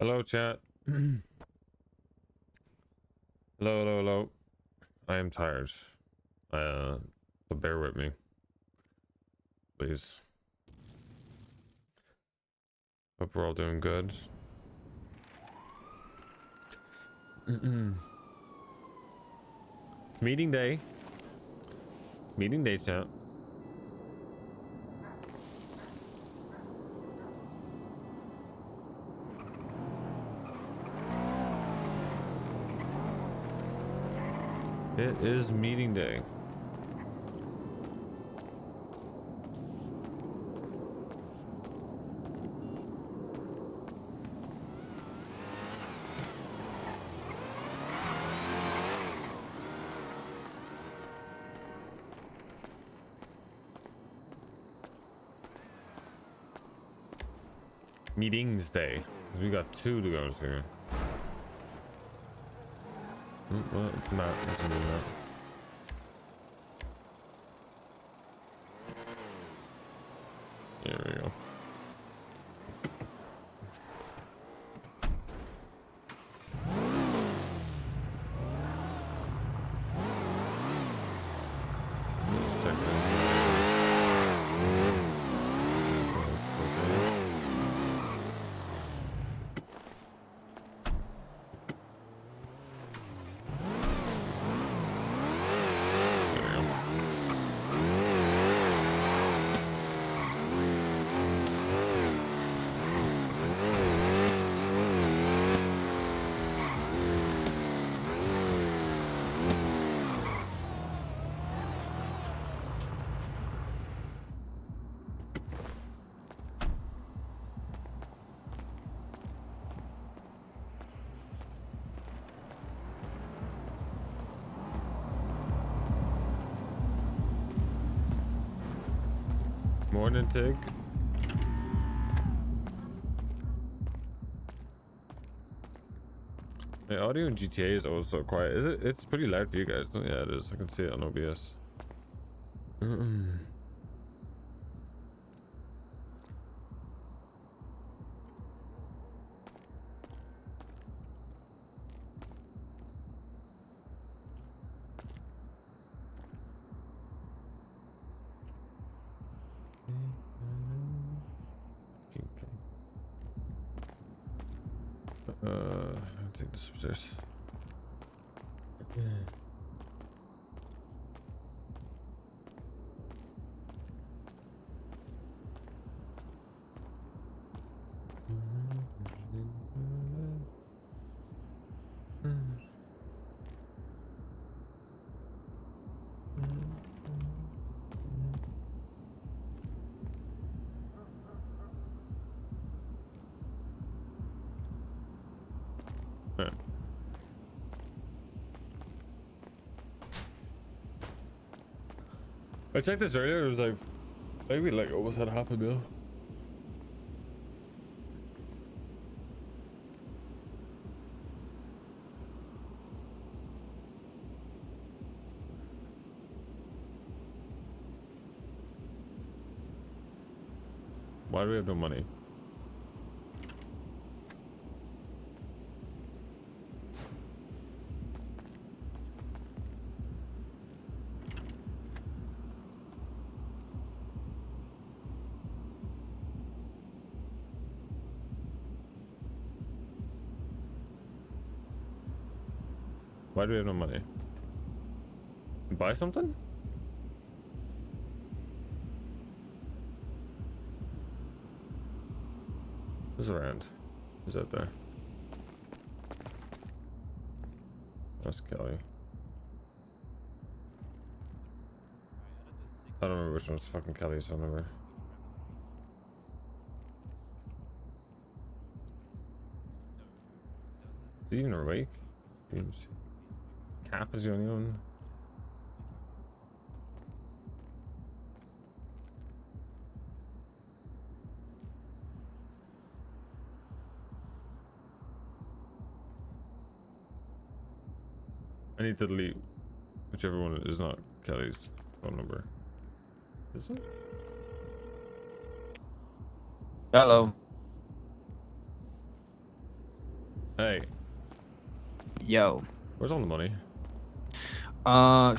Hello, chat. Hello, hello, hello. I am tired. So bear with me, please. Hope we're all doing good. Meeting day. Meeting day, chat. It is meeting day. Meetings day. We got 2 to go to. Well, it's Matt. It's gonna be Matt. There we go. Morning, Tig. The audio in GTA is always so quiet. Is it? It's pretty loud for you guys. Yeah, it is. I can see it on OBS. I'll take this upstairs. I checked this earlier. It was like maybe like almost had half a mil. Why do we have no money? Why do we have no money? Buy something? Who's around? Who's out there? That's Kelly. I don't remember which one's fucking Kelly's phone number. Is he even awake? Cap is the only one. I need to delete whichever one is not Kelly's phone number. This one? Hello. Hey, Yo. where's all the money?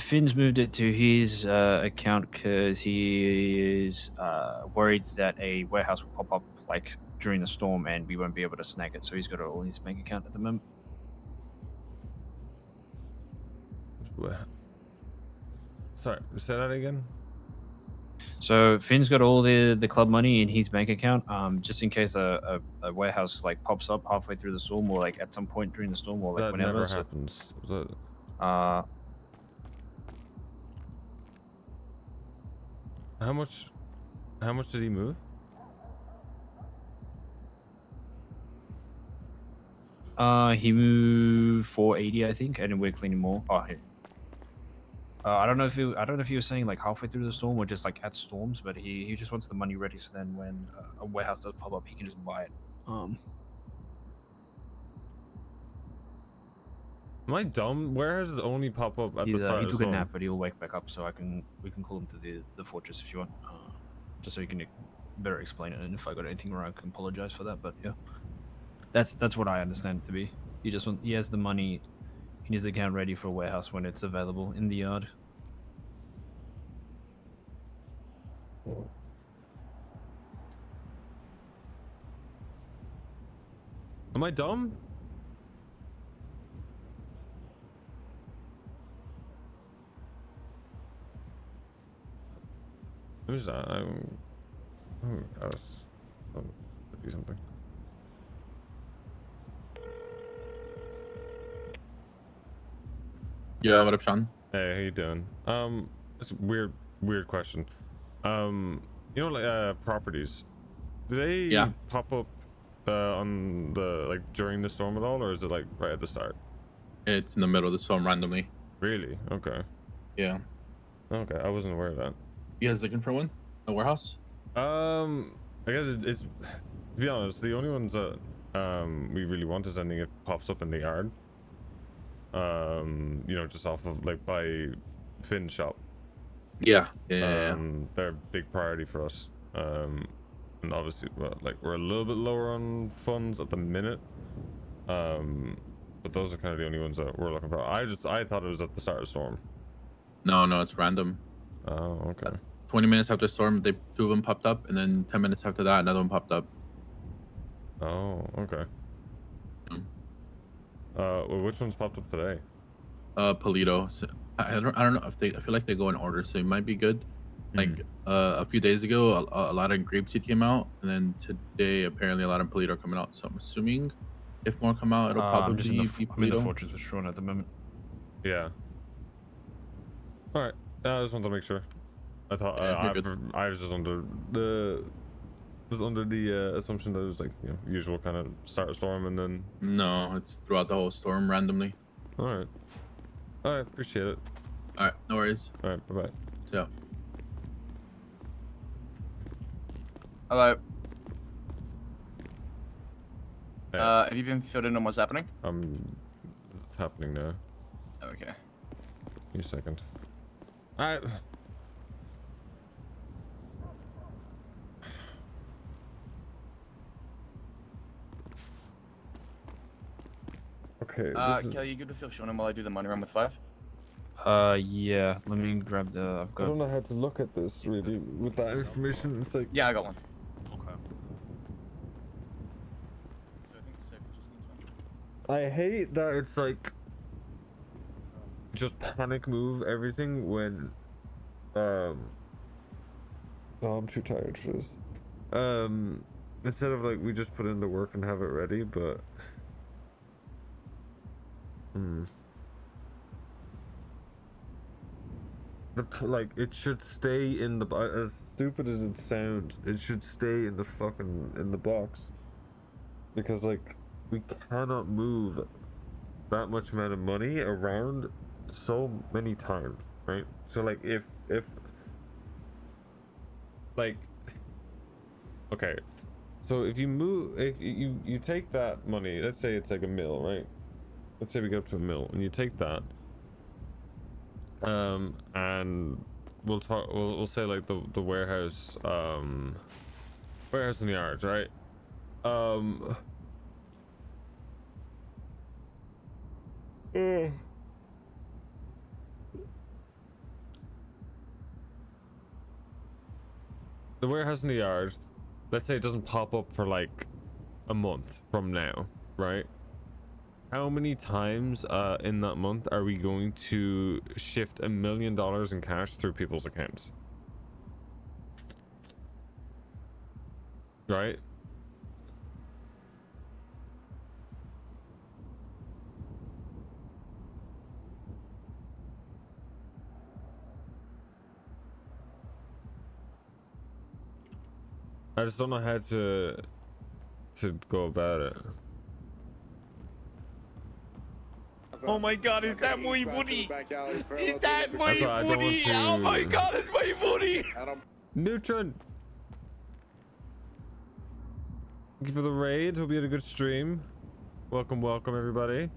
Finn's moved it to his account because he is worried that a warehouse will pop up like during the storm and we won't be able to snag it. So he's got it all in his bank account at the moment. Sorry, say that again. So Finn's got all the club money in his bank account, just in case a warehouse like pops up halfway through the storm or like at some point during the storm or like That whenever. never So, happens. That, uh, how much? How much did he move? he moved 480, I think, and then we're cleaning more. Oh, here. I don't know if he was saying like halfway through the storm or just like at storms, but he just wants the money ready so then when a warehouse does pop up, he can just buy it. Am I dumb? Where has it only pop up at the start He of the took a storm? nap, but he'll wake back up, so we can call him to the fortress if you want, just so you can better explain it. And if I got anything wrong, I can apologize for that. But yeah, that's what I understand it to be. He has the money in his account ready for a warehouse when it's available in the yard. Am I dumb? Who's that? That's be something. Yeah, what up, Sean? Hey, how you doing? It's a weird question. You know, like properties, do they pop up on the like during the storm at all, or is it like right at the start? It's in the middle of the storm randomly. Really? Okay. Yeah. Okay, I wasn't aware of that. You guys looking for one? A warehouse? I guess it's to be honest, the only ones that we really want is anything that pops up in the yard. You know, just off of like by Finn's shop. Yeah. They're a big priority for us. And obviously, well, like we're a little bit lower on funds at the minute. But those are kind of the only ones that we're looking for. I thought it was at the start of storm. No, it's random. Oh, okay. 20 minutes after storm, two of them popped up, and then 10 minutes after that, another one popped up. Oh, okay. Well, which ones popped up today? Polito. So, I don't know if I feel like they go in order, so it might be good. Like a few days ago, a lot of grapeseed came out, and then today apparently a lot of Polito are coming out. So I'm assuming if more come out, it'll probably be Polito. I'm in the fortress with Sean at the moment. Yeah. All right. I just wanted to make sure. I thought I was just under the assumption that it was like, you know, usual kind of start a storm and then. No, it's throughout the whole storm randomly. All right. Appreciate it. All right, no worries. All right, bye bye. Yeah. Hello. Hey. Have you been filled in on what's happening? It's happening now. Okay. Give me a second. All right. Okay. Kelly, you good to fill Sean in while I do the money run with 5? Yeah. Let me grab the. I don't know how to look at this really with that information. It's like. Yeah, I got one. Okay. So I think the safe just needs one. I hate that it's like. Just panic move everything when. Oh, I'm too tired for this. Instead of like we just put in the work and have it ready, but. Like it should stay in the as stupid as it sounds, it should stay in the fucking in the box, because like we cannot move that much amount of money around so many times, right? So like if like okay, so if you take that money, let's say it's like a mil, right? Let's say we get up to a mil and you take that, and we'll say like the warehouse warehouse in the yard, right? The warehouse in the yard, let's say it doesn't pop up for like a month from now, right? How many times in that month are we going to shift $1 million in cash through people's accounts? Right? I just don't know how to go about it. Oh my god, is that muy booty? Is that muy That's why I don't want booty? to- Oh my god, it's my booty! Neutron! Thank you for the raid. Hope you had a good stream. Welcome, everybody.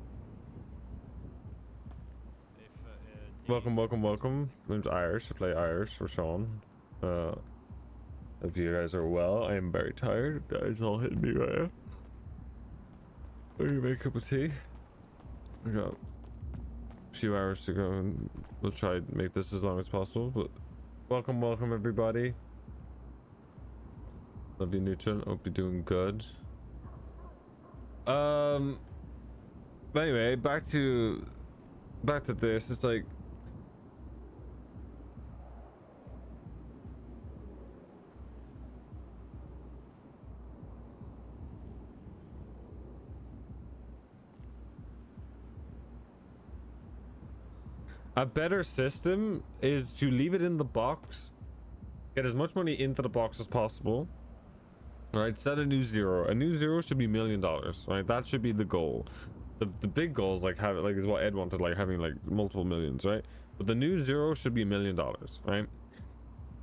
Welcome. My name's Irish. I play Irish for Sean. Hope you guys are well. I am very tired. Guys all hitting me right now. I'm gonna make a cup of tea. I got a few hours to go and we'll try and make this as long as possible, but welcome everybody. Love you, Neutron. Hope you're doing good. But anyway, back to this. It's like a better system is to leave it in the box, get as much money into the box as possible. Right, set a new zero. A new zero should be $1 million, right? That should be the goal. The big goals like have like is what Ed wanted, like having like multiple millions, right? But the new zero should be $1 million, right?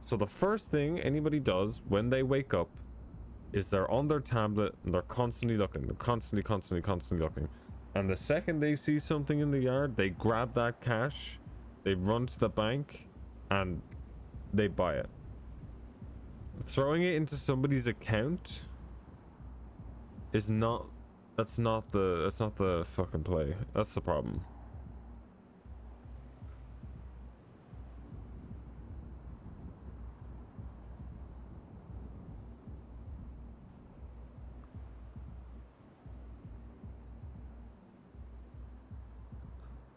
So the first thing anybody does when they wake up is they're on their tablet and they're constantly looking. They're constantly looking. And the second they see something in the yard, they grab that cash, they run to the bank, and they buy it. Throwing it into somebody's account is not that's not the fucking play. That's the problem.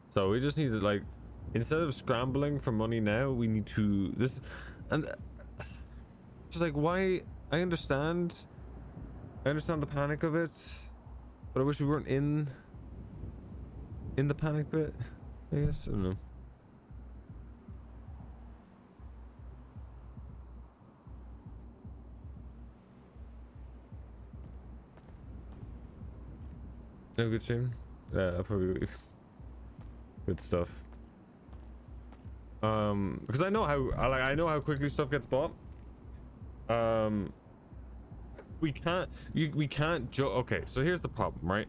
So we just need to, like, instead of scrambling for money now, we need to this and just like, why? I understand the panic of it, but I wish we weren't in the panic bit, I guess. I don't know. No good stream. Yeah, probably good stuff. Because I know how quickly stuff gets bought. We can't okay, so here's the problem, right?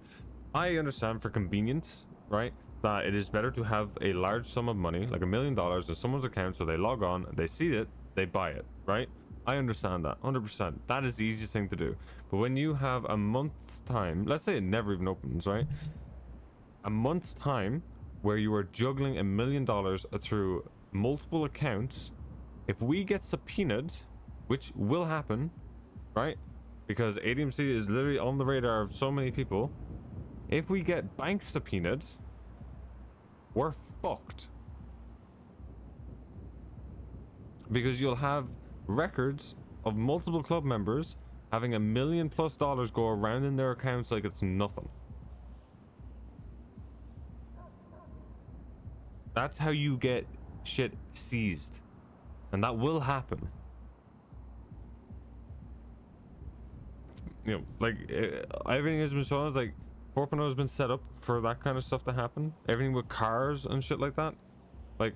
I understand for convenience, right, that it is better to have a large sum of money, like $1 million in someone's account, so they log on, they see it, they buy it, right? I understand that 100%. That is the easiest thing to do. But when you have a month's time, let's say it never even opens, right? A month's time where you are juggling $1 million through multiple accounts, if we get subpoenaed, which will happen, right? Because ADMC is literally on the radar of so many people. If we get bank subpoenaed, we're fucked. Because you'll have records of multiple club members having $1 million+ go around in their accounts like it's nothing. That's how you get shit seized. And that will happen. You know, like, everything has been shown as like 4.0 has been set up for that kind of stuff to happen. Everything with cars and shit like that. Like,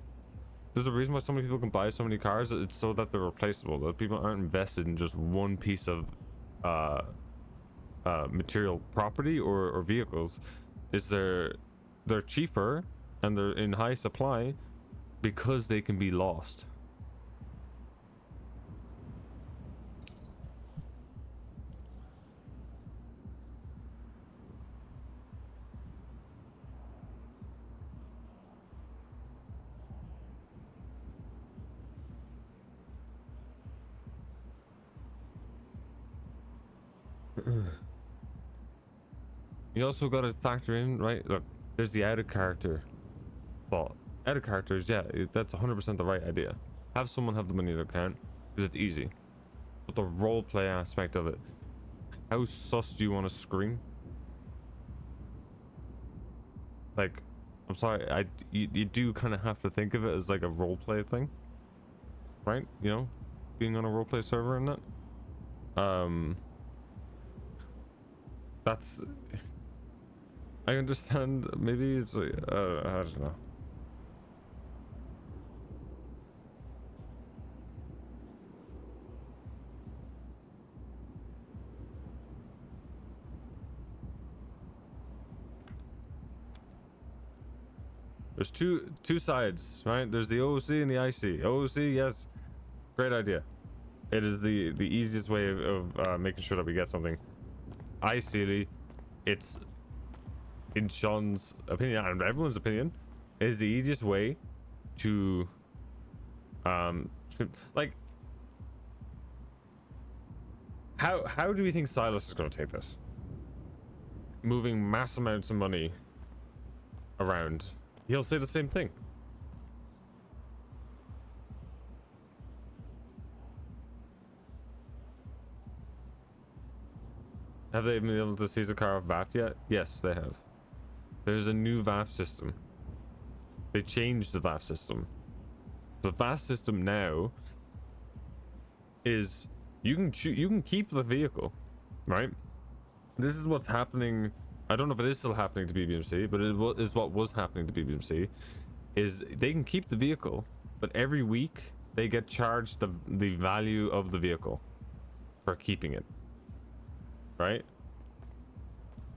there's a reason why so many people can buy so many cars. It's so that they're replaceable. That people aren't invested in just one piece of material property or vehicles. They're cheaper and they're in high supply because they can be lost. You also got to factor in, right? Look, there's the out of character thought. Out of characters, yeah, that's 100% the right idea. Have someone have the money in their account because it's easy. But the role play aspect of it, how sus do you want to scream? Like, I'm sorry, you do kind of have to think of it as like a role play thing, right? You know, being on a role play server and that. That's. I understand. Maybe it's like, I don't know. There's two sides, right? There's the OOC and the IC. OOC, yes, great idea. It is the easiest way of making sure that we get something. IC, it's in Sean's opinion and everyone's opinion, is the easiest way to like how do we think Silas is going to take this? Moving mass amounts of money around. He'll say the same thing. Have they been able to seize a car off VAT yet? Yes, they have. There's a new VAT system. They changed the VAT system. The VAT system now is you can keep the vehicle, right? This is what's happening. I don't know if it is still happening to BBMC, but it is what was happening to BBMC. Is they can keep the vehicle, but every week they get charged the value of the vehicle for keeping it, right?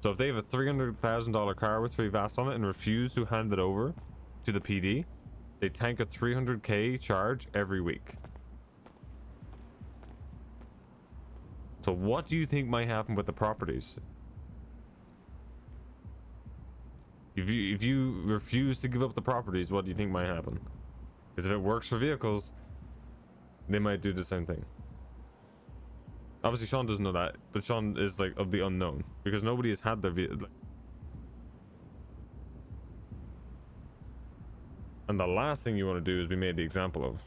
So if they have a $300,000 car with 3 VATs on it and refuse to hand it over to the PD, they tank a $300K charge every week. So what do you think might happen with the properties? If you refuse to give up the properties, what do you think might happen? Because if it works for vehicles, they might do the same thing. Obviously, Sean doesn't know that, but Sean is like of the unknown because nobody has had their vehicle. And the last thing you want to do is be made the example of.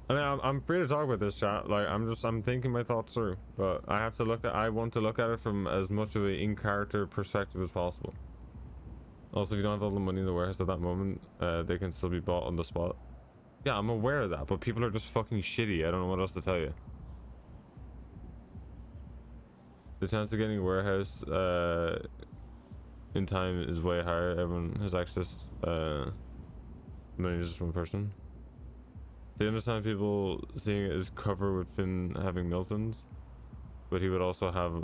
I mean, I'm free to talk about this, chat. Like, I'm thinking my thoughts through, but I want to look at it from as much of an in-character perspective as possible. Also, if you don't have all the money in the warehouse at that moment, they can still be bought on the spot. Yeah, I'm aware of that, but people are just fucking shitty. I don't know what else to tell you. The chance of getting a warehouse, in time is way higher. Everyone has access, money is just one person. They understand people seeing it as cover with Finn having Miltons, but he would also have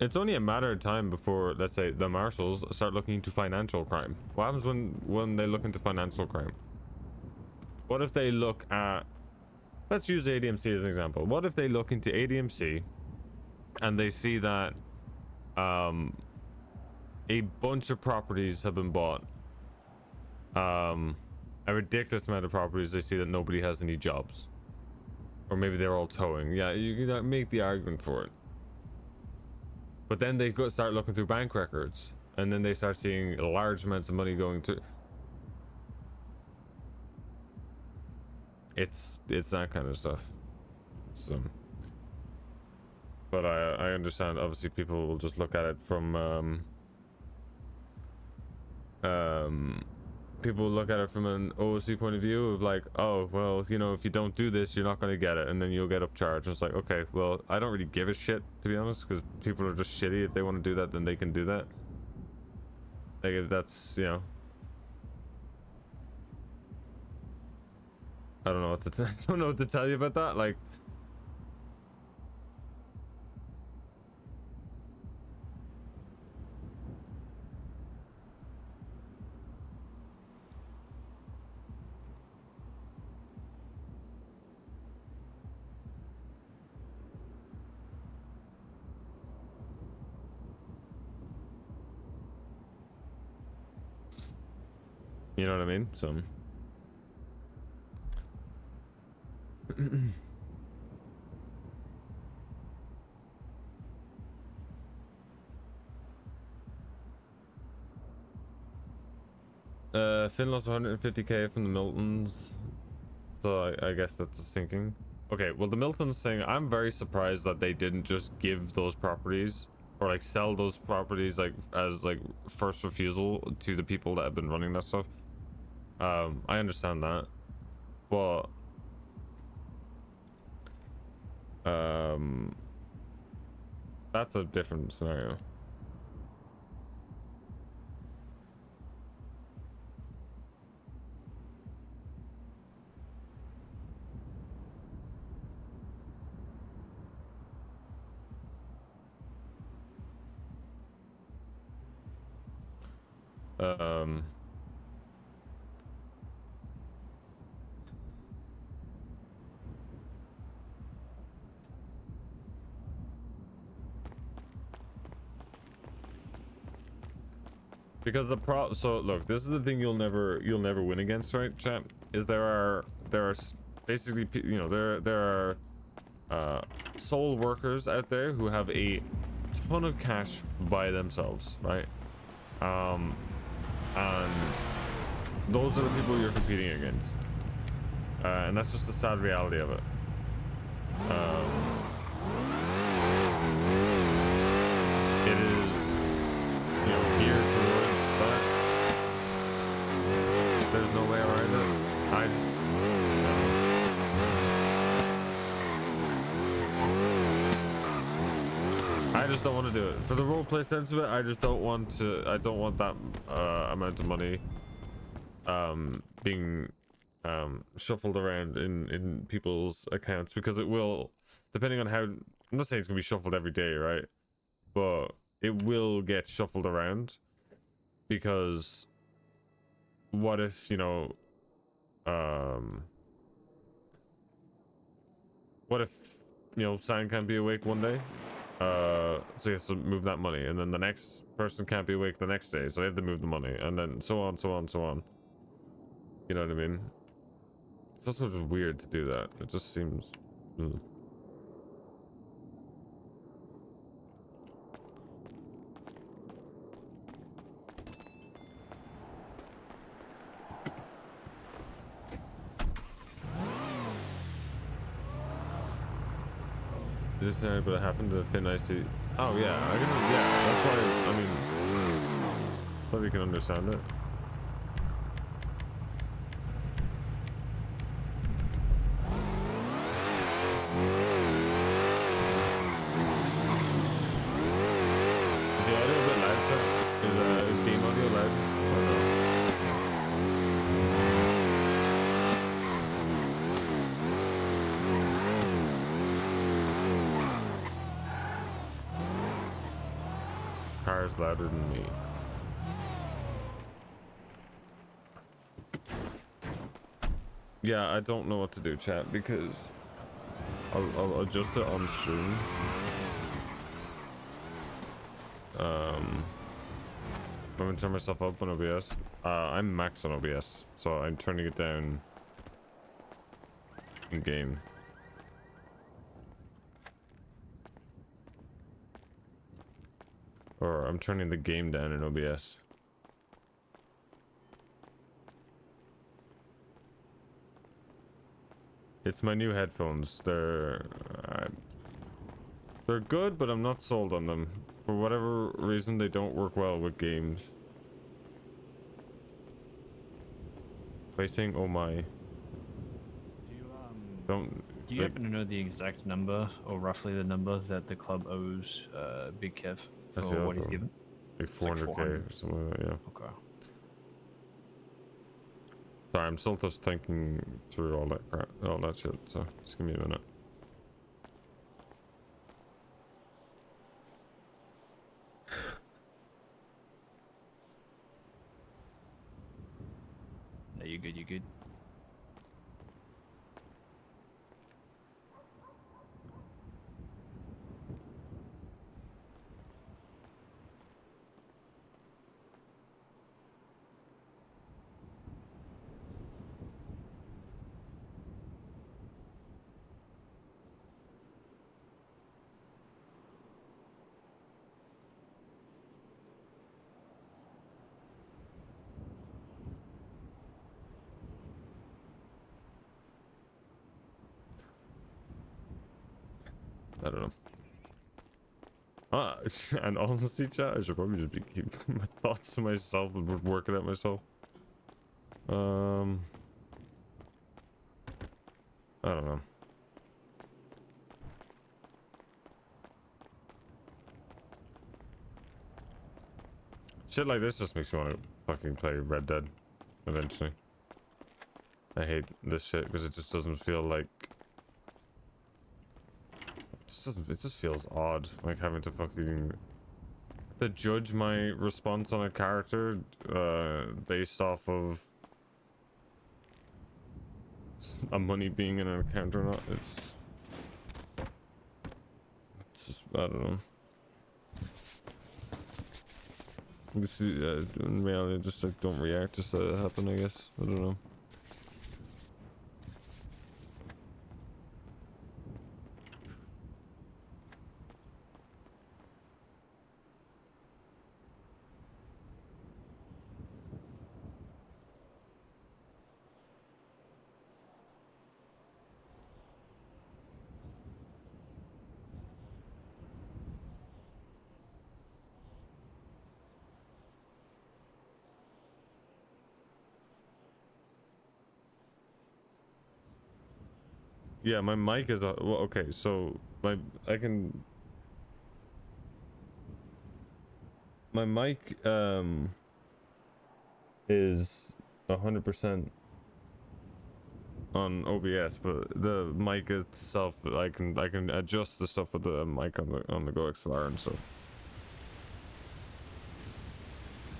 it's only a matter of time before, let's say, the marshals start looking into financial crime. What happens when they look into financial crime? What if they look at, let's use ADMC as an example. What if they look into ADMC and they see that a bunch of properties have been bought, a ridiculous amount of properties. They see that nobody has any jobs, or maybe they're all towing. Yeah, you can make the argument for it. But then they start looking through bank records, and then they start seeing large amounts of money going to. It's that kind of stuff. So, but I understand. Obviously, people will just look at it from people look at it from an OOC point of view of like, oh, well, you know, if you don't do this, you're not going to get it, and then you'll get upcharged. And it's like, okay, well, I don't really give a shit, to be honest, because people are just shitty. If they want to do that, then they can do that. Like, if that's, you know, I don't know what to I don't know what to tell you about that. Like, you know what I mean? So Finn lost 150k from the Miltons, so I guess that's his thinking. Okay, well, the Miltons thing, I'm very surprised that they didn't just give those properties or like sell those properties like as like first refusal to the people that have been running that stuff. I understand that, but that's a different scenario. Because so look, this is the thing you'll never win against, right, chat? Is there are basically, you know, there are soul workers out there who have a ton of cash by themselves, right? And those are the people you're competing against, and that's just the sad reality of it. It is, you know, geared towards that. There's no way around it. I just, I just don't want to do it for the roleplay sense of it. I just don't want to. I don't want that amount of money being shuffled around in people's accounts, because it will, depending on how, I'm not saying it's gonna be shuffled every day, right? But it will get shuffled around, because what if, you know, what if, you know, San can't be awake one day, so he has to move that money, and then the next person can't be awake the next day, so they have to move the money, and then so on, so on, so on. You know what I mean? It's also just weird to do that. It just seems This is but it happened to Finn IC. Oh yeah, that's why, I mean, probably can understand it. Is the audio a bit loud, sir? Is game audio loud? Or no? Car's louder than me. Yeah, I don't know what to do, chat, because I'll adjust it on stream. I'm gonna turn myself up on OBS. I'm max on OBS, so I'm turning it down in game. Or I'm turning the game down in OBS. It's my new headphones. They're good, but I'm not sold on them. For whatever reason, they don't work well with games. Facing, oh my. Do you Don't. do you like, happen to know the exact number or roughly the number that the club owes Big Kev That's for the what he's other given? like It's like 400k 400. or something like that, yeah. Okay. Sorry, I'm still just thinking through all that crap, all that shit, so just give me a minute. No, you good. You good. I don't know. And honestly, chat, I should probably just be keeping my thoughts to myself and working it myself. I don't know. Shit like this just makes me want to fucking play Red Dead eventually. I hate this shit because it just doesn't feel like it just feels odd, like having to fucking to judge my response on a character based off of a money being in an account or not. It's just, I don't know. This is, in reality, just like don't react, just let it happen, I guess. I don't know. Yeah, my mic is well, okay, so my mic is 100% on OBS, but the mic itself I can adjust the stuff with the mic on the Go XLR and stuff.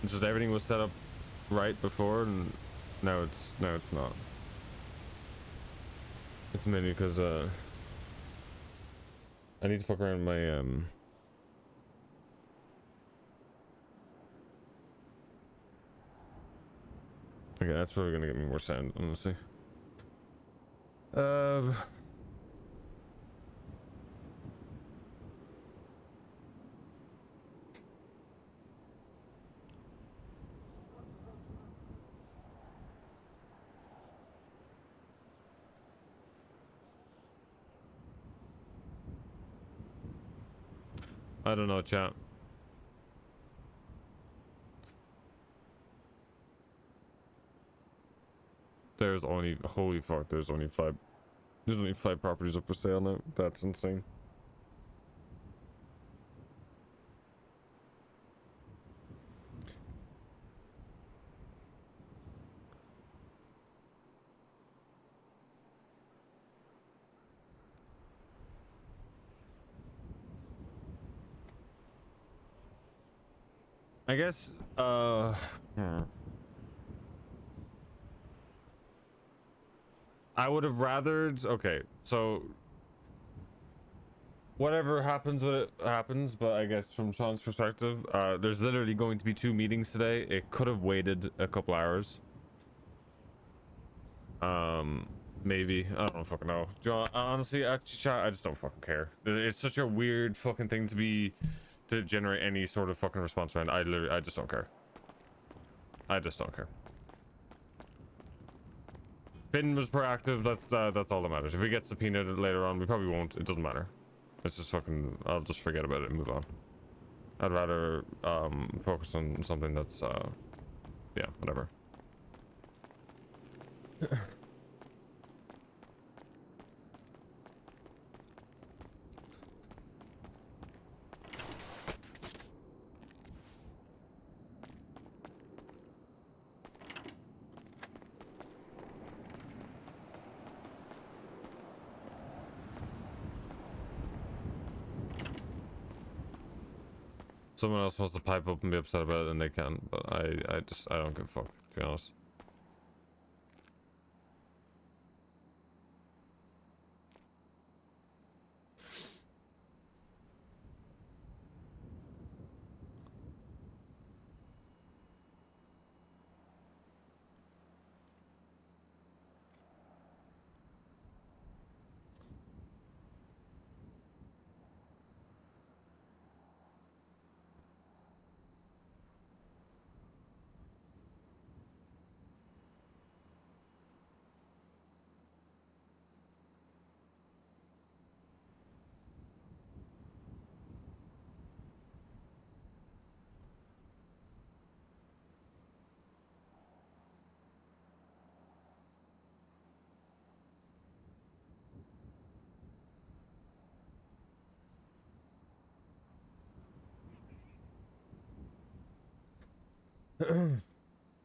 It's just everything was set up right before, and now it's not. It's mainly because I need to fuck around my okay, that's probably gonna get me more sound, honestly. I don't know, chat. There's only, holy fuck, there's only five properties up for sale now. That's insane. I guess, I would have rathered, okay, so whatever happens with it happens, but I guess from Sean's perspective, there's literally going to be 2 meetings today. It could have waited a couple hours. Maybe, I don't fucking know. Honestly, actually, chat, I just don't fucking care. It's such a weird fucking thing to generate any sort of fucking response around. I just don't care. I just don't care. Finn was proactive. That's all that matters. If we get subpoenaed later on, we probably won't. It doesn't matter. It's just fucking. I'll just forget about it and move on. I'd rather focus on something that's yeah, whatever. Someone else wants to pipe up and be upset about it, then they can. But I don't give a fuck, to be honest.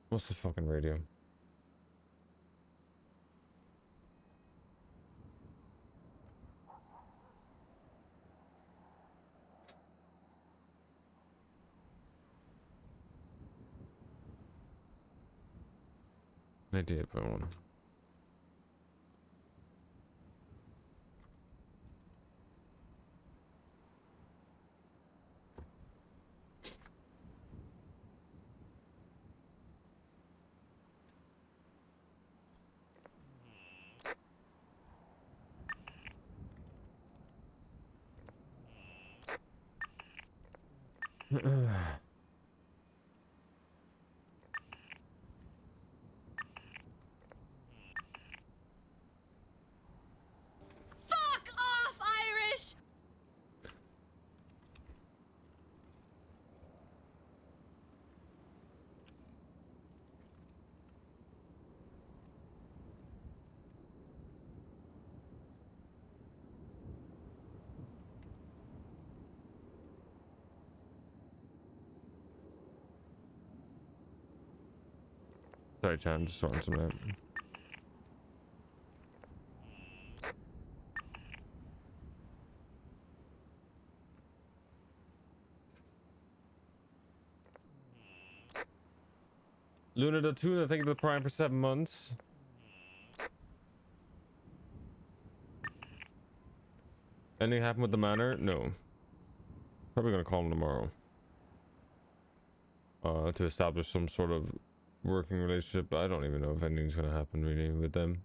What's the fucking radio? Idea, but one. Fuck off, Irish! Sorry, Chan, I'm just sorting something out. Luna the Tuna, thank you for the Prime for 7 months. Anything happen with the manor? No. Probably gonna call him tomorrow. To establish some sort of working relationship, but I don't even know if anything's gonna happen really with them.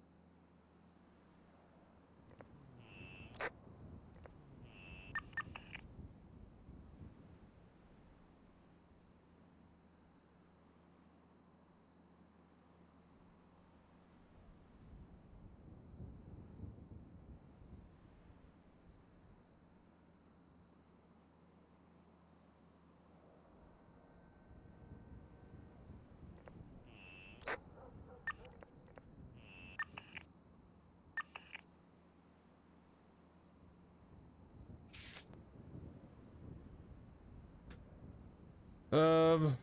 Um.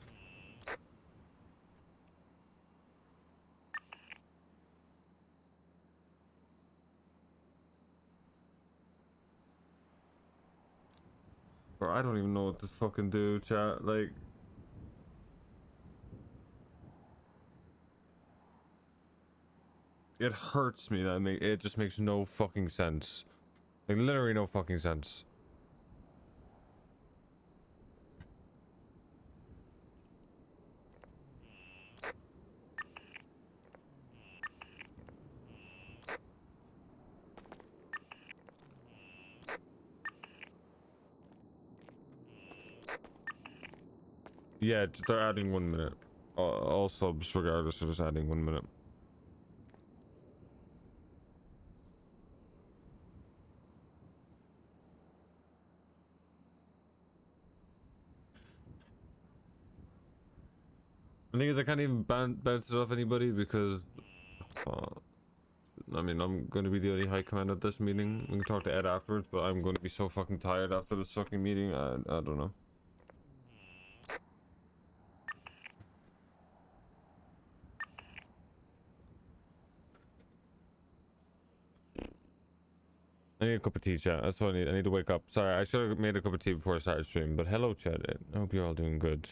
Bro, I don't even know what to fucking do, chat. Like. It hurts me that it just makes no fucking sense. Like, literally no fucking sense. Yeah, they're adding 1 minute. All subs, regardless, are just adding 1 minute. The thing is, I can't even bounce it off anybody because I mean, I'm going to be the only high command at this meeting. We can talk to Ed afterwards, but I'm going to be so fucking tired after this fucking meeting. I don't know. I need a cup of tea, chat. That's what I need. I need to wake up. Sorry, I should have made a cup of tea before I started streaming. But hello, chat. I hope you're all doing good.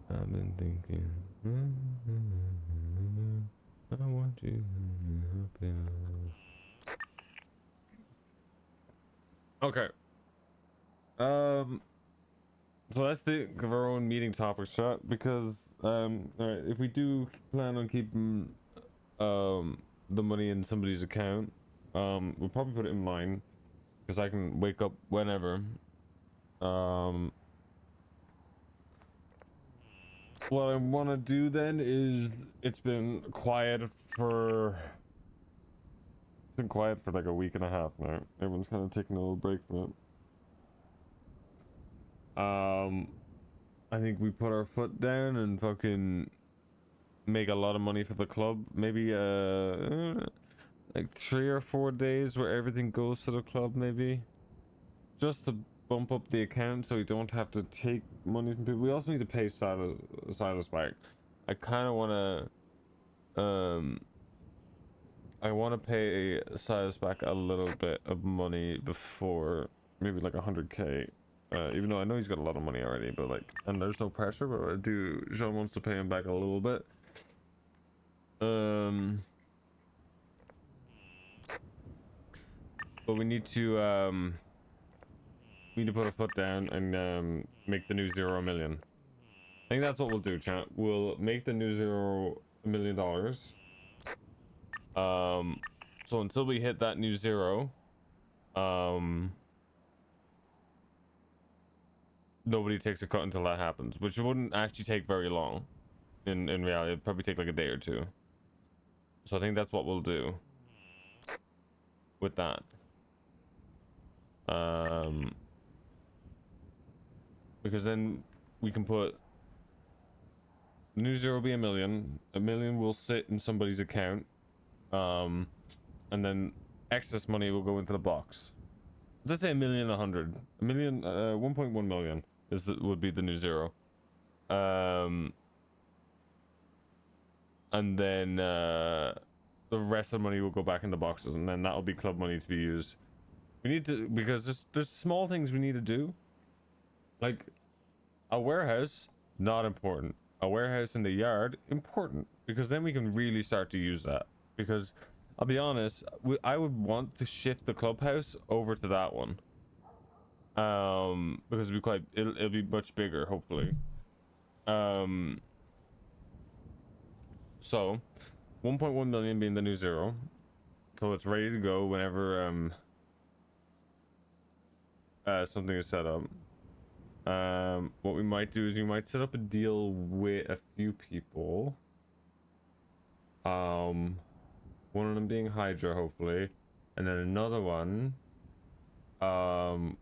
I've been thinking. I want you happy. Okay. So let's think of our own meeting topics, chat, because alright, if we do plan on keeping the money in somebody's account, we'll probably put it in mine, because I can wake up whenever. What I want to do then is, it's been quiet for like a week and a half now. Everyone's kind of taking a little break from it. I think we put our foot down and fucking make a lot of money for the club. Maybe like 3 or 4 days where everything goes to the club, maybe, just to bump up the account so we don't have to take money from people. We also need to pay Silas back. I kind of want to I want to pay Silas back a little bit of money before, maybe like 100k. Even though I know he's got a lot of money already, but like, and there's no pressure, but I do. Sean wants to pay him back a little bit. But we need to put a foot down and make the new 0 million. I think that's what we'll do, chat. We'll make the new $0 million. So until we hit that new 0, nobody takes a cut until that happens, which wouldn't actually take very long. In reality, it'd probably take like a day or two. So I think that's what we'll do with that. Because then we can put the new 0 will be $1 million. $1 million will sit in somebody's account. And then excess money will go into the box. Let's say 1,100,000. 1.1 million would be the new 0. And then the rest of the money will go back in the boxes, and then that'll be club money to be used. We need to, because there's small things we need to do. Like a warehouse, not important. A warehouse in the yard, important, because then we can really start to use that. Because I'll be honest, I would want to shift the clubhouse over to that one. Because it'll be much bigger, hopefully. So 1.1 million being the new 0. So it's ready to go whenever something is set up. What we might do is we might set up a deal with a few people. One of them being Hydra, hopefully, and then another one.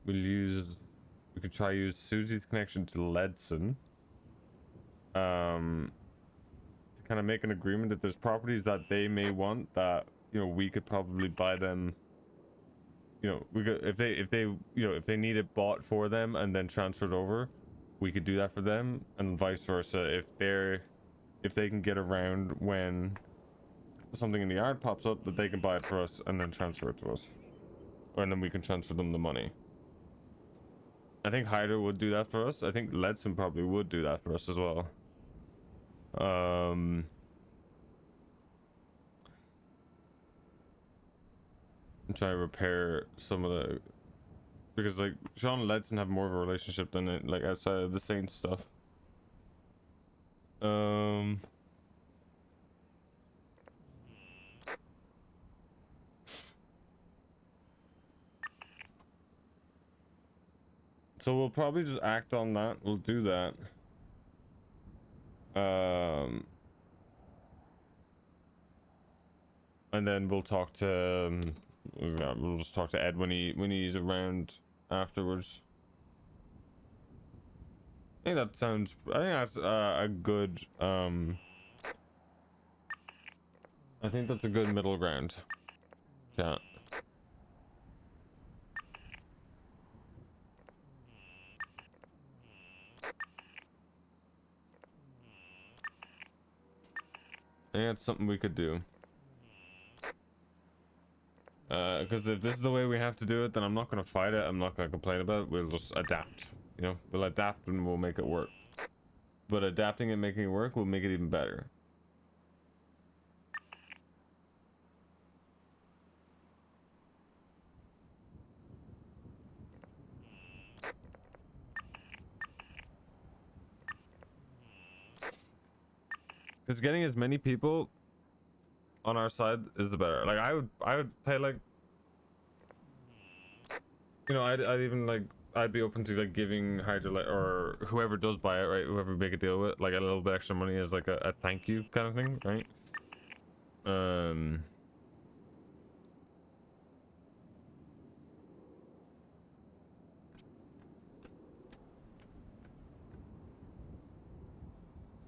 We could try use Susie's connection to Ledson. To kind of make an agreement that there's properties that they may want that, you know, we could probably buy them. You know, we could, if they need it bought for them and then transferred over, we could do that for them, and vice versa. If they can get around when something in the yard pops up, that they can buy it for us and then transfer it to us, and then we can transfer them the money. I think Hydra would do that for us. I think Ledson probably would do that for us as well. And try to repair some of the, because like Sean and Ledson have more of a relationship than it, like outside of the Saints stuff. So we'll probably just act on that. We'll do that. And then we'll talk to yeah, we'll just talk to Ed when he's around afterwards. I think that sounds. I think that's a good. I think that's a good middle ground. Yeah. I think that's something we could do. Because if this is the way we have to do it, then I'm not gonna fight it. I'm not gonna complain about it. We'll just adapt. You know, we'll adapt and we'll make it work. But adapting and making it work will make it even better. Because getting as many people on our side is the better. Like I would pay like, you know, I'd even like, I'd be open to like giving Hydra or whoever does buy it, right? Whoever we make a deal with, like a little bit extra money as like a thank you kind of thing, right?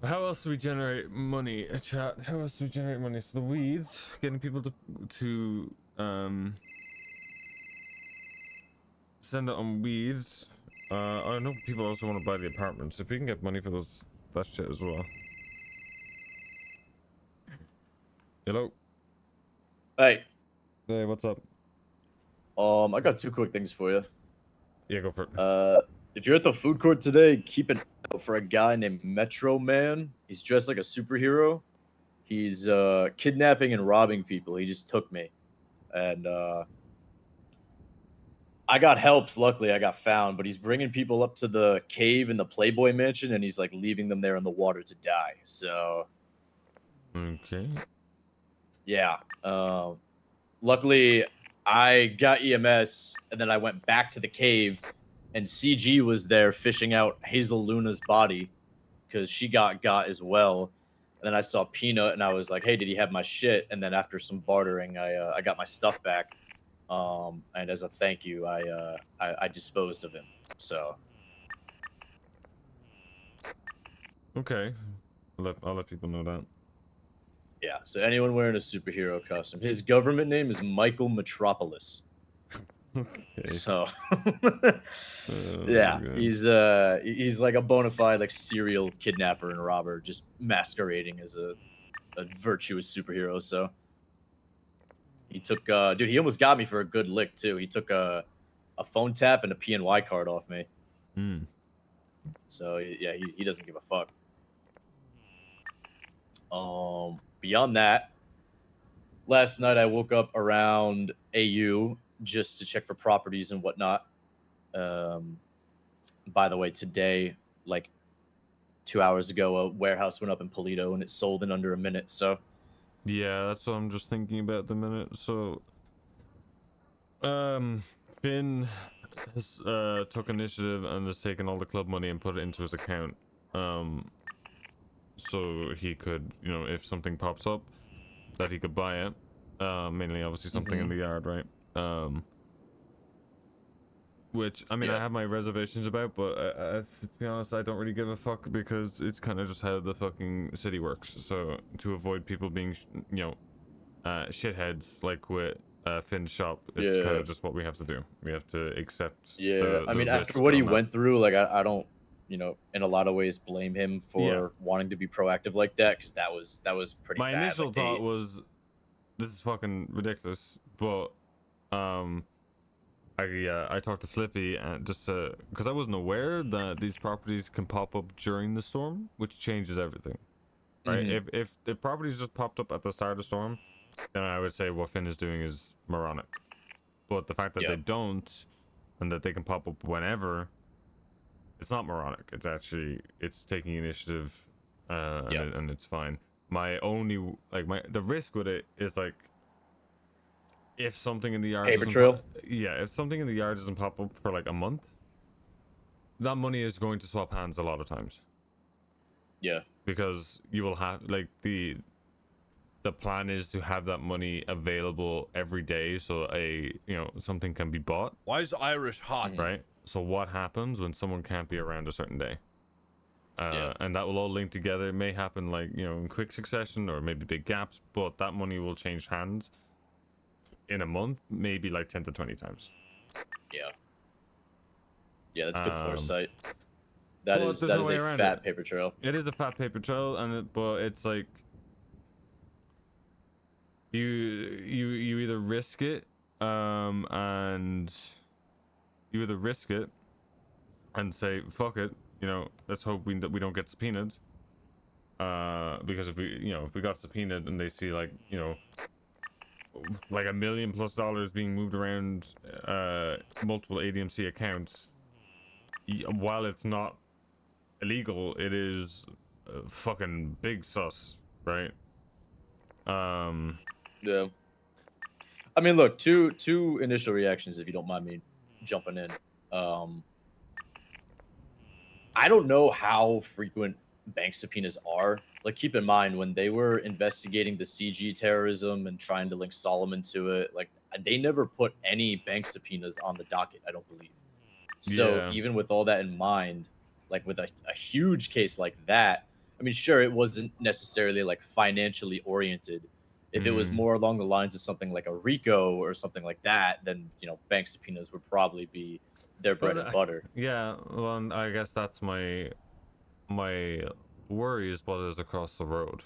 How else do we generate money? Chat. How else do we generate money? So the weeds, getting people to send it on weeds. I know people also want to buy the apartments. If we can get money for those, that shit as well. Hello. Hey. Hey, what's up? I got two quick things for you. Yeah, go for it. If you're at the food court today, keep an eye out for a guy named Metro Man. He's dressed like a superhero. He's kidnapping and robbing people. He just took me, and I got helped. Luckily, I got found. But he's bringing people up to the cave in the Playboy Mansion, and he's like leaving them there in the water to die. So, okay. Yeah. Luckily, I got EMS, and then I went back to the cave, and CG was there fishing out Hazel Luna's body because she got as well. And then I saw Peanut, and I was like, "Hey, did he have my shit?" And then after some bartering, I got my stuff back. And as a thank you, I disposed of him. So Okay, I'll let people know that. yeah. So anyone wearing a superhero costume, his government name is Michael Metropolis. Okay. So Oh, yeah, God. he's like a bona fide like serial kidnapper and robber, just masquerading as a virtuous superhero. So he took dude, he almost got me for a good lick too. He took a phone tap and a PNY card off me. So yeah, he doesn't give a fuck. Beyond that, last night I woke up around AU just to check for properties and whatnot. By the way, today, like 2 hours ago, a warehouse went up in Polito and it sold in under a minute. So yeah, that's what I'm just thinking about at the minute. So Finn has took initiative and has taken all the club money and put it into his account. So he could, you know, if something pops up, that he could buy it. Mainly, obviously, something in the yard, right? Which, I mean, I have my reservations about, but to be honest, I don't really give a fuck because it's kind of just how the fucking city works. So to avoid people being, you know, shitheads like with Finn's shop, it's kind of just what we have to do. We have to accept. I mean, after what he went through, like I don't, you know, in a lot of ways blame him for wanting to be proactive like that, because that was pretty my bad. initial like, thought was, this is fucking ridiculous, but I talked to Flippy and just because I wasn't aware that these properties can pop up during the storm, which changes everything, right? If the properties just popped up at the start of the storm, then I would say what Finn is doing is moronic. But the fact that they don't, and that they can pop up whenever, it's not moronic. It's actually, it's taking initiative, and it's fine. My only, like, the risk with it is, like, if something in the yard paper trail. if something in the yard doesn't pop up for like a month, that money is going to swap hands a lot of times. Yeah. Because you will have like the plan is to have that money available every day, so something can be bought. Why is Irish hot? Right. So what happens when someone can't be around a certain day? And that will all link together. It may happen like in quick succession or maybe big gaps, but that money will change hands in a month, maybe like 10 to 20 times. Yeah. Yeah, that's good foresight. But That is there's no way a around fat it. paper trail. It is a fat paper trail, but it's like you either risk it, and you either risk it and say fuck it, let's hope that we don't get subpoenaed. Because if we got subpoenaed and they see like $1 million+ being moved around multiple ADMC accounts, while it's not illegal, it is fucking big sus, right? Yeah. I mean, look, two initial reactions, if you don't mind me jumping in. I don't know how frequent bank subpoenas are. Like, keep in mind, when they were investigating the CG terrorism and trying to link Solomon to it, like, they never put any bank subpoenas on the docket, I don't believe. So Yeah. even with all that in mind, like with a huge case like that, I mean, sure, it wasn't necessarily like financially oriented. If it was more along the lines of something like a RICO or something like that, then bank subpoenas would probably be their bread and butter. Yeah, well, and I guess that's my worry is what is across the road.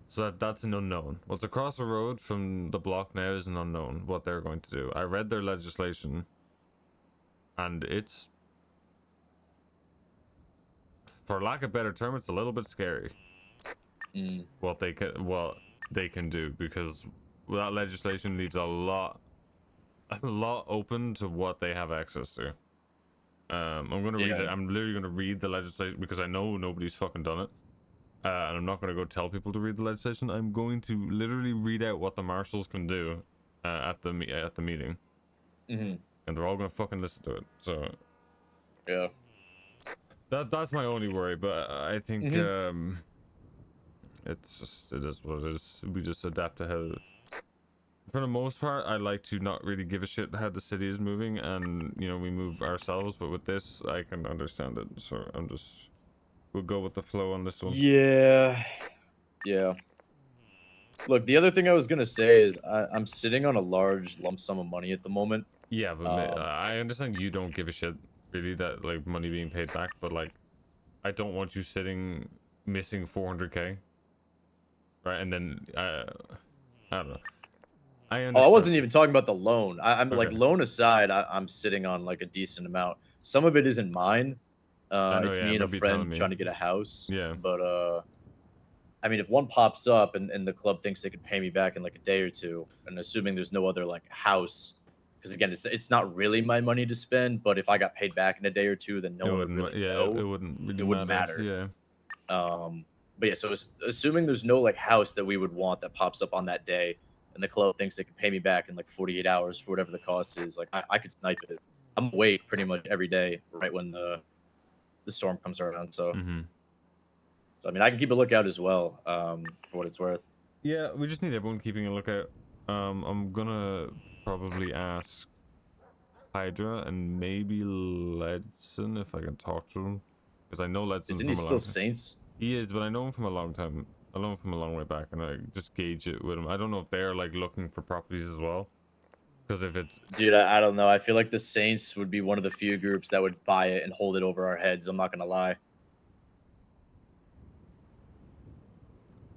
So that's an unknown. What's across the road from the block now is an unknown. What they're going to do. I read their legislation, and it's, for lack of a better term, it's a little bit scary. What they can do, because that legislation leaves a lot open to what they have access to. I'm gonna read it. I'm literally gonna read the legislation because I know nobody's fucking done it, and I'm not gonna go tell people to read the legislation. I'm going to literally read out what the marshals can do at the meeting, and they're all gonna fucking listen to it. So yeah, that's my only worry. But I think it is what it is. We just adapt to how. For the most part, I like to not really give a shit how the city is moving, and we move ourselves. But with this, I can understand it. So we'll go with the flow on this one. Yeah. Look, the other thing I was gonna say is I'm sitting on a large lump sum of money at the moment. Yeah, but I understand you don't give a shit really that like money being paid back, but like I don't want you missing 400k, right? And then I don't know. I wasn't even talking about the loan. I'm Okay. like, loan aside, I'm sitting on like a decent amount. Some of it isn't mine. It's me and a friend trying to get a house. Yeah. But I mean, if one pops up and the club thinks they could pay me back in like a day or two, and assuming there's no other like house, because again, it's not really my money to spend. But if I got paid back in a day or two, then no one would really know. It wouldn't really matter. Yeah. But yeah, so assuming there's no like house that we would want that pops up on that day, and the club thinks they can pay me back in like 48 hours for whatever the cost is, like I could snipe it. I'm awake pretty much every day right when the storm comes around. So, so I mean, I can keep a lookout as well, for what it's worth. Yeah, we just need everyone keeping a lookout. I'm gonna probably ask Hydra and maybe Ledson if I can talk to him, because I know Ledson. Isn't he still Saints? He is, but I know him from a long time. I know him from a long way back, and I just gauge it with him. I don't know if they're like looking for properties as well, because if it's dude, I don't know. I feel like the Saints would be one of the few groups that would buy it and hold it over our heads. I'm not gonna lie.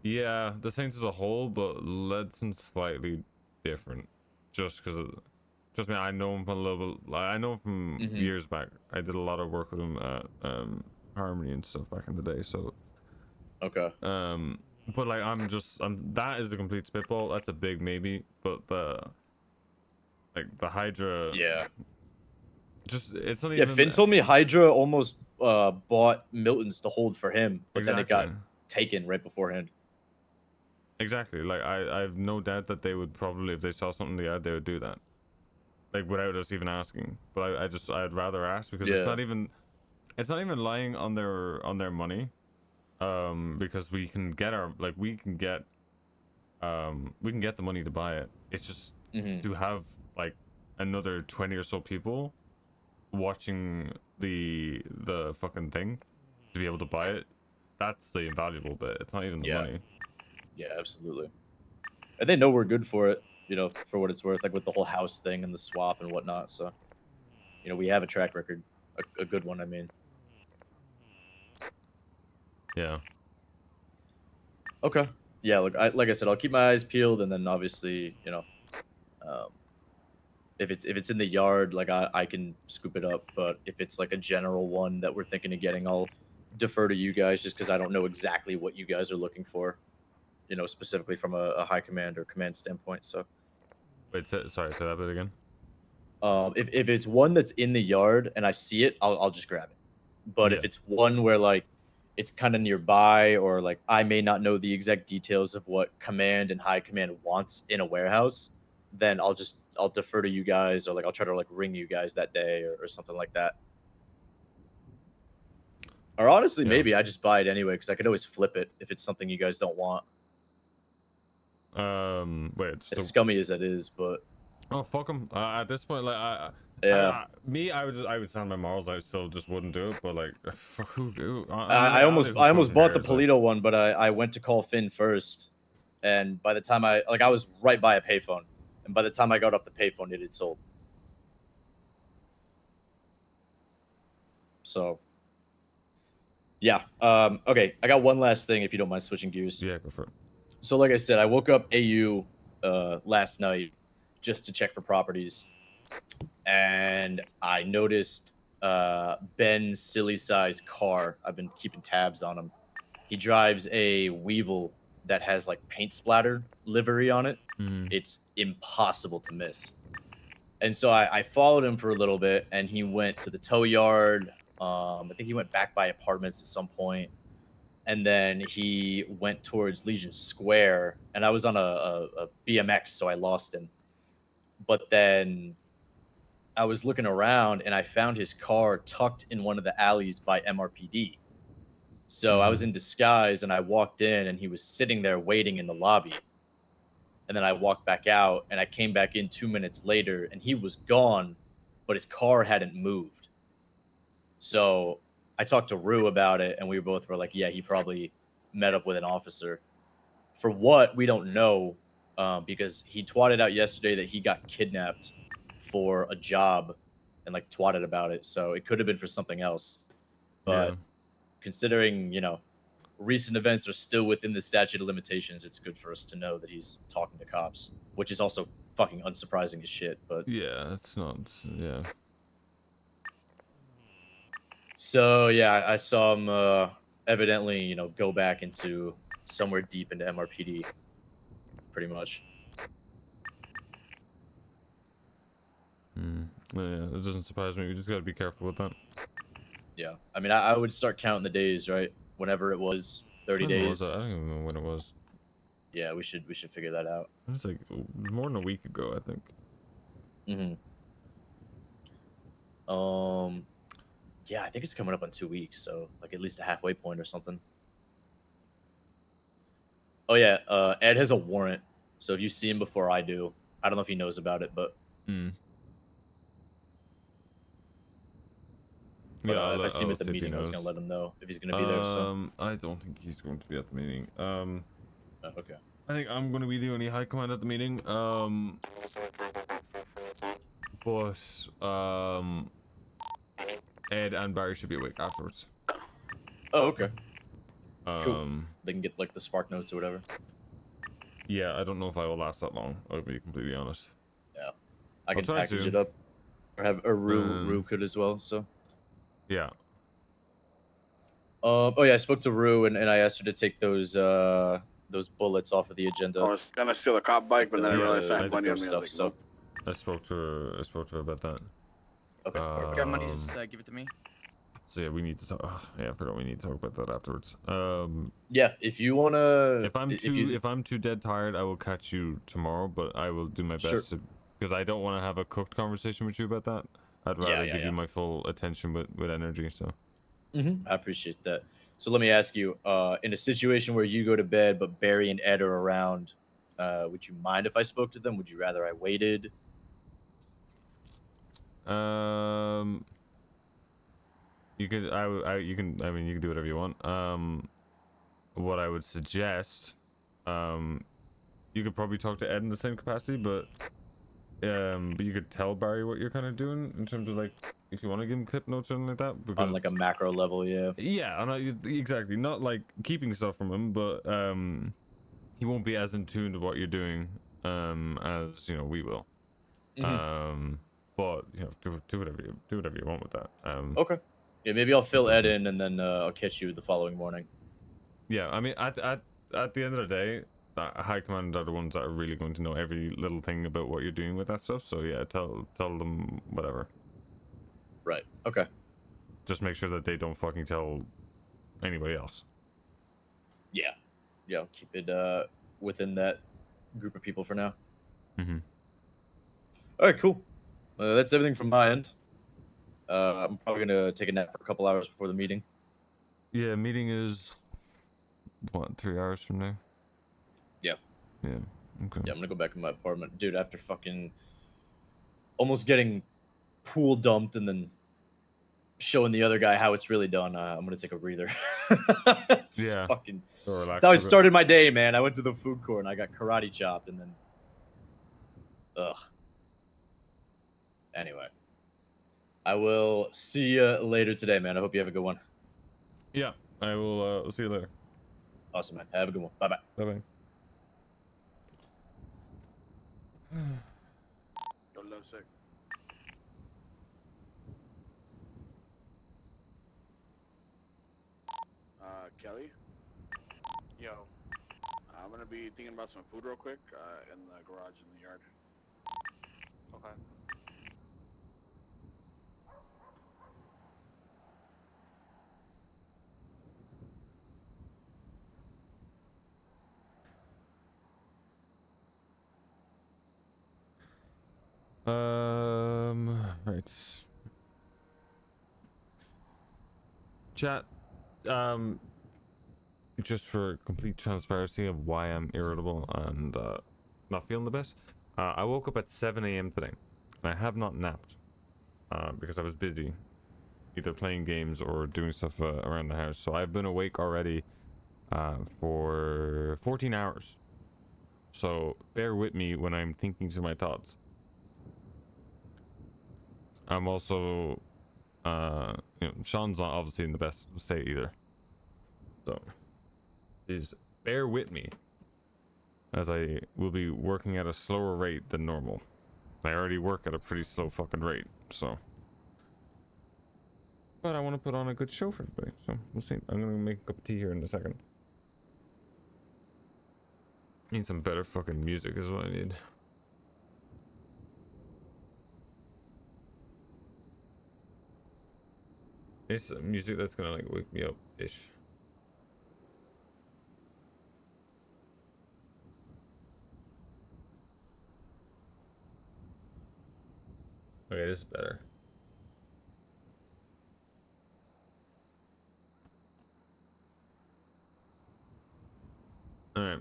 Yeah, the Saints as a whole, but Ledson's slightly different, just because. Trust me, I know him from a little bit. I know him from years back. I did a lot of work with him at Harmony and stuff back in the day. So. Okay. But like that is the complete spitball. That's a big maybe. But the Hydra. Yeah. Just it's not yeah. even. Finn told me Hydra almost bought Milton's to hold for him, but then it got taken right beforehand. Exactly. Like I have no doubt that they would probably, if they saw something in the ad, they would do that. like without us even asking. But I'd rather ask because Yeah. it's not even lying on their money, because we can get we can get the money to buy it. It's just to have like another 20 or so people watching the fucking thing to be able to buy it. That's the invaluable bit. It's not even the money. Yeah, absolutely. And they know we're good for it, you know, for what it's worth, like with the whole house thing and the swap and whatnot. So, you know, we have a track record, a good one, I mean. Yeah. Okay. Yeah, look, like I said, I'll keep my eyes peeled, and then obviously, you know, if it's in the yard, like I can scoop it up. But if it's like a general one that we're thinking of getting, I'll defer to you guys just because I don't know exactly what you guys are looking for, you know, specifically from a high command or command standpoint. So, Wait, sorry, say that bit again. if it's one that's in the yard and I see it, I'll just grab it. But if it's one where like it's kind of nearby, or like I may not know the exact details of what command and high command wants in a warehouse, then I'll defer to you guys, or like I'll try to like ring you guys that day or something like that. Or honestly, maybe I just buy it anyway because I could always flip it if it's something you guys don't want. Wait, As scummy as it is, but oh, fuck them. At this point, like, I would stand my morals. I still just wouldn't do it. But like, who? I almost bought the Polito one, but I went to call Finn first, and by the time I was right by a payphone, and by the time I got off the payphone, it had sold. So, yeah. Okay, I got one last thing, if you don't mind switching gears. Yeah, go for it. So, like I said, I woke up AU last night just to check for properties, and I noticed Ben's silly size car. I've been keeping tabs on him. He drives a Weevil that has like paint splatter livery on it. It's impossible to miss. And so I followed him for a little bit, and he went to the tow yard. I think he went back by apartments at some point, and then he went towards Legion Square. And I was on a BMX, so I lost him. But then I was looking around, and I found his car tucked in one of the alleys by MRPD. So I was in disguise, and I walked in, and he was sitting there waiting in the lobby. And then I walked back out, and I came back in 2 minutes later, and he was gone, but his car hadn't moved. So I talked to Rue about it, and we both were like, yeah, he probably met up with an officer. For what, we don't know, because he twatted out yesterday that he got kidnapped for a job and like twatted about it. So it could have been for something else. But considering, you know, recent events are still within the statute of limitations, it's good for us to know that he's talking to cops, which is also fucking unsurprising as shit. But yeah, it's not. Yeah. So yeah, I saw him evidently, you know, go back into somewhere deep into MRPD, pretty much. Yeah, it doesn't surprise me. We just gotta be careful with that. Yeah, I mean, I would start counting the days, right? Whenever it was, 30 days. I don't even know when it was. Yeah, we should figure that out. It was like more than a week ago, I think. Yeah, I think it's coming up on 2 weeks, so like at least a halfway point or something. Oh yeah, Ed has a warrant, so if you see him before I do, I don't know if he knows about it, but yeah, if I see him at the meeting, I was gonna let him know if he's gonna be there. So I don't think he's going to be at the meeting. okay. I think I'm gonna be the only high command at the meeting. But Ed and Barry should be awake afterwards. Oh, okay. Cool. They can get like the spark notes or whatever. Yeah, I don't know if I will last that long. I'll be completely honest. Yeah, I can package it up, or have Rue could as well. So yeah. Oh yeah, I spoke to Rue and I asked her to take those bullets off of the agenda. I was gonna steal a cop bike, but then I realized I had money on me. Stuff, so I spoke to her about that. Okay. If you got money, just give it to me. So yeah, we need to talk. Yeah, I forgot we need to talk about that afterwards. Yeah, if you wanna. If I'm too dead tired, I will catch you tomorrow. But I will do my best to because I don't want to have a cooked conversation with you about that. I'd Yeah, rather yeah, give yeah. you my full attention with energy. So. I appreciate that. So let me ask you, in a situation where you go to bed but Barry and Ed are around, would you mind if I spoke to them? Would you rather I waited? You could, you can, I mean, you can do whatever you want. What I would suggest, you could probably talk to Ed in the same capacity, but you could tell Barry what you're kind of doing in terms of like, if you want to give him clip notes or something like that, because On like a macro level, yeah. yeah, exactly, not like keeping stuff from him, but he won't be as in tune to what you're doing, as you know we will. But you know, do whatever you want with that. Okay. Yeah, maybe I'll fill Ed doesn't- in and then I'll catch you the following morning. Yeah, I mean, at the end of the day, high command are the ones that are really going to know every little thing about what you're doing with that stuff. So yeah, tell them whatever. Right. Okay. Just make sure that they don't fucking tell anybody else. Yeah. Yeah, I'll keep it within that group of people for now. Mm-hmm. All right, cool. That's everything from my end. I'm probably gonna take a nap for a couple hours before the meeting. Yeah, meeting is what, 3 hours from now? Yeah. Yeah. Okay. Yeah, I'm gonna go back to my apartment, dude. After fucking almost getting pool dumped and then showing the other guy how it's really done, I'm gonna take a breather. Yeah. Fucking. Go relax That's how I a bit. started my day, man. I went to the food court and I got karate chopped, and then, ugh. Anyway, I will see you later today, man. I hope you have a good one. Yeah, I will see you later. Awesome, man. Have a good one. Bye bye. Bye bye. Don't love sick. Kelly? Yo. I'm gonna be thinking about some food real quick, in the garage in the yard. Okay. Right. Chat, just for complete transparency of why I'm irritable and not feeling the best, I woke up at 7 a.m. today, and I have not napped because I was busy, either playing games or doing stuff around the house. So I've been awake already for 14 hours. So bear with me when I'm thinking to my thoughts. I'm also, you know, Sean's not obviously in the best state either. So, please bear with me as I will be working at a slower rate than normal. I already work at a pretty slow fucking rate, so. But I want to put on a good show for everybody, so we'll see. I'm gonna make a cup of tea here in a second. Need some better fucking music is what I need. It's music that's gonna like wake me up ish. Okay, this is better. All right.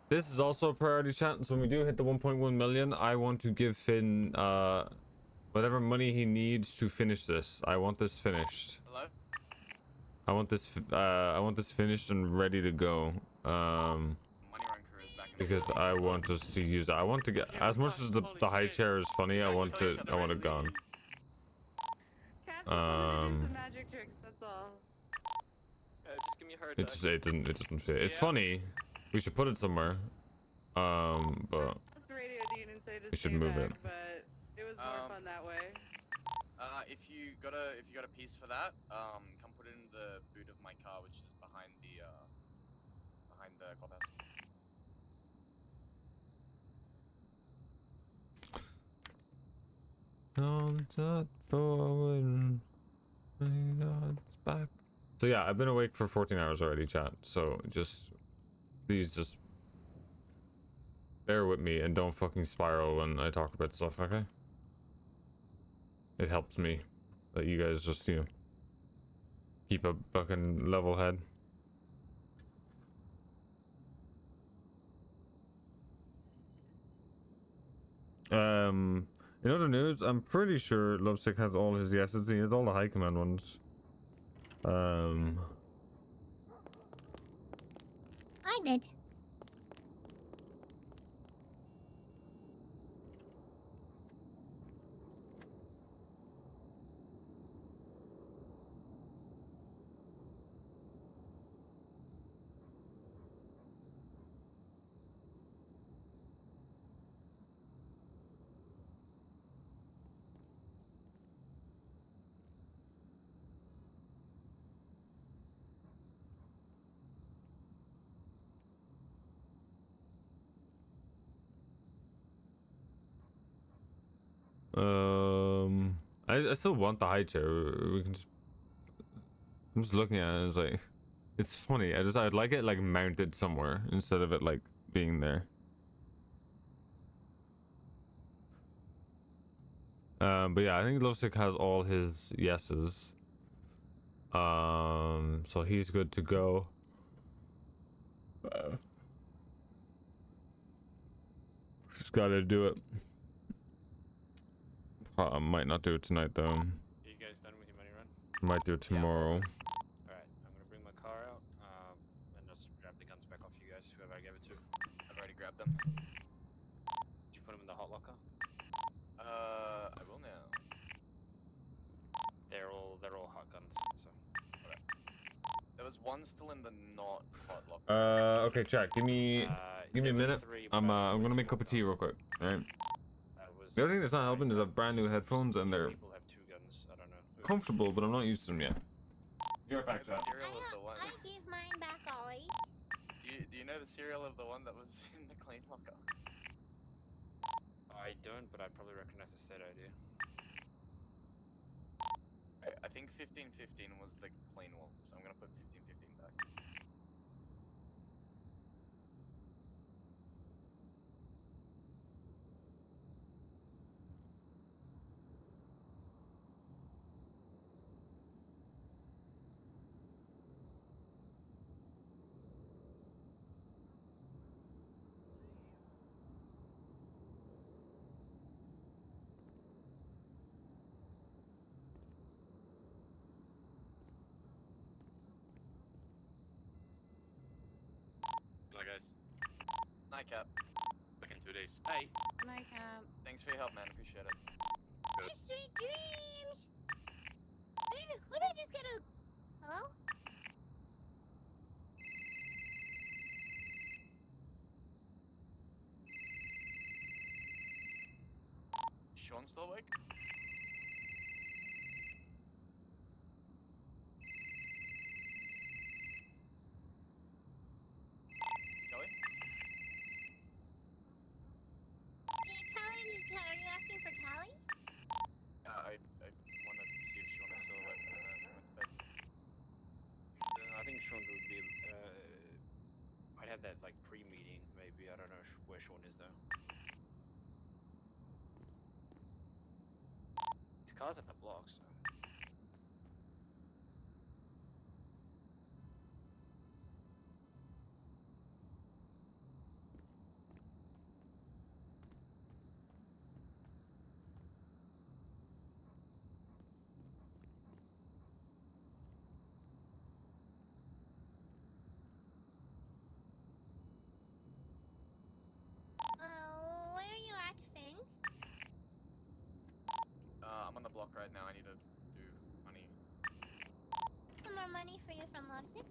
This is also a priority chat, so when we do hit the 1.1 million, I want to give Finn whatever money he needs to finish this. I want this finished. Hello? I want this finished and ready to go. Money run crew is back in Because I want us to use it. I want to get as much as the high chair is funny. I want it gone. Magic tricks, that's all. just give me her It doesn't fit. It's Yeah. funny. We should put it somewhere. But Radio Dean and say to we should stay move back, it. but it was more fun that way. if you got a piece for that, come put it in the boot of my car, which is behind the clubhouse. Don't start forward. My God, it's back. So yeah, I've been awake for 14 hours already, chat. So just please just bear with me and don't fucking spiral when I talk about stuff, okay? It helps me that you guys just, you know, keep a fucking level head. In other news, I'm pretty sure Lovesick has all his yeses. He has all the high command ones. I did. I still want the high chair. We can just. I'm just looking at it. It's like, it's funny. I'd like it like mounted somewhere instead of it like being there. But yeah, I think Lovesick has all his yeses. So he's good to go. Just gotta do it. Might not do it tonight though. Are you guys done with your money run? Might do it tomorrow. Alright, I'm gonna bring my car out, and just grab the guns back off you guys, whoever I gave it to. I've already grabbed them. Did you put them in the hot locker? I will now. They're all hot guns, so. Okay. There was one still in the not hot locker. Okay, chat. Give me a minute. I'm gonna make a cup of tea real quick. Alright. The other thing that's not helping is I have brand new headphones and they're People have two guns. I don't know. comfortable, but I'm not used to them yet. You're right back, The chat. serial of the one. I gave mine back already. Do you know the serial of the one that was in the clean locker? I don't, but I probably recognize the state ID. I think 1515 was the clean one, so I'm gonna put 1515 back. Hi guys. Night Cap. Back in 2 days. Hey. Night Cap. Thanks for your help, man. Appreciate it. Good. Sweet dreams. Who did I just get a? Hello? Sean still awake? Kelly? Are you asking for Callie? I wanna see if Sean is still awake when I went to bed. I think Sean would be. Might have that like pre-meeting, maybe. I don't know where Sean is though. His car's at the block, so. Where are you at, Finn? I'm on the block right now. I need to do money. Some more money for you from Lovesick?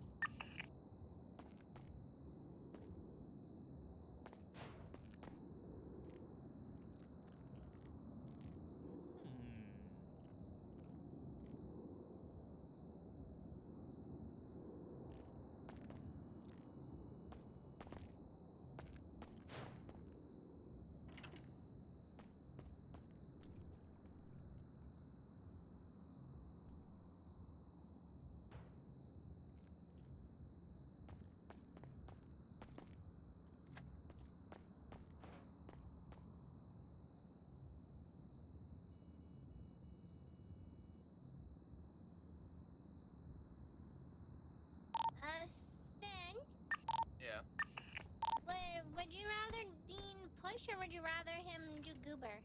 rather Dean push or would you rather him do goober?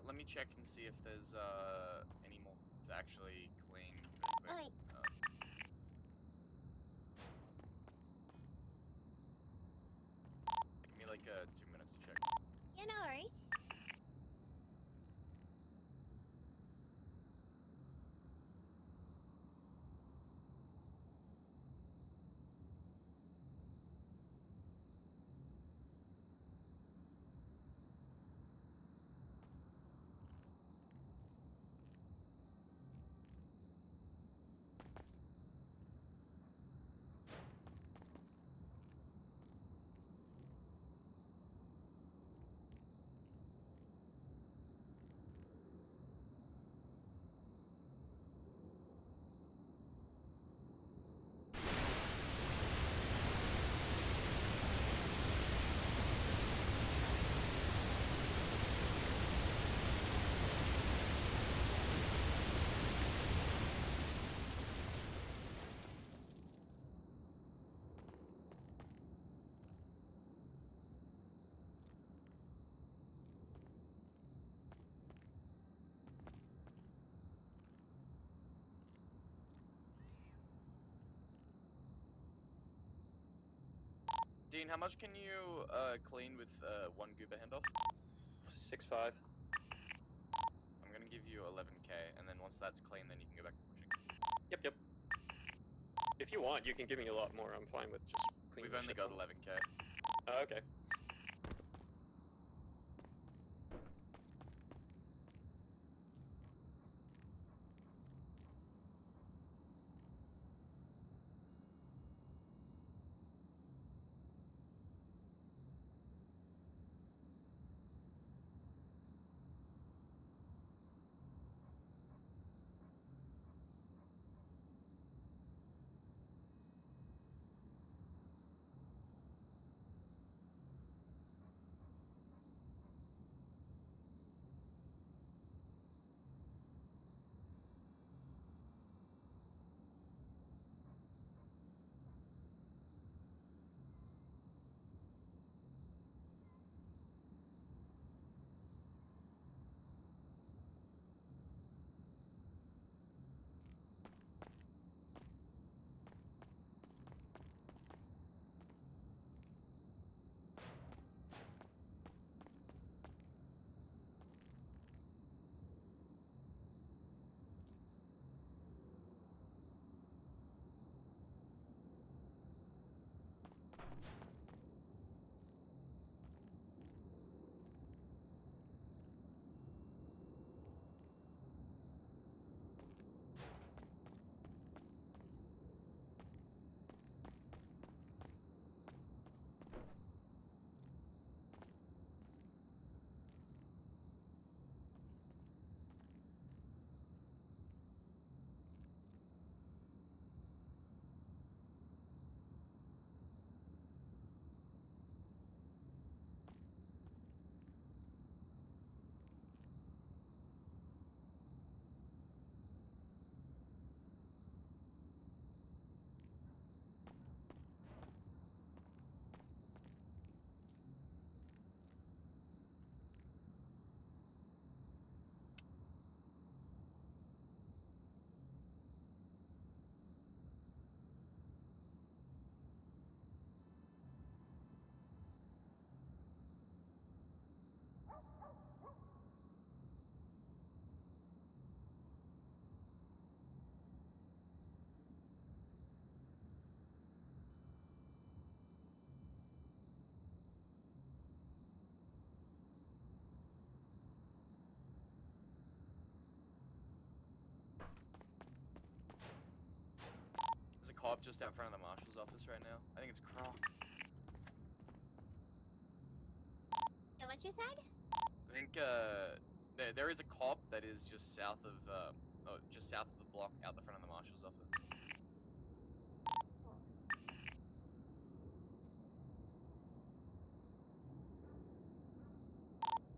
Let me check and see if there's any more to actually clean really quick. Alright. Give me like 2 minutes to check. Yeah, no worries. Dean, how much can you clean with one goober handoff? 6.5. I'm gonna give you 11k, and then once that's clean, then you can go back to pushing. Yep. If you want, you can give me a lot more. I'm fine with just cleaning. We've only got 11k. Oh, okay. There's a cop just out front of the marshal's office right now. I think it's Croc. Yeah, what you said? I think there is a cop that is just south of just south of the block out the front of the marshal's office.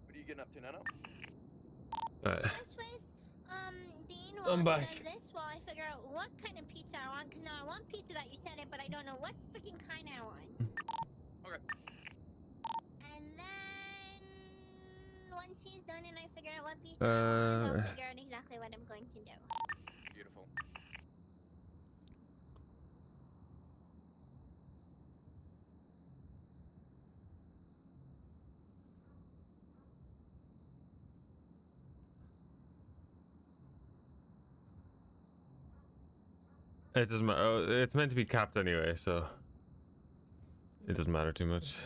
What are you getting up to, Nana? This way, Dean, while I'm he back. does this, while I figure out what kind of pizza I want, because now I want pizza that you said it, but I don't know what freaking kind I want. Okay. one piece now, and I'll figure out exactly what I'm going to do. Beautiful. It doesn't matter. It's meant to be capped anyway, so it doesn't matter too much.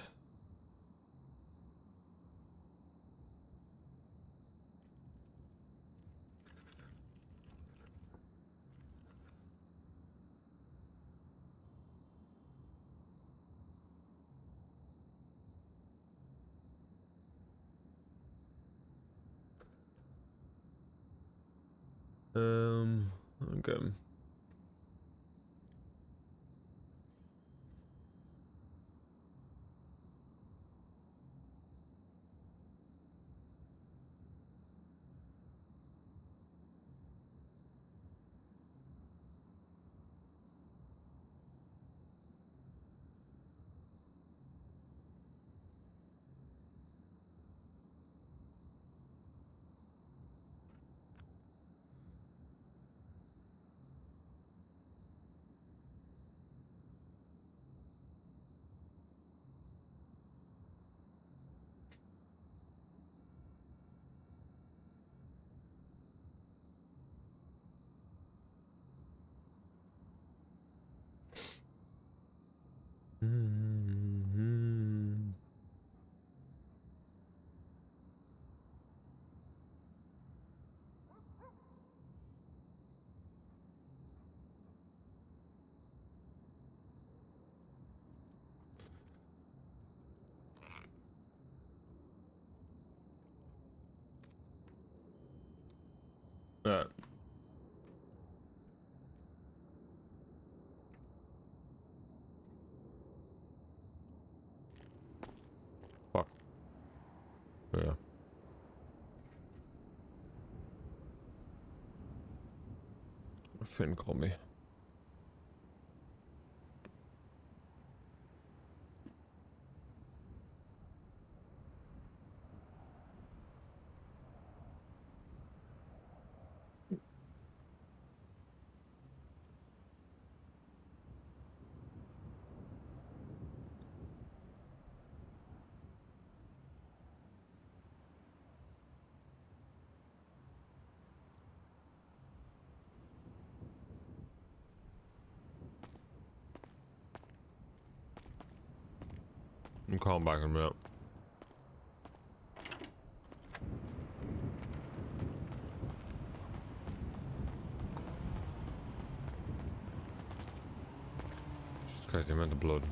Okay. Fuck. Yeah. Finn called me. I'm calling back in a minute. Just because he meant the blood.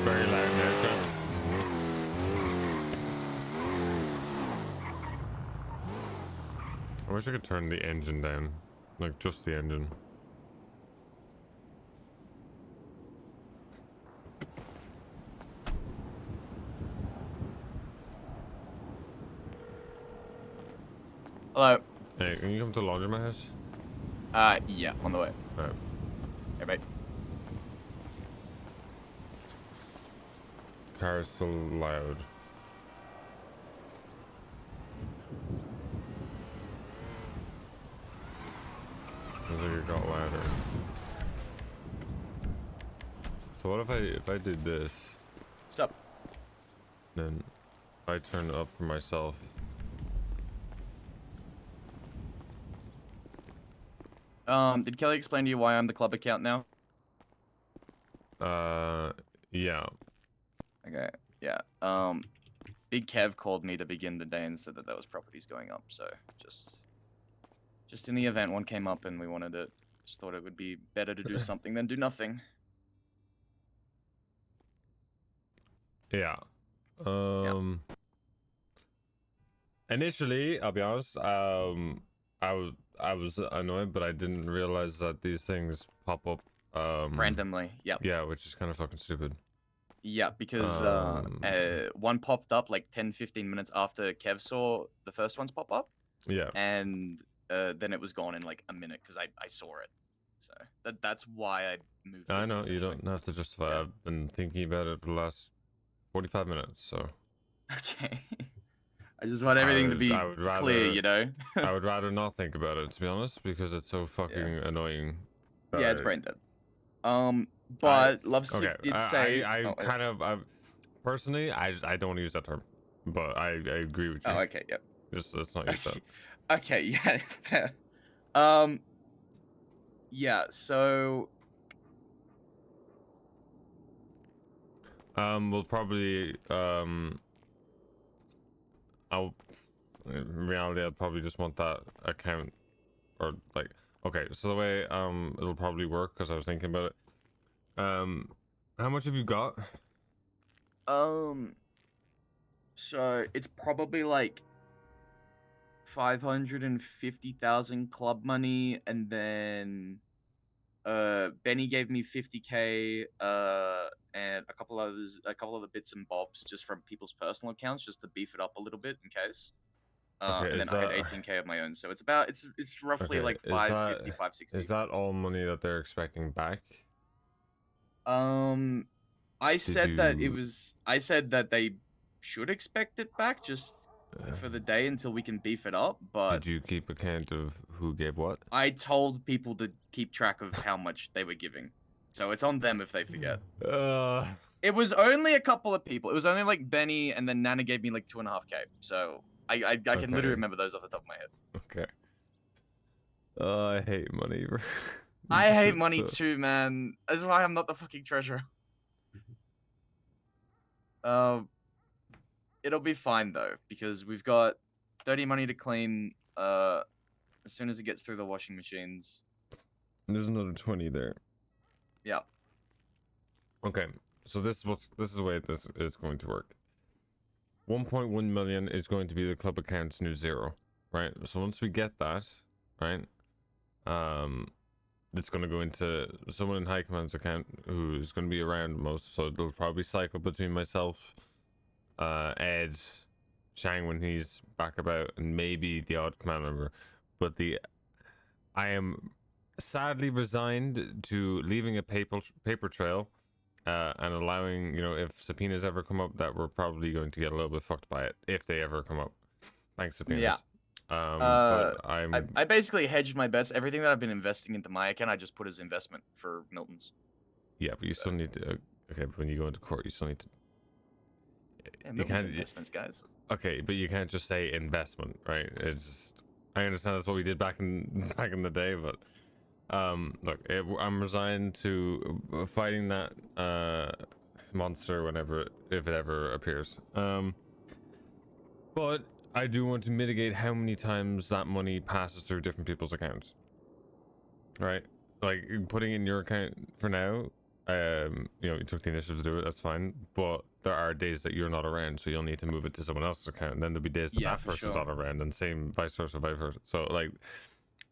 Very loud now. I wish I could turn the engine down, like just the engine. Hello. Hey, can you come to the laundromat house? Yeah, on the way. Alright. Hey, mate. Car's so loud. Looks like it got louder. So what if I did this? What's up? Then I turn it up for myself. Did Kelly explain to you why I'm the club account now? Yeah. Okay, yeah. Big Kev called me to begin the day and said that there was properties going up, so just in the event one came up and we wanted it, just thought it would be better to do something than do nothing. Yeah. Initially, I'll be honest, I was annoyed, but I didn't realize that these things pop up Randomly, yep. Yeah, which is kind of fucking stupid. Yeah, because one popped up like 10-15 minutes after Kev saw the first ones pop up. Yeah. And then it was gone in like a minute because I saw it. So that's why I moved. I know, you don't have to justify. Yeah. I've been thinking about it for the last 45 minutes, so. Okay. I just want everything to be clear, you know? I would rather not think about it, to be honest, because it's so fucking annoying. Yeah, it's brain dead. But Lovesick did say... Personally, I don't use that term, but I agree with you. Oh, okay, yep. Just let's not use that. Okay, yeah, fair. Yeah, so... We'll probably, in reality, I'll probably just want that account, or like, okay, so the way, it'll probably work, because I was thinking about it. How much have you got? So it's probably like 550,000 club money, and then Benny gave me 50K, and a couple of the bits and bobs just from people's personal accounts, just to beef it up a little bit in case. Okay, and then I had 18K of my own, so it's roughly like 550, 560. Is that all money that they're expecting back? I said that they should expect it back just for the day until we can beef it up, but... Did you keep account of who gave what? I told people to keep track of how much they were giving. So it's on them if they forget. It was only a couple of people. It was only like Benny, and then Nana gave me like 2.5K. So I can literally remember those off the top of my head. Okay. I hate money. I hate money too, man. That's why I'm not the fucking treasurer. It'll be fine though, because we've got 30 money to clean as soon as it gets through the washing machines. There's another 20 there. Yeah. Okay, so this is the way this is going to work. 1.1 million is going to be the club account's new zero, right? So once we get that, right, it's going to go into someone in High Command's account who is going to be around most, so it'll probably cycle between myself, Ed, Shang when he's back about, and maybe the odd command member. But I am sadly resigned to leaving a paper trail, and allowing, you know, if subpoenas ever come up, that we're probably going to get a little bit fucked by it if they ever come up. Thanks, subpoenas. Yeah. But I basically hedged my bets. Everything that I've been investing into my account, I just put as investment for Milton's. Yeah, but you still need to. Okay, but when you go into court, you still need to. Yeah, Milton's investments, guys. Okay, but you can't just say investment, right? It's just, I understand that's what we did back in the day, but look, I'm resigned to fighting that monster if it ever appears. But I do want to mitigate how many times that money passes through different people's accounts. Right? Like, putting in your account for now, you know, you took the initiative to do it, that's fine, but there are days that you're not around, so you'll need to move it to someone else's account, and then there'll be days that that person's not around, and same vice versa. So, like,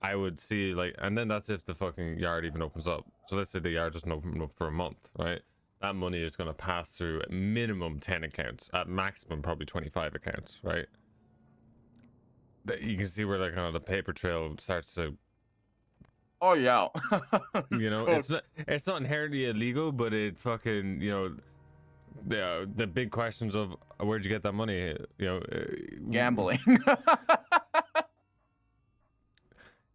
I would see, like, and then that's if the fucking yard even opens up. So let's say the yard doesn't open up for a month, right? That money is going to pass through at minimum 10 accounts, at maximum probably 25 accounts, right? You can see where, like, kind of the paper trail starts to Oh yeah. You know, it's not inherently illegal, but it fucking, you know, the big questions of where'd you get that money? You know, Gambling.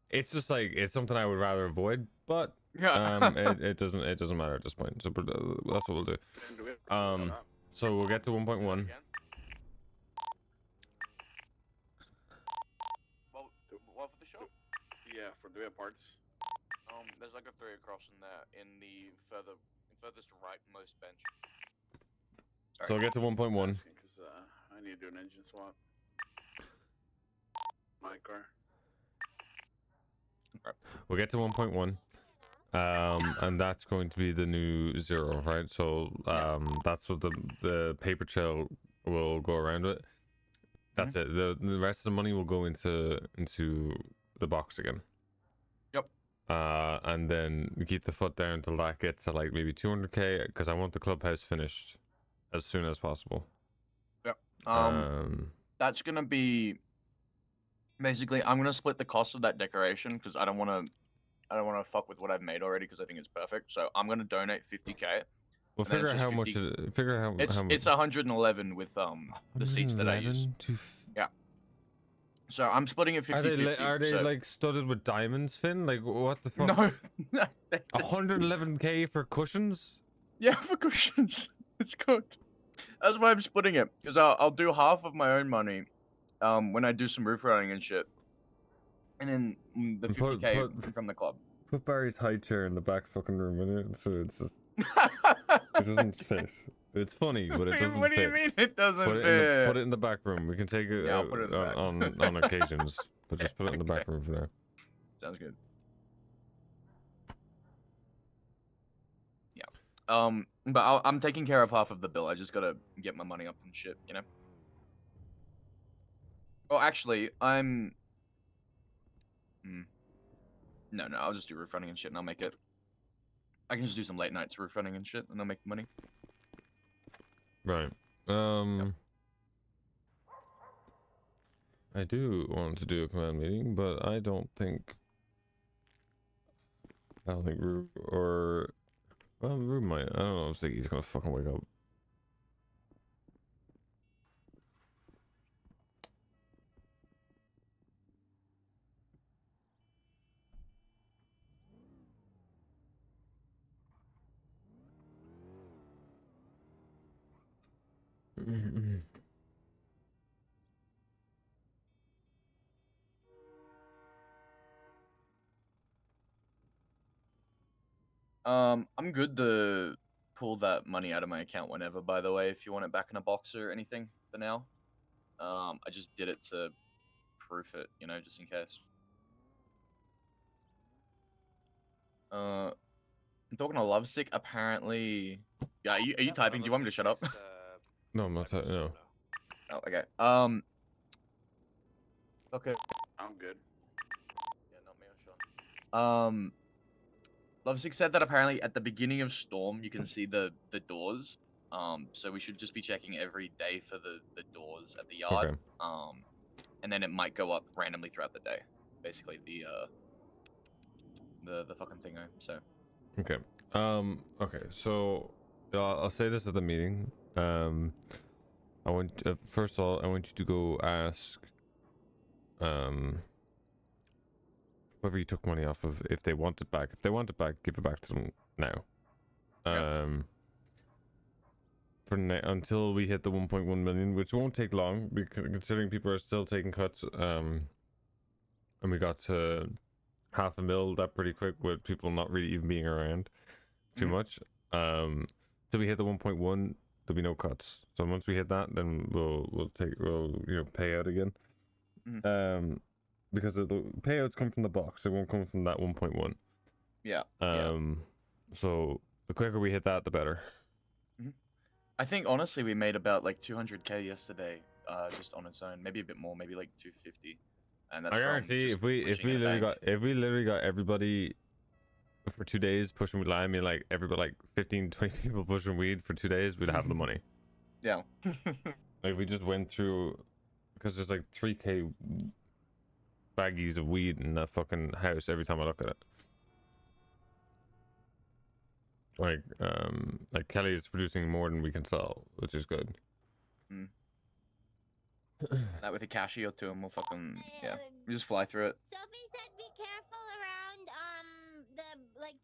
it's just like it's something I would rather avoid, but Yeah. it doesn't matter at this point. So that's what we'll do. So we'll get to 1.1. Well, what for the shop? Yeah, for the parts. There's like a 3 across in there in the furthest rightmost bench. So we'll get to 1.1. Because I need to do an engine swap. My car. We'll get to 1.1. And that's going to be the new 0, right? So that's what the paper trail will go around it. That's it. The rest of the money will go into the box again. Yep. And then we keep the foot down until that gets to like maybe 200k, because I want the clubhouse finished as soon as possible. Yep. That's gonna be basically. I'm gonna split the cost of that decoration because I don't want to fuck with what I've made already because I think it's perfect. So I'm gonna donate 50k. We'll figure out how much. Figure out how. It's 111 with the seats that I use. Yeah. So I'm splitting it 50-50. Are they like studded with diamonds, Finn? Like what the fuck? No. 111k for cushions? Yeah, for cushions. It's good. That's why I'm splitting it, because I'll do half of my own money, when I do some roof running and shit, and then the 50k from the club. Put Barry's high chair in the back fucking room, in it, so it's just it doesn't fit. It's funny, but it doesn't fit. What do you mean it doesn't fit? Put it in the back room. We can take it, I'll put it in the back. on occasions, but just put it in the back room for now. Sounds good. Yeah. But I'm taking care of half of the bill. I just gotta get my money up and shit, you know. Oh, actually, I'm. No, I'll just do roof running and shit, and I'll make it. I can just do some late nights roof running and shit, and I'll make the money. Right. I do want to do a command meeting, but I don't think Rue or Rue might. I don't know if Ziggy's gonna fucking wake up. I'm good to pull that money out of my account whenever, by the way, if you want it back in a box or anything for now. I just did it to proof it, you know, just in case. I'm talking to Lovesick, apparently. Yeah, are you typing? Do you want me to shut up? No, I'm not typing, no. Oh, okay. Okay. I'm good. Yeah, not me or Sean. Lovesick said that apparently at the beginning of Storm, you can see the doors. So we should just be checking every day for the doors at the yard. Okay. And then it might go up randomly throughout the day. Basically, the fucking thingo. So. Okay. Okay. So I'll say this at the meeting. I want first of all, I want you to go ask whoever you took money off of, if they want it back. If they want it back, give it back to them now. For until we hit the 1.1 million, which won't take long, because considering people are still taking cuts. And we got to 500,000 that pretty quick, with people not really even being around too much. Till we hit the 1.1, there'll be no cuts. So once we hit that, then we'll pay out again. Because the payouts come from the box, it won't come from that 1.1. Yeah. So the quicker we hit that, the better. I think honestly we made about like 200k yesterday, just on its own. Maybe a bit more, maybe like 250. And that's I guarantee if we literally got everybody for 2 days pushing weed, I mean like everybody, like 15-20 people pushing weed for 2 days, we'd have the money. Yeah. Like we just went through, because there's like 3k baggies of weed in that fucking house every time I look at it. like Kelly is producing more than we can sell, which is good. That with a cashier or two, and we'll fucking we just fly through it. Sophie said be careful around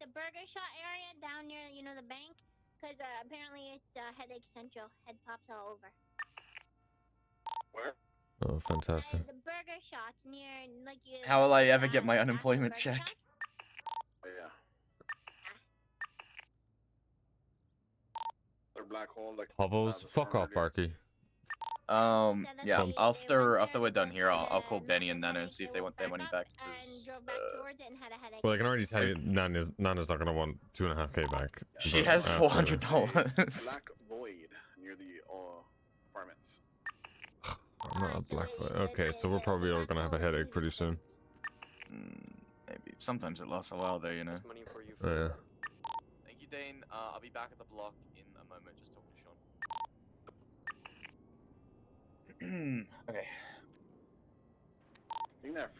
the burger shot area down near the bank, because apparently it's headache central. Head pops all over. Where? Oh, fantastic. The burger shots near How will I ever get my unemployment check? Oh, yeah. They're black hole like. Hovels, fuck off, Barky. Yeah. After we're done here, I'll call Benny and Nana and see if they want their money back. Well, I can already tell you, Nana's not gonna want 2.5K back. She but has ask her. $400. Black void near the apartments. Not a black void. Okay, so we're probably all gonna have a headache pretty soon. Maybe. Sometimes it lasts a while though, you know. Yeah. Thank you, Dane. I'll be back at the block in a moment. Just talk to Sean. Okay. I think that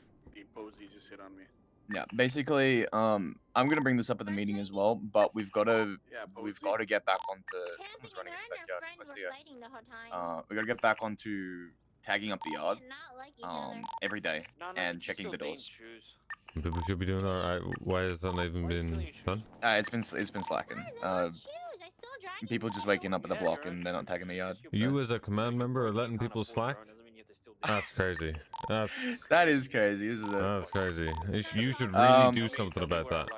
posy just hit on me. Yeah, basically, I'm gonna bring this up at the meeting as well, but we've got to get back onto. Someone's running in the backyard. What's the? We gotta get back onto tagging up the yard, every day and checking the doors. People should be doing alright. Why has that not even been done? It's been slacking. People just waking up at the block and they're not tagging the yard. You as a command member are letting people slack? That's crazy. That is crazy, isn't it? That's crazy. You should really do something about that.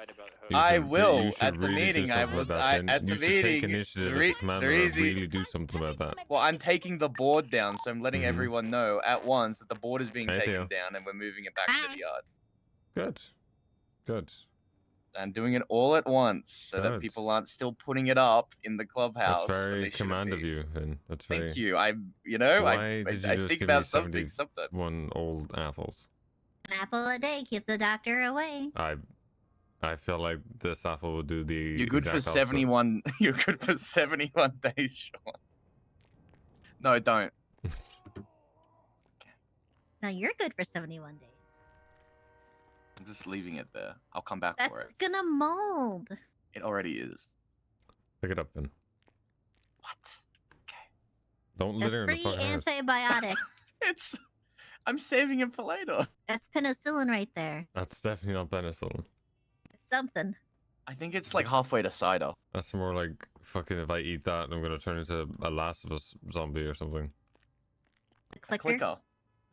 I will you should at the really do meeting. I something will. about that, At the you should meeting. take initiative as a commander and really do something about that. Well, I'm taking the board down, so I'm letting everyone know at once that the board is being Hey, taken Theo. down and we're moving it back into the yard. Good. Good. I'm doing it all at once so that Good. people aren't still putting it up in the clubhouse. That's when very they shouldn't command of be. you, Vin. That's very... Thank you. Why I did you I just think give me about something. 71 old apples? An apple a day keeps the doctor away. I feel like this apple would do the. You're good for exact opposite. 71. You're good for 71 days, Sean. No, don't. No, you're good for 71 days. I'm just leaving it there. I'll come back for That's it. gonna mold. It already is. Pick it up, Vin. What? Don't That's litter in the free fucking house. antibiotics. I'm saving it for later. That's penicillin right there. That's definitely not penicillin. It's something. I think it's like halfway to cider. That's more like fucking if I eat that, I'm gonna turn into a Last of Us zombie or something. A clicker.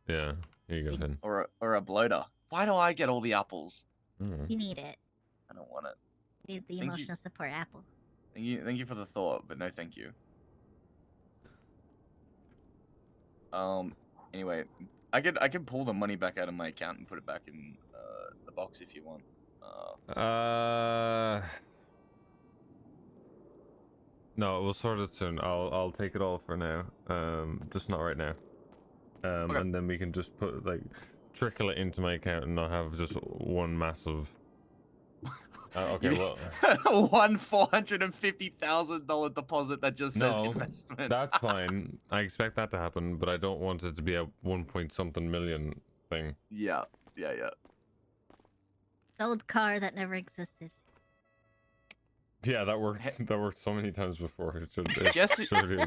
Yeah, here you go, Vin. Or a bloater. Why do I get all the apples? You need it. I don't want it. You need the Thank you. emotional support apple. Thank you for the thought, but no thank you. Anyway, I could pull the money back out of my account and put it back in the box if you want. No, we'll sort it soon. I'll take it all for now. Just not right now. Okay. And then we can just put trickle it into my account and not have just one massive. Okay, well. One $450,000 deposit that just says investment. That's fine. I expect that to happen, but I don't want it to be a 1 point something million thing. Yeah. It's old car that never existed. Yeah, that worked. That worked so many times before. It should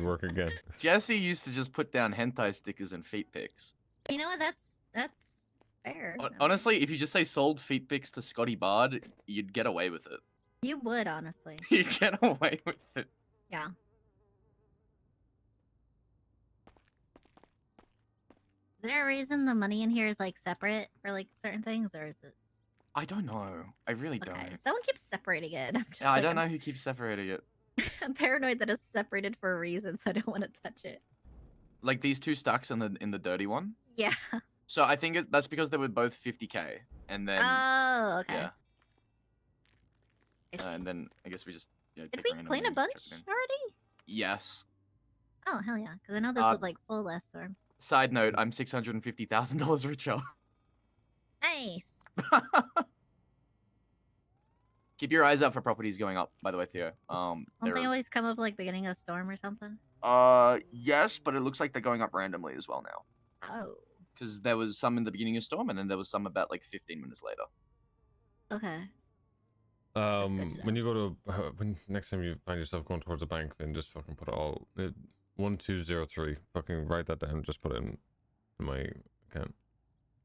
work again. Jesse used to just put down hentai stickers and feet pics. You know what? That's fair. Honestly, if you just say sold feet pics to Scotty Bard, you'd get away with it. You would, honestly. You'd get away with it. Yeah. Is there a reason the money in here is separate for certain things, or is it? I don't know. I really don't. Someone keeps separating it. I'm just I don't know who keeps separating it. I'm paranoid that it's separated for a reason, so I don't want to touch it. Like these two stacks in the dirty one. Yeah. So I think that's because they were both 50K, and then. Oh, okay. Yeah. And then I guess we just. Did we clean a bunch already? Yes. Oh hell yeah! Because I know this was full last storm. Side note: I'm $650,000 richer. Nice. Keep your eyes out for properties going up. By the way, Theo. Don't they always come up beginning of storm or something? Yes, but it looks like they're going up randomly as well now. Oh. Because there was some in the beginning of storm, and then there was some about 15 minutes later. Okay. When you go to when next time you find yourself going towards a bank, then just fucking put it all 1203. Fucking write that down. Just put it in my account.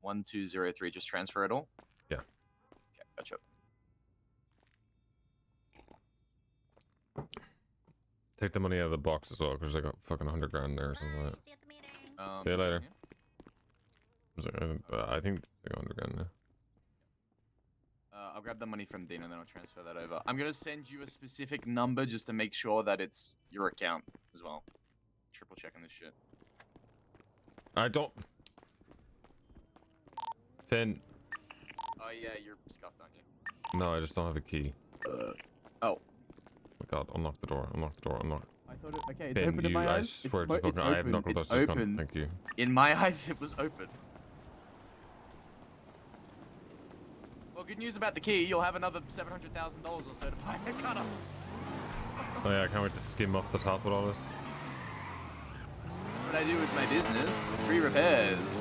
1203. Just transfer it all. Yeah. Okay, gotcha. Take the money out of the box as well, because there's like a fucking 100 grand there or something like that. See you at the meeting. See you this later. one here? I think like 100 grand now. I'll grab the money from Dean and then I'll transfer that over. I'm gonna send you a specific number just to make sure that it's your account as well. Triple checking this shit. I don't. Finn. Oh yeah, you're scuffed, aren't you? No, I just don't have a key. Oh. Oh my god, unlock the door, unlock the door, unlock. I thought it. Okay, it's Finn, open in my I eyes. swear to it's fucking, I have knuckle It's dusters open. gun. Thank you. In my eyes, it was open. Well, good news about the key. You'll have another $700,000 or so to buy a cutter. Oh yeah, I can't wait to skim off the top with all this. That's what I do with my business. Free repairs.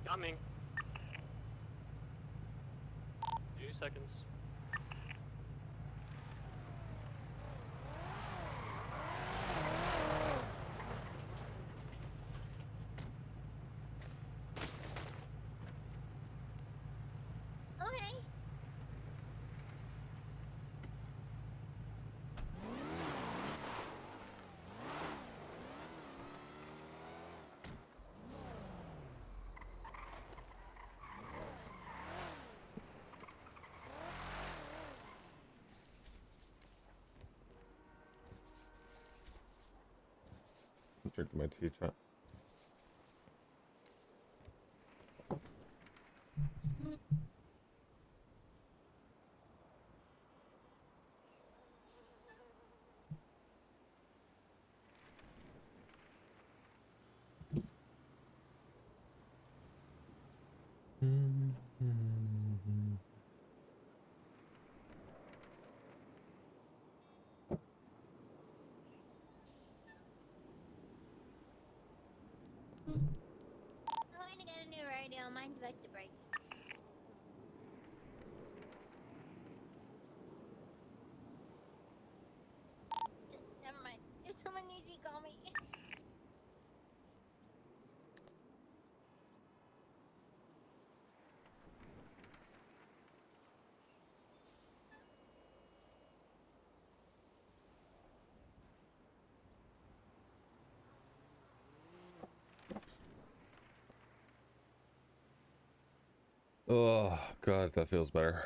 Coming. 2 seconds. Okay. I'm drinking my tea, chat. I'm going to get a new radio. Mine's about to break. Never mind. If someone needs me, call me. Oh god, that feels better.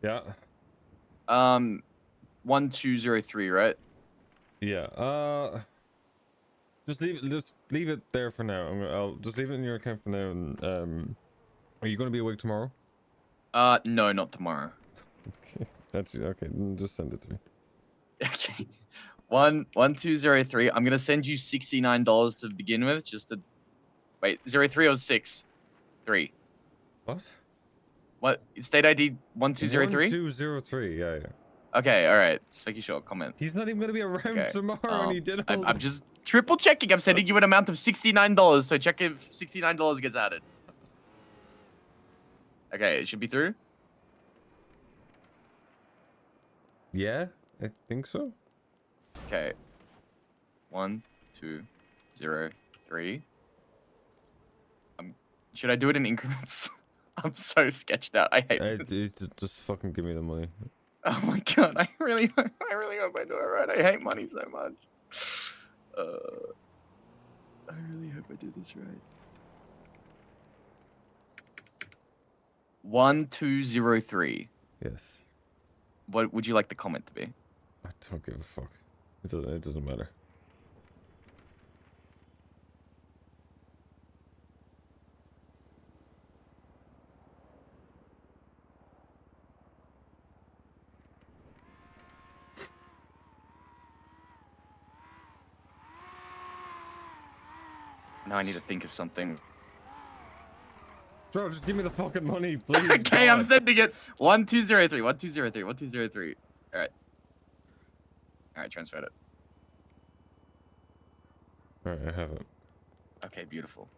Yeah. 1203, right? Yeah. Just leave it there for now. I'll just leave it in your account for now. And are you going to be awake tomorrow? No, not tomorrow. Okay, that's okay. Then just send it to me. Okay. 1203. I'm gonna send you $69 to begin with, just to wait. 03 or 6? 3. What? What? State ID 1203? 1203. Yeah, yeah. Okay, all right. Just making sure. Comment. He's not even going to be around Okay, tomorrow, and he did all. I'm just triple checking. I'm sending you an amount of $69, so check if $69 gets added. Okay, it should be through. Yeah, I think so. Okay. 1, 2, 0, 3. Should I do it in increments? I'm so sketched out. I hate this. Just fucking give me the money. Oh my god, I really hope I do it right. I hate money so much. I really hope I do this right. 1203. Yes. What would you like the comment to be? I don't give a fuck. It doesn't matter. Now I need to think of something. Bro, just give me the fucking money, please. Okay, I'm God. sending it. 1203. 1203. 1203. All right. All right, transferred it. Alright, I have it. Okay, beautiful.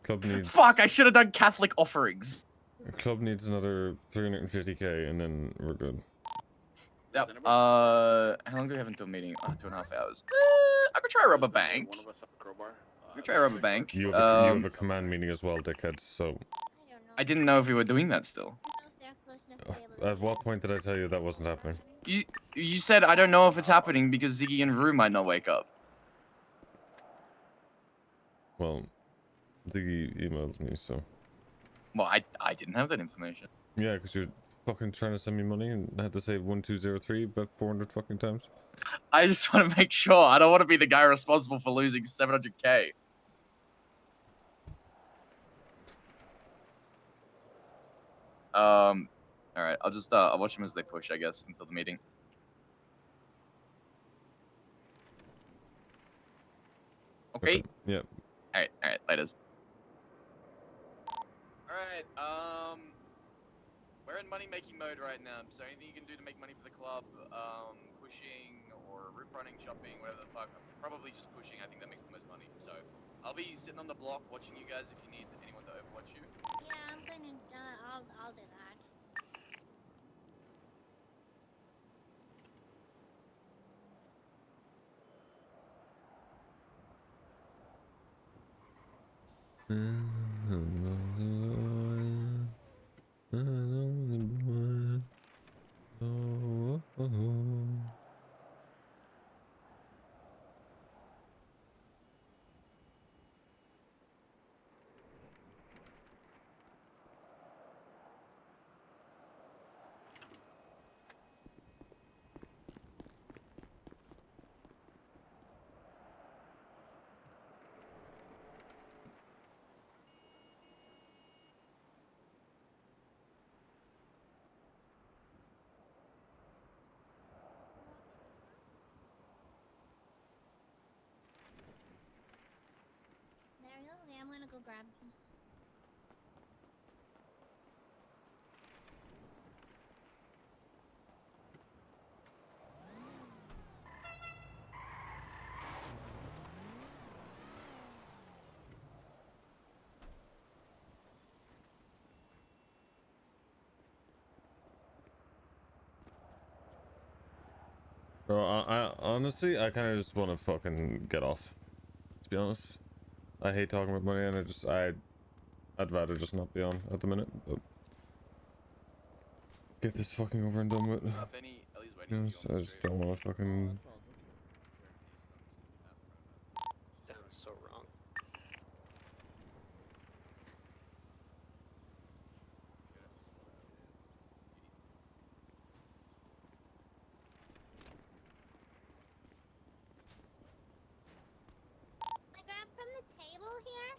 Club needs. Fuck! I should have done Catholic offerings. Club needs another 350k, and then we're good. Yep. How long do we have until meeting? 2.5 hours. I could try rob a bank. One of us have a crowbar. I could try rob a bank. You have a command meeting as well, dickhead. So. I didn't know if we were doing that still. At what point did I tell you that wasn't happening? You said I don't know if it's happening because Ziggy and Rue might not wake up. Well, Ziggy emails me, so. Well, I didn't have that information. Yeah, because you're fucking trying to send me money and I had to say 1203 about 400 fucking times. I just want to make sure. I don't want to be the guy responsible for losing 700k. All right. I'll watch them as they push, I guess, until the meeting. Okay. Yep. All right. Laters. All right. We're in money-making mode right now. So anything you can do to make money for the club, pushing or roof running, shopping, whatever the fuck. Probably just pushing. I think that makes the most money. So I'll be sitting on the block watching you guys if you need anyone to overwatch you. Yeah, I'm gonna. I'll do that. There you go. Okay, I'm gonna go grab these. Bro, I honestly, I kind of just want to fucking get off. To be honest, I hate talking about money, and I'd rather just not be on at the minute. But get this fucking over and done with. Yes, I just don't want to fucking. That was so wrong. I grab from the table here.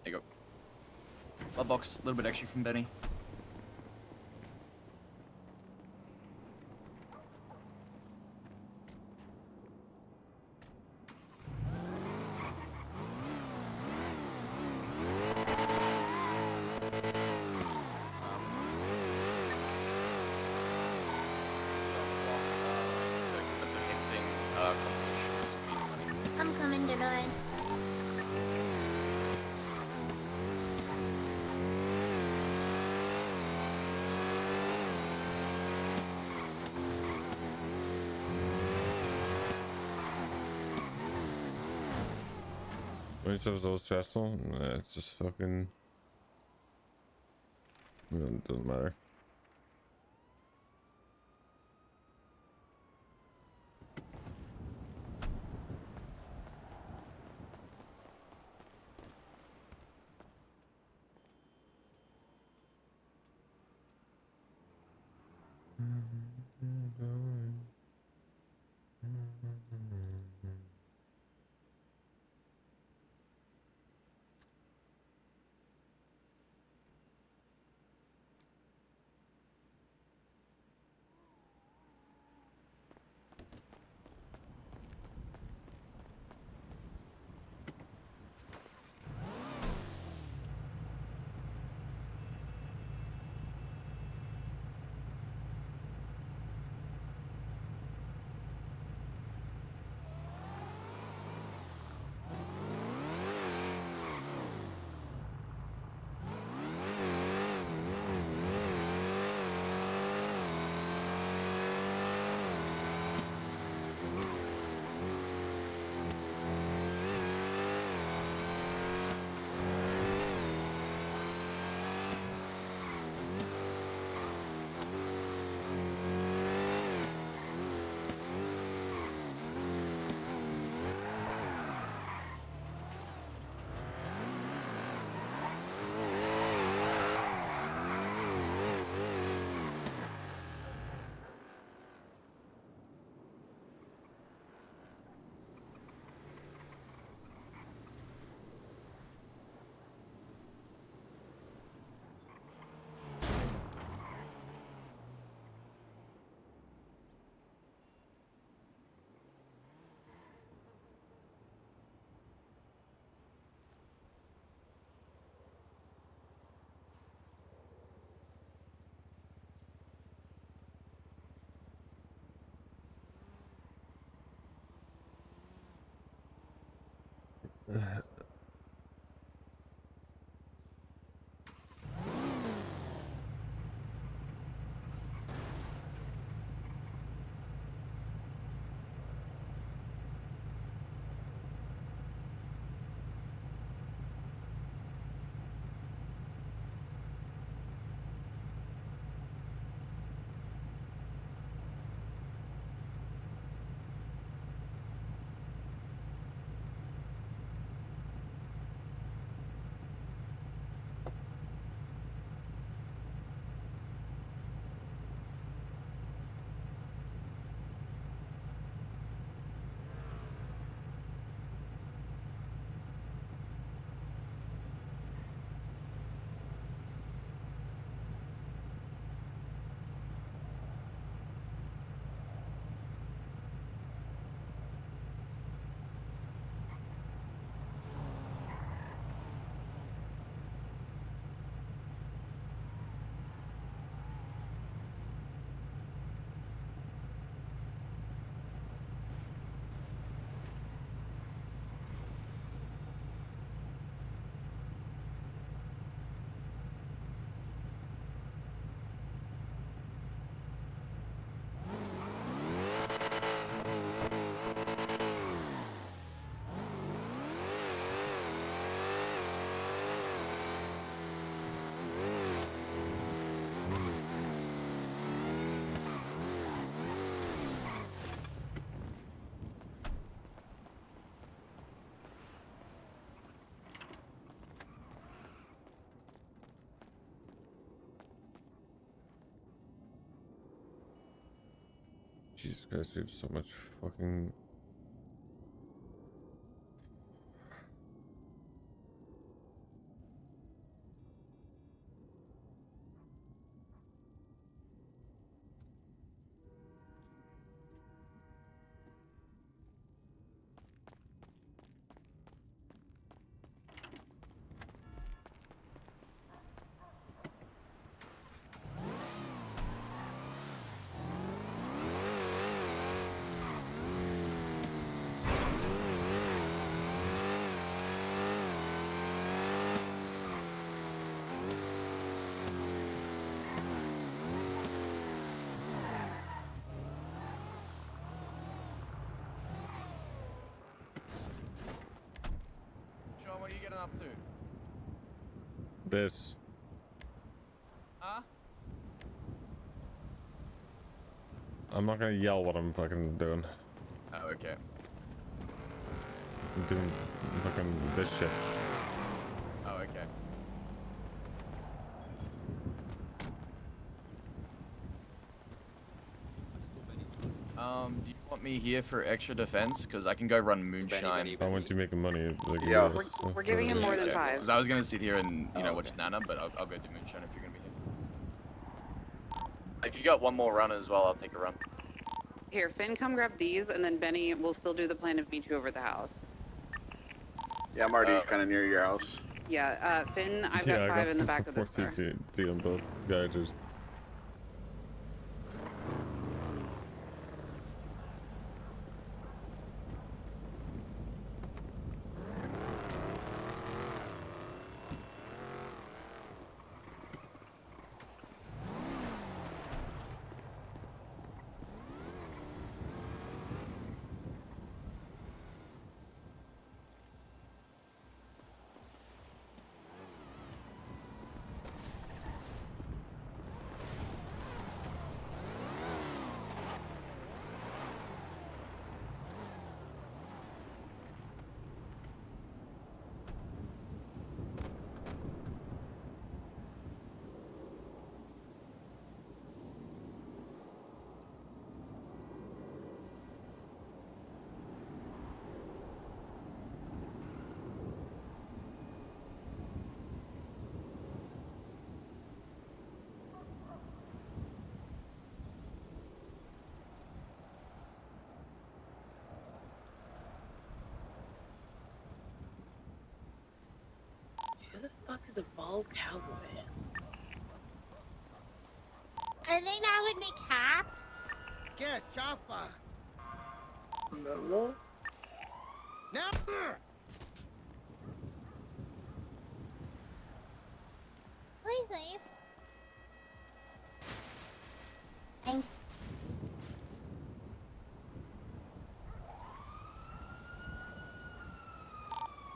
There you go. A box, a little bit extra from Benny. I'm coming to join. When stuff is so stressful, it's just fucking. It doesn't matter. Jesus Christ, we have so much fucking. up to? This. Huh? I'm not gonna yell what I'm fucking doing. Oh, okay. I'm doing fucking this shit. Oh, okay. Do you want me here for extra defense? Because I can go run moonshine. I want you making money. Like, Yeah. yes, We're giving him more than Okay. 5. Because I was gonna sit here and Oh, watch okay. Nana, but I'll go do moonshine if you're gonna be here. If you got one more run as well, I'll take a run. Here, Finn, come grab these, and then Benny will still do the plan of meet you over the house. Yeah, I'm already kind of near your house. Yeah, Finn, I've yeah, got I 5 in the back of four this car. seats on both garages. Who the fuck is a bald cowboy? Are they not with the cop? Get Jaffa. No. Now. Please leave. Thanks.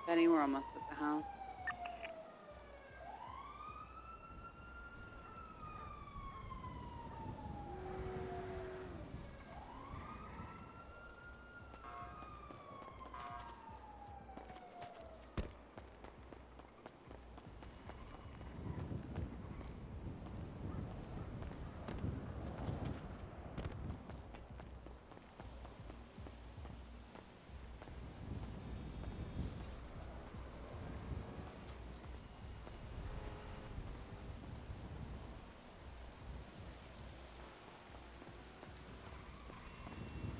Benny, we're almost at the house.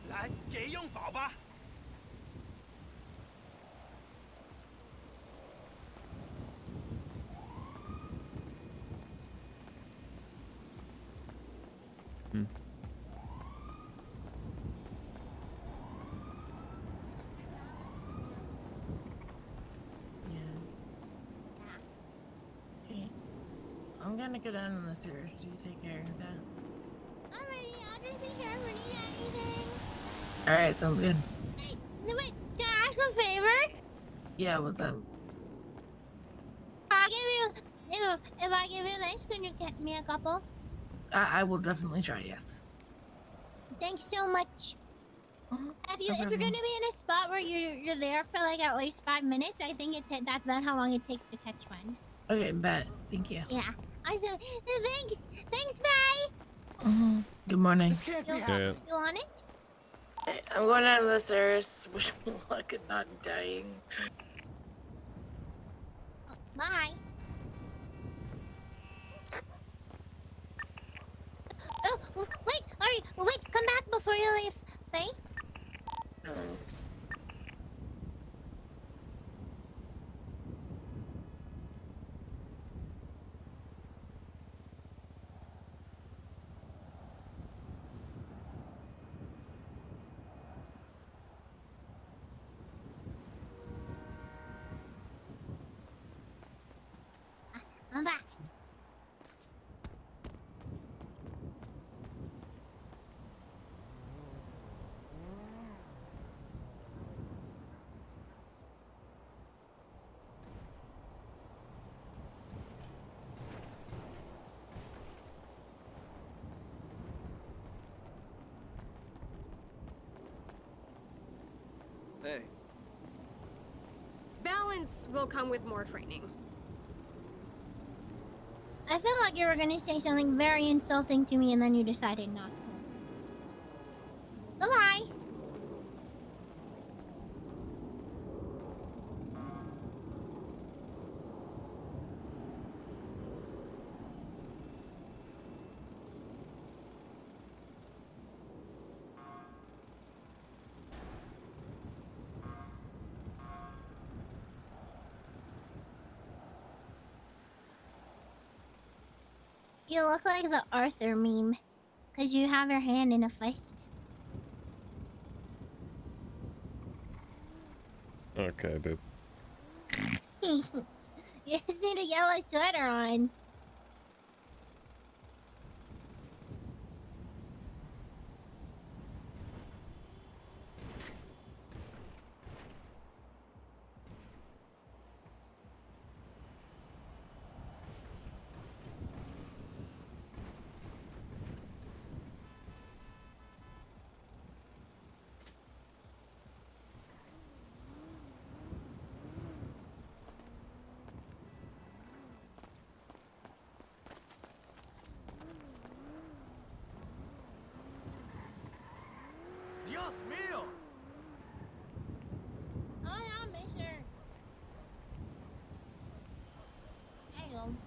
Lại, 给用宝吧。Okay. I'm gonna go down on the stairs. Do you take care of that? Alrighty, I'll just be here if we need anything. Alright, sounds good. Hey, wait, can I ask a favor? Yeah, what's up? I'll give you, if I give you this, can you get me a couple? I will definitely try, yes. Thanks so much. If you're problem. gonna be in a spot where you're there for like at least 5 minutes, I think that's about how long it takes to catch one. Okay, bet. Thank you. Yeah. Awesome. Thanks, bye. Good morning. This can't be You, happening. you want it? Hey, I'm going down the stairs. Wish me luck at not dying. Bye. Oh, wait, Ari, wait, come back before you leave, Faye. I'm back. Hey. Balance will come with more training. I feel like you were gonna say something very insulting to me and then you decided not to. Goodbye. You look like the Arthur meme, cause you have your hand in a fist. Okay, dude. You just need a yellow sweater on. Dios mío! Oh yeah, mister. Damn.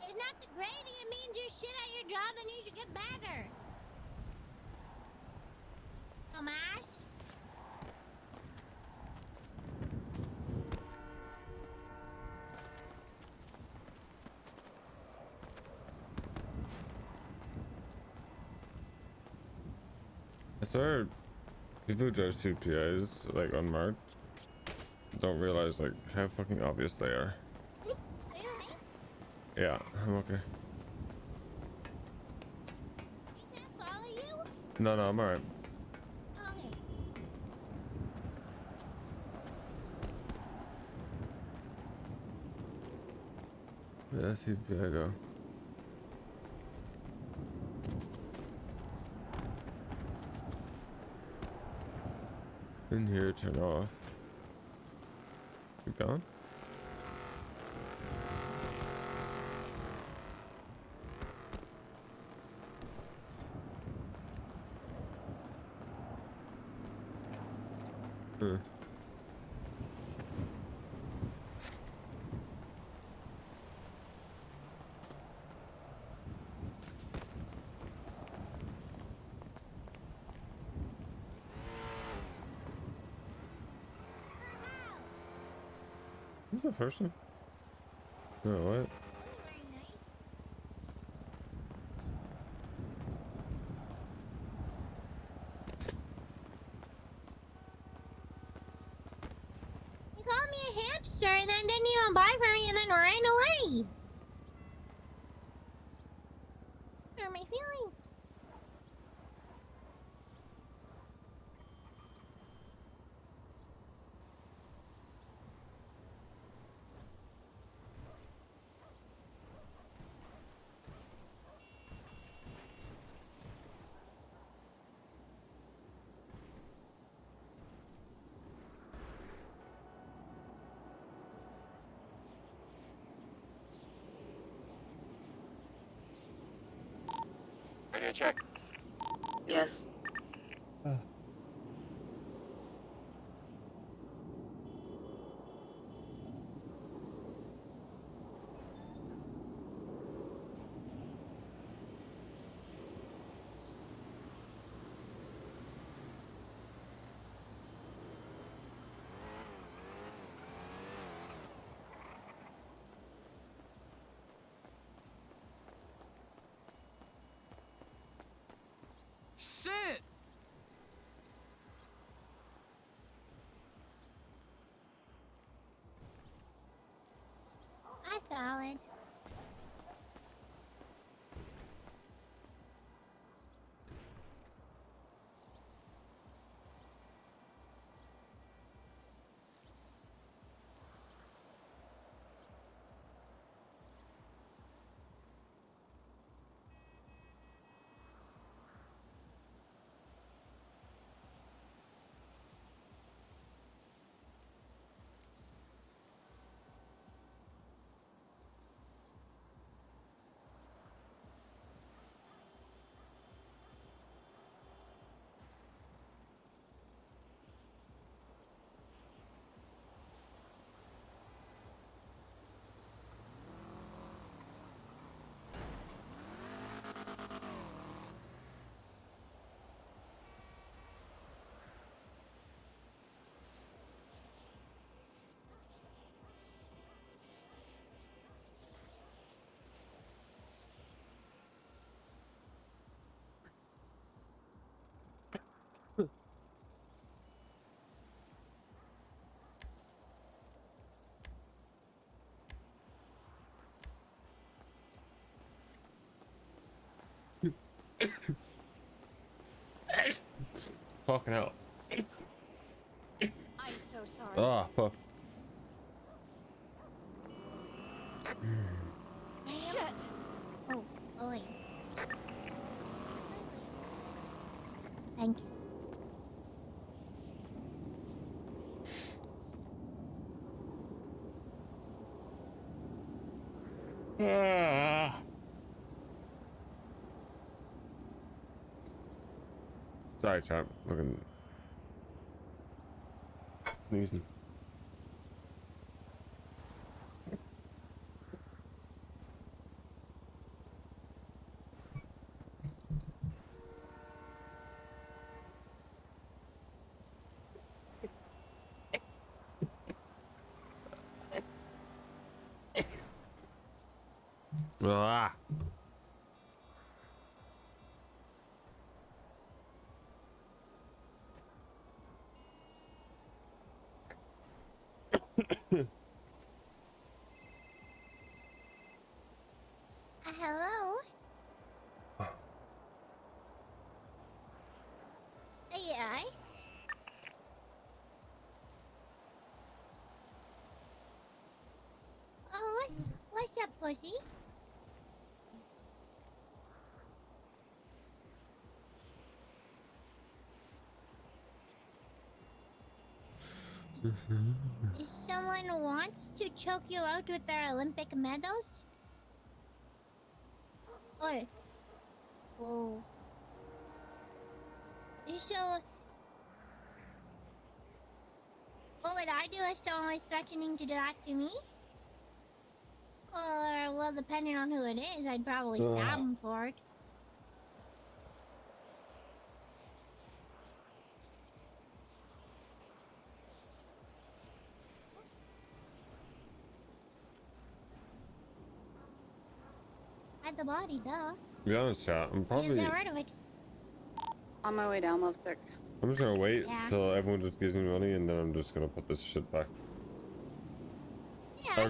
It's not degrading, it means you're shit at your job and you should get better. Dumbass. I swear, people who drive CPAs like unmarked don't realize like how fucking obvious they are. Are you okay? Yeah, I'm okay. Can I follow you? No, I'm alright. Okay. Yeah, CPA go. In here, turn off. You gone? Huh. Who's that person? No, what? You called me a hamster and then didn't even buy for me and then ran away. Hurt my feelings. Ready to check. Yes. Shit! Fucking hell. I'm so sorry. Ah, fuck. Shit. Oh, boy. Thanks. Ah. Sorry, chat. Fucking sneezing. Ah. Hello? Yes? Oh, what's up, pussy? If someone wants to choke you out with their Olympic medals? Or... Whoa. So... What would I do if someone was threatening to do that to me? Or, well, depending on who it is, I'd probably stab them for it. At the body, duh. To be honest, chat, I'm Just probably... get rid of it. On my way down, love sick. I'm just gonna wait Yeah. till everyone just gives me money, and then I'm just gonna put this shit back. Yeah, I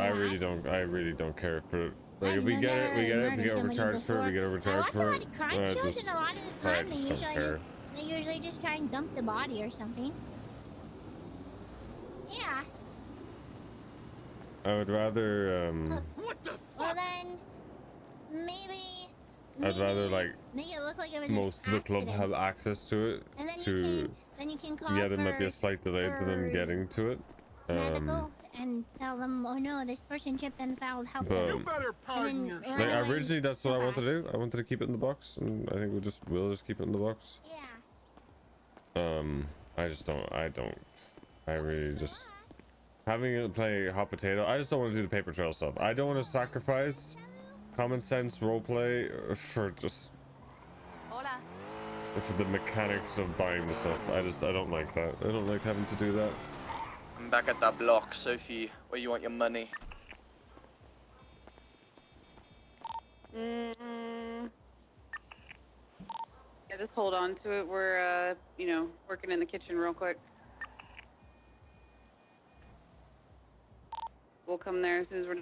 really don't care for it. Like, if we get it, we get it. We get overcharged for it. We get overcharged for it. I watch a lot of crime shows, and a lot of the I time just don't care. they usually just try and dump the body or something. Yeah. I would rather Well then, maybe. I'd rather like make it look like it was most an of the club accident. have access to it. And then To you can call yeah, there might be a for slight delay to them getting to it. medical and tell them, oh no, this person tripped and fell. Help But them. pardon yourself. Like, originally, that's what I wanted to do. I wanted to keep it in the box, and I think we'll just keep it in the box. Yeah. I really just having it play hot potato. I just don't want to do the paper trail stuff. I don't want to sacrifice common sense roleplay for just for the mechanics of buying the stuff. I don't like that. I don't like having to do that. I'm back at that block, Sophie. Where you want your money? Yeah, just hold on to it. We're, you know, working in the kitchen real quick. We'll come there as soon as we're...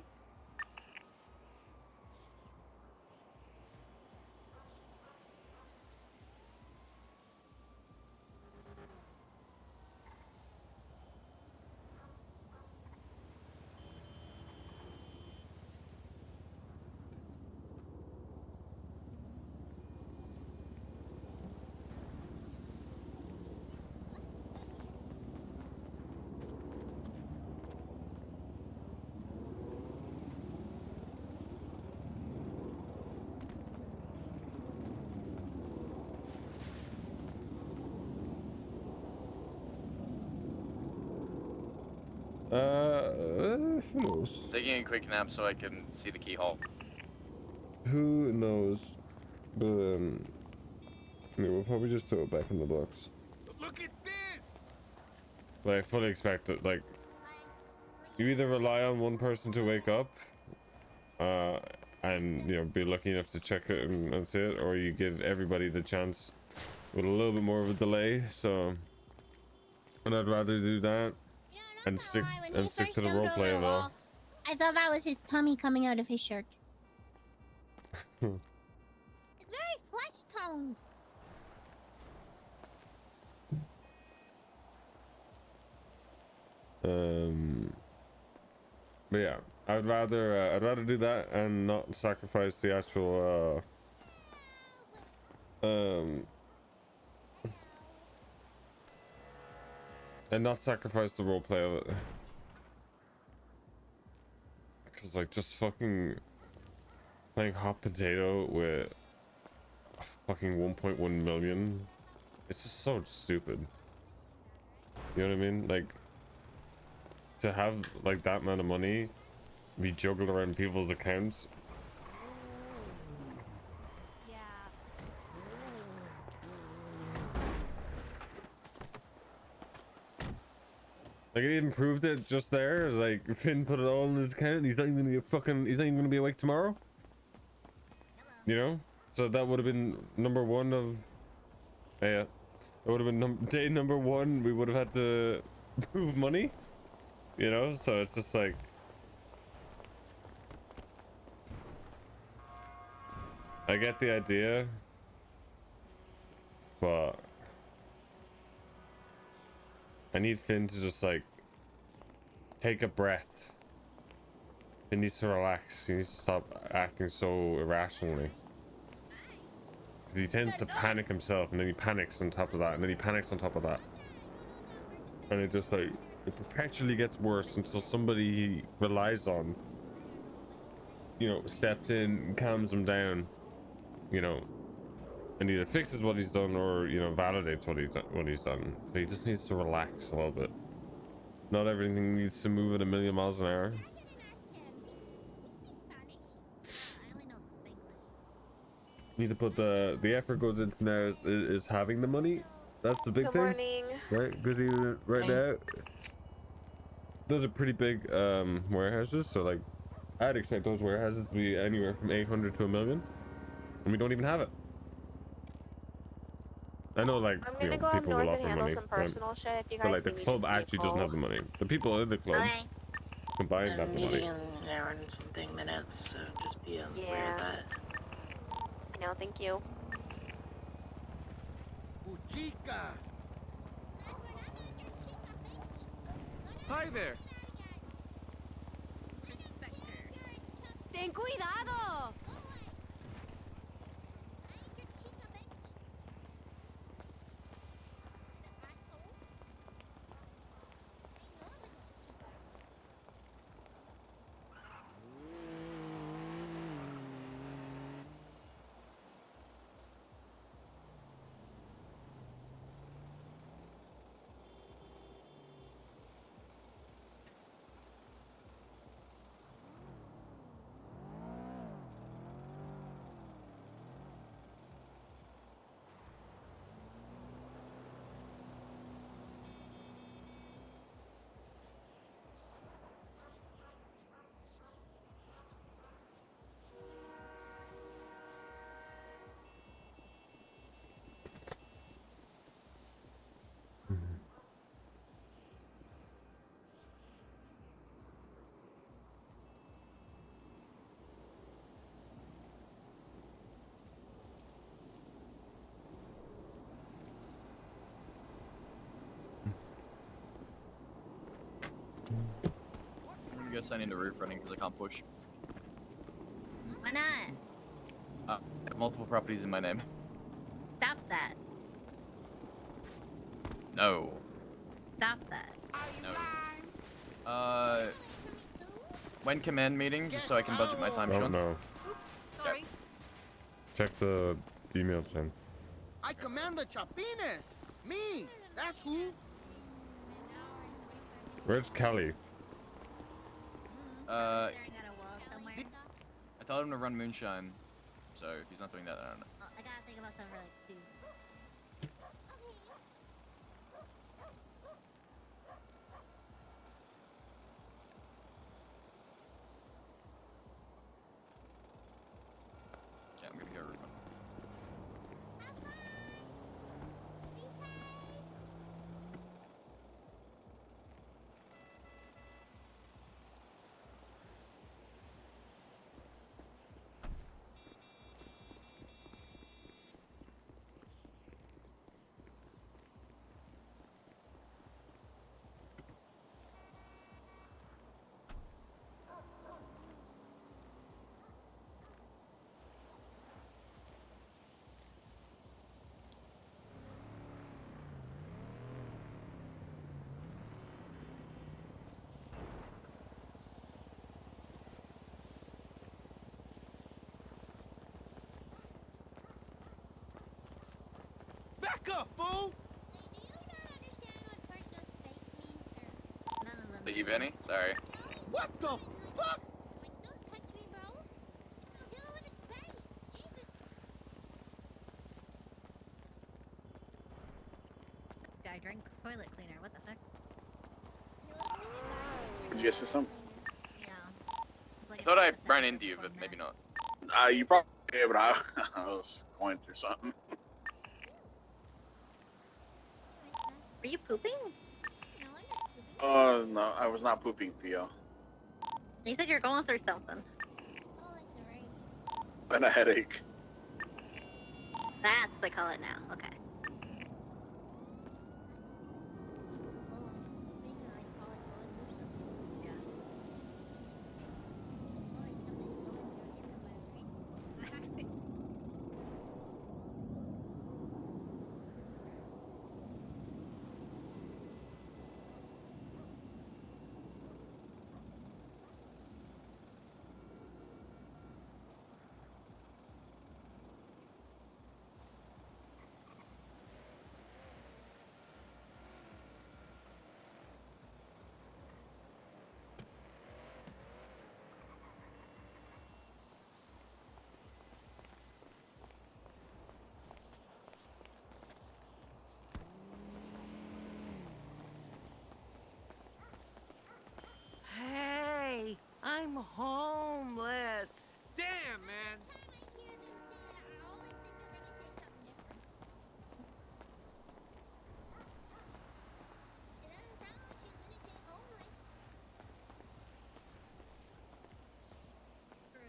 Who knows? Taking a quick nap so I can see the keyhole. Who knows? But yeah, we'll probably just throw it back in the box. Look at this! Like, I fully expect it. Like, you either rely on one person to wake up, and you know, be lucky enough to check it and see it, or you give everybody the chance with a little bit more of a delay. So, and I'd rather do that and stick to the roleplay of it all. I thought that was his tummy coming out of his shirt. It's very flesh toned. But yeah, I'd rather do that and not sacrifice the actual and not sacrifice the roleplay of it. Because like just fucking playing hot potato with a fucking 1.1 million, it's just so stupid. You know what I mean? Like to have like that amount of money be juggled around people's accounts. Like it even proved it just there. Like Finn put it all in his account. He's not even gonna be he's not even gonna be awake tomorrow. You know, so that would have been number one of. Yeah, it would have been day number one. We would have had to prove money. You know, so it's just like. I get the idea, but I need Finn to just like take a breath. He needs to relax. He needs to stop acting so irrationally. He tends to panic himself, and then he panics on top of that, and then he panics on top of that. And it just like, it perpetually gets worse until somebody he relies on, you know, steps in, calms him down, you know, and either fixes what he's done or, you know, validates what he's done. So he just needs to relax a little bit. Not everything needs to move at 1,000,000 miles an hour. Need to put the effort goes into now is having the money. That's the big Good thing, morning. right? Because right now those are pretty big warehouses, so like I'd expect those warehouses to be anywhere from 800 to 1,000,000, and we don't even have it. I know, like, I'm you gonna know, go up people will north and offer handle money, some personal shit. If you but guys like the need me, club just give me a actually doesn't call. have the money. The people in the club Okay. combined have the money. Meeting in an hour and something minutes, so just be aware of that. No, thank you. Chica. Hi there. ¡Ten cuidado! I'm gonna go sign into roof running because I can't push. Why not? I have multiple properties in my name. Stop that. No. Stop that. No. When command meeting, just so I can budget my time, Oh Sean? no. Oops, sorry. Check the email chain. I command the Chapines. Me. That's who. Where's Kelly? I told him to run moonshine, so if he's not doing that, I don't know. I gotta think about something really too. Okay, I'm gonna go roof run. Back up, fool! Are you Benny? Sorry. What the fuck? Guy drink toilet cleaner. What the fuck? Did you get some? Yeah. I thought I ran into you, but maybe not. You probably did, but I was going through something. Are you pooping? Oh, no, I was not pooping, Theo. You said you're going through something. And a headache. That's what they call it now. Okay. Hey, I'm homeless. Damn, man. True.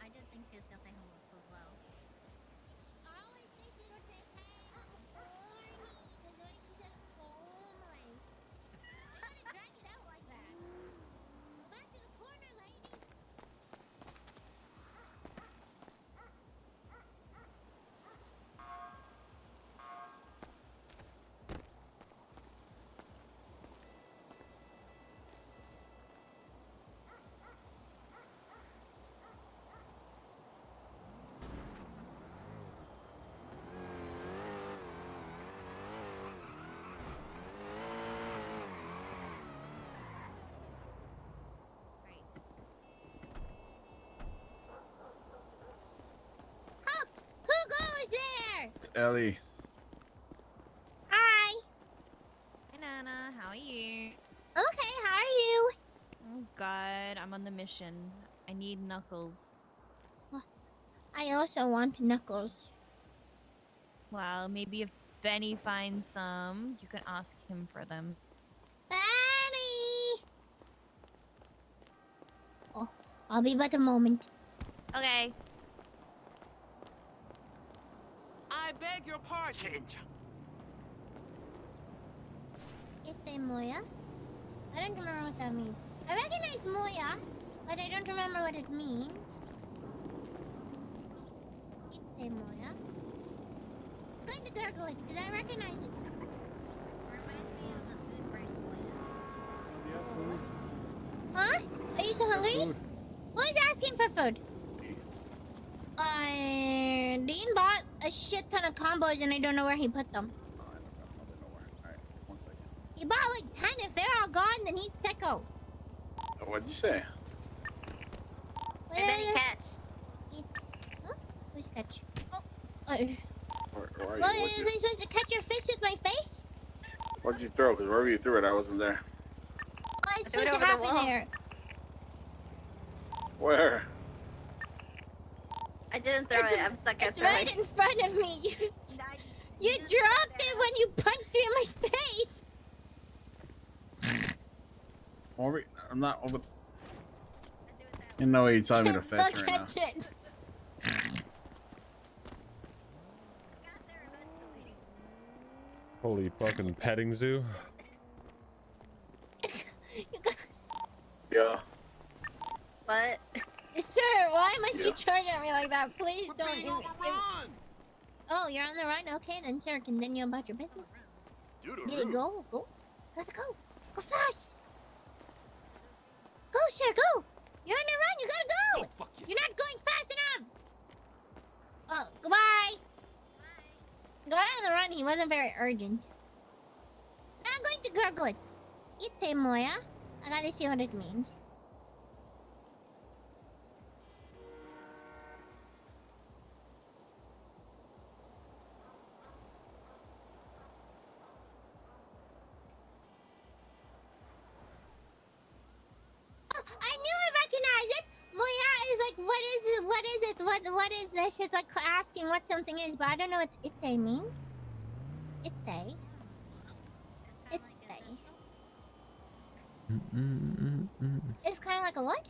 I did think she was gonna say homeless as well. Who goes there? It's Ellie. Hi. Hi, Nana. How are you? Okay, how are you? Oh, God. I'm on the mission. I need Knuckles. I also want Knuckles. Well, maybe if Benny finds some, you can ask him for them. Benny! Oh, I'll be but a moment. Okay. I beg your pardon. Ite Moya? I don't remember what that means. I recognize Moya, but I don't remember what it means. Ite Moya? I'm going to Google it, because I recognize it. Reminds me of the food break Huh? Are you so hungry? Food. Who's asking for food? Dean bought a shit ton of combos and I don't know where he put them. He bought like 10. If they're all gone, then he's sicko. What'd you say? Hey, Benny, catch. Huh? Who's catch? Oh. Where are you? Well, was I supposed to catch your fish with my face? What'd you throw? Because wherever you threw it, I wasn't there. Oh, it's Threw it supposed to over the happen wall. there. Where? I didn't throw it. I'm stuck It's outside. right in front of me. You dropped it when you punched me in my face. I'm not over. You know what you're telling me to fetch Look right now. at it. Holy fucking petting zoo. Yeah. What? Sir, why must you charge at me like that? Please don't. Oh, you're on the run? Okay, then, sir, continue about your business. Yeah, go. Gotta go. Go fast. Go, sir, go. You're on the run. You gotta go. You're not going fast enough. Oh, goodbye. Got on the run. He wasn't very urgent. I'm going to Google it. Ite moya. I gotta see what it means. Oh, I knew I recognized it. Moya is like, what is it? What is it? What is this? It's like asking what something is, but I don't know what ite means. Ite. Ite. It's kind of like a what?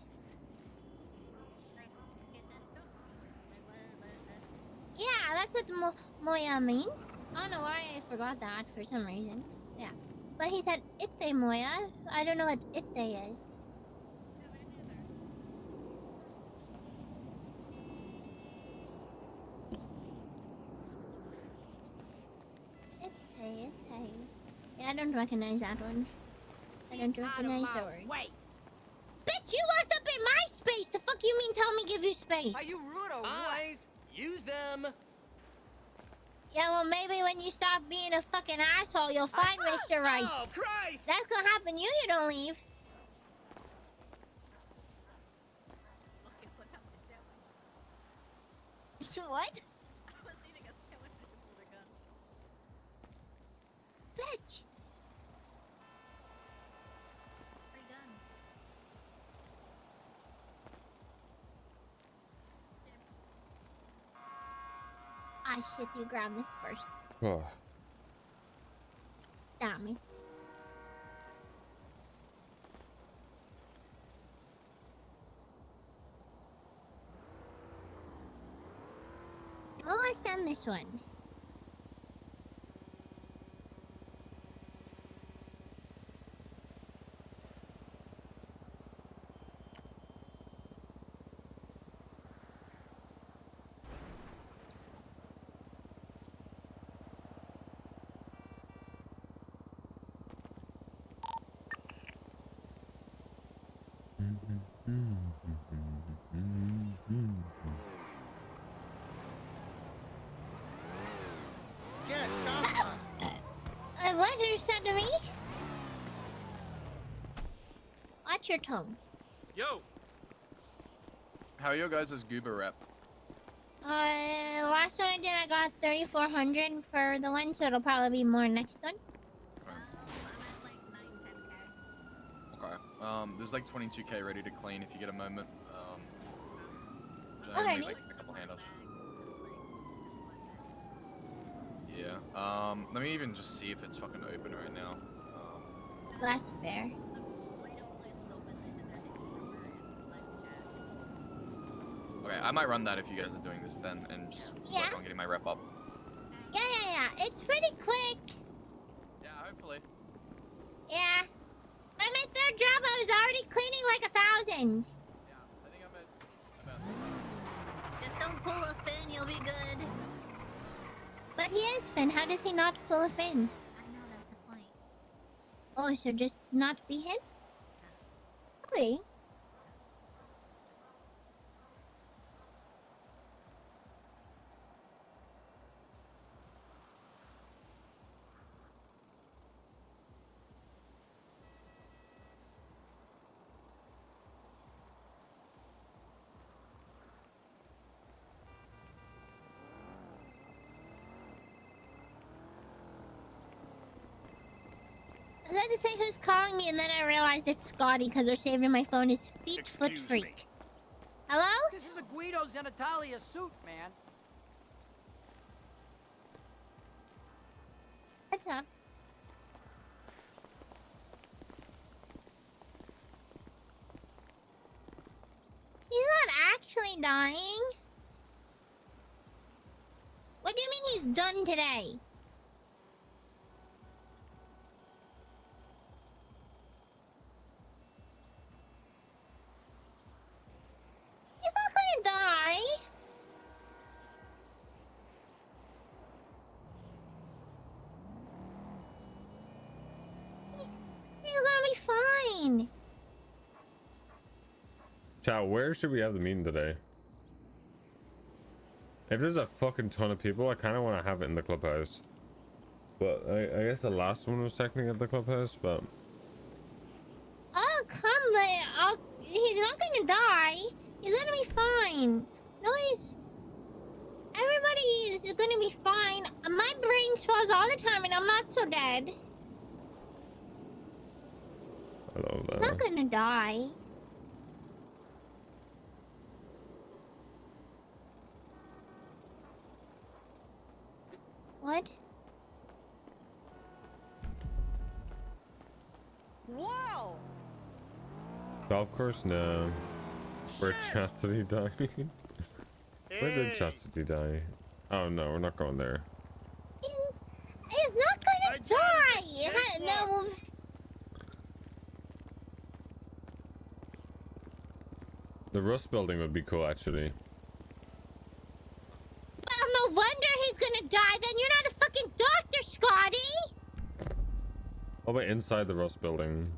Yeah, that's what moya means. I don't know why I forgot that for some reason. Yeah. But he said ite moya. I don't know what ite is. Ite. Yeah, I don't recognize that one. I don't recognize the word. Wait. Bitch, you locked up in my space! The fuck you mean tell me give you space? Are you rude or wise? Use them. Yeah, well maybe when you stop being a fucking asshole, you'll find Mr. Right. Oh, Christ! That's gonna happen. You don't leave. What? Bitch. Ah shit, you grab this first. Oh. Damn it. Almost done this one. What you said to me? Watch your tone. Yo. How are your guys' Goober rep? Last one I did, I got 3,400 for the one, so it'll probably be more next one. Okay. There's like 22k ready to clean if you get a moment. Alrighty. Need, like a couple handoffs. Yeah. Let me even just see if it's fucking open right now. That's fair. Okay, I might run that if you guys are doing this then, and just work on getting my rep up. Yeah. It's pretty quick. Yeah, hopefully. Yeah. By my third job, I was already cleaning like 1,000. Yeah, I think I'm at... Just don't pull a fin, you'll be good. But he is Finn. How does he not pull a Finn? I know, that's the point. Oh, so just not be him? Okay. I was about to say who's calling me, and then I realized it's Scotty because they're saving my phone as Feet Foot Freak. Hello? This is a Guido Zenitalia suit, man. What's up? He's not actually dying. What do you mean he's done today? He's not gonna die. He's gonna be fine. Chat, where should we have the meeting today? If there's a fucking ton of people, I kind of want to have it in the clubhouse. But I guess the last one was technically at the clubhouse, but... Oh, come there. He's not gonna die. He's gonna be fine. No, everybody is gonna be fine. My brain swells all the time and I'm not so dead. Hello there. He's not gonna die. What? Wow! Golf course? No. Where Chastity died? Where did Chastity die? Oh no, we're not going there. He's not gonna die! No. The Rust building would be cool, actually. Well, no wonder he's gonna die then. You're not a fucking doctor, Scotty! What about inside the Rust building?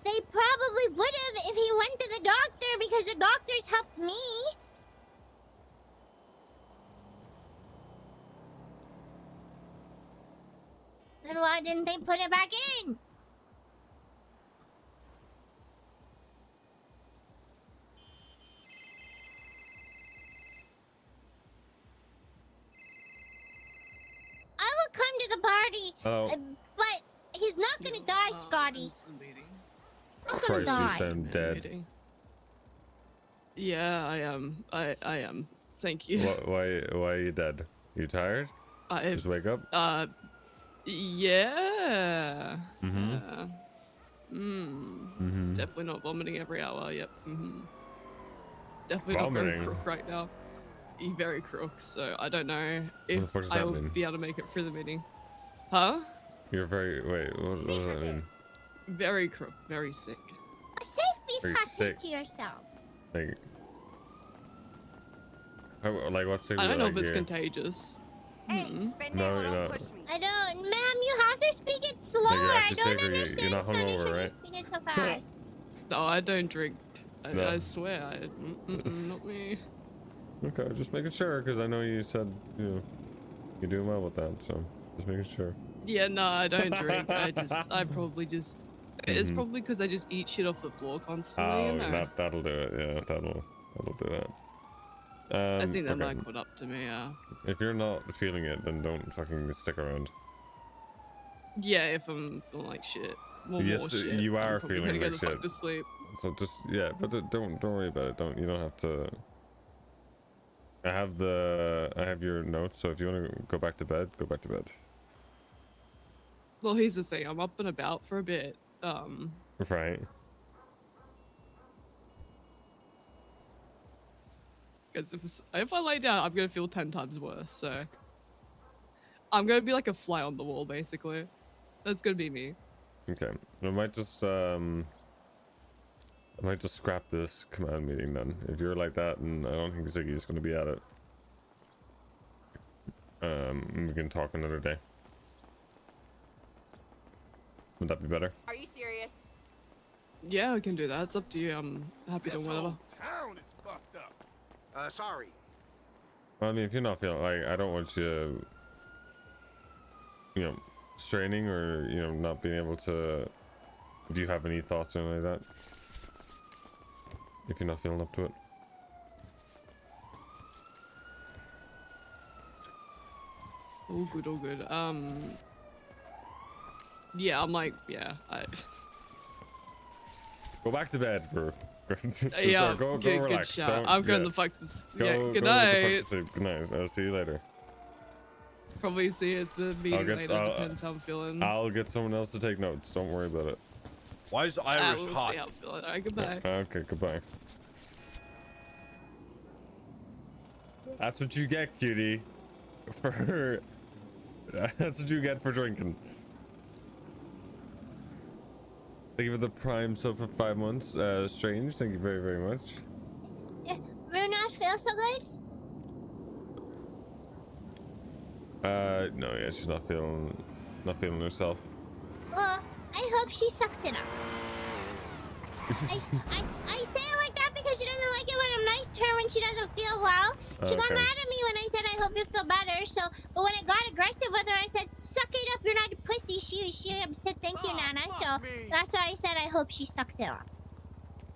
They probably would have if he went to the doctor because the doctors helped me. Then why didn't they put it back in? I will come to the party, but he's not gonna die, Scotty. Not gonna Christ, die. you sound dead. Yeah, I am. I am. Thank you. Why are you dead? You tired? Just wake up? Yeah. Mm-hmm. Definitely not vomiting every hour. Yep. Definitely Vomiting? not very crook right now. Very crook. So I don't know if the fuck does I that will mean? be able to make it through the meeting. Huh? You're very... Wait, what does that mean? Very crook. Very sick. Say Very sick. to yourself. Like... Like, what's the... I don't know like, if it's here? contagious. No, you're not. I don't, ma'am. You have to speak it slower. Like, you're I actually don't sick or understand you're not Spanish hungover, when right? you speak it so fast. No, I don't drink. No. I swear. Not me. Okay, just making sure, because I know you said, you know, you're doing well with that, so just making sure. Yeah, no, I don't drink. I probably just. It's Mhm. probably because I just eat shit off the floor constantly. Oh, you know? that'll do it. Yeah, that'll do that. I think that okay. might put up to me. If you're not feeling it, then don't fucking stick around. Yeah, if I'm feeling like shit. Well, Yes, more shit, you are I'm probably feeling gonna like go the shit. fuck to sleep. So just but don't worry about it. You don't have to. I have your notes, so if you want to go back to bed, go back to bed. Well, here's the thing. I'm up and about for a bit. Right. If I lay down, I'm gonna feel 10 times worse. So I'm gonna be like a fly on the wall, basically. That's gonna be me. Okay. I might just scrap this command meeting then. If you're like that, and I don't think Ziggy's gonna be at it. We can talk another day. Would that be better? Are you serious? Yeah, we can do that. It's up to you. I'm happy to whatever. Town is fucked up. Sorry. Well, I mean, if you're not feeling like, I don't want you, straining or not being able to. If you have any thoughts or anything like that. If you're not feeling up to it. All good, all good. Yeah, I'm like, yeah, Go back to bed, bro. yeah, go good relax. shout. Don't- I'm going yeah. the fuck to Go, yeah, go good the fuck to night. sleep. Good night. I'll see you later. Probably see you at the meeting later, depends how I'm feeling. I'll get someone else to take notes. Don't worry about it. Why is Irish we'll hot? see how I'm feeling. Alright, goodbye. Okay, goodbye. That's what you get, cutie. For that's what you get for drinking. Thank you for the prime sub for 5 months. Strange, thank you very, very much. Runa feel so good? No, yeah, she's not feeling herself. Well, I hope she sucks it up. I say it like that because she doesn't like it when I'm nice to her when she doesn't feel well. She got Okay. mad at me when I said I hope you feel better. So, but when I got aggressive with her, I said, "Suck it up, you're not a pussy." She said, "Thank you, Nana." So that's why I said I hope she sucks it up.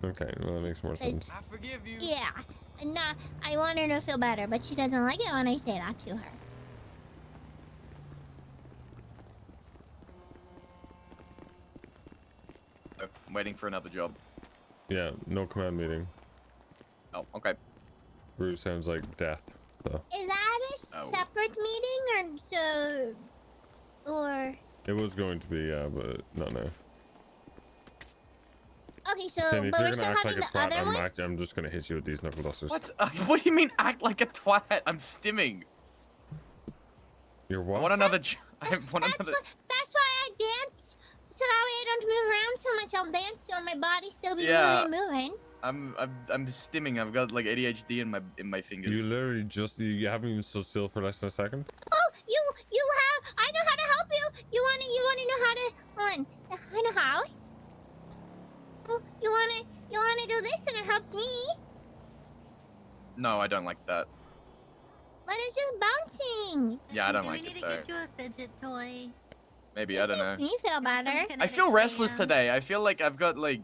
Okay, well that makes more sense. I forgive you. Yeah, and I want her to feel better, but she doesn't like it when I say that to her. I'm waiting for another job. Yeah, no command meeting. Oh, okay. Root sounds like death. So Is that a separate meeting or? it was going to be, yeah, but not now. Okay, so Cindy, if but you're we're gonna still act like having a the twat, other one. I'm just gonna hit you with these knuckle dusters. What? What do you mean act like a twat? I'm stimming. You're I what? want another. I want another. That's why I dance, so that way I don't move around so much. I'll dance so my body still be Yeah. moving. I'm stimming. I've got like ADHD in my fingers. You literally just you haven't even stood still for less than a second. Oh, you have. I know how to help you. You wanna know how to? Hold on. I know how. Oh, you wanna do this and it helps me. No, I don't like that. But it's just bouncing. Yeah, I don't Do like we it need to though. get you a fidget toy? Maybe I don't know. Makes me feel better. I feel restless today. I feel like I've got like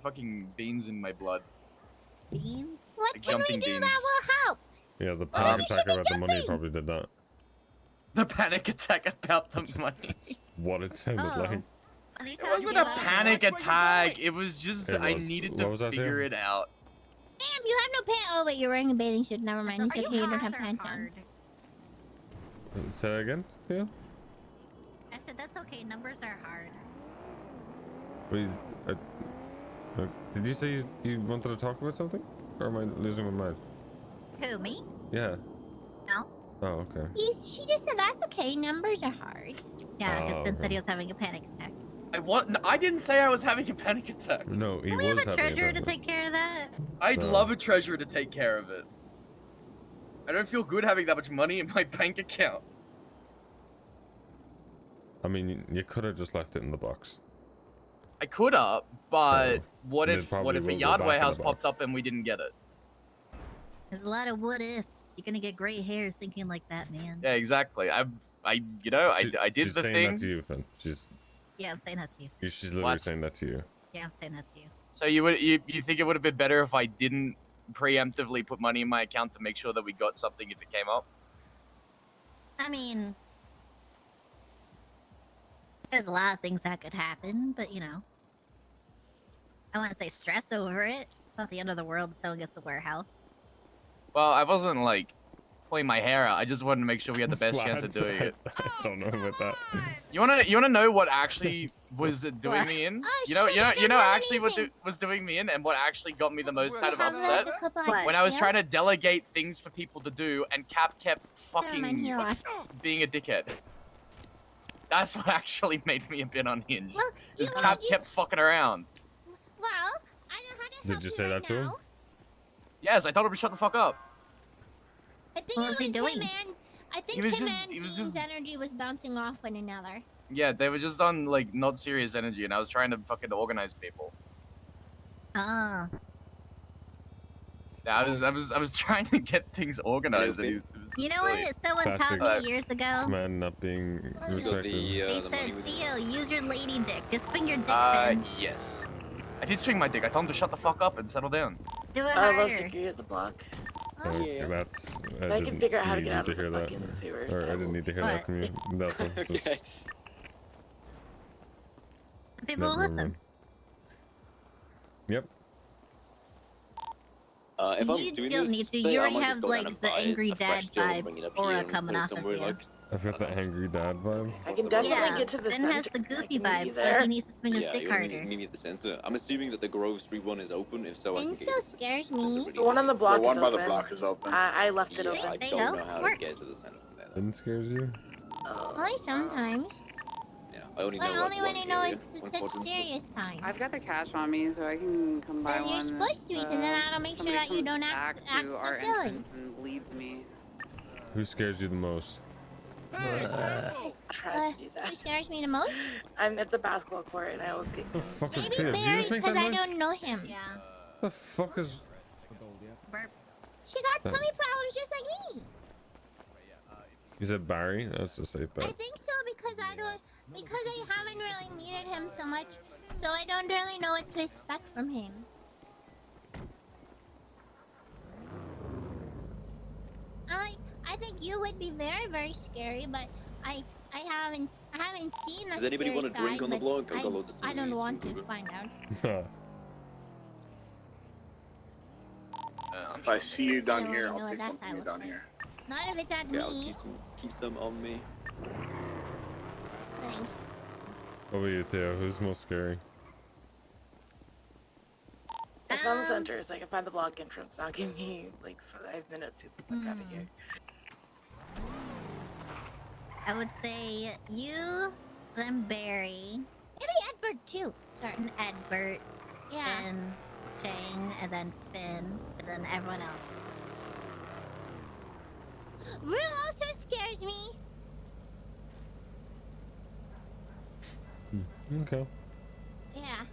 fucking beans in my blood. Beans? What Like can we jumping do beans. that will help? Yeah, the then panic we attack should be about the money probably did that. The panic attack about the money. What it sounded Oh. like. It wasn't a panic attack. It was just It I was. needed What to was that figure there? it out. Damn, you have no pants. Oh wait, you're wearing a bathing suit. Never mind. It's Are okay. You don't have hard or pants on. hard? Say that again? Yeah. I said that's okay. Numbers are hard. But he's, did you say you wanted to talk about something? Or am I losing my mind? Who, me? Yeah. No. Oh, okay. She just said that's okay. Numbers are hard. Yeah, because Oh, Finn said okay. he was having a panic attack. I didn't say I was having a panic attack. No, he Do we was have a having treasurer to attack. take care of that? I'd No. love a treasurer to take care of it. I don't feel good having that much money in my bank account. I mean, you could have just left it in the box. I could have, but Oh, what and if it probably a will go yard back in warehouse the popped up and we didn't get it? There's a lot of what ifs. You're gonna get gray hair thinking like that, man. Yeah, exactly. I did She's the saying thing. that to you, Finn. Yeah, I'm saying that to you. She's literally What? saying that to you. Yeah, I'm saying that to you. So you think it would have been better if I didn't preemptively put money in my account to make sure that we got something if it came up? I mean, there's a lot of things that could happen, but you know, I wouldn't say stress over it. It's not the end of the world if someone gets the warehouse. Well, I wasn't like pulling my hair out. I just wanted to make sure we had the best chance of doing it. I don't know about that. You wanna know what actually was doing me in? Oh, You know shit, I don't have actually what anything. was doing me in and what actually got me the most kind of Have, upset? like, a couple What? When I was ideas? trying to delegate things for people to do and Cap kept Never mind, fucking he left. being a dickhead. That's what actually made me a bit unhinged. Well, you Is know, Cap kept fucking around. Well, I know how to help Did you say right that to him? now. Yes, I told him to shut the fuck up. I think What it was he him doing? and I think He was him just- and he was Dean's just- energy was bouncing off one another. Yeah, they were just on like not serious energy and I was trying to fucking organize people. Ah, Yeah, I was trying to get things organized and it was just you know silly. what? Someone Classic. taught me years ago. Man not being They respected. said, Theo, use your lady dick. Just swing your dick, Finn. Yes. I did swing my dick. I told him to shut the fuck up and settle down. Do it I love harder. security at the block. Okay, that's. I I can didn't figure out how to need get you out to of the hear that. fucking sewers. Or I didn't need to hear that What? from you. Nothing. Just, Okay. People will never listen. mind. Yep. If I'm You doing don't this need to. thing, You I already might have just go down like and the buy angry a fresh dad deal and vibe bring it up aura here and coming put it off of somewhere, you. like- I've got the angry dad vibe. I can definitely Yeah, get to the Ben has center. the goofy I can meet you vibe, so there. he needs to swing his Yeah, dick you wanna harder. meet me at the center. I'm assuming that the Grove Street one is open. If so, I Ben can still get scares me. The one on the block The one is by open. the block is open. I left it Yeah, open. I There you don't go. know how Works. to get to the center from there. Ben scares you? Only sometimes. Yeah, I only But know only when one you know area, it's one such quadrant. serious time. I've got the cash on me, so I can come by Then you're one. supposed to, because then that'll make sure somebody that you comes don't back act to so our silly. entrance and leaves me. Who scares you the most? I tried to do Who that. scares me the most? I'm at the basketball court and I always get The fuck is Maybe this? Barry, Did you make because that I noise? don't know him. Yeah. The fuck is? Burped. She got tummy problems just like me. You said Barry? That's a safe I bet. think so because I haven't really meted him so much, so I don't really know what to expect from him. I think you would be very, very scary, but I haven't seen a Does anybody scary want a drink side, on the but block? I've got loads of I don't smoothies. want to find out. If I see you down don't here, wanna know I'll what take that one side from you looks down like. here. Not if it's at Yeah, I'll me. keep some on me. Thanks. What about you, Theo? Who's most scary? I found the center, so I can find the block entrance. Now give me like 5 minutes to look out of here. I would say you, then Barry. Maybe Edward too. Sorry. And Edbert. Yeah. Then Chang, and then Finn, and then everyone else. Rue also scares me. Okay. Yeah.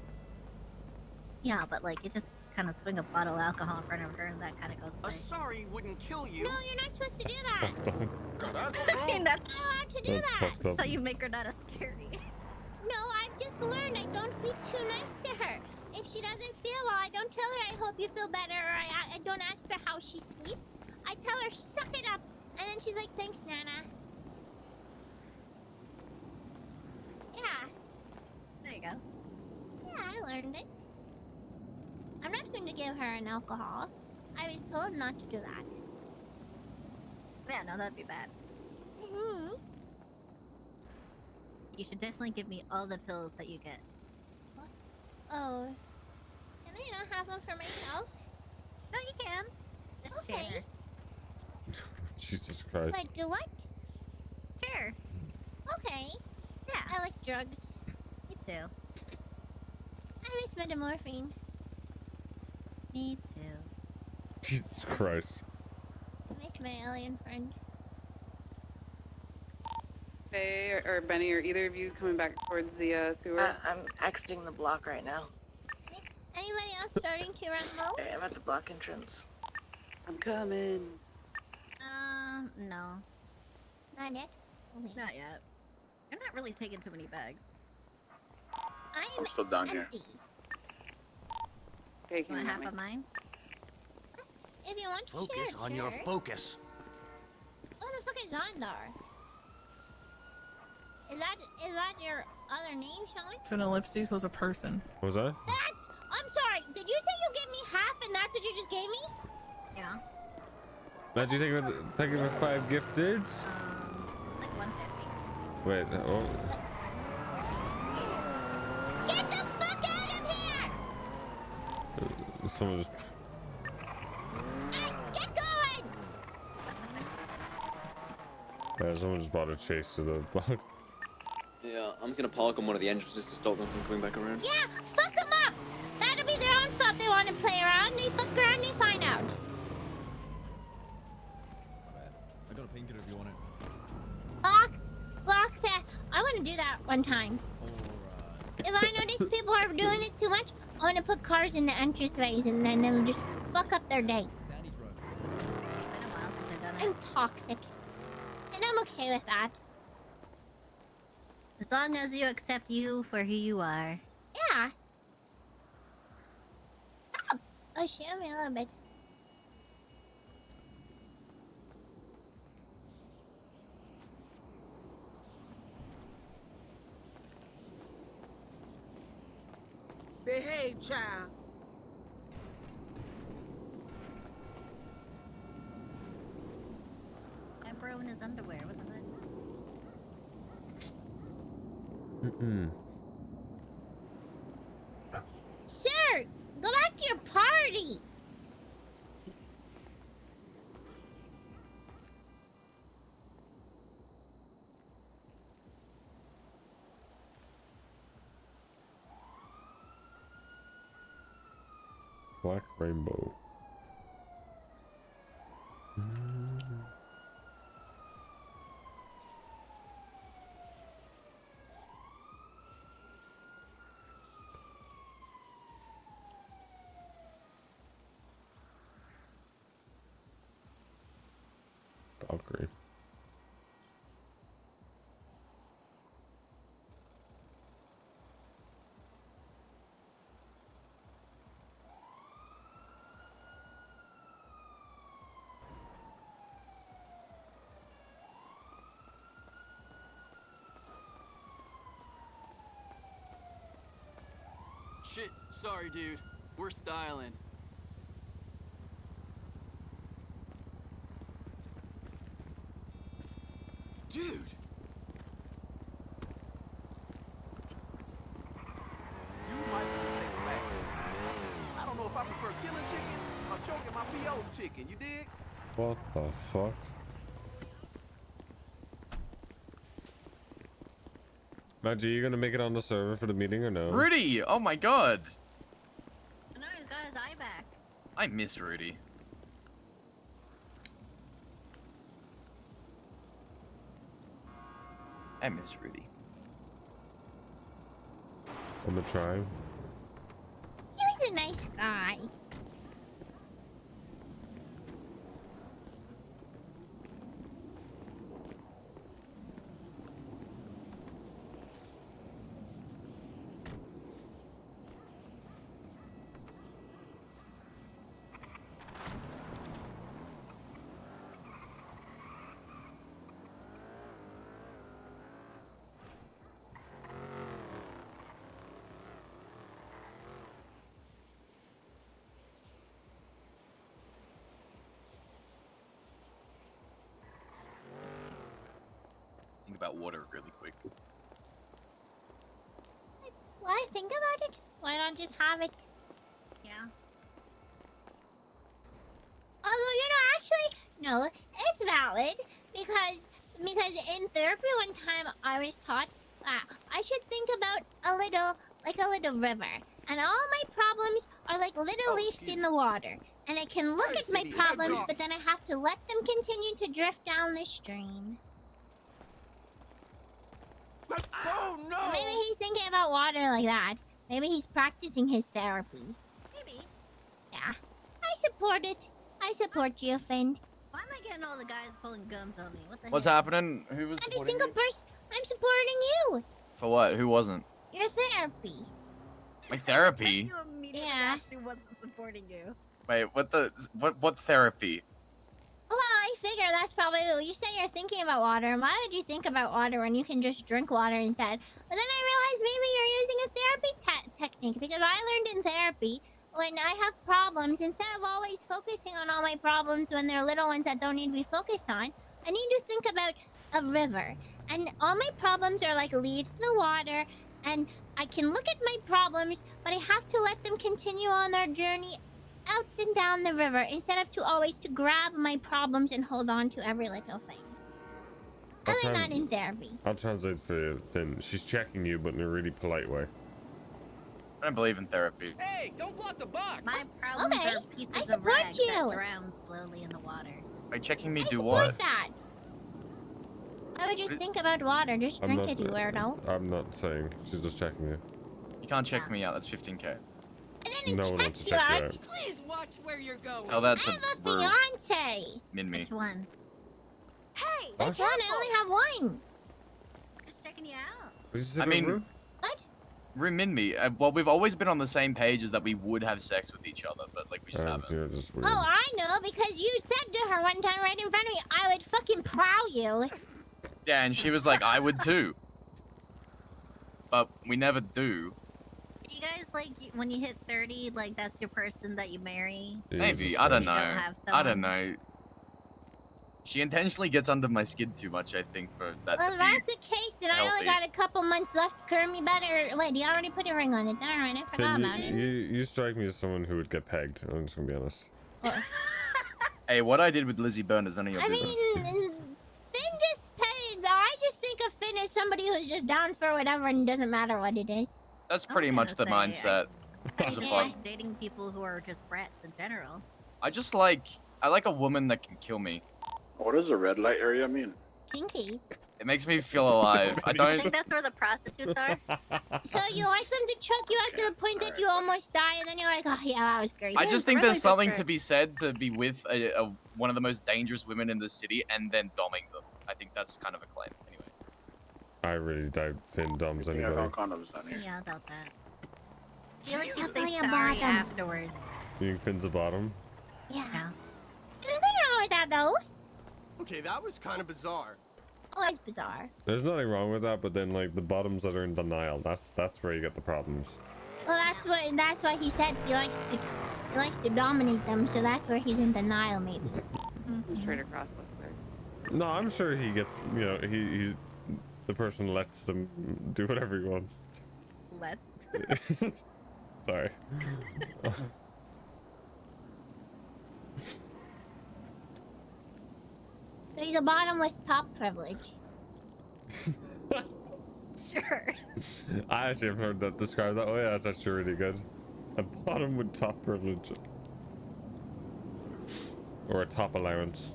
Yeah, but like you just kind of swing a bottle of alcohol in front of her, and that kind of goes away. Sorry wouldn't kill you. No, you're not supposed to do that. Fucked up. I mean, that's You're not allowed to do That's that. fucked up. so you make her not as scary. No, I've just learned I don't be too nice to her. If she doesn't feel well, I don't tell her I hope you feel better, or I don't ask her how she sleeps. I tell her suck it up, and then she's like, thanks, Nana. Yeah. There you go. Yeah, I learned it. I'm not going to give her an alcohol. I was told not to do that. Yeah, no, that'd be bad. Mm-hmm. You should definitely give me all the pills that you get. Oh. Can I not have them for myself? No, you can. Just share. Jesus Christ. Wait, do what? Sure. Okay. Yeah. I like drugs. Me too. I miss metamorphine. Me too. Jesus Christ. I miss my alien friend. Faye or Benny, or either of you coming back towards the sewer? I'm exiting the block right now. Anybody else starting to run low? Okay, I'm at the block entrance. I'm coming. No. Not yet? Okay. Not yet. You're not really taking too many bags. I'm still down here. empty. Okay, You can want you half help of me? mine? If you want to Focus share, on your share. focus. What the fuck is Zondar? Is that your other name, Sean? Phenolipses was a person. What was that? I'm sorry. Did you say you gave me half and that's what you just gave me? Yeah. Matt, you thank you for 5 gifted? Like 150. Wait, oh. Get the fuck out of here! Someone just. Get going! Yeah, someone just bought a chase to the block. Yeah, I'm just gonna park on one of the entrances to stop them from coming back around. Yeah, fuck them up! That'll be their own fault. They want to play around. They fuck around, they find out. I got a painkiller if you want it. Block that. I want to do that one time. If I notice people are doing it too much, I want to put cars in the entranceways and then they'll just fuck up their day. I'm toxic. And I'm okay with that. As long as you accept you for who you are. Yeah. Oh, show me a little bit. Behave, child. My bro in his underwear. What the fuck? Sir, go back to your party. Black Rainbow. Valkyrie. Shit, sorry, dude. We're styling. Dude! You might want to take it back. I don't know if I prefer killing chickens or choking my PO's chicken, you dig? What the fuck? Maggie, you gonna make it on the server for the meeting or no? Rudy! Oh my god! No, he's got his eye back. I miss Rudy. I miss Rudy. I'm gonna try. He was a nice guy. Think about water really quick. Why think about it? Why not just have it? Yeah. Although, actually, no, it's valid because in therapy one time I was taught that I should think about a little river, and all my problems are like little leaves in the water, and I can look at my problems, but then I have to let them continue to drift down the stream. Oh no! Maybe he's thinking about water like that. Maybe he's practicing his therapy. Maybe. Yeah. I support it. I support you, Finn. Why am I getting all the guys pulling guns on me? What the What's heck? happening? Who was Not a supporting single you? person. I'm supporting you. For what? Who wasn't? Your therapy. My therapy? You immediately Yeah. asked who wasn't supporting you. Wait, what therapy? Well, I figure that's probably you say you're thinking about water. And why would you think about water when you can just drink water instead? But then I realized maybe you're using a therapy technique because I learned in therapy when I have problems, instead of always focusing on all my problems when they're little ones that don't need to be focused on, I need to think about a river. And all my problems are like leaves in the water, and I can look at my problems, but I have to let them continue on their journey out and down the river instead of always to grab my problems and hold on to every little thing. I learned that in therapy. I'll translate for Finn. She's checking you, but in a really polite way. I don't believe in therapy. Hey, don't block the box! My problems Okay, are pieces I of support rags that you. drown slowly in the water. By checking me, do Support what? that. Why would you think about water? Just drink it, you weirdo. I'm not saying. She's just checking you. You can't check me out. That's 15k. I didn't No one check wants to you check you out. out. Please watch where you're going. Tell that I to have a Brew. fiance. Min me. Which one? Hey, Which one? I only have one. Just checking you out. What did you say I about mean, Rue? Rue, min me. Well, we've always been on the same page as that we would have sex with each other, but like we just haven't. You're just weird. Oh, I know, because you said to her one time right in front of me, I would fucking plow you. Yeah, and she was like, I would too. But we never do. You guys like when you hit 30, like that's your person that you marry? Maybe. I don't You know. don't have I don't someone? know. She intentionally gets under my skin too much, I think, for that Well, to if be that's the case, then I only healthy. got a couple months left. Kermie better. Wait, you already put a ring on it. Alright, I forgot Finn, about it. you strike me as someone who would get pegged. I'm just gonna be honest. Hey, what I did with Lizzie Byrne is none of your I business. mean, Finn just paid. I just think of Finn as somebody who's just down for whatever and doesn't matter what it is. That's pretty much the gonna mindset. I As a just fuck. like dating people who are just brats in general. I like a woman that can kill me. What does the red light area mean? kinky. It makes me feel alive. I I don't. think that's where the prostitutes are. So you like them to choke you out to the point that you almost die, and then you're like, oh yeah, that was great. I just think there's something to picture. be said to be with one of the most dangerous women in the city and then doming them. I think that's kind of a claim. Anyway. I really doubt Finn doms Yeah, anybody. no condoms down here. Yeah, about that. You were Just definitely say a sorry bottom. afterwards. You think Finn's a bottom? Yeah. There's nothing wrong with that though. Okay, that was kind of bizarre. Oh, it's bizarre. There's nothing wrong with that, but then like the bottoms that are in denial, that's where you get the problems. Well, that's why he said he likes to dominate them, so that's where he's in denial, maybe. Straight across looks good. No, I'm sure he gets, you know, he's the person lets them do whatever he wants. Let's. Sorry. So he's a bottom with top privilege. Sure. I actually have heard that described that way. That's actually really good. A bottom with top privilege. Or a top allowance.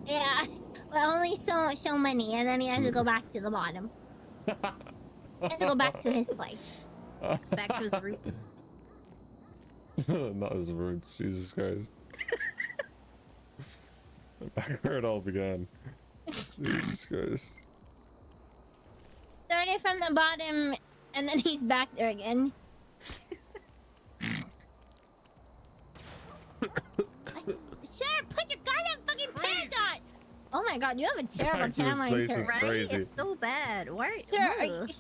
Yeah, well, only so many, and then he has to go back to the bottom. He has to go back to his place. Back to his roots. Not his roots, Jesus Christ. Back where it all began. Jesus Christ. Started from the bottom, and then he's back there again. Sir, put your goddamn fucking pants on! Oh my god, you have a terrible tan line, sir. Right? It's so bad. Why? Sir, Ugh. His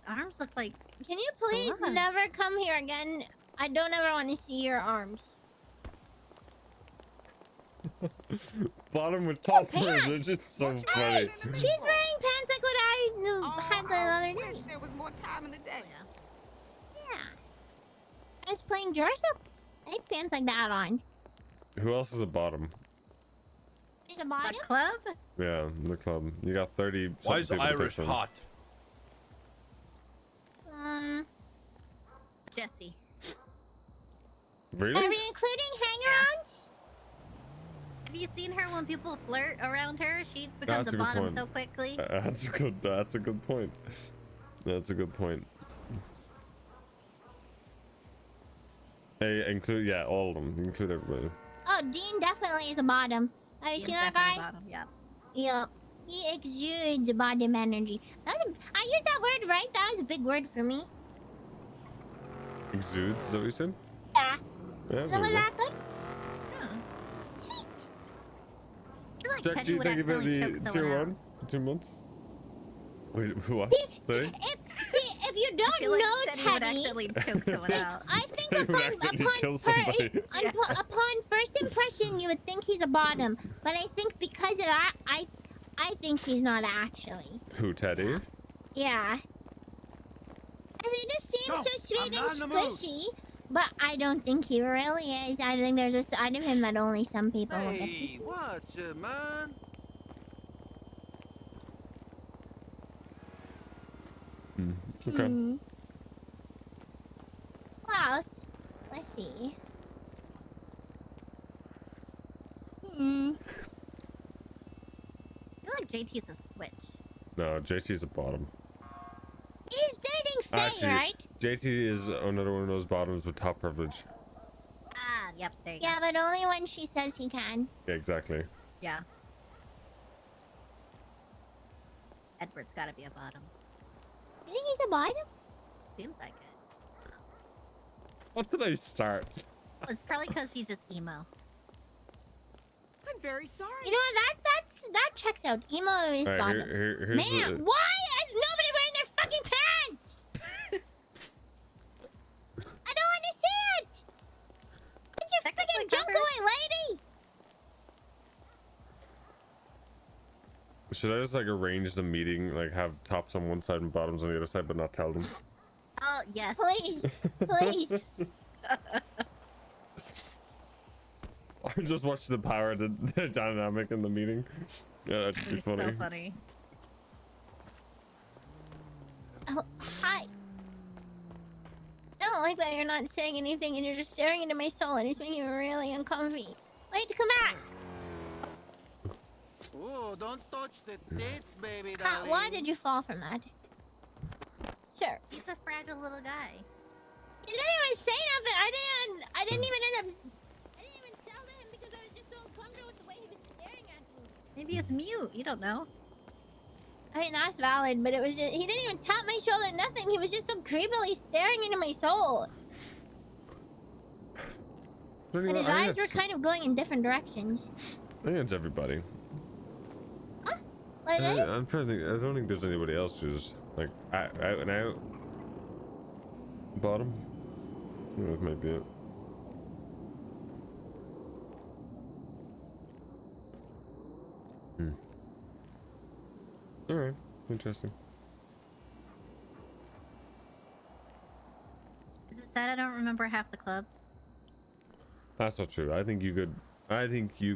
arms look like. Can you please gloves. never come here again? I don't ever want to see your arms. Bottom with top pants. privilege, it's so funny. She's wearing pants like what I had the other day. Wish there was more time in the day. Yeah. I was playing dress up. I had pants like that on. Who else is a bottom? There's a bottom? The club? Yeah, the club. You got 30 Why is people to Irish pick from. hot? Jesse. Really? Are we including hanger-ons? Have you seen her when people flirt around her? She becomes That's a good bottom point. so quickly. That's a good point. That's a good point. Hey, include, yeah, all of them. Include everybody. Oh, Dean definitely is a bottom. Have you Dean's seen that definitely guy? bottom, yeah. Yeah. He exudes bottom energy. I used that word right? That was a big word for me. Exudes, is that what you said? Yeah. Yeah, Was very good. that good? I feel like Jack, Teddy do you would think about accidentally the choke tier someone out. 1 for 2 months? Wait, what? Sorry? If you don't feel like know Teddy would Teddy, actually choke someone out. I think Teddy would accidentally kill somebody. upon first impression, you would think he's a bottom. But I think because of that, I think he's not actually. Who, Teddy? Yeah. Because he just seems so sweet I'm and not in the mood. squishy. But I don't think he really is. I think there's a side of him that only some people will get to Hey, see. watch it, man. Okay. What else? Let's see. I feel like JT's a switch. No, JT's a bottom. He's dating Faye, Actually, right? JT is another one of those bottoms with top privilege. Ah, yep, there you Yeah, but only when she says he can. Yeah, exactly. go. Yeah. Edward's gotta be a bottom. You think he's a bottom? Seems like it. What did I start? Well, it's probably because he's just emo. I'm very sorry. You know what? That checks out. Emo is Alright, bottom. here's Man, the- why is nobody wearing their fucking pants? I don't want to see it. Put your fucking junk away, lady. Should I just like arrange the meeting, like have tops on one side and bottoms on the other side, but not tell them? Oh, yes. Please. Please. Or just watch the power, the dynamic in the meeting. Yeah, that'd be It's funny. so funny. Oh, hi. I don't like that you're not saying anything and you're just staring into my soul and it's making me really uncomfy. Wait to come back. Oh, don't touch the tits, baby, Why darling. did you fall from that? Sir. He's a fragile little guy. You didn't even say nothing. I didn't even end up. I didn't even sell to him because I was just so uncomfortable with the way he was staring at me. Maybe it's mute. You don't know. I mean, that's valid, but it was just, he didn't even tap my shoulder, nothing. He was just so creepily staring into my soul. And his eyes were kind of going in different directions. I think it's everybody. Like this? I'm trying to think. I don't think there's anybody else who's like out and out. Bottom. That might be it. Alright, interesting. Is it sad I don't remember half the club? That's not true. I think you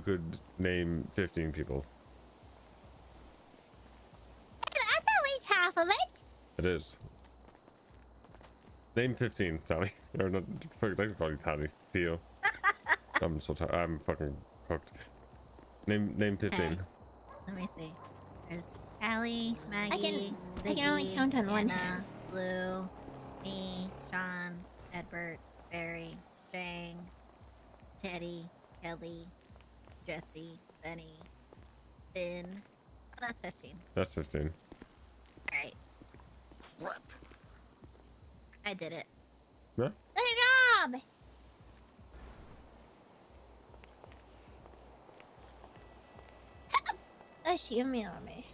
could name 15 people. That's at least half of it. It is. Name 15, Tally. Or not, fuck, I could call you Tally. Theo. I'm so tired. I'm fucking cooked. Name 15. Okay. Let me see. There's Allie, Maggie, I can only count on one hand. Blue, me, Sean, Edward, Barry, Shang, Teddy, Kelly, Jesse, Benny, Finn. Oh, that's 15. That's 15. Alright. I did it. Yeah? Good job! She me on me.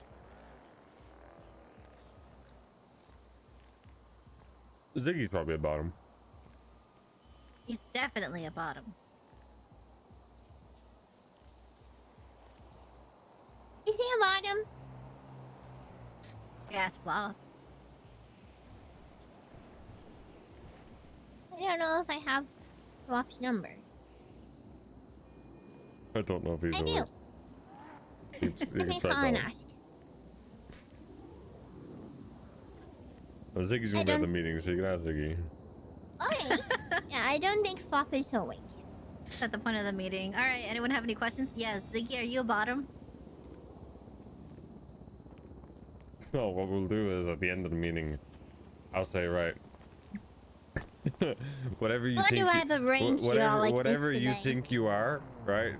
Ziggy's probably a bottom. He's definitely a bottom. Is he a bottom? Yes, flop. I don't know if I have Flop's number. I don't know if he's I over. do. You Let me can try call and bottom. ask. Well, Ziggy's gonna be at the meeting, so you can ask Ziggy. Okay. Yeah, I don't think Flop is awake. That's at the point of the meeting. Alright, anyone have any questions? Yes, Ziggy, are you a bottom? No, what we'll do is at the end of the meeting, I'll say, right. Whatever you Why think. do I have a range y'all like this whatever you today? think you are, right?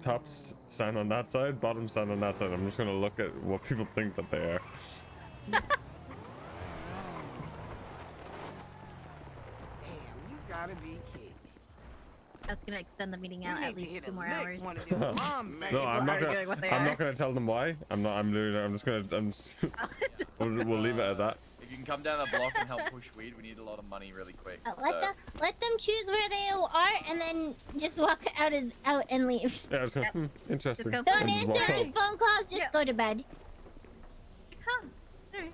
Tops stand on that side, bottom stand on that side. I'm just gonna look at what people think that they are. You gotta be kidding. That's gonna extend the meeting out You at need to least hit 2 a more lick hours. one of them mom No, I'm not arguing what they gonna. I'm are. not gonna tell them why. I'm not. I'm literally. I'm just gonna. I'm just, we'll leave it at that. If you can come down the block and help push weed, we need a lot of money really quick. Let them choose where they are, and then just walk out and leave. Yeah, I was gonna, interesting. Don't And just walk answer any off. phone calls. Just go to bed. Huh. Alright.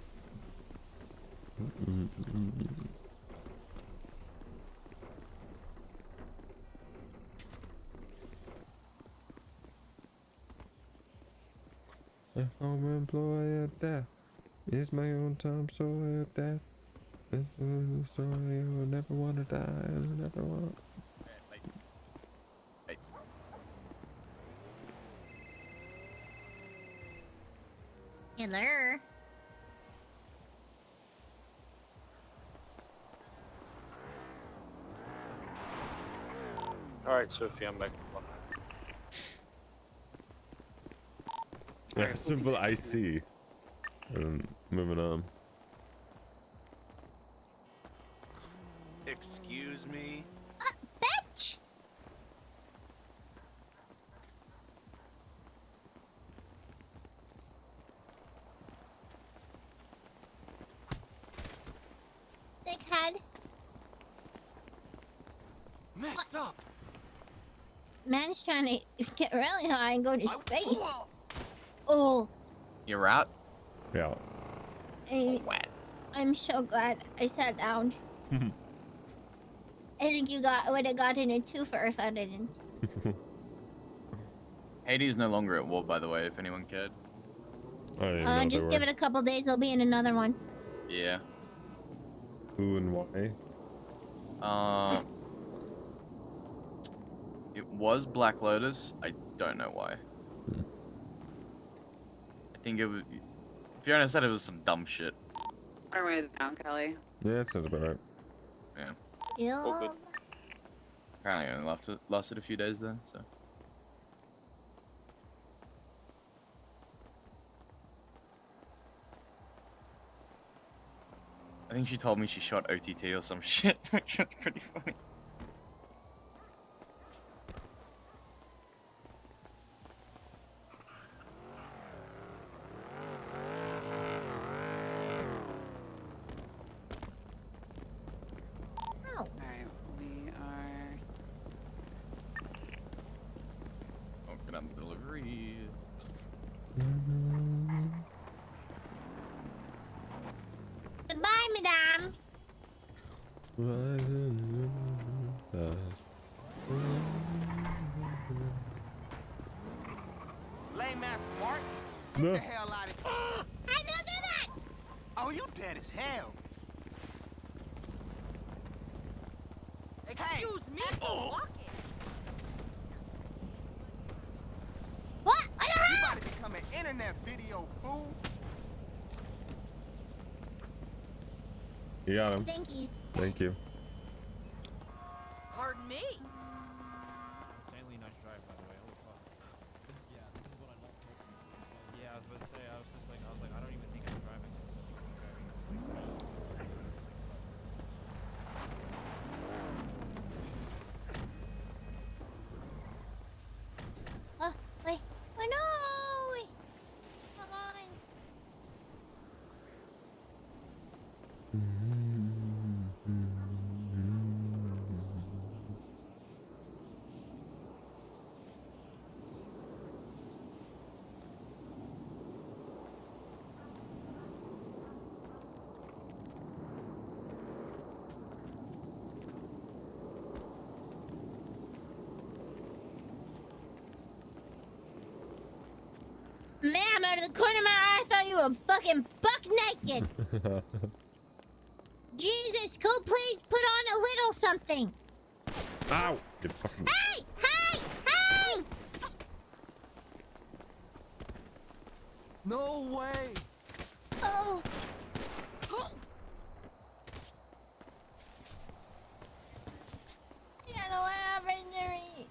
If I'm employee of death, it's my own time, so of death. This is the story. You'll never want to die. You'll never want. Hello. Alright, Sophie, I'm back. Yeah, simple IC. Moving on. Excuse me? Bitch! Dickhead. Messed up. Man's trying to get really high and go to space. Oh, You're out? Yeah. I'm so glad I sat down. I think you would have gotten a twofer if I didn't. Hades is no longer at war, by the way, if anyone cared. I didn't know Just they give were. it a couple days, they'll be in another one. Yeah. Who and why? It was Black Lotus. I don't know why. think it was. Fiona said it was some dumb shit. Or way down, Kelly. Yeah, that sounds about right. Yeah. Yeah. Apparently, it only lasted a few days though. So. I think she told me she shot OTT or some shit, which was pretty funny. Alright, we are. Open up delivery. Goodbye, madame. Lame ass Mark. Get No. the hell out of here. I don't do that. Oh, you dead as hell. Excuse me for walking. What? What the You hell? about to become an internet video fool. You got him. Thank you. Thank you. Pardon me. Insanely nice drive, by the way. Holy fuck. Yeah, this is what I love talking about. Yeah, I was about to say, I was like, I don't even think I'm driving this. I think I'm driving. Oh, wait. Oh no! Come on. Ma'am, out of the corner of my eye, I thought you were fucking buck naked. Jesus, could please put on a little something. Ow! You fucking... Hey! Hey! Hey! No way. Oh. I don't know what happened to me.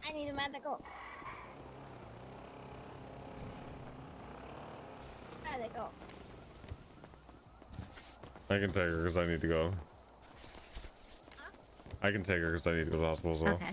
I need a medical. Medical. I can take her because I need to go. I can take her because I need to go to the hospital as well. Okay.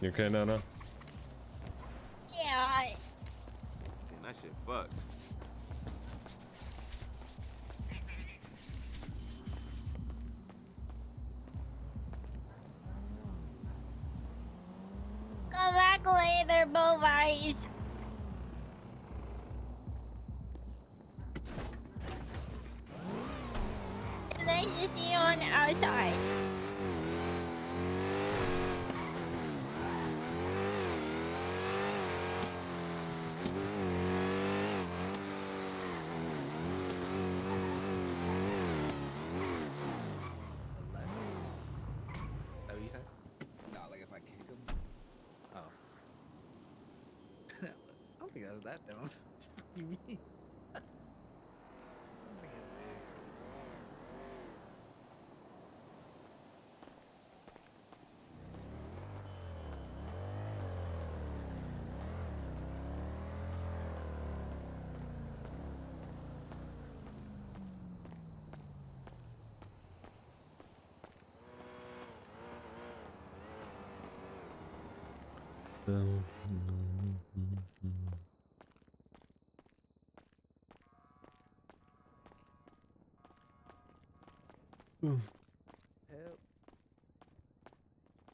You okay, Nana? Yeah. Damn, that shit fucked. Come back later, Bovies. Nice to see you on the outside. What you said? No, like if I kick him. Oh. I don't think that's that dumb. What the fuck you mean? I don't think it's that. Help.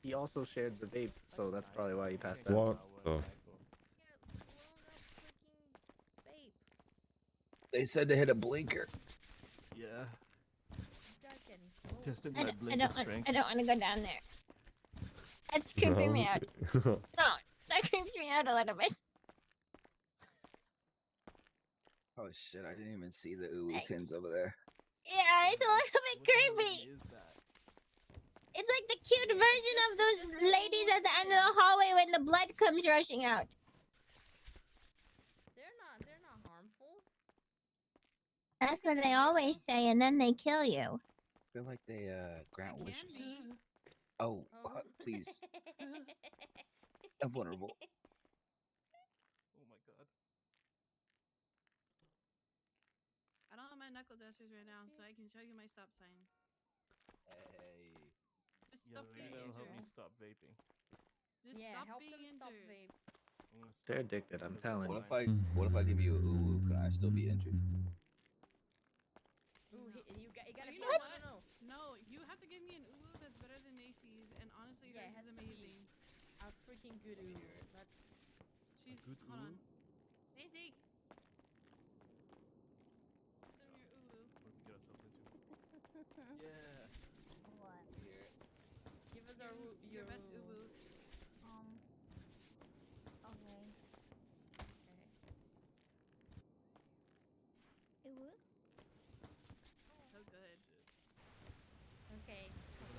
He also shared the vape, so that's probably why he passed out. What the? Vape. They said they hit a blinker. Yeah. It's testing I my don't, I blinker don't, want, strength. I don't want to go down there. That's creeping me out. No, that creeps me out a little bit. Oh shit! I didn't even see the tins over there. Yeah, it's a little bit creepy. It's like the cute version of those ladies at the end of the hallway when the blood comes rushing out. They're not harmful. That's what they always say, and then they kill you. I feel like they grant wishes. Oh, please. I'm vulnerable. Oh my god. I don't have my knuckle dusters right now, so I can show you my stop sign. Hey. Just Yeah, stop being maybe that'll help me injured. stop vaping. Just Yeah, stop help being them stop injured. vape. They're addicted, I'm telling What you. if I give you a ooh? Can I still be injured? Ooh, you gotta You be. know what? No, you have to give me an uwu that's better than Macy's, and honestly, Yeah, hers it is has to be amazing. a freaking good ooh. She's good hold on. uwu? Macy. Give them your uwu. What did we get ourselves into? Yeah. What? Give us Your best uwu. Okay. So good. Okay.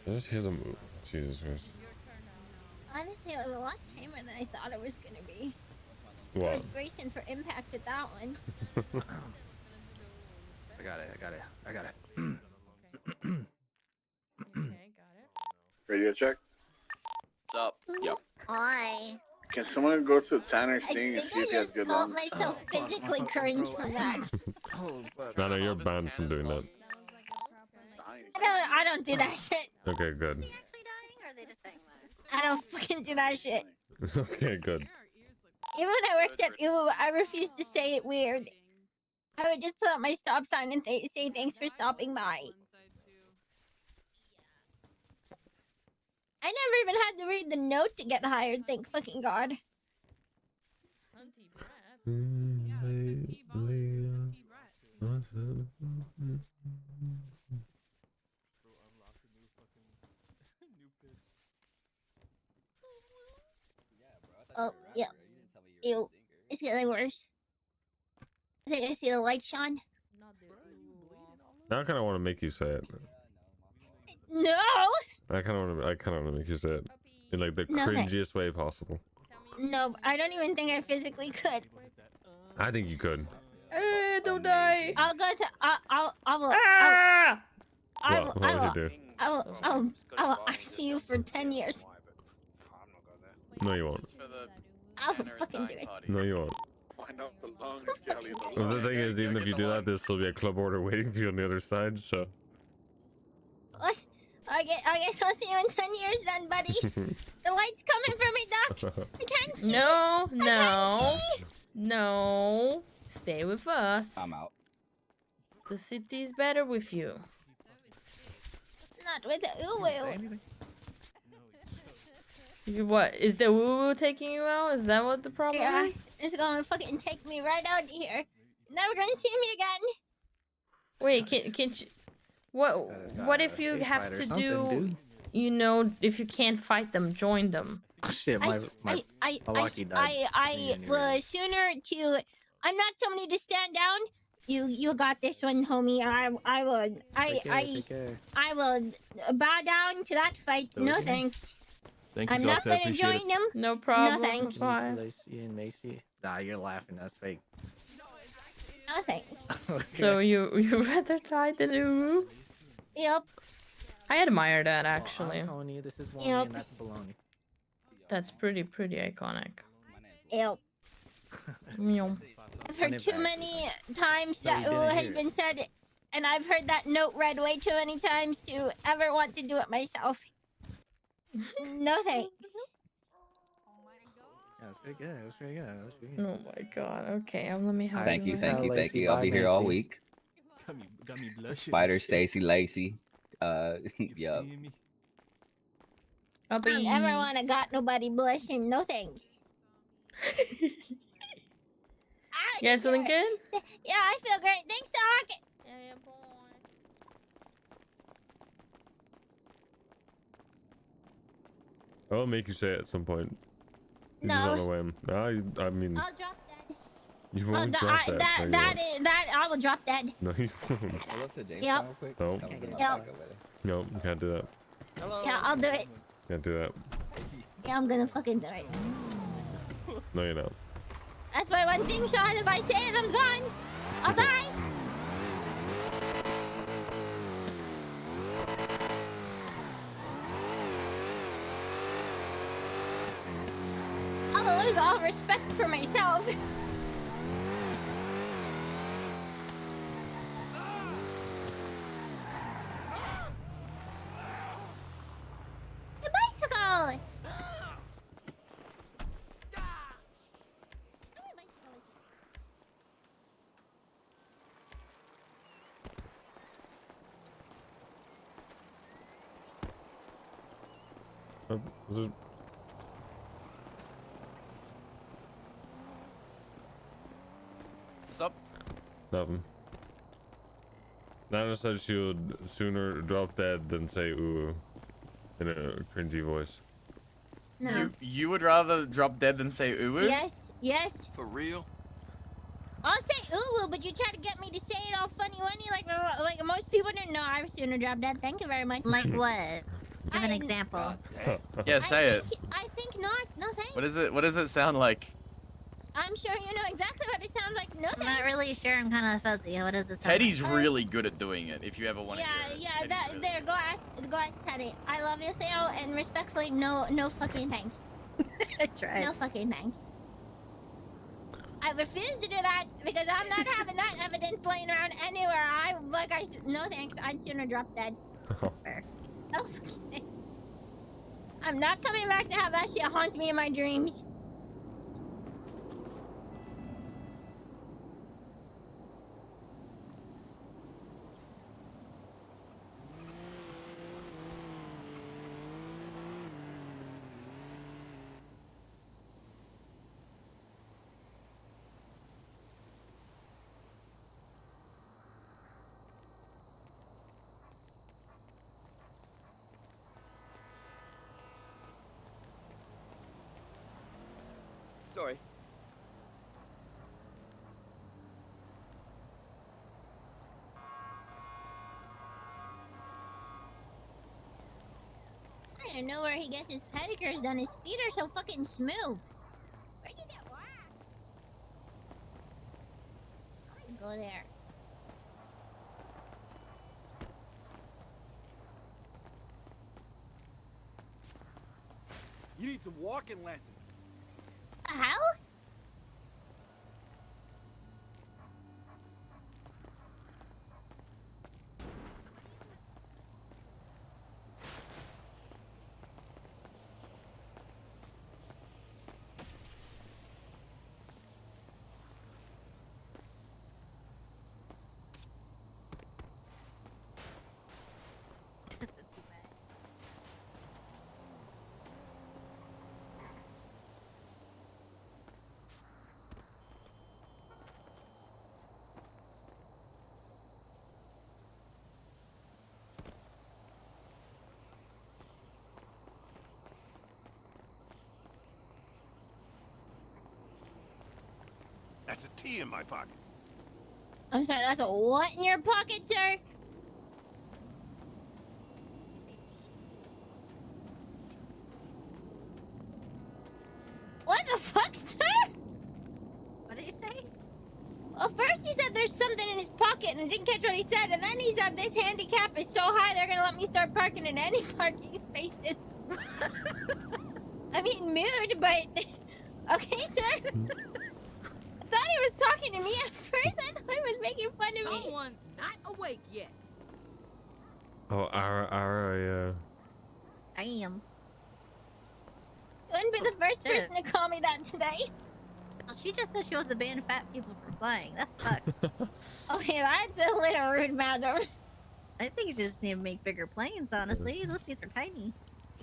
I just hear them move. Jesus Christ. Honestly, it was a lot tamer than I thought it was gonna be. I What? was bracing for impact with that one. I got it. Okay, got it. Ready to check? What's up? Yep. Hi. Can someone go to Tanner's I thing and think see if I he has just good felt lungs? myself physically cringe from that. No, you're banned from doing that. I don't do that shit. Okay, good. Or are they just saying that? I don't fucking do that shit. Okay, good. Even when I worked at Uwu, I refused to say it weird. I would just put up my stop sign and say thanks for stopping by. I never even had to read the note to get hired, thank fucking God. Hunty brat. Oh, yeah. Ew. It's getting worse. I think I see the light, Sean. Now I kind of want to make you say it. No! I kind of want to make you say it in like the No, thanks. cringiest way possible. No, I don't even think I physically could. I think you could. Don't die. I'll go to. I will. What would you do? I will ice you for 10 years. No, you won't. I'll fucking do it. No, you won't. Find out the lungs, Kelly. Well, the thing is, even if you do that, there's still be a club order waiting for you on the other side. So. What? I guess I'll see you in 10 years then, buddy. The light's coming for me, Doc. I can't see. No, I no, can't see. no. Stay with us. I'm out. The city's better with you. Not with the uwu. What is the woo-woo taking you out? Is that what the problem Yeah, is? it's gonna fucking take me right out of here. Never gonna see me again. Wait, can't you? What if you have to do? You know, if you can't fight them, join them. Shit, my lucky died. I was sooner to. I'm not somebody to stand down. You got this one, homie. I will bow down to that fight. No thanks. Thank you, I'm not Doctor. gonna Appreciate join it. them. No problem. No thanks. Bye. Lacey and Macy. Nah, you're laughing. That's fake. No thanks. So you rather die than Uru? Yep. I admire that actually. I'm telling you, this is one Yep. and that's baloney. That's pretty iconic. Yep. Meow. I've heard too many times So that you ooh didn't has hear it. been said, and I've heard that note read way too many times to ever want to do it myself. No thanks. Yeah, it's pretty good. It was pretty good. It was pretty good. Oh my god. Okay, let me help Thank you. I'll Bye, be here all Macy. week. Got me blushing. Spider, Stacy, Lacey. Yup. I don't ever wanna got nobody blushing. No thanks. You guys feeling good? Yeah, I feel great. Thanks, Doc. Yeah, boy. I'll make you say it at some point. You No. just on a whim. I mean, I'll drop dead. you won't drop that. No, you won't. That I will drop dead. No, you won't. Pull up to James Yep. real quick. No. Can I get in the Yep. truck over there? No, you can't do that. Hello. Yeah, I'll do it. Can't do that. Yeah, I'm gonna fucking do it. No, you're not. That's my one thing, Sean. If I say it, I'm gone. I'll die. I'll lose all respect for myself. The bicycle! Is it... What's up? Nothing. Nana said she would sooner drop dead than say ooh in a cringy voice. No. You would rather drop dead than say ooh? Yes, yes. For real? I'll say ooh, but you try to get me to say it all funny-wunny like most people do. No, I would sooner drop dead. Thank you very much. Like what? Give an example. Yeah, say it. I think not. No thanks. What does it sound like? I'm sure you know exactly what it sounds like. No I'm thanks. not really sure. I'm kind of fuzzy. What does this sound Teddy's like? really good at doing it. If you ever want to Yeah, hear it. yeah. That there. Go ask Teddy. I love you, Theo, and respectfully, no fucking thanks. I tried. No fucking thanks. I refuse to do that because I'm not having that evidence laying around anywhere. No thanks. I'd sooner drop dead. That's fair. No fucking thanks. I'm not coming back to have that shit haunt me in my dreams. Sorry. I don't know where he gets his pedicures done. His feet are so fucking smooth. Where'd you get waxed? I'm gonna go there. You need some walking lessons. The hell? That's a T in my pocket. I'm sorry, that's a what in your pocket, sir? What the fuck, sir? What did he say? Well, first he said there's something in his pocket and I didn't catch what he said, and then he said this handicap is so high they're gonna let me start parking in any parking spaces. I mean, mood, but... Okay, sir? I thought he was talking to me at first. I thought he was making fun of me. Someone's not awake yet. Oh, Ara, yeah. I am. You wouldn't be the first person to call me that today. Well, she just said she was to ban fat people from flying. That's fucked. Okay, that's a little rude, madam. I think you just need to make bigger planes, honestly. Those seats are tiny.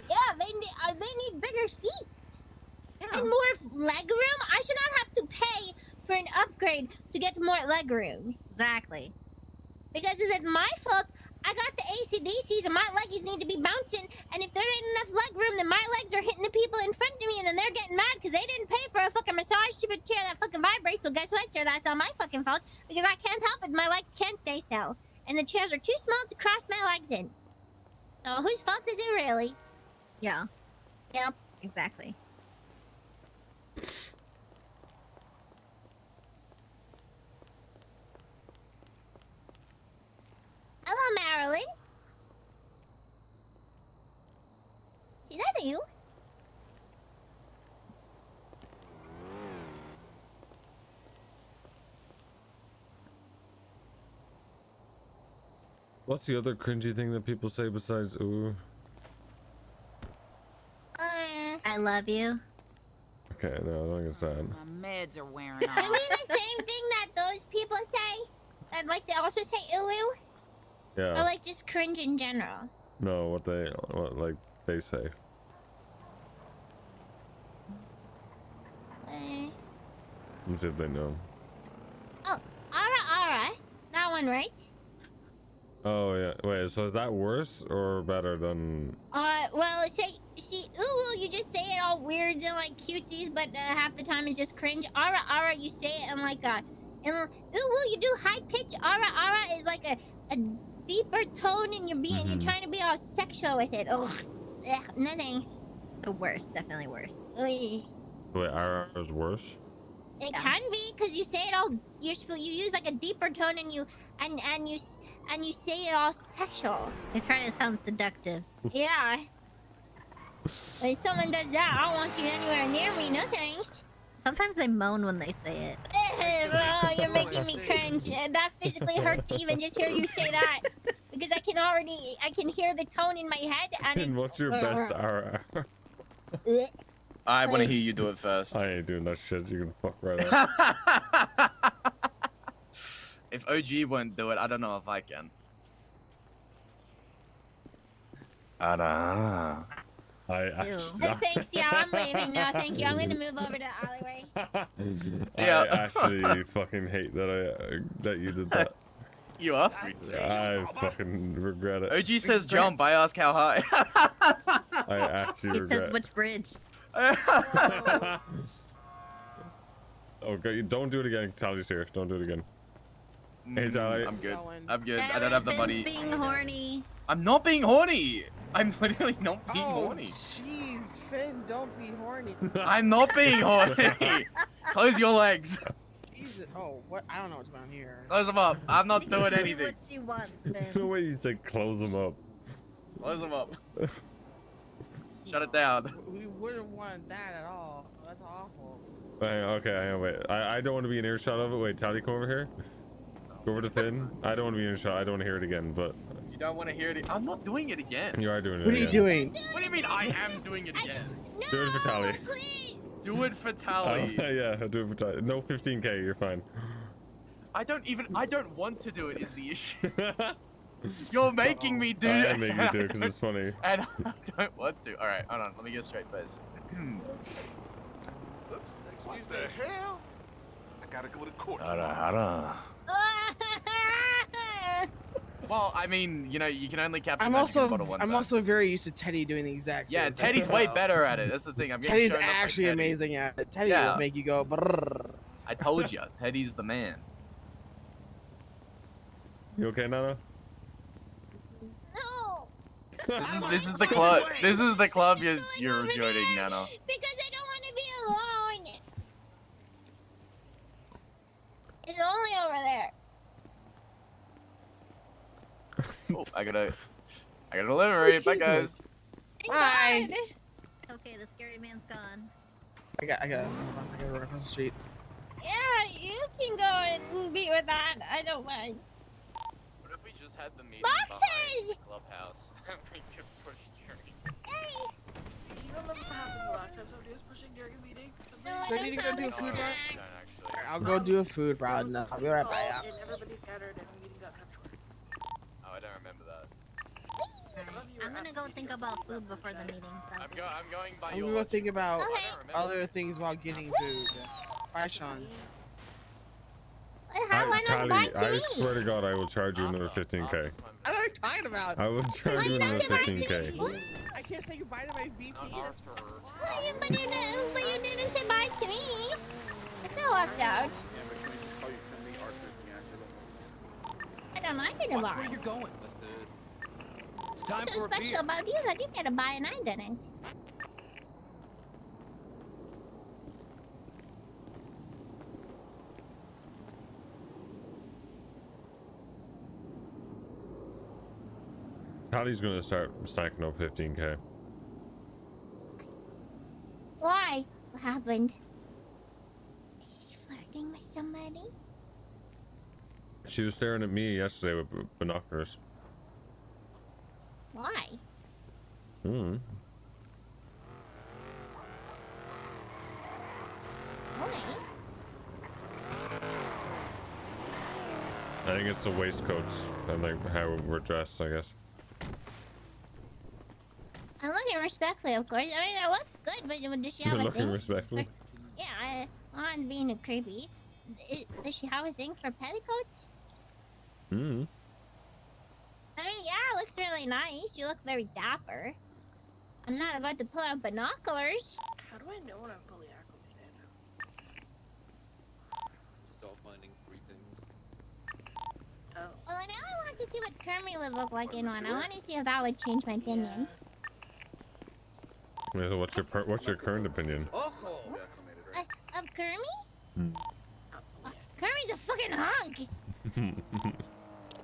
Yeah, they need bigger seats. And more leg room. I should not have to pay for for an upgrade to get more legroom. Exactly. Because is it my fault? I got the ACDCs and my leggies need to be bouncing, and if there ain't enough leg room, then my legs are hitting the people in front of me, and then they're getting mad because they didn't pay for a fucking massage chair that fucking vibrates. So guess what, sir? That's not my fucking fault because I can't help it. My legs can't stay still, and the chairs are too small to cross my legs in. So whose fault is it really? Yeah. Yep. Exactly. Hello, Marilyn. Is that you? What's the other cringy thing that people say besides ooh? I love you. Okay, no, I don't get sad. My meds are wearing off. I mean the same thing that those people say. I'd like to also say ooh, Yeah. or like just cringe in general. No, what like they say. Let's see if they know. Oh, ara. That one, right? Oh yeah. Wait, so is that worse or better than? Well, see, ooh, you just say it all weird and like cutesies, but half the time it's just cringe. Ara, you say it in like a, ooh, you do high pitch. Ara is like a deeper tone, and you're trying to be all sexual with it. Ugh, no thanks. The worst, definitely worse. Wait, RR is worse. It can be because you say it all. You use like a deeper tone, and you say it all sexual. You're trying to sound seductive. Yeah. When someone does that, I don't want you anywhere near me. No thanks. Sometimes they moan when they say it. Bro, you're making me cringe. That physically hurts to even just hear you say that. Because I can hear the tone in my head, and it's... What's your best RR? I want to hear you do it first. I ain't doing that shit. You can fuck right up. If OG won't do it, I don't know if I can. Thanks, yeah, I'm leaving now. Thank you. I'm gonna move over to the alleyway. I actually fucking hate that you did that. You asked me to. I fucking regret it. OG says jump. I ask how high. I actually regret. He says which bridge. Okay, don't do it again. Tally's here. Don't do it again. Hey, Tally. I'm good. I'm good. I don't have the money. Being horny. I'm not being horny. I'm literally not being horny. Jeez, Finn, don't be horny. I'm not being horny. Close your legs. Jesus. Oh, what? I don't know what's going on here. Close them up. I'm not doing anything. What she wants, Finn. The way you said close them up. Close them up. Shut it down. We wouldn't want that at all. That's awful. Okay, wait. I don't want to be in earshot of it. Wait, Tally, come over here. Go over to Finn. I don't want to be in earshot. I don't want to hear it again, but... You don't want to hear it. I'm not doing it again. You are doing it What are you doing? What do you mean I am doing it again? Do it for Tally. Do it for Tally. Yeah, do it for Tally. No 15k, you're fine. I don't want to do it is the issue. You're making me do it. I make you do it because it's funny. And I don't want to. Alright, hold on. Let me get straight face. What the hell? I gotta go to court. Well, I mean, you know, you can only capture I'm magic in also bottle one time. very used to Teddy doing the exact same thing. Teddy's way better at it. That's the thing. I'm getting Teddy's shown up by actually Teddy. amazing at it. Teddy will make you go brrrr. I told you, Teddy's the man. You okay, Nana? No. This is the club. This is the club you're joining, Nana. Because I don't want to be alone. It's only over there. Oh, I got a delivery. Bye, guys. Bye. Okay, the scary man's gone. I gotta run across the street. Yeah, you can go and be with that. I don't mind. What if we just had the meeting Boxes! behind the clubhouse and we could push during? Hey! You remember what happened the last time somebody was pushing during a meeting? No, Do I need to go do a food run? Actually. I'll go do a food run. No, I'll be right back. And everybody scattered and the meeting got cut short. Oh, I don't remember that. I'm gonna go think about food before the meeting. So. I'm going by I'm your. gonna go think about Okay. other things while getting food. Bye, Sean. Why not buy to I me? swear to God, I will charge you another 15k. I know what you're talking about. I will charge you another 15k. I can't say goodbye to my VP. That's But you didn't say bye to me. It's not left out. Yeah, but can we just call you Timmy Arthur? Can you actually let me I don't like it a Watch bar. where you're going. It's time What's so for a special beer. about you that you get a buy and I didn't? Callie's gonna start stacking up 15k. Why? What happened? Is she flirting with somebody? She was staring at me yesterday with binoculars. Why? Hmm. Why? I think it's the waistcoats and like how we're dressed, I guess. I'm looking respectfully, of course. I mean, it looks good, but does she have You're a looking thing? respectfully. Yeah, I'm being a creepy. Does she have a thing for petticoats? Hmm. I mean, yeah, it looks really nice. You look very dapper. I'm not about to pull out binoculars. How do I know when I'm fully acclimated? Start finding 3 things. Oh. Well, now I want to see what Kermit would look like in one. I want to see if that would change my opinion. Yeah, so what's your current opinion? Of Kermit? Hmm. Kermit's a fucking hunk!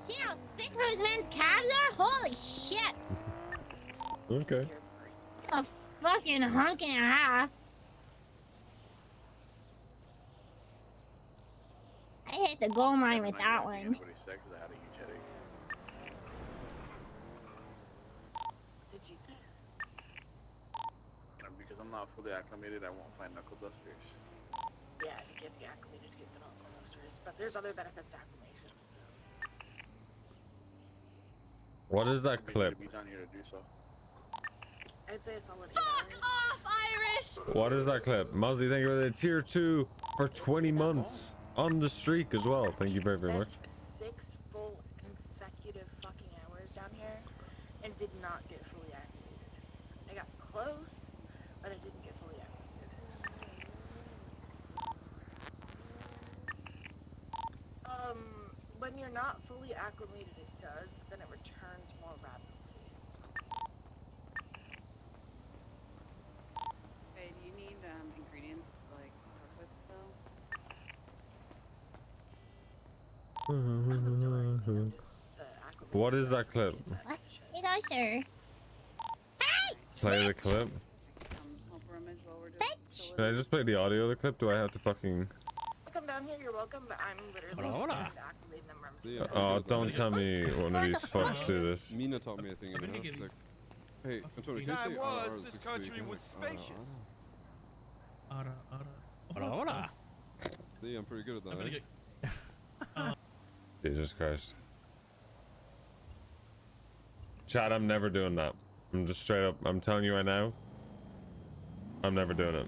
See how thick those men's calves are? Holy shit! Okay. A fucking hunk and a half. I hit the gold mine with that one. Anybody said because I had a huge headache. Did you? Because I'm not fully acclimated, I won't find knuckle dusters. Yeah, you get the acclimated to get the knuckle dusters, but there's other benefits to acclimation. What is that Maybe clip? to be down here to do so. I'd say it's solid. Fuck off, Irish! What is that clip? Mosley, thank you for the tier 2 for 20 months on the streak as well. Thank you very, very much. 6 full consecutive fucking hours down here and did not get fully acclimated. I got close, but I didn't get fully acclimated. When you're not fully acclimated, it does, but then it returns more rapidly. Hey, do you need ingredients to like cook with still? What is that clip? What? You go, sir. Hey! Play the clip. Help rummage while we're Bitch! Can I just play the audio of the clip? Do I have to fucking... Come down here, you're welcome, but I'm literally Hola. trying to activate them. Oh, don't tell me one of these fucks do this. Mina taught me a thing in the house. Like, hey, Antonio, can you Time say was, this country was spacious. Hola. See, I'm pretty good at that. Eh? Jesus Christ. Chad, I'm never doing that. I'm just straight up, I'm telling you right now. I'm never doing it.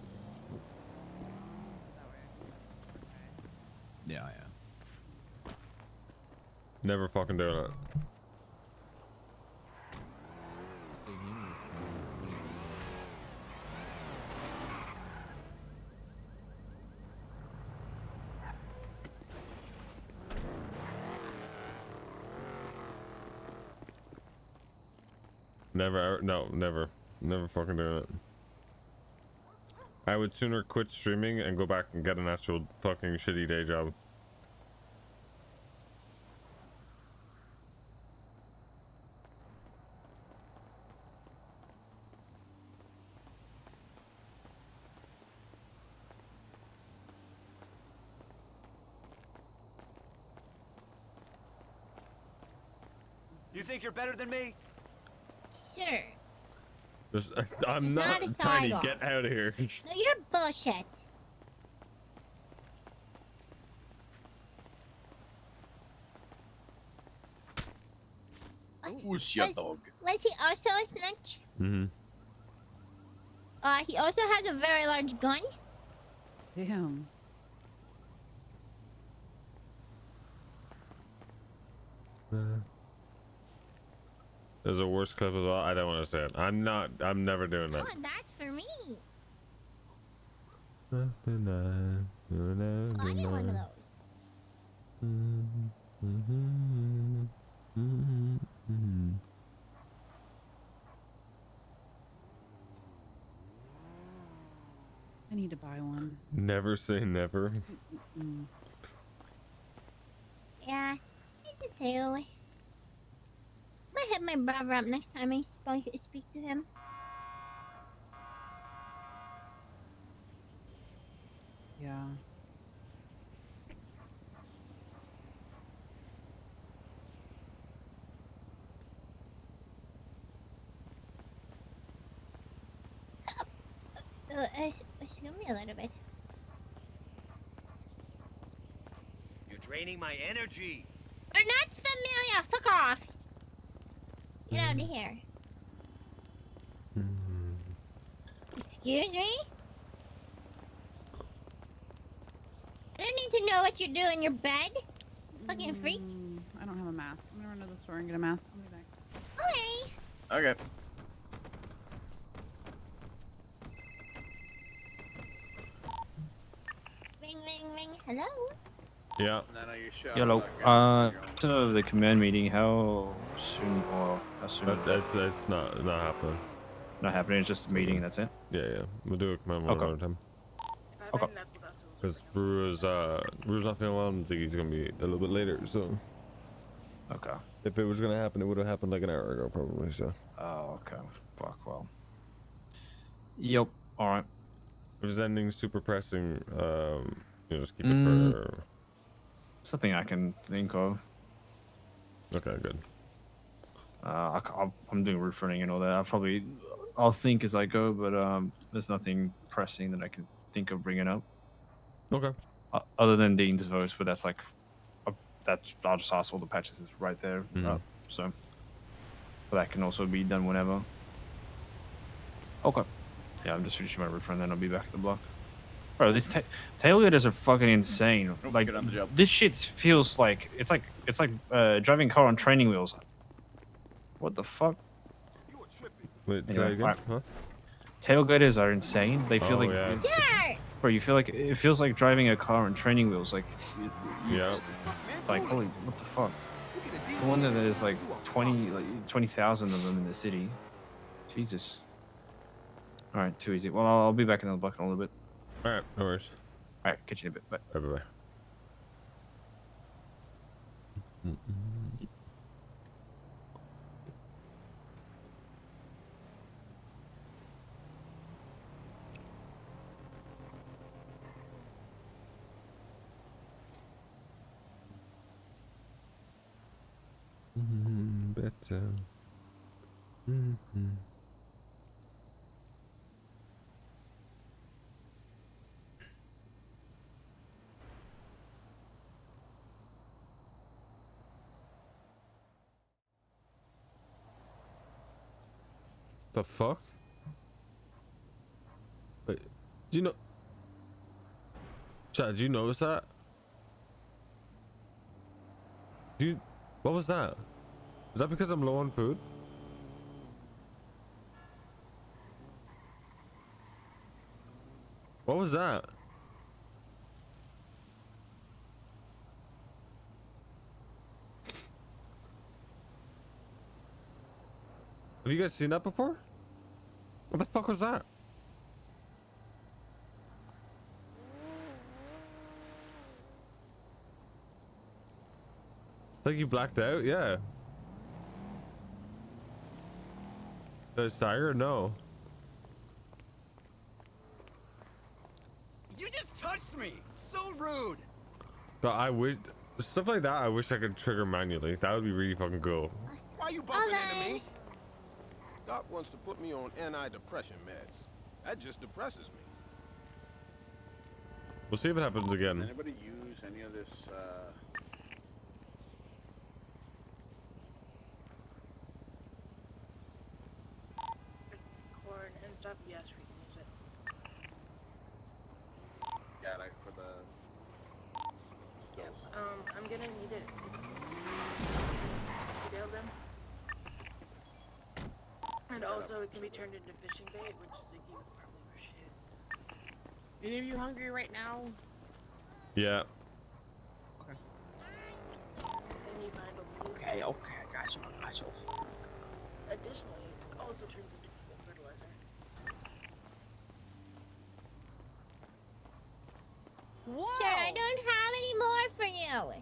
Yeah. Never fucking doing it. Never, no, never fucking doing it. I would sooner quit streaming and go back and get an actual fucking shitty day job. You think you're better than me? Sure. Just, I'm It's not not a tiny. sidewalk. Get out of here. No, you're bullshit. Who's your dog? Was he also a snitch? Mm-hmm. He also has a very large gun. Damn. There's a worse clip as well. I don't want to say it. I'm never doing that. Oh, that's for me. I Oh, I need one of those. I need to buy one. Never say never. Yeah, I did too. Might hit my brother up next time I speak to him. Yeah. Excuse me a little bit. You're draining my energy. We're not familiar. Fuck off. Get out of here. Excuse me? I don't need to know what you do in your bed. Fucking freak. I don't have a mask. I'm gonna run to the store and get a mask. I'll be back. Okay. Okay. Ring, ring, ring. Hello? Yeah. Hello. So the command meeting, how soon It's not happening. Not happening, it's just a meeting, that's it? Yeah. We'll do a command one at a time. Okay. Because Rue's not feeling well and Ziggy's gonna be a little bit later, so. Okay. If it was gonna happen, it would have happened like an hour ago, probably, so. Oh, okay. Fuck, well. Yep, alright. If there's anything super pressing, just keep it for... Something I can think of. Okay, good. I'm doing roof running and all that. I'll think as I go, but there's nothing pressing that I can think of bringing up. Okay. Other than the intervals, but that's like, I'll just ask all the patches is right there. So, but that can also be done whenever. Okay. Yeah, I'm just finishing my roof run, then I'll be back at the block. Bro, these tailgaters are fucking insane. Like, this shit feels like it's like driving a car on training wheels. What the fuck? Wait, say that again? Huh? Tailgaters are insane. They feel like, Yeah. bro, you feel like it feels like driving a car on training wheels. Like, like holy, what the fuck? No wonder there's like 20,000 of them in the city. Jesus. All right, too easy. Well, I'll be back in the block in a little bit. All right, no worries. All right, catch you in a bit. Bye. Bye. Better. The fuck? Wait, do you know? Chad, do you notice that? What was that? Is that because I'm low on food? What was that? Have you guys seen that before? What the fuck was that? Like you blacked out? Yeah. The tiger? No. You just touched me. So rude. But I wish stuff like that. I wish I could trigger manually. That would be really fucking cool. Why you bumping into me? Doc wants to put me on antidepressant meds. That just depresses me. We'll see if it happens again. Does anybody use any of this? Corn and stuff, yes, we can use it. Yeah, like for the stills. I'm gonna need it. And also, it can be turned into fishing bait, which Ziggy would probably appreciate. Any of you hungry right now? Yeah. Okay. And you find a blue Okay, okay, I got you, I got you. Additionally, it also turns into fertilizer. Whoa! Sir, I don't have any more for you.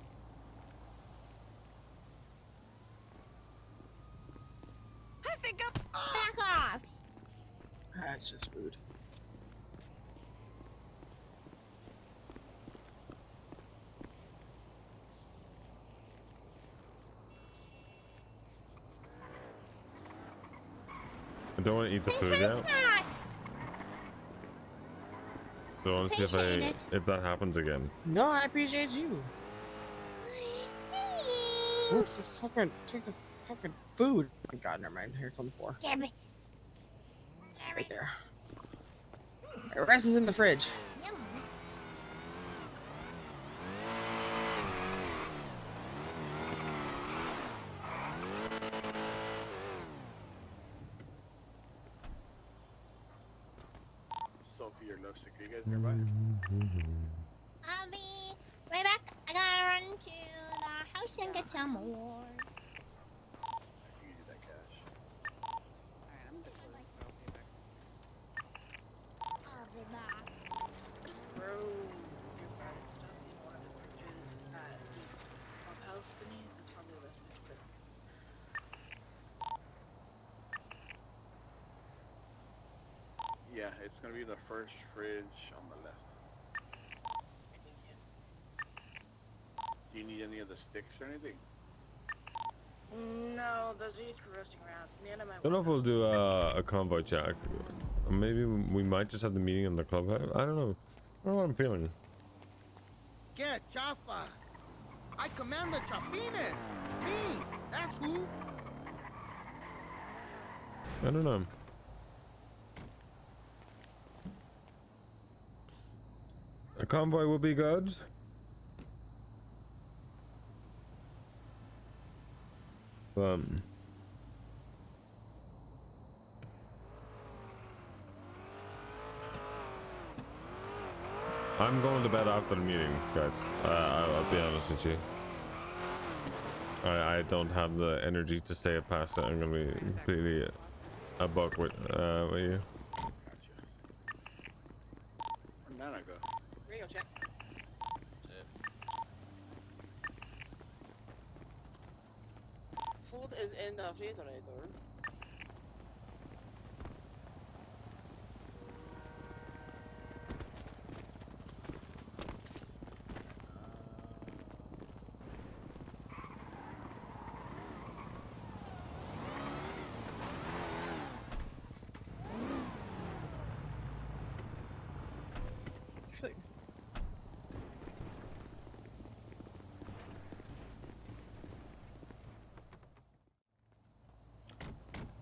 I think I'm... Back off! That's just rude. I don't want to eat the food yet. So I want to see if that happens again. No, I appreciate you. Ooh, took the fucking food. Oh, God, never mind. Here, it's on the floor. Give me. Right there. The rest is in the fridge. Sophie or Lovesick, are you guys nearby? I'll be right back. I gotta run to the house and get some more. I can give you that cash. Alright, I'm good for this, but I'll pay back. I'll be back. Just throw your private stuff in one of the fridges at the clubhouse beneath. It's probably the best place to put it. Yeah, it's gonna be the first fridge on the left. Do you need any of the sticks or anything? No, those are used for roasting rounds. Nana might I don't know if we'll do a convoy check. Maybe we might just have the meeting in the clubhouse. I don't know. I don't know what I'm feeling. Get Chafa. I command the Chapines. Me. That's who. I don't know. A convoy will be good. I'm going to bed after the meeting, guys. I'll be honest with you. I don't have the energy to stay up past it. I'm gonna be completely a buck with you. Where'd Nana go? Radio check. Food is in the refrigerator.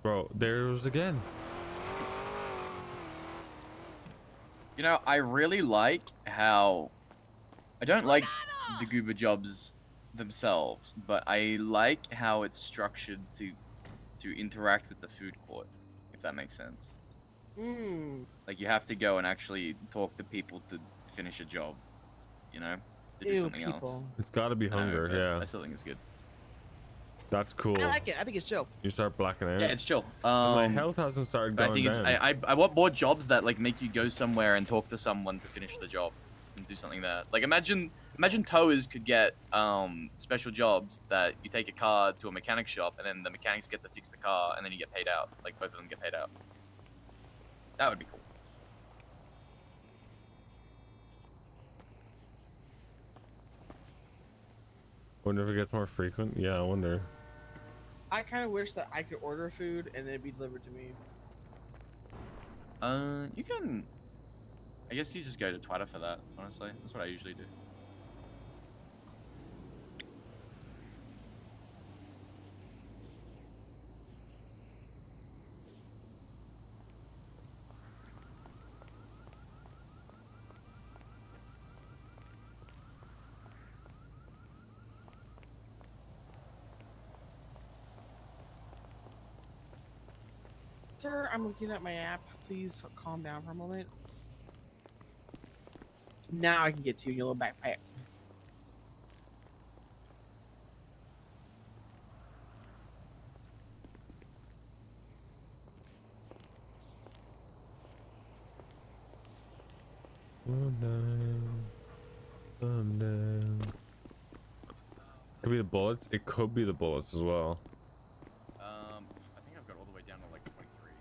Bro, there it was again. You know, I really like how I don't like the Goober jobs themselves, but I like how it's structured to interact with the food court, if that makes sense. Like you have to go and actually talk to people to finish a job, you know, to do something else. It's got to be hunger, yeah. I still think it's good. That's cool. I like it. I think it's chill. You start blacking out. Yeah, it's chill. My health hasn't started But going down. I want more jobs that like make you go somewhere and talk to someone to finish the job and do something there. Like imagine towers could get special jobs that you take a car to a mechanic shop and then the mechanics get to fix the car and then you get paid out. Like both of them get paid out. That would be cool. Wonder if it gets more frequent. Yeah, I wonder. I kind of wish that I could order food and it'd be delivered to me. You can. I guess you just go to Twitter for that. Honestly, that's what I usually do. Sir, I'm looking at my app. Please calm down for a moment. Now I can get to you in your little backpack. Could be the bullets. It could be the bullets as well. I think I've got all the way down to like 23.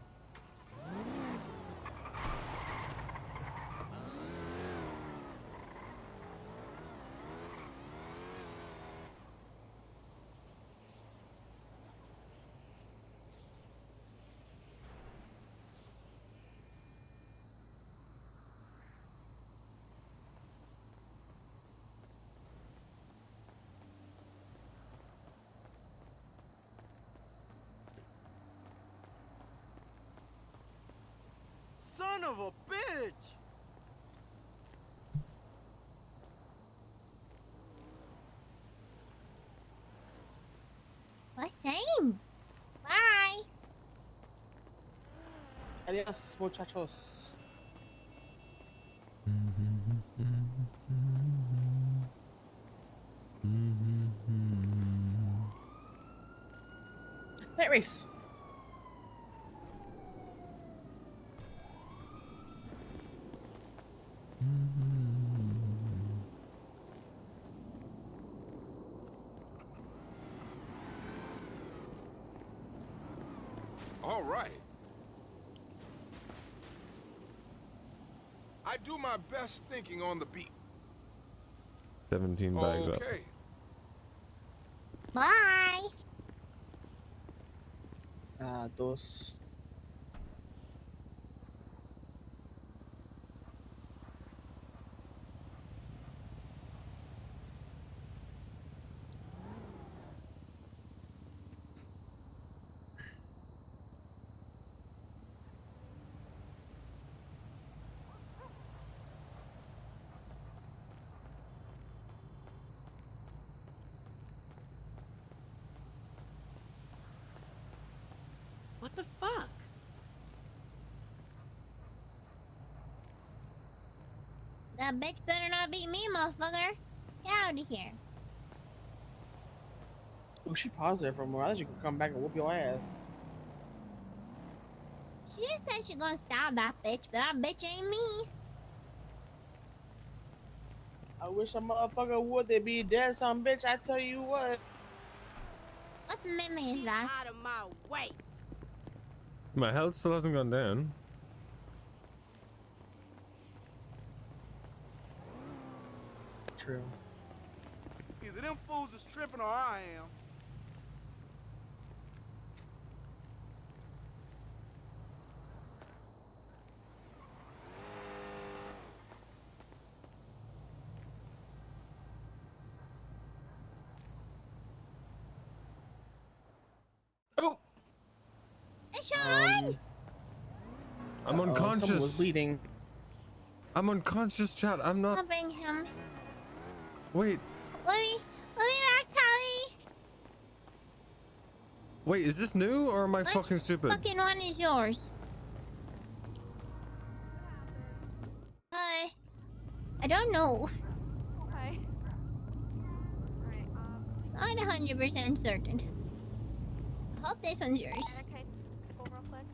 Son of a bitch! What's saying? Bye. Adios, muchachos. Night race. All right. I do my best thinking on the beat. 17 bags up. Okay. Bye. Dos. What the fuck? That bitch better not beat me, motherfucker. Get out of here. Oh, she paused there for a moment. I thought she could come back and whoop your ass. She just said she gonna stop that bitch, but that bitch ain't me. I wish a motherfucker would. They be dead, some bitch. I tell you what. What meme is that? Out of my way. My health still hasn't gone down. True. Either them fools is tripping or I am. Oh. It's Sean. I'm Someone was unconscious. bleeding. I'm unconscious, chat. I'm not. Helping him. Wait. Let me back, Tally. Wait, is this new or am I fucking stupid? Fucking one is yours. I don't know. Okay. Not 100% certain. I hope this one's yours. Okay. Go real quick.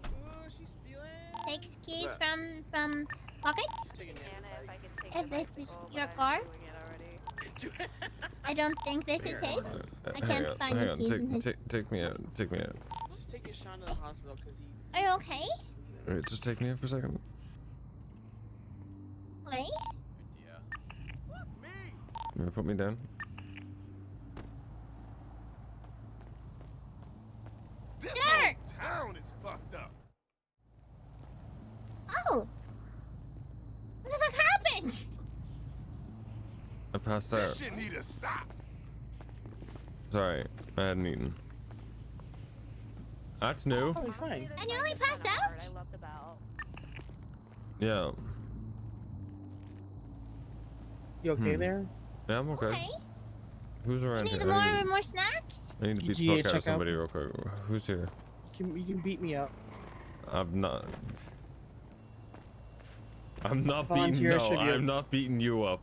Ooh, she's stealing. Takes keys from pocket. If I could take If the this is bicycle, your but car. I'm doing it already. I don't think this is his. I Hang can't on, find hang the on. keys in his. Take me out. Take me out. Just taking Sean to the hospital because he. Are you okay? Wait, just take me out for a second. Wait. You wanna put me down? This Sure. whole town is fucked up. Oh. What the fuck happened? I passed This out. shit need to stop. Sorry, I hadn't eaten. That's new. Oh, he's fine. And you only passed out? I love the bell. Yeah. You okay there? Yeah, I'm okay. Okay. Who's around You need here? more snacks? I need to beat the PGA fuck out of checkup. somebody real quick. Who's here? You can beat me up. I'm not beating. Volunteer No, tribute. I'm not beating you up.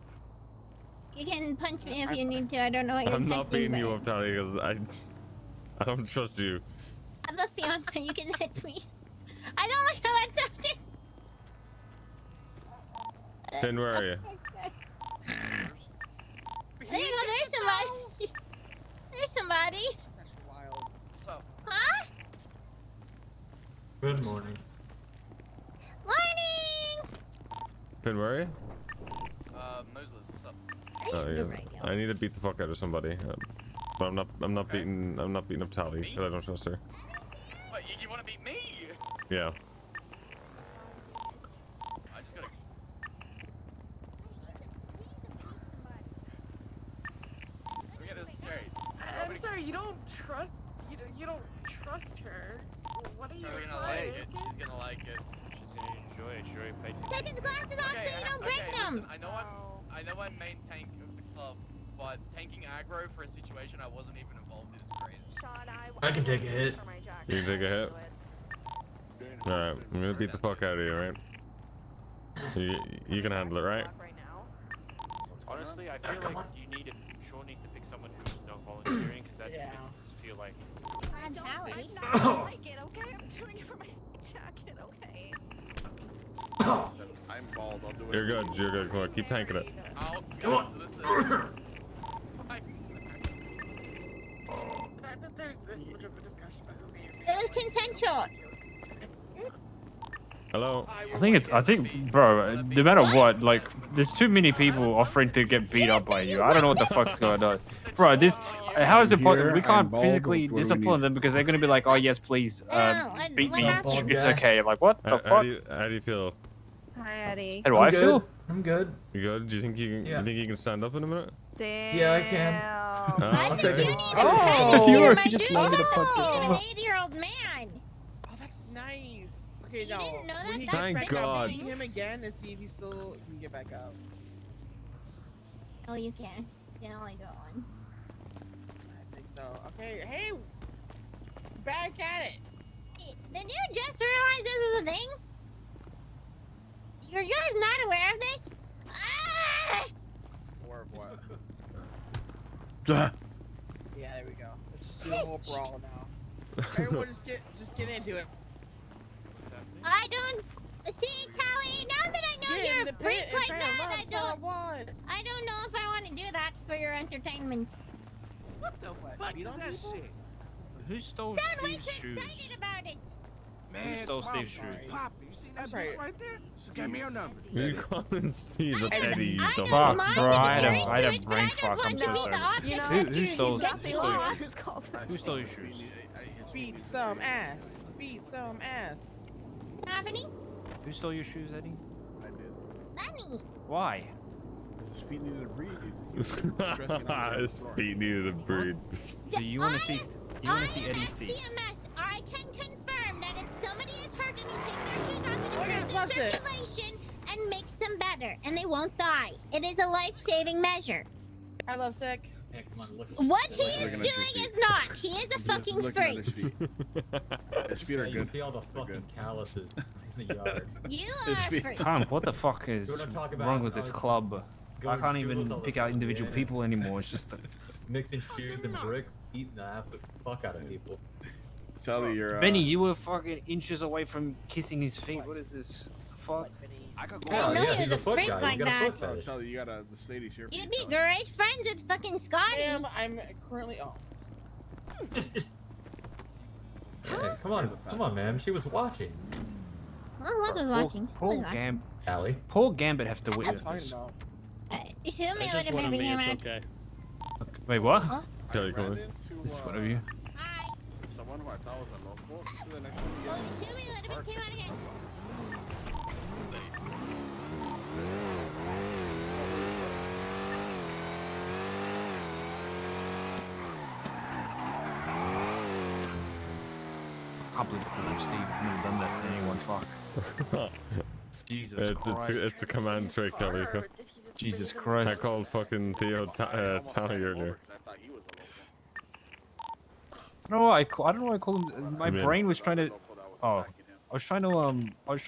You can punch me if you need to. I don't know what you're I'm not testing, beating you but up, Tally, because I don't trust you. I have a fiance. You can hit me. I don't like how that sounded. Finn, where are you? There you go. There's somebody. There's somebody. That's wild. What's up? Huh? Good morning. Morning. Finn, where are you? Noseless, what's up? Oh yeah. I need to beat the fuck out of somebody. But I'm not beating up Tally because I don't trust her. What, you want to beat me? Yeah. I just gotta. Let me get this straight. I'm sorry, you don't trust her. What are you She's gonna like it. She's gonna like it. She's gonna enjoy it. She already paid for Take his glasses off so you don't break them. Listen, I know I'm main tank of the club, but tanking aggro for a situation I wasn't even involved in is crazy. I can take a hit. You can take a hit. All right, I'm gonna beat the fuck out of you, right? You can handle it, right? Honestly, I feel like Sean needs to pick someone who's not volunteering because that just makes us feel like. I'm Tally. I don't like it, okay? I'm doing it for my jacket, okay? I'm bald. I'll do it. You're good. You're good. Come on, keep tanking it. Come on. It was consensual. Hello. I think, bro, no matter what, like, there's too many people offering to get beat up by you. I don't know what the fuck's going on. Bro, how is it possible? We can't physically discipline them because they're going to be like, oh, yes, please, beat me. It's okay. Like, what the fuck? How do you feel? Hi, Eddie. How do I feel? I'm good. You good? Do you think you can stand up in a minute? Damn. Yeah, I can. I'll take it. Oh, You You're were my just dude. wanting me to punch You're you. an 80-year-old man. Oh, that's nice. Okay, You no. didn't know that? When he That's gets Thank back God. up, beat him again and see if he still can get back up. Oh, you can't. You can only go once. I think so. Okay, hey, back at it. Hey, did you just realize this is a thing? You're guys not aware of this? Ah! Or of what? Yeah, there we go. Let's just do a whole brawl now. Everyone just get into it. I don't see, Tally. Now that I know Get in you're the a freak pit and like try that, to love I don't know if I want to do that for your entertainment. What the fuck is that shit? Who stole Sound way Steve's too shoes? excited about it. Man, stole it's Steve's my shoes? Poppy, you see that That's bitch right. right there? She gave me her number. You calling Steve a Eddie? You I dumb don't fuck. mind Bro, I had a adhering to brain it, but I fuck. don't I'm want so to be sorry. the object Who- that who you stole- get who the stole your law. shoes? Who stole your shoes? Beat some ass. Beat some ass. Happening? Who stole your shoes, Eddie? I did. Bunny. Why? His feet needed to breathe. He was stressing out on the His floor. feet needed to breathe. So you want to see? You want to see Eddie's teeth? CMS, I can confirm that if somebody is hurt and you take their shoes off, it yes, improves that's it. circulation and makes them better, and they won't die. It is a life-saving measure. I love sick. Hey, come on, look. What he is looking at your doing feet. is not. He is a fucking Looking at freak. his feet. His feet are You good. see all the They're fucking good. calluses in the yard. You His are a feet. freak. Tom, what the fuck is You wanna talk about wrong with this club? I going can't shoeless even all the pick out time, individual yeah. people anymore. It's just Mixing shoes and bricks, eating the absolute fuck out of people. Tell you, you're. Benny, you were fucking inches away from kissing his feet. What is this? The fuck? I could go I out. know yeah, he he's was a a foot freak guy. like He's got a that. foot fetish. Tell you, got this lady's here for You'd you, be Tell. great friends with fucking Scotty. I'm currently. Oh. Hey, come on, man. She was watching. Oh, what was watching? Who was watching? Allie. Paul Gambit have to What are you witness talking this. about? Who me with a baby camera? Wait, what? Huh? Kelly, come on. It's one of you. Hi. Someone who I thought was a local. To the next Oh, one it's who me with a baby camera again? I can't believe I called him Steve. I've never done that to anyone. Fuck. Jesus Christ. It's a command trick, Kelly. Jesus I Christ. called fucking Theo Tally earlier. I thought he was a local. No, I don't know why I called him. My I mean- brain was trying to. Oh, I was trying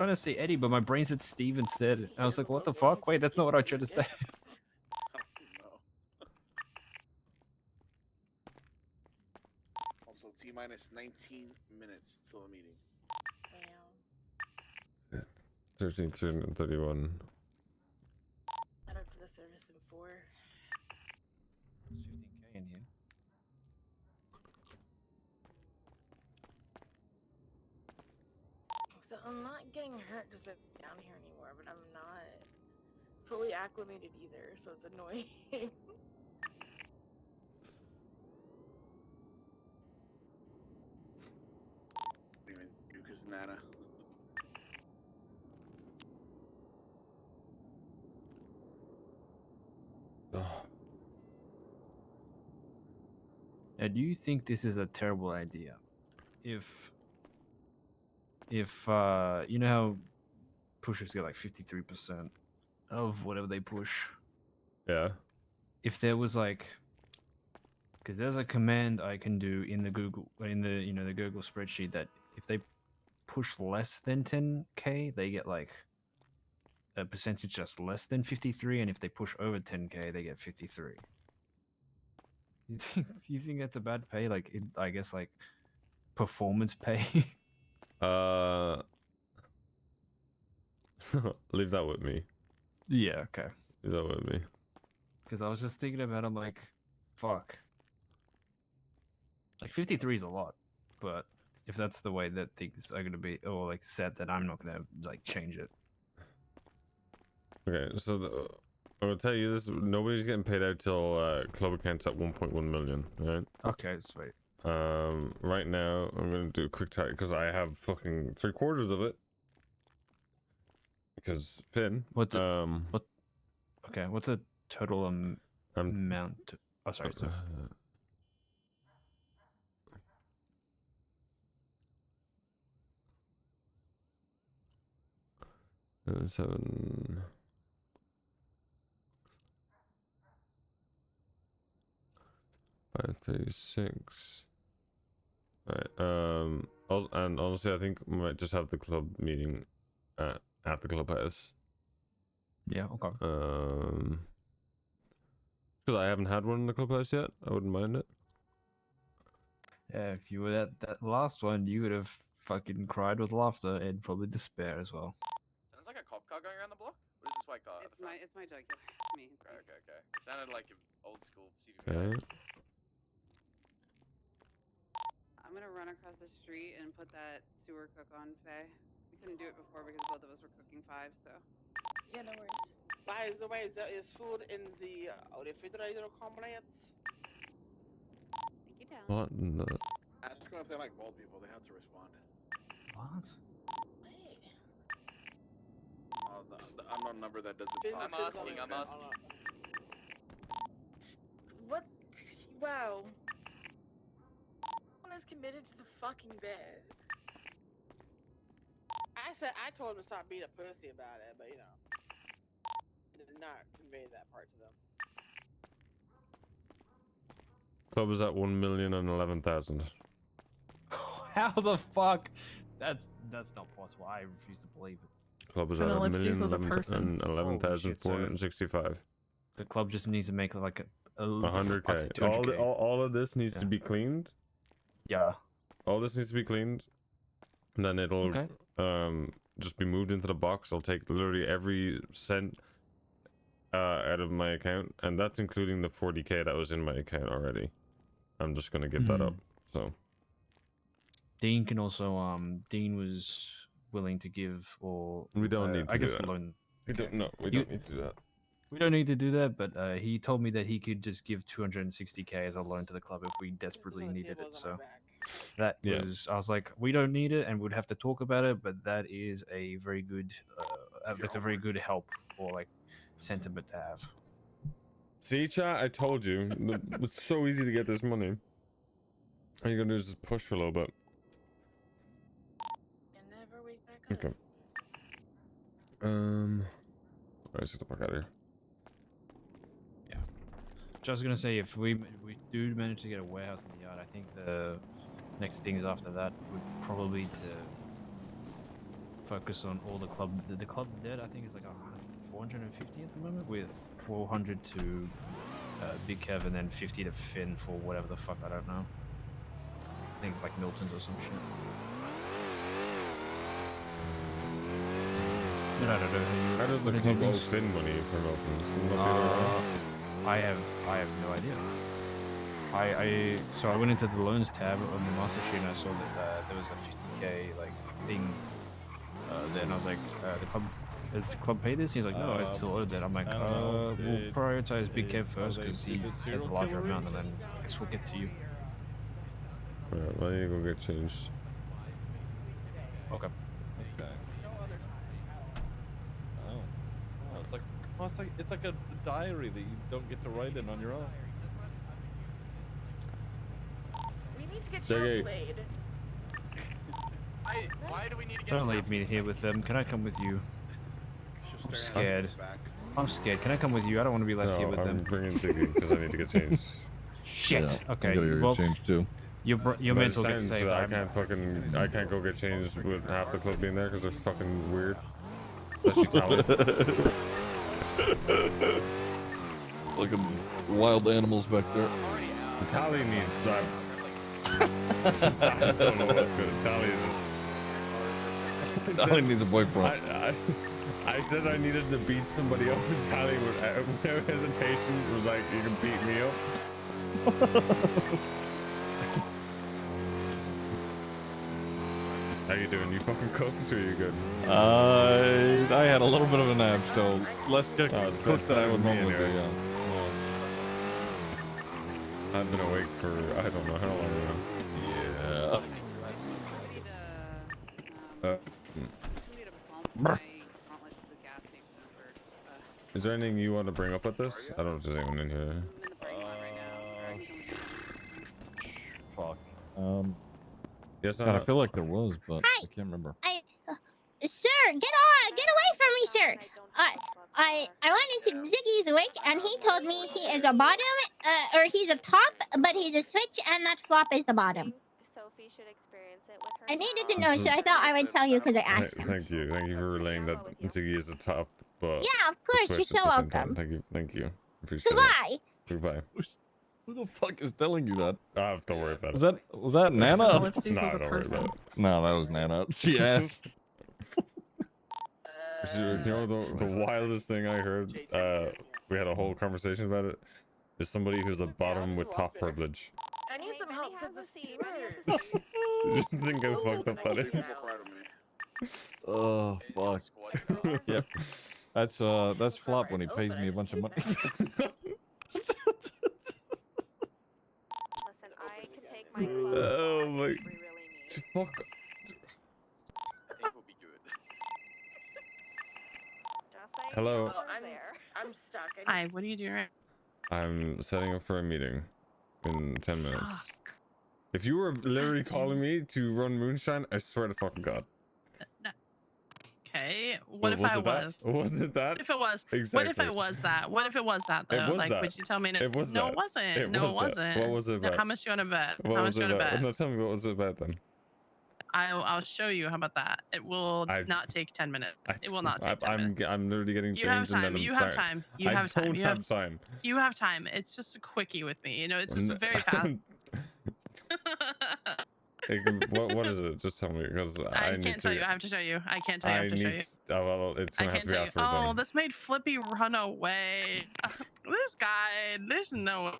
to say Eddie, but my brain said Steve instead. And I was like, what the fuck? Wait, that's not what I tried to say. Also, T minus 19 minutes till the meeting. 13,331. Head up to the service in 4. There's 15k in here. So I'm not getting hurt just down here anymore, but I'm not fully acclimated either, so it's annoying. Even Duke is Nana. Now, do you think this is a terrible idea? If you know how pushers get like 53% of whatever they push. Yeah. If there was like, because there's a command I can do in the Google the Google spreadsheet that if they push less than 10k, they get like a percentage just less than 53, and if they push over 10k, they get 53. Do you think that's a bad pay? Like, I guess like performance pay. Leave that with me. Yeah. Okay. Leave that with me. Because I was just thinking about, I'm like, fuck. Like 53 is a lot, but if that's the way that things are gonna be, or like set, then I'm not gonna like change it. Okay, so I'm gonna tell you this: nobody's getting paid out till club account's at 1.1 million. Right? Okay, sweet. Right now I'm gonna do a quick tally because I have fucking 3/4 of it. Because Finn. What? Okay, what's the total amount? Oh, sorry. 7. 536. Alright, and honestly, I think we might just have the club meeting at the clubhouse. Yeah, okay. Because I haven't had one in the clubhouse yet. I wouldn't mind it. Yeah, if you were at that last one, you would have fucking cried with laughter and probably despair as well. Sounds like a cop car going around the block. What is this white car? It's my jugular. Me. Okay. It sounded like an old school CVP. Okay. I'm gonna run across the street and put that sewer cook on Faye. We couldn't do it before because both of us were cooking 5, so. Yeah, no worries. By the way, there is food in the refrigerator complex. Thank you, Dad. What in the... Ask them if they like bald people. They have to respond. What? The unknown number that doesn't talk. I'm asking. What? Wow. One is committed to the fucking bed. I told him to stop being a pussy about it, but you know, I did not convey that part to them. Club is at 1,011,000. How the fuck? That's not possible. I refuse to believe it. Club is at 1,011,465. The club just needs to make like a 100k. All of this needs to be cleaned. Yeah. All this needs to be cleaned. And then it'll just be moved into the box. I'll take literally every cent out of my account, and that's including the 40k that was in my account already. I'm just gonna give that up. So Dean can also Dean was willing to give, or we don't need to do that. Loan. We don't need to do that. We don't need to do that, but he told me that he could just give 260k as a loan to the club if we desperately needed it. So that was, I was like, we don't need it, and we'd have to talk about it. But that is a very good, that's a very good help or like sentiment to have. See, chat, I told you, it's so easy to get this money. All you're gonna do is just push for a little bit. Okay. Let's get the fuck out of here. Just gonna say, if we do manage to get a warehouse in the yard, I think the next things after that would probably to focus on all the club. The club debt I think is like 450 at the moment, with 400 to Big Kev and then 50 to Finn for whatever the fuck, I don't know. I think it's like Milton's or some shit. But I don't know. How does the club owe Finn money for Milton's? I have no idea. So I went into the loans tab on the master sheet and I saw that there was a 50k like thing there, and I was like, does the club pay this? He's like, no, I still owe that. I'm like, we'll prioritize Big Kev first because he has a larger amount, and then I guess we'll get to you. Alright, let me go get changed. Okay. It's like a diary that you don't get to write in on your own. We need to get Sergey. you laid. Why do we need to get Don't leave me here with them. Can I come with you? I'm scared. I'm scared. Can I come with you? I don't want to be left here with them. I'm bringing Ziggy because I need to get changed. Shit. Yeah, Okay. I gotta go Well, get changed too. Your But mental it gets sounds saved. that I can't go get changed with half the club being there because they're fucking weird. Especially Tally. Like wild animals back there. Tally needs that. I don't know what good Tally is. Tally needs a boyfriend. I said I needed to beat somebody up, and Tally without hesitation was like, "You can beat me up." How you doing? You fucking cooked or you good? I had a little bit of a nap, so less cooked than I would normally do. Yeah. I've been awake for I don't know how long now. Is there anything you want to bring up with this? I don't know if there's anyone in here. Fuck. Yes, God, I feel like there was, but Hi. I can't remember. Sir, get away from me, sir. I went into Ziggy's wake and he told me he is a bottom, or he's a top, but he's a switch and that flop is the bottom. Sophie should experience it with her. I needed to know, so I thought I would tell you because I asked him. Thank you for relaying that Ziggy is the top, but Yeah, of course, you're so welcome. Thank you. Appreciate Goodbye. it. Goodbye. Who the fuck is telling you that? Don't worry about Was it. that Nana? Ellipses was a don't person. worry about it. No, that was Nana. She asked. You know the wildest thing I heard? We had a whole conversation about it. Is somebody who's a bottom with top privilege. I need some help because the seat. Just think how fucked up that is. Oh fuck. Yep. That's flop when he pays me a bunch of money. Listen, I can take my clothes Oh off my. if we really need. Fuck. I think we'll be good. Hello. I'm stuck. Hi, what are you doing right I'm setting up for a meeting in 10 minutes. If you were literally calling me to run moonshine, I swear to fucking God. Okay, what if was I it that? was? Was it that? What if it was? Exactly. What if it was that? What if it was that though? It was like, that. would you tell me? It was no, that. it wasn't. It No, was it that. wasn't. What was it No, about? how much you want to bet? What How was much it you want to about? bet? No, tell me what was it about then. I'll show you. How about that? It will not take 10 minutes. It will not take 10 minutes. I'm literally getting changed. You have time. And then You I'm have sorry. time. You I have time. don't You have time. You have time. It's just a quickie with me. You know, it's just very fast. What is it? Just tell me because I need can't to. tell you. I have to show you. I can't tell you. I have to show you. Oh, well, it's I gonna have can't to be tell you. afterwards. Oh, then. this made Flippy run away. This guy. There's no.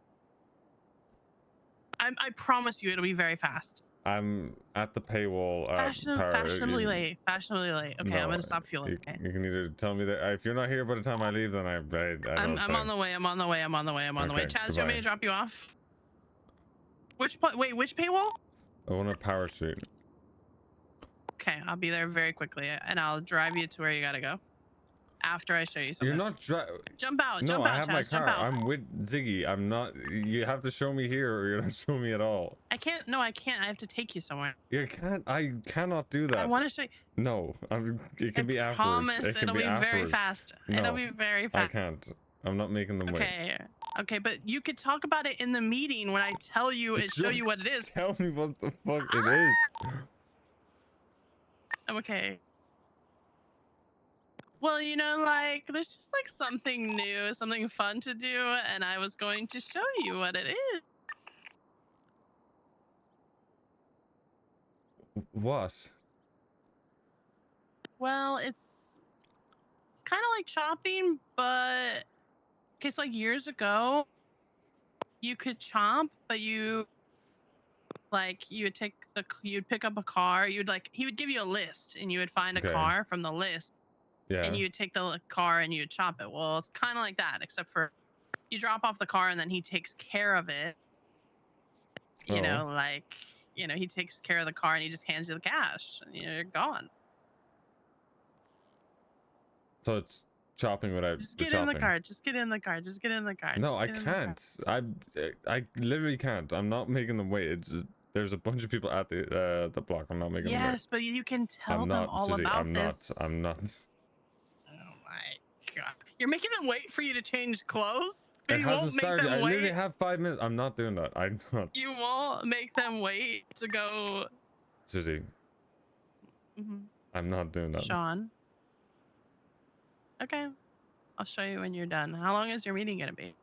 I promise you, it'll be very fast. I'm at the paywall. Fashionably late. Fashionably late. Okay, No, I'm gonna stop fueling. Okay. You can either tell me that if you're not here by the time I leave, then I don't. I'm on the way. I'm on the way. I'm on the way. I'm on the way. Okay, Chaz, you want me goodbye. to drop you off? Wait, which paywall? I want a Power Street. Okay, I'll be there very quickly, and I'll drive you to where you gotta go. After I show you something. You're not driving. Jump out. No, Jump I out, have Chaz. my Jump car. out. I'm with Ziggy. I'm not. You have to show me here, or you're not showing me at all. I can't. No, I can't. I have to take you somewhere. You can't. I cannot do that. I want to show you. No, it can be afterwards. Promise, It can it'll be very afterwards. fast. No, It'll be very I fast. can't. I'm not making them wait. Okay. Okay, but you could talk about it in the meeting when I tell you and show you what it is. Tell me what the fuck it is. Okay. Well, you know, like, there's just like something new, something fun to do, and I was going to show you what it is. What? Well, it's kind of like chopping, but it's like years ago, you could chomp, but you would take you'd pick up a car, he would give you a list, and you would find a Okay. car from the list, Yeah. and you would take the car and you would chop it. Well, it's kind of like that, except for you drop off the car and then he takes care of it. You know, like, you know, he takes care of the car and he just hands you the cash and you're gone. So it's chopping without Just the get chopping. in the car. Just get in the car. Just get in the car. No, just I get in the car. can't. I literally can't. I'm not making them wait. It's just, there's a bunch of people at the block. I'm not making them wait. Yes, but you can tell I'm them not, all Susie, about this. I'm not. Oh my god. You're making them wait for you to change clothes? It You hasn't won't make started. them I literally wait? have 5 minutes. I'm not doing that. I'm not. You won't make them wait to go. Susie, Mhm. I'm not doing that. Sean. Okay. I'll show you when you're done. How long is your meeting gonna be?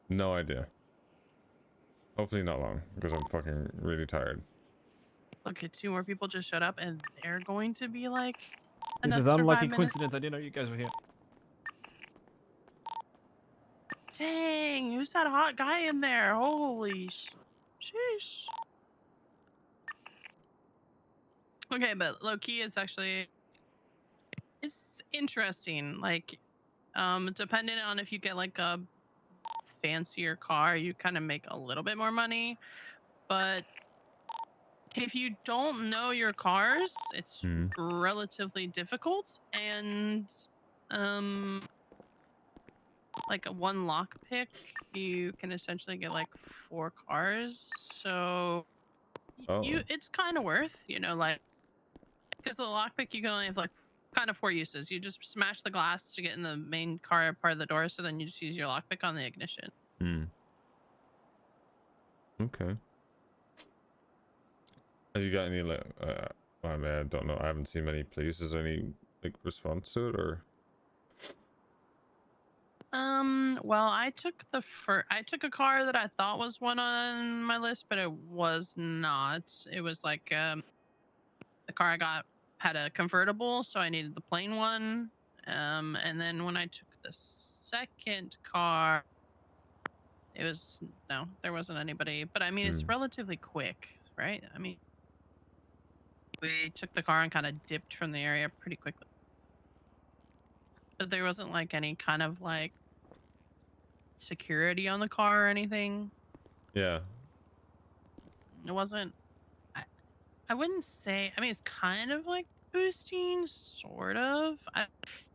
No idea. Hopefully not long, because I'm fucking really tired. Okay, 2 more people just showed up and they're going to be like an This is extra unlucky 5 minutes. coincidence. I didn't know you guys were here. Dang, who's that hot guy in there? Holy sheesh. Okay, but low key, it's interesting. Like, depending on if you get like a fancier car, you kind of make a little bit more money. But if you don't know your cars, it's relatively difficult. And like a 1 lockpick, you can essentially get like 4 cars. So it's kind of worth, you know, like, because the lockpick you can only have like kind of 4 uses. You just smash the glass to get in the main car part of the door, so then you just use your lockpick on the ignition. Okay. Have you got any like? I mean, I don't know. I haven't seen many police. Is there any like response to it or? Well, I took a car that I thought was one on my list, but it was not. It was like the car I got had a convertible, so I needed the plain one. And then when I took the second car, there wasn't anybody. But I mean, it's relatively quick, right? I mean, we took the car and kind of dipped from the area pretty quickly. But there wasn't like any kind of like security on the car or anything. Yeah. It wasn't. I wouldn't say. I mean, it's kind of like boosting, sort of.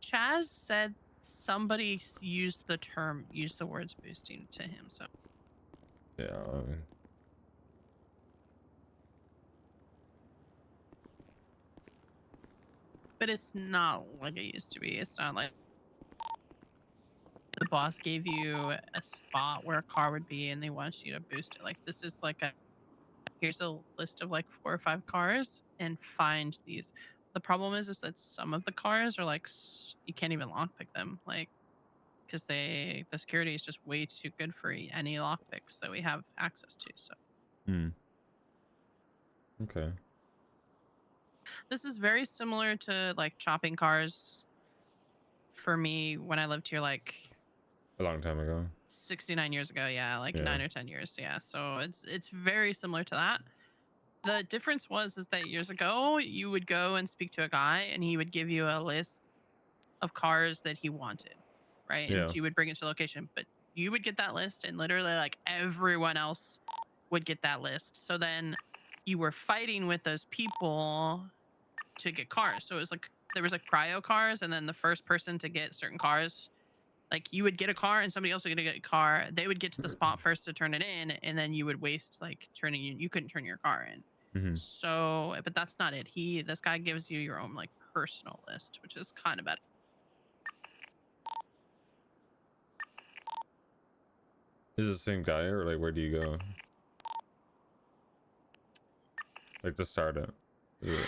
Chaz said somebody used the words boosting to him. So Yeah. I mean, but it's not like it used to be. It's not like the boss gave you a spot where a car would be and they want you to boost it. Like, this is like here's a list of like 4 or 5 cars and find these. The problem is that some of the cars are like, you can't even lockpick them, like, because the security is just way too good for any lockpicks that we have access to. So okay. this is very similar to like chopping cars for me when I lived here like A long time ago. 69 years ago. Yeah, like 9 or 10 years. Yeah, so it's very similar to that. The difference is that years ago you would go and speak to a guy and he would give you a list of cars that he wanted, right? Yeah. And you would bring it to location, but you would get that list and literally like everyone else would get that list. So then you were fighting with those people to get cars. So it was like there was like prio cars, and then the first person to get certain cars, like you would get a car and somebody else would get a car. They would get to the spot first to turn it in, and then you would waste like you couldn't turn your car in. So, but that's not it. This guy gives you your own like personal list, which is kind of better. Is it the same guy or like where do you go? Like to start it. Is it...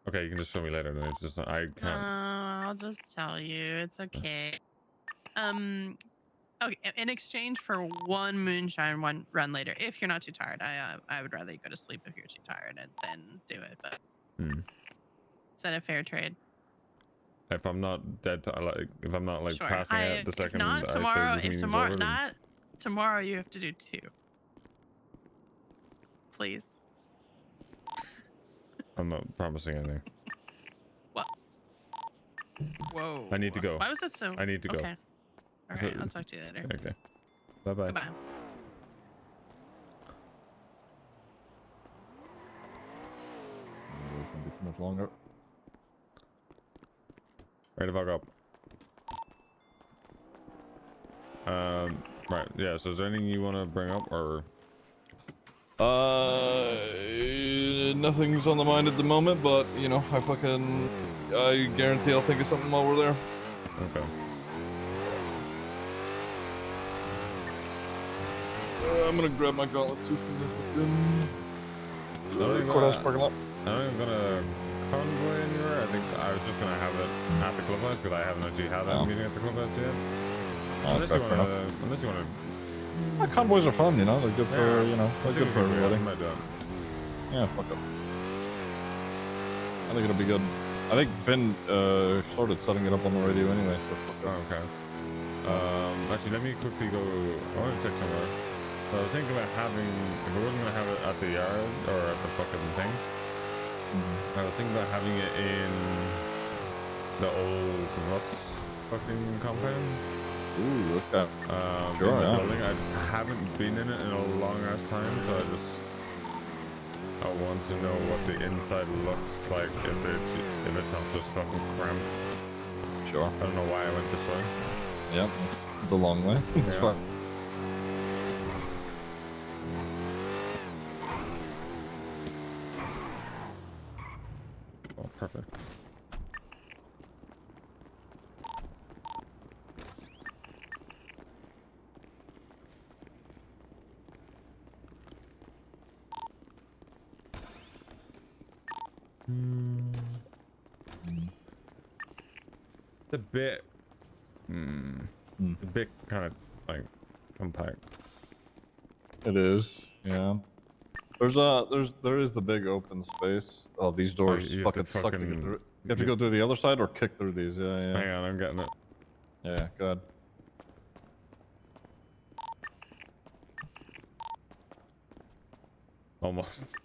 Okay, you can just show me later. Then it's just I can't. I'll just tell you. It's okay. Okay. In exchange for one moonshine, one run later, if you're not too tired, I would rather you go to sleep if you're too tired and then do it. But is that a fair trade? If I'm not dead, like if I'm not like Sure. passing out the If second not I tomorrow, say this if meeting's tomorrow over, then not tomorrow, you have to do 2. Please. I'm not promising anything. What? Whoa. I need to go. Why was that so? I need to go. Okay. All right. I'll talk to you later. Okay. Bye bye. Goodbye. It's gonna be too much longer. Ready to fuck up. Right. Yeah. So is there anything you want to bring up or? Nothing's on the mind at the moment, but you know, I guarantee I'll think of something while we're there. Okay. I'm gonna grab my gauntlet too from I don't the even courthouse gonna- parking lot. I'm not even gonna convoy anywhere. I think I was just gonna have it at the clubhouse because I haven't actually had that meeting at the clubhouse yet. Unless you wanna. Convoys are fun, you know. They're good for they're good for everybody. Everybody. Yeah, fuck up. I think it'll be good. I think Finn started setting it up on the radio anyway. So fuck up. Oh, okay. Actually, let me quickly go. I want to check somewhere. So I was thinking about having, if I wasn't gonna have it at the yard or at the fucking thing, I was thinking about having it in the old Russ fucking compound. Ooh, okay. In the building. I just haven't been in it in a long ass time, so I want to know what the inside looks like if it's not just fucking cramped. Sure. I don't know why I went this way. Yep, it's the long way. It's fine. Oh, perfect. The bit, the bit kind of like compact. It is, yeah. There is the big open space. Oh, these doors you have to fucking suck to get fucking- through. You have to go through the other side or kick through these. Yeah, yeah. Hang on, I'm getting it. Yeah, go ahead. Almost.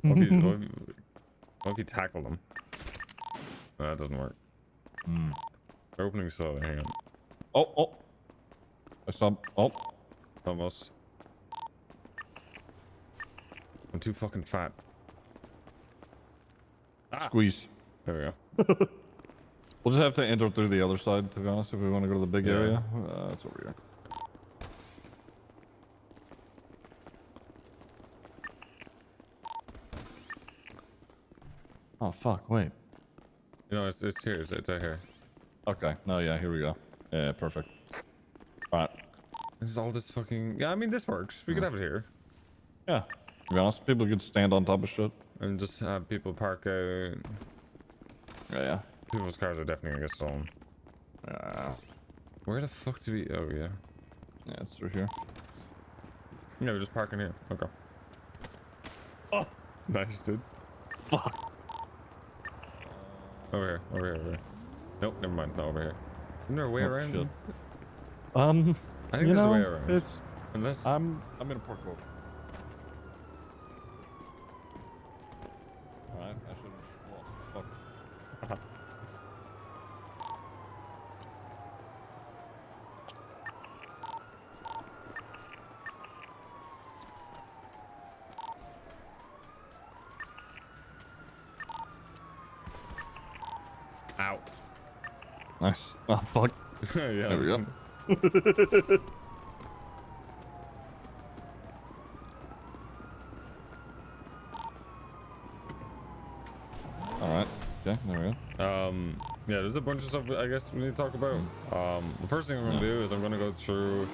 What if you tackle them? No, that doesn't work. They're opening slowly. Hang on. Oh. I saw. Oh. Almost. I'm too fucking fat. Squeeze. There we go. We'll just have to enter through the other side, to be honest, if we want to go to the big Yeah. area. It's over here. Oh, fuck, wait. No, it's here. It's right here. Okay. No, yeah, here we go. Yeah, perfect. Alright. This is all this fucking... Yeah, I mean, this works. We could have it here. Yeah. To be honest, people could stand on top of shit. And just have people park out. Yeah. People's cars are definitely gonna get stolen. Where the fuck do we... Oh, yeah. Yeah, it's through here. Yeah, we're just parking here. Okay. Oh! Nice, dude. Fuck. Over here. Over here. Over here. Nope, never mind. Not over here. Isn't there a way Oh, around? shit. I think there's a way around. It's... Unless... I'm in a park road. Alright, I should have... Fuck. Ow. Nice. Oh, fuck. Yeah. There we go. Alright. Okay, there we go. Yeah, there's a bunch of stuff I guess we need to talk about. The first thing I'm gonna do is I'm gonna go through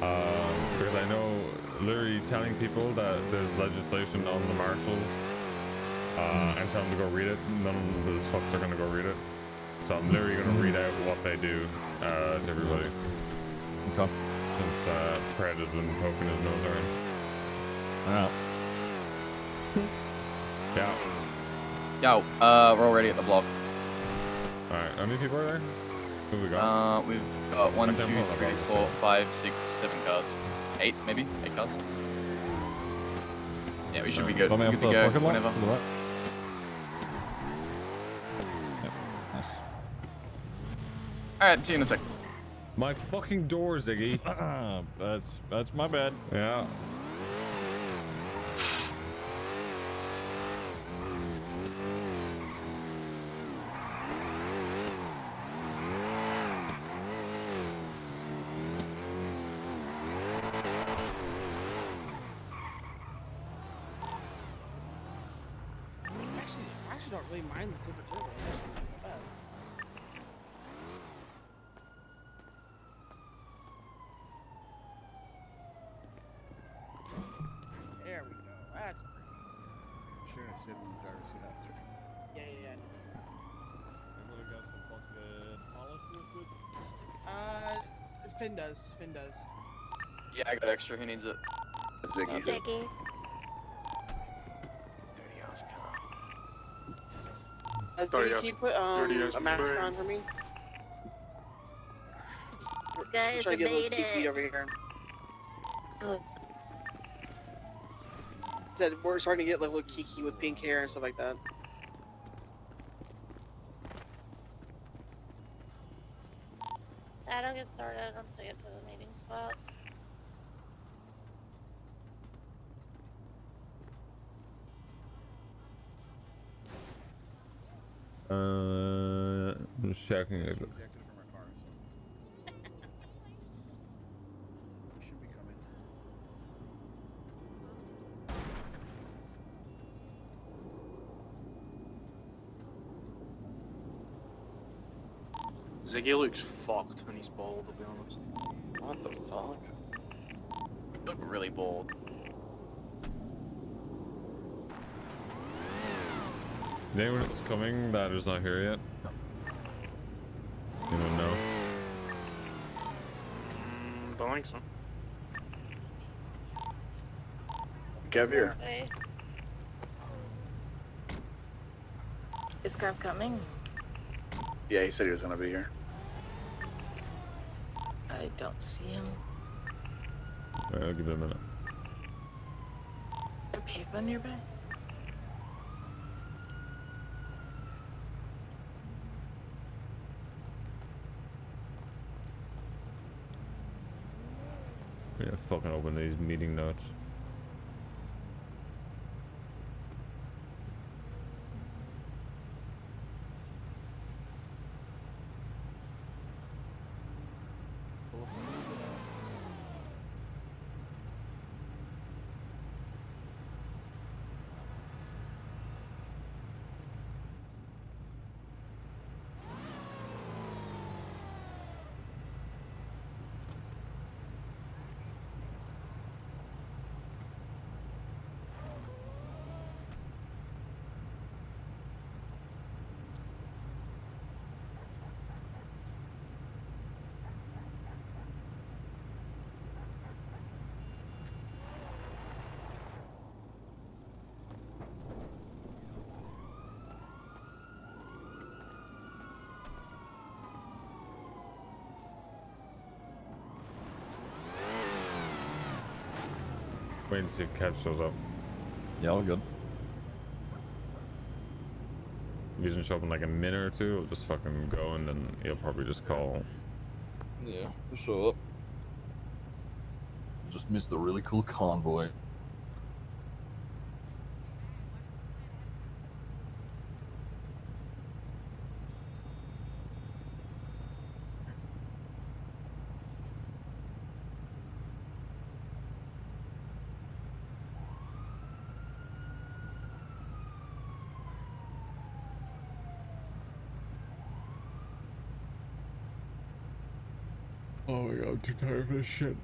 because I know literally telling people that there's legislation on the marshals and tell them to go read it. None of those fucks are gonna go read it. So I'm literally gonna read out what they do to everybody. Okay. Since Fred has been poking his nose around. Alright. Yeah. Yo, we're already at the block. Alright, how many people are there? Who we got? We've got 1, 2, Okay, I'm 3, 4, 5, 6, 7 cars. 8, maybe? 8 cars. Yeah, we should be good. Coming Good up to the go parking lot whenever. to the right. Yep, Alright, see you in a sec. My fucking door, Ziggy. That's my bad. Yeah. I actually don't really mind the super turbo. It's actually not bad. There we go. That's pretty. Sure, I sit in the driver's seat after. Yeah. Everyone got some fucking polish real quick? Finn does. Yeah, I got extra. Who needs it? Ziggy. Ziggy. Sorry, Can you yes. put Dirty ass a mask brain. on for me? Guys, I'm trying I to get a little made kiki it. over here. Oh. Said we're starting to get like little kiki with pink hair and stuff like that. That'll get started once we get to the meeting spot. I'm just checking it. Ejected from our car, so. We should be coming. Ziggy looks fucked when he's bald, to be honest. What the fuck? You look really bold. Is anyone else coming that is not here yet? You don't know. Don't think so. Gav here. Is Gav coming? Yeah, he said he was gonna be here. I don't see him. Alright, I'll give it a minute. A paper nearby? Yeah, fucking open these meeting notes. Wait and see if Kev shows up. Yeah, all good. If he doesn't show up in like a minute or two, we'll just fucking go and then he'll probably just call. Yeah, we'll show up. Just missed a really cool convoy. Oh my god, I'm too tired for this shit.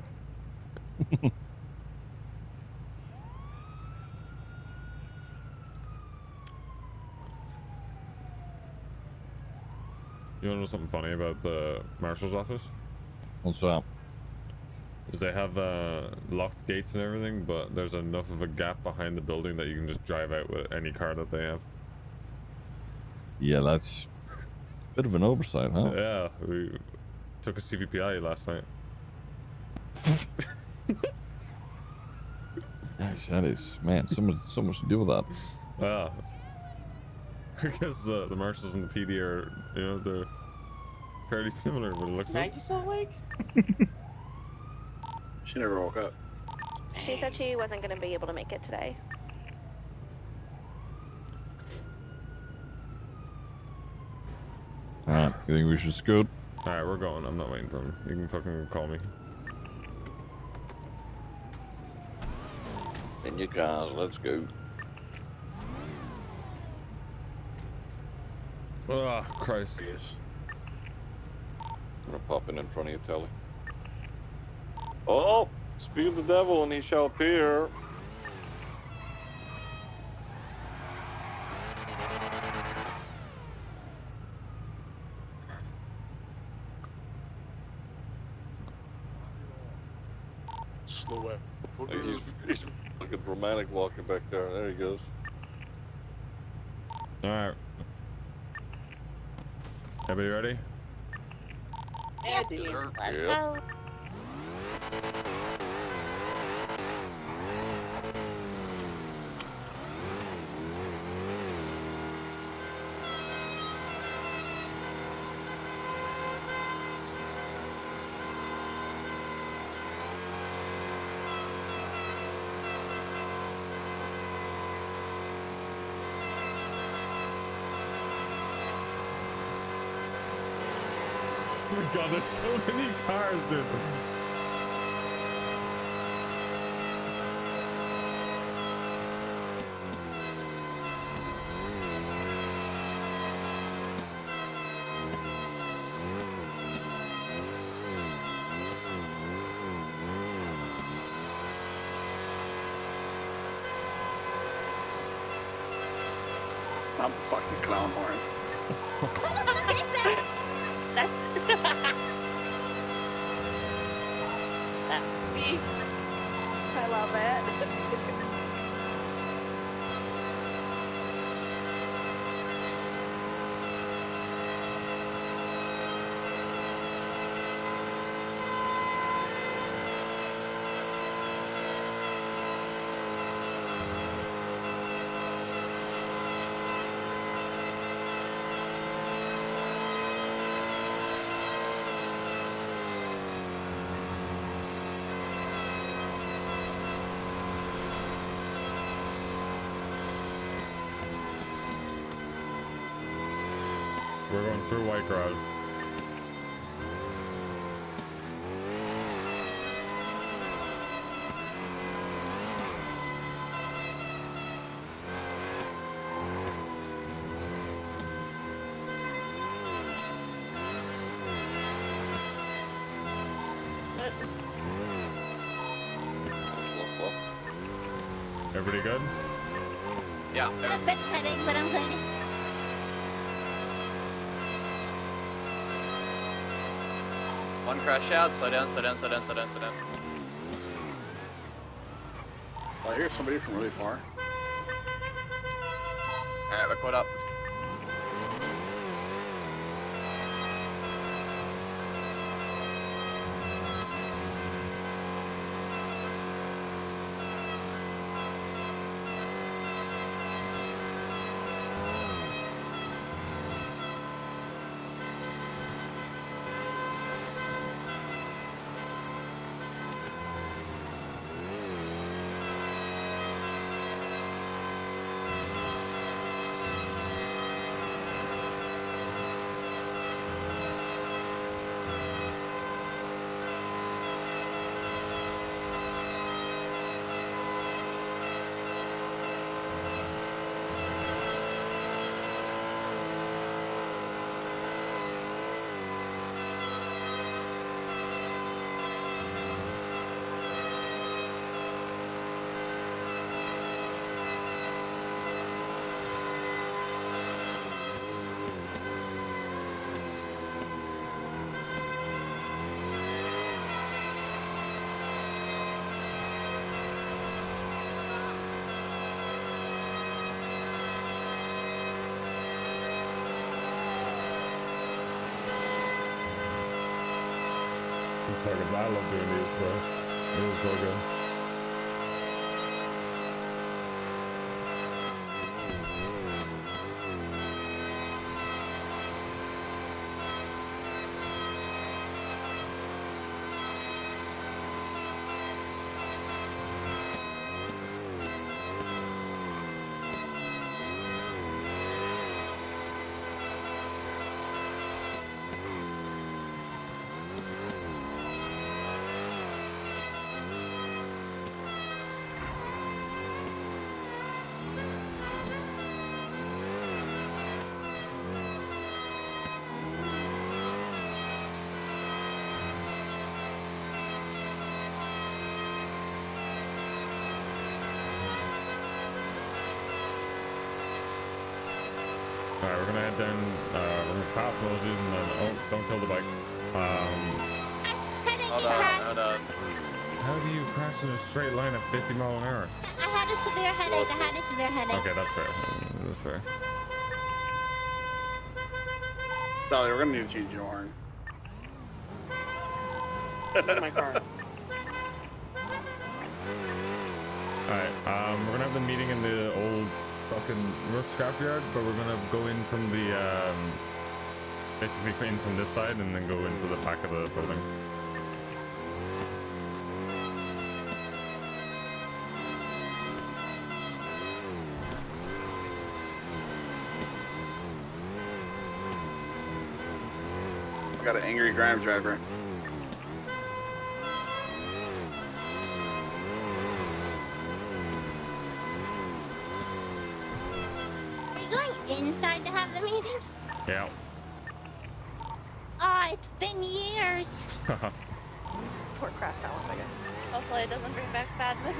You wanna know something funny about the marshal's office? What's that? Is they have locked gates and everything, but there's enough of a gap behind the building that you can just drive out with any car that they have. Yeah, that's a bit of an oversight, huh? Yeah, we took a CVPI last night. Gosh, that is, man, so much to do with that. Yeah. Because the marshals and the PD are, you know, they're fairly similar, but it looks like. Maggie still awake? She never woke up. She said she wasn't going to be able to make it today. Alright, you think we should scoot? Alright, we're going. I'm not waiting for him. You can fucking call me. In your cars, let's go. Oh, Christ. I'm gonna pop in front of your telly. Oh! Speak of the devil and he shall appear. Slow it. He's looking dramatic walking back there. There he goes. Alright. Everybody ready? Yeah, dude. Let's go. Oh my god, there's so many cars, dude. I'm fucking clown horn. That's me. I love it. We're going through White Crowd. Everybody good? Yeah. A bit headache, but I'm good. One crash out, slow down, slow down, slow down, slow down, slow down. I hear somebody from really far. Alright, we're caught up. Let's go. fucking I love doing these, so it was so good. Alright, we're gonna head down, we're gonna pass Moses and then, oh, don't kill the bike. Hold on. How do you crash in a straight line at 50 miles an hour? I had a severe headache. Okay, that's fair. That's fair. Sally, we're gonna need to change your horn. In my car. Alright, we're gonna have the meeting in the old fucking rust scrapyard, but we're gonna go in from the, basically in from this side and then go into the back of the building. I got an angry Grime driver. Are you going inside to have the meeting? Yeah. Oh, it's been years. Poor crash that one second. Hopefully it doesn't bring back Badman.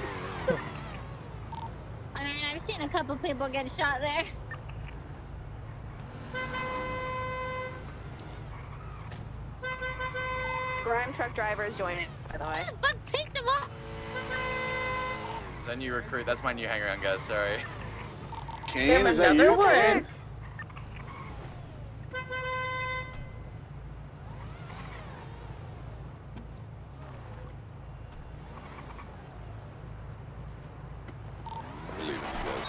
I mean, I've seen a couple people get shot there. Grime truck driver is joining, by the way. Fuck, picked them up. The new recruit. That's my new hanger-on, guys. Sorry. Kane, is that you? Kane? I believe in you guys.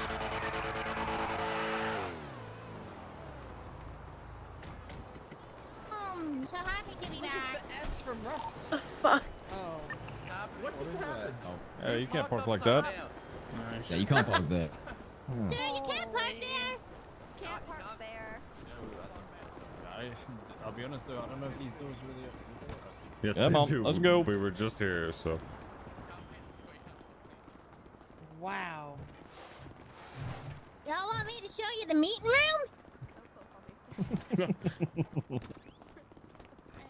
So happy to be back. What's the S from Rust? Fuck. Oh. What is that? Yeah, you can't park like that. Yeah, you can't park there. Sir, you can't park there. Can't park there. I'll be honest though, I don't know if these doors really open. Yes, Yeah, they Mom, do. let's go. We were just here, so. Wow. Y'all want me to show you the meeting room?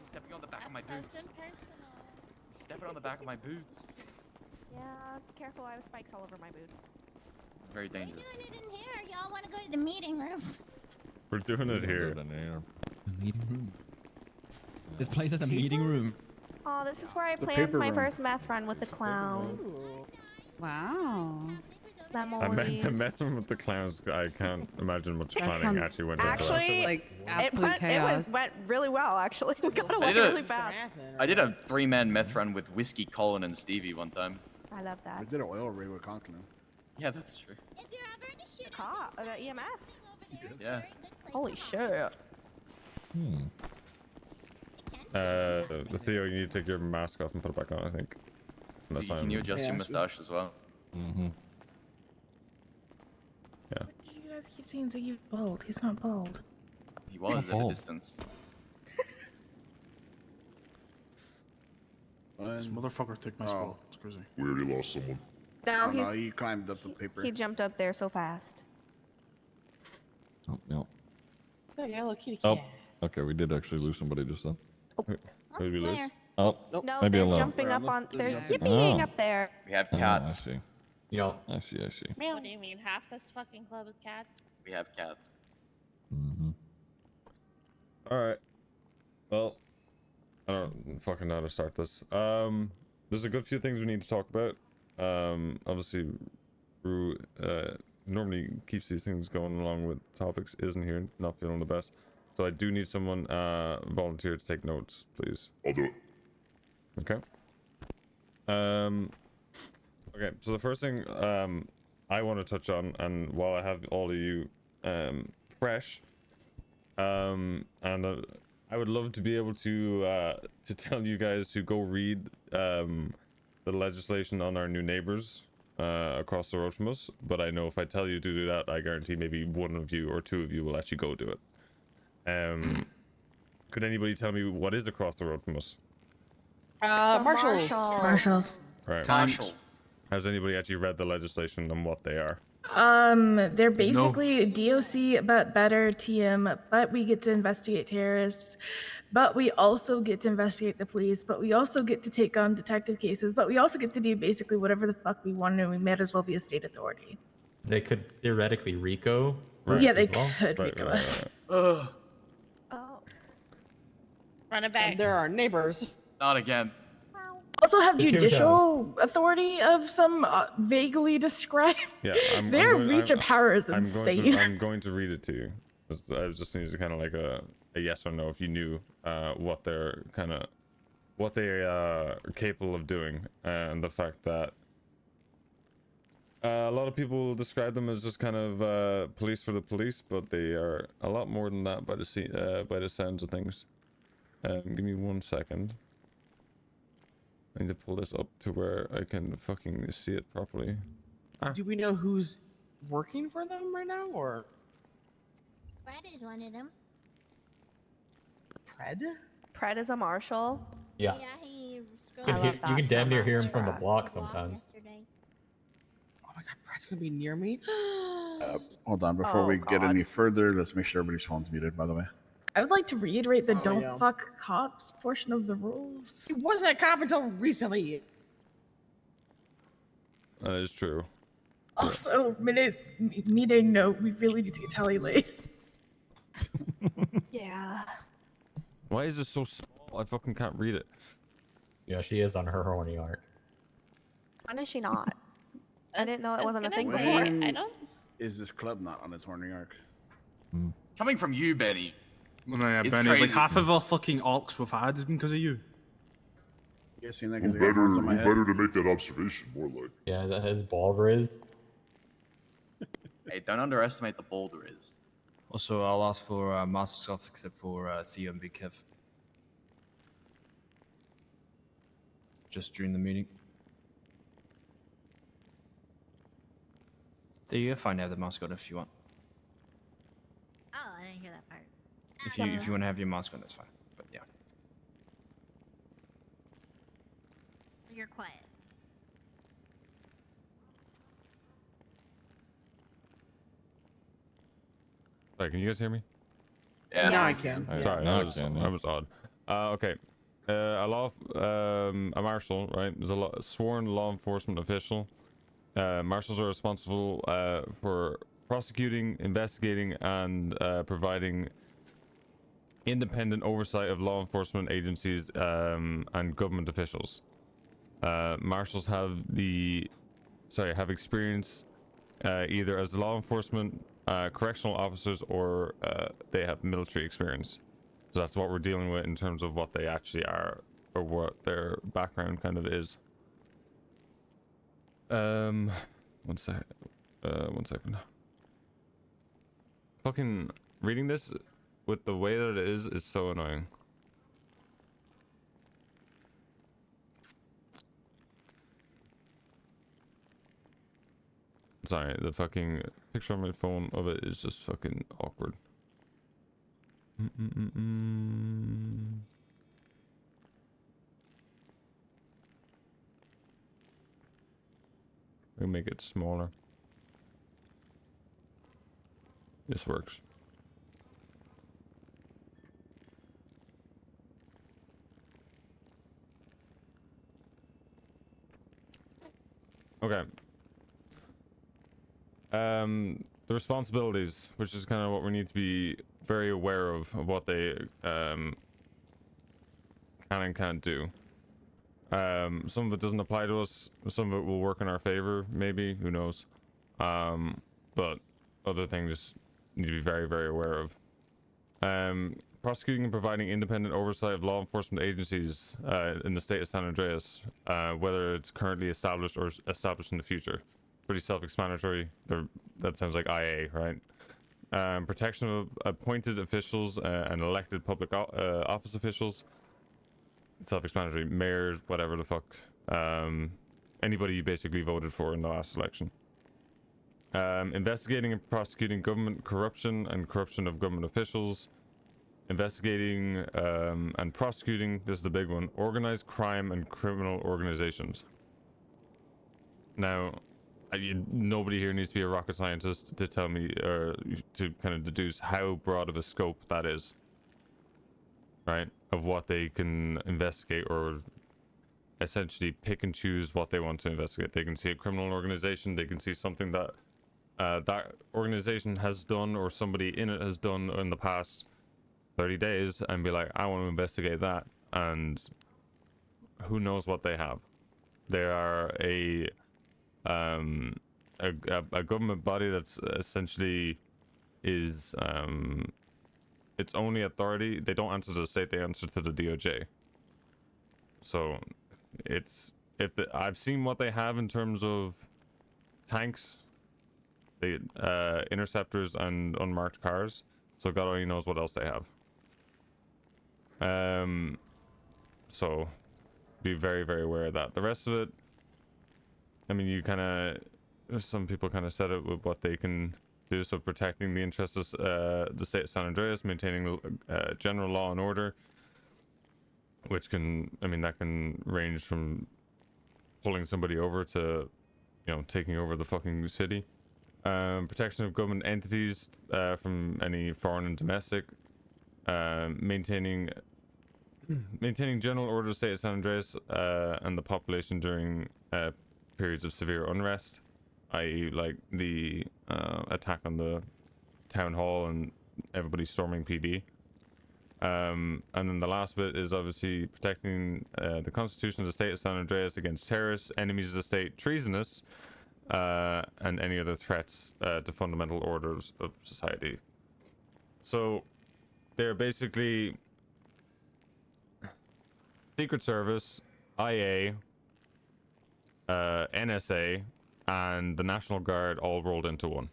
Stepping on the back of my boots. Stepping on the back of my boots. Yeah, careful. I have spikes all over my boots. Very dangerous. We're doing it in here. Y'all want to go to the meeting room? We're doing it here. The meeting room. This place has a meeting room. Oh, this is where I The planned paper my room. first meth run with the clowns. Wow. I Memories. met them with the clowns. I can't imagine much That planning sounds actually went into Actually, Like it absolute chaos. went really well. Actually, we got away I did really fast. I did a 3-man meth run with Whiskey, Colin, and Stevie one time. I love that. We did an oil rig with Conklin. Yeah, that's true. The car, the EMS. Yeah. Holy shit. Theo, you need to take your mask off and put it back on, I think. See, can you adjust your mustache as well? Mm-hmm. Yeah. You guys keep saying Ziggy's bald. He's not bald. He was at a distance. This motherfucker took my spot. It's crazy. We already lost someone. No, Oh, he's no, he climbed up the paper. he jumped up there so fast. Oh, no. The yellow kitty Oh, cat. okay, we did actually lose somebody just then. Who did we lose? Oh, No, maybe they're alone. jumping up on. They're jumping. yipping up there. We have Oh, cats. I see. Yo. I see, I see. What do you mean? Half this fucking club is cats? We have cats. Alright. Well, I don't fucking know how to start this. There's a good few things we need to talk about. Obviously, Rue, normally keeps these things going along with topics, isn't here, not feeling the best. So I do need someone, volunteer to take notes, please. I'll do it. Okay. Okay, so the first thing I want to touch on, and while I have all of you fresh, and I would love to be able to tell you guys to go read the legislation on our new neighbors across the road from us, but I know if I tell you to do that, I guarantee maybe one of you or two of you will actually go do it. Could anybody tell me what is across the road from us? Marshals. Right. Marshall. Has anybody actually read the legislation and what they are? They're basically DOC, but better TM, but we get to investigate terrorists, but we also get to investigate the police, but we also get to take on detective cases, but we also get to do basically whatever the fuck we want, and we might as well be a state authority. They could theoretically RICO. Yeah, they as well. could RICO us. Ugh. Run it back. And they're our neighbors. Not again. Also have The two judicial authority of some vaguely described. Yeah, Their reach of power is insane. I'm going to read it to you. I just needed kind of like a yes or no if you knew what they're what they are capable of doing, and the fact that a lot of people describe them as just kind of police for the police, but they are a lot more than that by the sounds of things. Give me 1 second. I need to pull this up to where I can fucking see it properly. Do we know who's working for them right now, or? Fred is one of them. Pred? Pred is a marshal. Yeah. Yeah, he You can damn near hear him from the block sometimes. Oh my god, Pred's gonna be near me. Hold on, before Oh, we get God. any further, let's make sure everybody's phone's muted, by the way. I would like to reiterate the don't yeah. fuck cops portion of the rules. He wasn't a cop until recently. That is true. Also, meeting note, we really need to get Tally late. Yeah. Why is this so small? I fucking can't read it. Yeah, she is on her horny arc. When is she not? I didn't know it wasn't a thing gonna before. say, I don't. Is this club not on its horny arc? Coming from you, Benny. No, yeah, It's Benny, like crazy. half of our fucking arcs we've had has been because of you. You guys seen that? Who better to make that observation, more like. Yeah, that his ball is. Hey, don't underestimate the boulder is. Also, I'll ask for masks off except for Theo and Big Kev. Just during the meeting. There you go. Fine, have the mask on if you want. Oh, I didn't hear that part. If you want to have your mask on, that's fine. But yeah. So you're quiet. Sorry, can you guys hear me? Yeah. Now I can. Sorry, now I that can, yeah. was odd. Okay. A marshal, right, is a sworn law enforcement official. Marshals are responsible for prosecuting, investigating, and providing independent oversight of law enforcement agencies and government officials. Marshals have experience either as law enforcement, correctional officers, or they have military experience. So that's what we're dealing with in terms of what they actually are, or what their background kind of is. 1 second. 1 second. Fucking reading this with the way that it is so annoying. Sorry, the fucking picture on my phone of it is just fucking awkward. We make it smaller. This works. Okay. The responsibilities, which is kind of what we need to be very aware of what they can and can't do. Some of it doesn't apply to us. Some of it will work in our favor, maybe. Who knows? But other things need to be very, very aware of. prosecuting and providing independent oversight of law enforcement agencies in the state of San Andreas, whether it's currently established or established in the future. Pretty self-explanatory. That sounds like IA, right? Protection of appointed officials and elected public office officials. Self-explanatory. Mayors, whatever the fuck. Anybody you basically voted for in the last election. Investigating and prosecuting government corruption and corruption of government officials. Investigating and prosecuting, this is the big one, organized crime and criminal organizations. Now, nobody here needs to be a rocket scientist to tell me, or to kind of deduce how broad of a scope that is, right? Of what they can investigate, or essentially pick and choose what they want to investigate. They can see a criminal organization, they can see something that that organization has done, or somebody in it has done in the past 30 days, and be like, I want to investigate that, and who knows what they have. They are a government body that's essentially is its only authority. They don't answer to the state, they answer to the DOJ. So it's, I've seen what they have in terms of tanks, the interceptors and unmarked cars, so God only knows what else they have. So be very, very aware of that. The rest of it, I mean, you kind of, some people kind of said it with what they can do. So protecting the interests of the state of San Andreas, maintaining general law and order, which can, I mean, that can range from pulling somebody over to, you know, taking over the fucking city. Protection of government entities from any foreign and domestic. Maintaining general order of the state of San Andreas and the population during periods of severe unrest, i.e. like the attack on the town hall and everybody storming PD. And then the last bit is obviously protecting the constitution of the state of San Andreas against terrorists, enemies of the state, treasonous, and any other threats to fundamental orders of society. So they're basically Secret Service, IA, NSA, and the National Guard all rolled into one.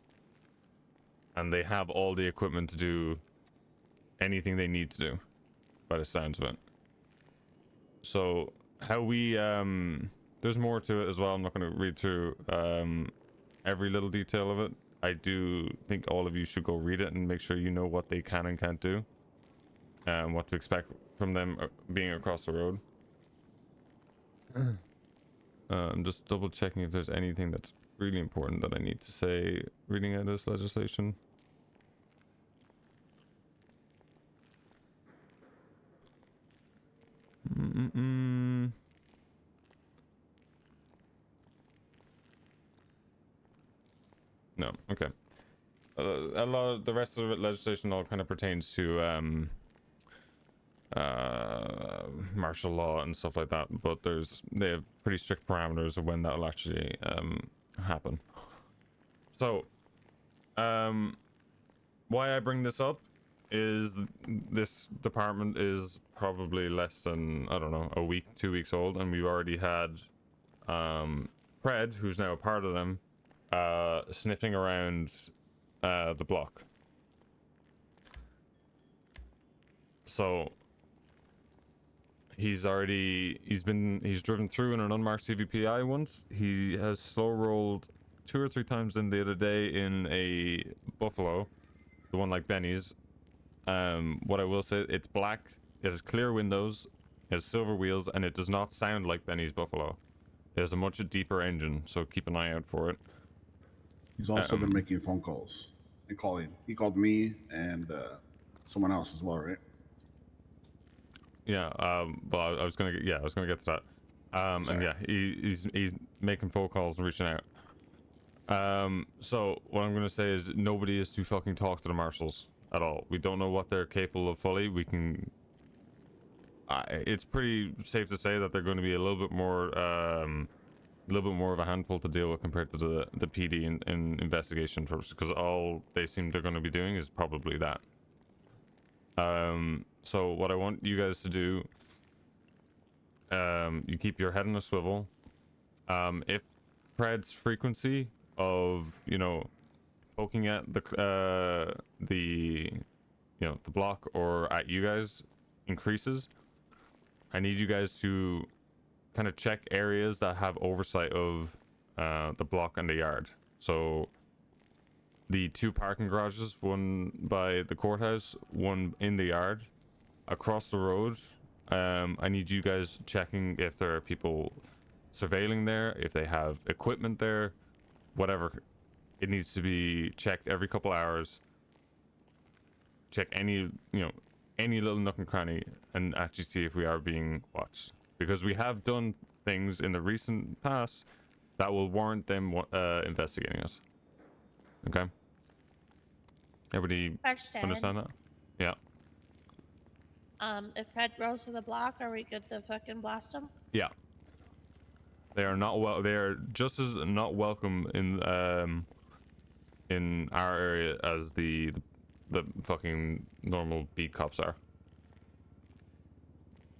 And they have all the equipment to do anything they need to do, by the sounds of it. So how we there's more to it as well. I'm not going to read through every little detail of it. I do think all of you should go read it and make sure you know what they can and can't do, and what to expect from them being across the road. I'm just double checking if there's anything that's really important that I need to say reading out this legislation. No, okay. A lot of the rest of the legislation all kind of pertains to martial law and stuff like that, but they have pretty strict parameters of when that'll actually happen. So why I bring this up is this department is probably less than, I don't know, a week, 2 weeks old, and we've already had Pred, who's now a part of them, sniffing around the block. So he's driven through in an unmarked CVPI once. He has slow rolled 2 or 3 times in the other day in a Buffalo, the one like Benny's. What I will say, it's black, it has clear windows, it has silver wheels, and it does not sound like Benny's Buffalo. It has a much deeper engine, so keep an eye out for it. He's also been making phone calls and calling. He called me and someone else as well, right? Yeah, but I was gonna get to that. And yeah, he's making phone calls and reaching out. So what I'm gonna say is nobody is to fucking talk to the marshals at all. We don't know what they're capable of fully. We can. It's pretty safe to say that they're going to be a little bit more of a handful to deal with compared to the PD in investigation purposes, because all they seem they're going to be doing is probably that. So what I want you guys to do, you keep your head on a swivel. If Pred's frequency of, you know, poking at the block or at you guys increases, I need you guys to kind of check areas that have oversight of the block and the yard. So the 2 parking garages, one by the courthouse, one in the yard, across the road. I need you guys checking if there are people surveilling there, if they have equipment there, whatever. It needs to be checked every couple hours. Check any little nook and cranny and actually see if we are being watched. Because we have done things in the recent past that will warrant them investigating us. Okay? Everybody Question. understand that? Yeah. If Fred goes to the block, are we good to fucking blast him? Yeah. They are not they are just as not welcome in our area as the fucking normal beat cops are.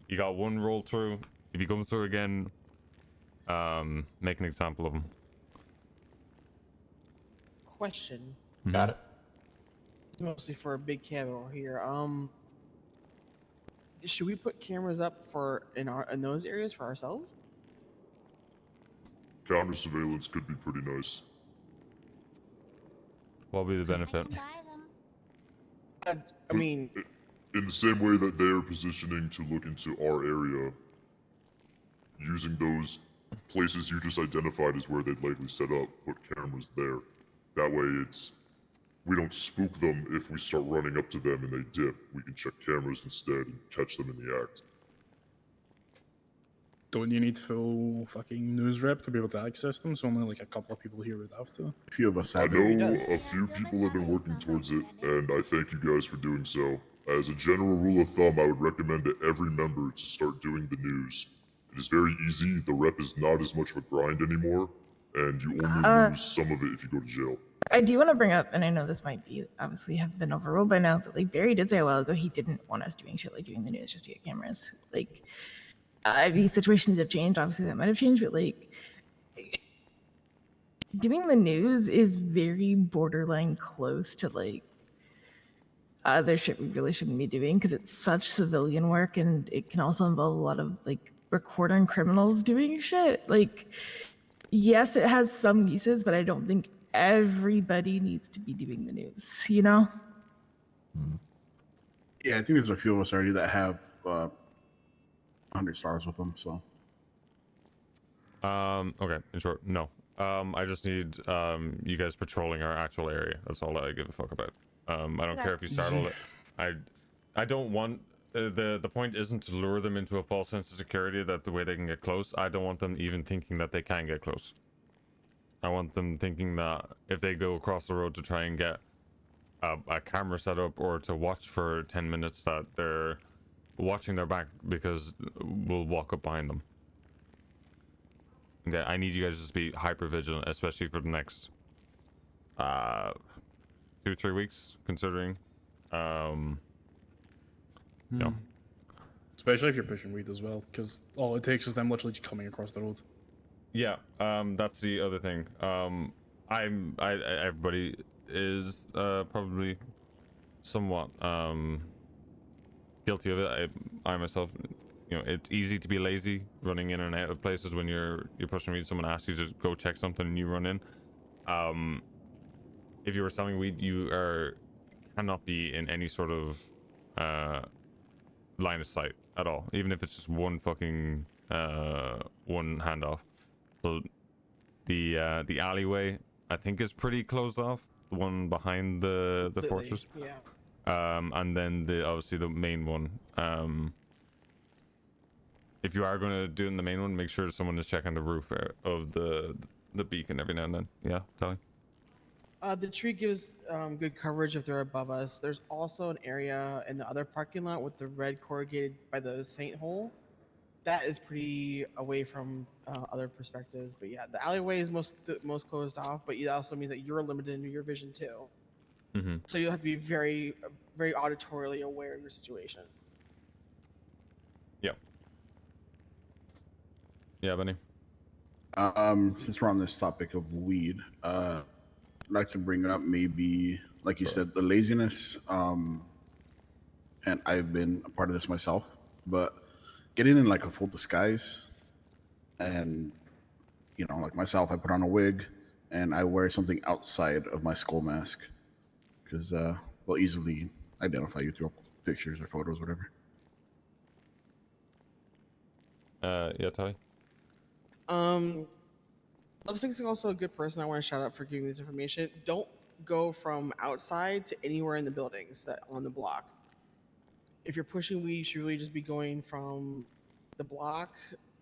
You got one roll through. If you come through again, make an example of them. Question. Got it. It's mostly for a big cab over here. Should we put cameras up in those areas for ourselves? Counter surveillance could be pretty nice. What will be the benefit? I mean, in the same way that they're positioning to look into our area, using those places you just identified as where they'd likely set up, put cameras there. That way we don't spook them if we start running up to them and they dip. We can check cameras instead and catch them in the act. Don't you need full fucking news rep to be able to access them? So only like a couple of people here would have to. A few of us I have know a few people have been working towards it, and I thank you guys for doing so. As a general rule of thumb, I would recommend to every member to start doing the news. It is very easy, the rep is not as much of a grind anymore, and you only lose some of it if you go to jail. I do want to bring up, and I know this might be obviously have been overruled by now, but like Barry did say a while ago, he didn't want us doing shit like doing the news just to get cameras. Like, I mean, situations have changed. Obviously, that might have changed, but like, doing the news is very borderline close to like other shit we really shouldn't be doing because it's such civilian work, and it can also involve a lot of like recording criminals doing shit. Like, yes, it has some uses, but I don't think everybody needs to be doing the news, you know? Yeah, I think there's a few of us already that have 100 stars with them, so. Okay, in short, no. I just need you guys patrolling our actual area. That's all I give a fuck about. I don't care if you startle it. I don't want the point isn't to lure them into a false sense of security that the way they can get close. I don't want them even thinking that they can get close. I want them thinking that if they go across the road to try and get a camera set up or to watch for 10 minutes that they're watching their back because we'll walk up behind them. Okay, I need you guys to just be hyper vigilant, especially for the next 2-3 weeks, considering yeah. Especially if you're pushing weed as well, because all it takes is them literally just coming across the road. Yeah, that's the other thing. Everybody is probably somewhat guilty of it. I myself, you know, it's easy to be lazy running in and out of places when you're pushing weed. Someone asks you to go check something and you run in. If you were selling weed, you cannot be in any sort of line of sight at all, even if it's just one fucking one handoff. So the alleyway I think is pretty closed off, the one behind the fortress. Yeah. And then obviously the main one. If you are going to do it in the main one, make sure someone is checking the roof of the beacon every now and then. Yeah, Tally. The tree gives good coverage if they're above us. There's also an area in the other parking lot with the red corrugated by the Saint hole. That is pretty away from other perspectives. But yeah, the alleyway is most closed off, but it also means that you're limited in your vision too. Mm-hmm. So you'll have to be very, very auditorily aware of your situation. Yeah. Yeah, Benny. Since we're on this topic of weed, I'd like to bring up maybe, like you said, the laziness. And I've been a part of this myself, but getting in like a full disguise, and like myself, I put on a wig and I wear something outside of my skull mask because they'll easily identify you through pictures or photos, whatever. Yeah, Tally. Love Six is also a good person. I want to shout out for giving me this information. Don't go from outside to anywhere in the buildings that on the block. If you're pushing weed, you should really just be going from the block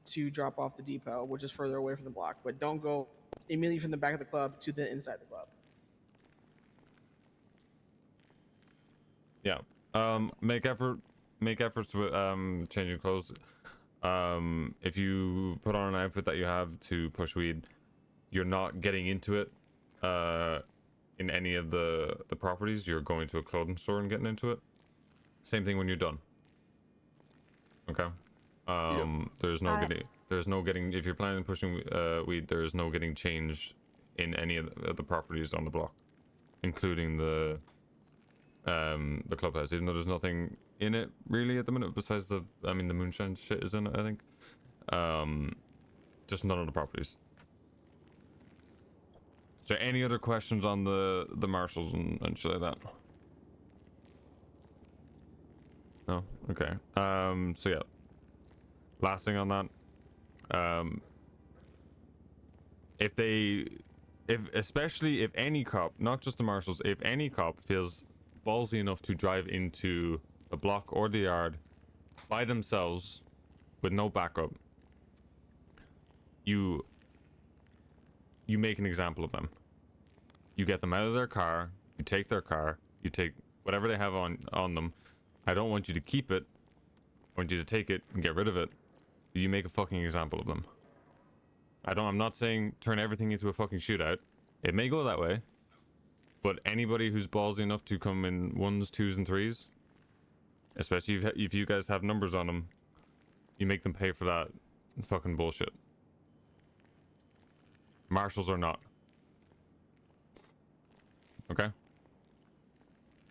to drop off the depot, which is further away from the block. But don't go immediately from the back of the club to the inside the club. Yeah. Make efforts with changing clothes. If you put on an outfit that you have to push weed, you're not getting into it in any of the properties. You're going to a clothing store and getting into it. Same thing when you're done. Okay. There's no getting if you're planning on pushing weed, there's no getting changed in any of the properties on the block, including the clubhouse, even though there's nothing in it really at the minute besides the moonshine shit is in it, I think. Just none of the properties. So any other questions on the marshals and shit like that? No? Okay. So yeah. Last thing on that. Especially if any cop, not just the marshals, if any cop feels ballsy enough to drive into a block or the yard by themselves with no backup, you make an example of them. You get them out of their car, you take their car, you take whatever they have on them. I don't want you to keep it. I want you to take it and get rid of it. You make a fucking example of them. I'm not saying turn everything into a fucking shootout. It may go that way. But anybody who's ballsy enough to come in 1s, 2s, and 3s, especially if you guys have numbers on them, you make them pay for that fucking bullshit. Marshals are not. Okay?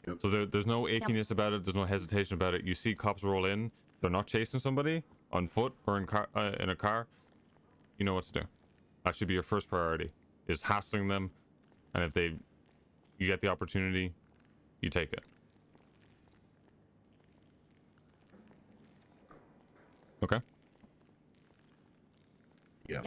Yep. So there's no achiness about it. There's no hesitation about it. You see cops roll in. They're not chasing somebody on foot or in a car. You know what to do. That should be your first priority, is hassling them. And if you get the opportunity, you take it. Okay? Yeah.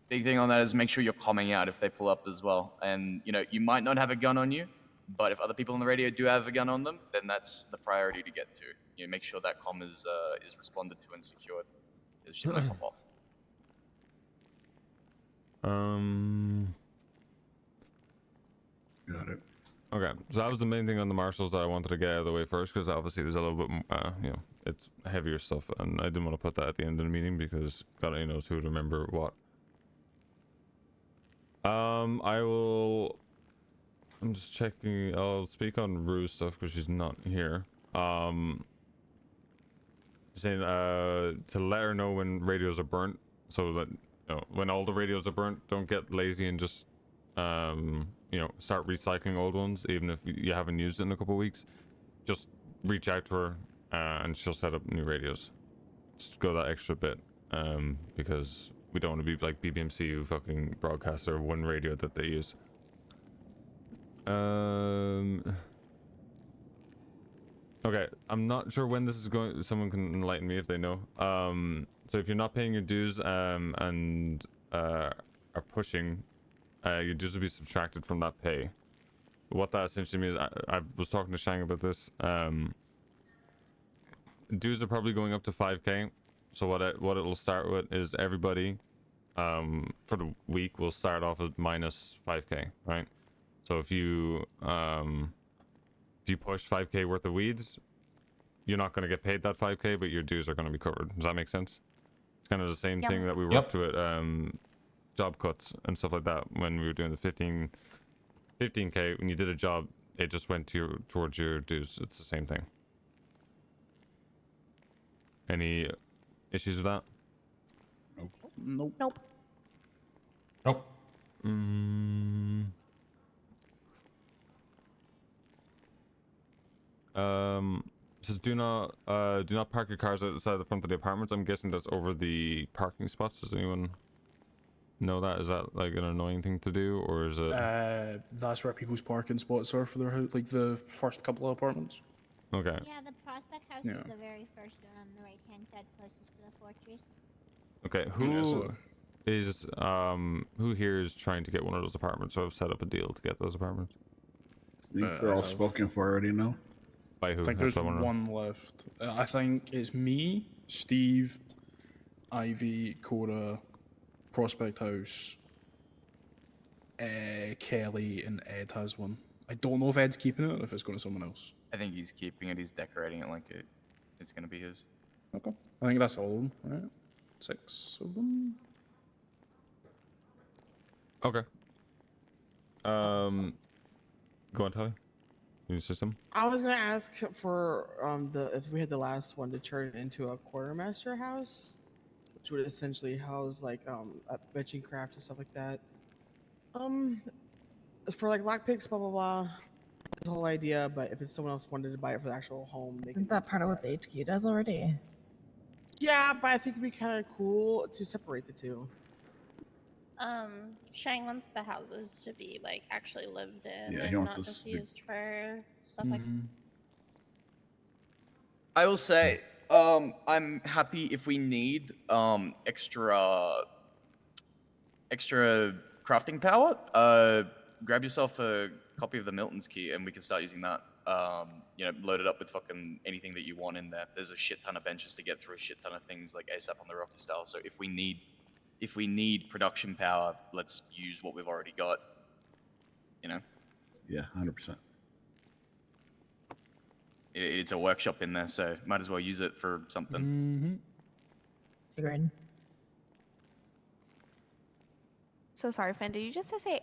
Big thing on that is make sure you're calming out if they pull up as well. And, you might not have a gun on you, but if other people on the radio do have a gun on them, then that's the priority to get to. Make sure that comm is responded to and secured. Because shit might pop off. Got it. Okay, so that was the main thing on the marshals that I wanted to get out of the way first, because obviously there's a little bit, it's heavier stuff, and I didn't want to put that at the end of the meeting because God only knows who would remember what. I'm just checking. I'll speak on Rue's stuff because she's not here. Saying to let her know when radios are burnt, so that when all the radios are burnt, don't get lazy and just start recycling old ones, even if you haven't used it in a couple of weeks. Just reach out to her and she'll set up new radios. Just go that extra bit, because we don't want to be like BBMC who fucking broadcast their one radio that they use. Okay, I'm not sure when this is going. Someone can enlighten me if they know. So if you're not paying your dues and are pushing, your dues will be subtracted from that pay. What that essentially means, I was talking to Shang about this. Dues are probably going up to 5k. So what it'll start with is everybody for the week will start off with minus 5k, right? So if you push 5k worth of weeds, you're not going to get paid that 5k, but your dues are going to be covered. Does that make sense? It's kind of the same thing that we worked with job cuts and stuff like that when we were doing the 15k. When you did a job, it just went to towards your dues. It's the same thing. Any issues with that? Nope. Nope. Nope. Says do not park your cars outside the front of the apartments. I'm guessing that's over the parking spots. Does anyone know that? Is that like an annoying thing to do, or is it? That's where people's parking spots are for their house, like the first couple of apartments. Okay. Yeah, the Prospect House Yeah. is the very first one on the right-hand side, closest to the fortress. Okay. Who here is trying to get one of those apartments, or have set up a deal to get those apartments? I think they're all spoken for already now. By who? I think That's there's what I wanna know. one left. I think it's me, Steve, Ivy, Cora, Prospect House, Kelly, and Ed has one. I don't know if Ed's keeping it or if it's going to someone else. I think he's keeping it. He's decorating it like it's gonna be his. Okay. I think that's all of them, right? 6 of them. Okay. Go on, Tally. New system. I was gonna ask for if we had the last one to turn it into a quartermaster house, which would essentially house like benching craft and stuff like that. For like lockpicks, blah blah blah. The whole idea, but if it's someone else wanted to buy it for the actual home, they Isn't can that part of what the HQ does already? Yeah, but I think it'd be kind of cool to separate the two. Shang wants the houses to be like actually lived in Yeah, he and wants not us just to- used for stuff like. I will say, I'm happy if we need extra crafting power. Grab yourself a copy of the Milton's key, and we can start using that. Load it up with fucking anything that you want in there. There's a shit ton of benches to get through, a shit ton of things like ASAP on the Rocky style. So if we need production power, let's use what we've already got. You know. Yeah, 100%. It's a workshop in there, so might as well use it for something. Mm-hmm. Agreed. So sorry, Finn. Did you just say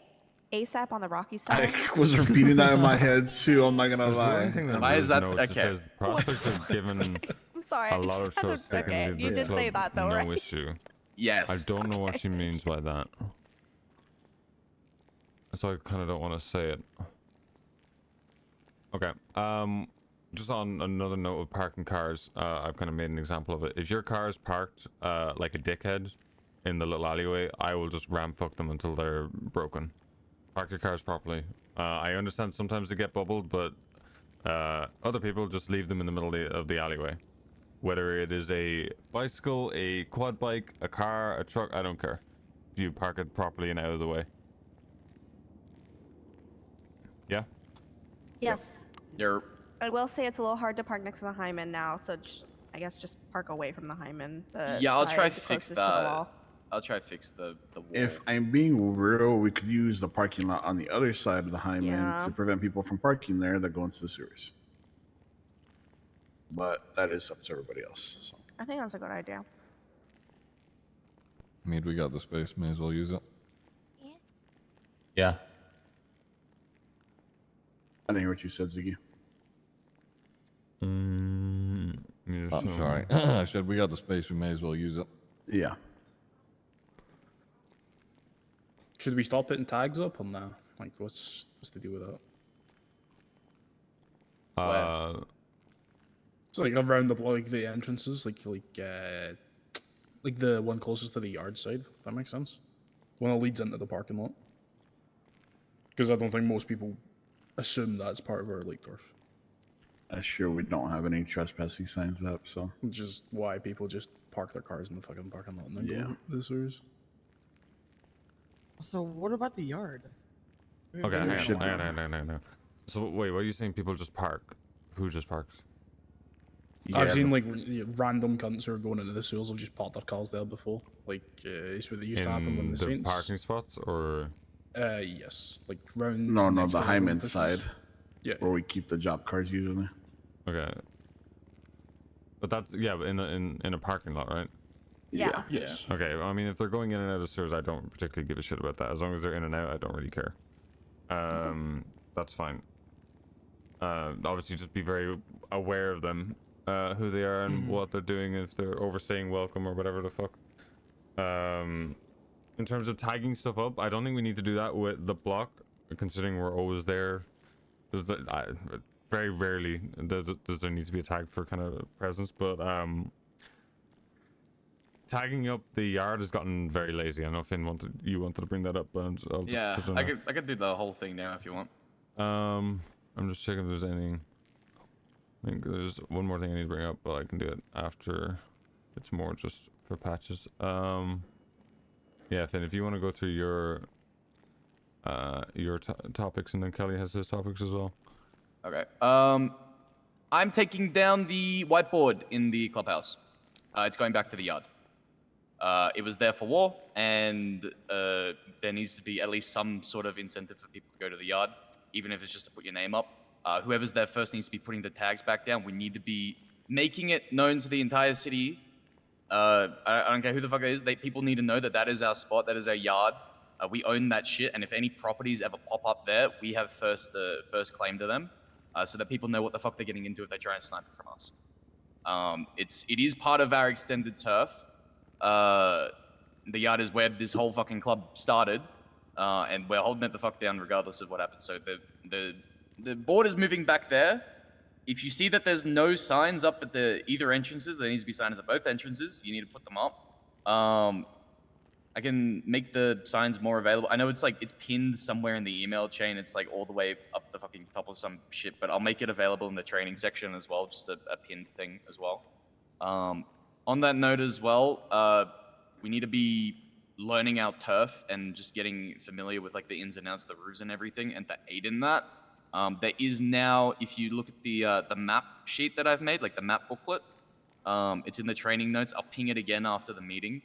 ASAP on the Rocky style? I was repeating that in my head too. I'm not gonna There's lie. one thing that Why is that- It okay. says prospects are given I'm sorry. a I lot just of had to- trust they can okay, lead you this did say club, that though, no right? issue. Yes. I don't know what she means by that. So I kind of don't want to say it. Okay. Just on another note of parking cars, I've kind of made an example of it. If your car is parked like a dickhead in the little alleyway, I will just ram fuck them until they're broken. Park your cars properly. I understand sometimes they get bubbled, but other people just leave them in the middle of the alleyway. Whether it is a bicycle, a quad bike, a car, a truck, I don't care. If you park it properly and out of the way. Yeah? Yes. You're. I will say it's a little hard to park next to the Hyman now, so I guess just park away from the Hyman. Yeah, I'll try side fix closest to the that. wall. I'll try fix the wall. If I'm being real, we could use the parking lot on the other side of the Hyman Yeah. to prevent people from parking there that go into the sewers. But that is up to everybody else. So. I think that's a good idea. I mean, we got the space, may as well use it. Yeah. I didn't hear what you said, Ziggy. I'm sorry. I said we got the space, we may as well use it. Yeah. Should we start putting tags up on that? Like, what's the deal with that? So like around the block, like the entrances, like the one closest to the yard side. That makes sense. One that leads into the parking lot. Because I don't think most people assume that's part of our lake turf. Sure, we don't have any trespassing signs up, so. Which is why people just park their cars in the fucking parking lot and then go to the sewers. So what about the yard? Okay, hang on. So wait, what are you saying? People just park? Who just parks? I've seen like random cunts who are going into the sewers have just parked their cars there before. Like it's what they used to happen when the Saints. Parking spots or? Yes, like round. No, the Hyman side. Yeah. Where we keep the job cars usually. Okay. But that's in a parking lot, right? Yeah. Yes. Okay. Well, I mean, if they're going in and out of sewers, I don't particularly give a shit about that. As long as they're in and out, I don't really care. That's fine. Obviously, just be very aware of them, who they are and what they're doing, if they're overstaying welcome or whatever the fuck. In terms of tagging stuff up, I don't think we need to do that with the block, considering we're always there. Very rarely does there need to be a tag for kind of presence, but tagging up the yard has gotten very lazy. I know Finn wanted to bring that up, but I'll just Yeah, touch on I that. could do the whole thing now if you want. I'm just checking if there's anything. I think there's one more thing I need to bring up, but I can do it after. It's more just for patches. Yeah, Finn, if you want to go through your topics, and then Kelly has his topics as well. Okay. I'm taking down the whiteboard in the clubhouse. It's going back to the yard. It was there for war, and there needs to be at least some sort of incentive for people to go to the yard, even if it's just to put your name up. Whoever's there first needs to be putting the tags back down. We need to be making it known to the entire city. I don't care who the fuck it is. People need to know that that is our spot, that is our yard. We own that shit, and if any properties ever pop up there, we have first claim to them, so that people know what the fuck they're getting into if they try and snipe it from us. It is part of our extended turf. The yard is where this whole fucking club started, and we're holding it the fuck down regardless of what happens. So the board is moving back there. If you see that there's no signs up at either entrances, there needs to be signs at both entrances. You need to put them up. I can make the signs more available. I know it's pinned somewhere in the email chain. It's like all the way up the fucking top of some shit, but I'll make it available in the training section as well, just a pinned thing as well. On that note as well, we need to be learning our turf and just getting familiar with like the ins and outs, the roofs and everything, and to aid in that. There is now, if you look at the map sheet that I've made, like the map booklet, it's in the training notes. I'll ping it again after the meeting.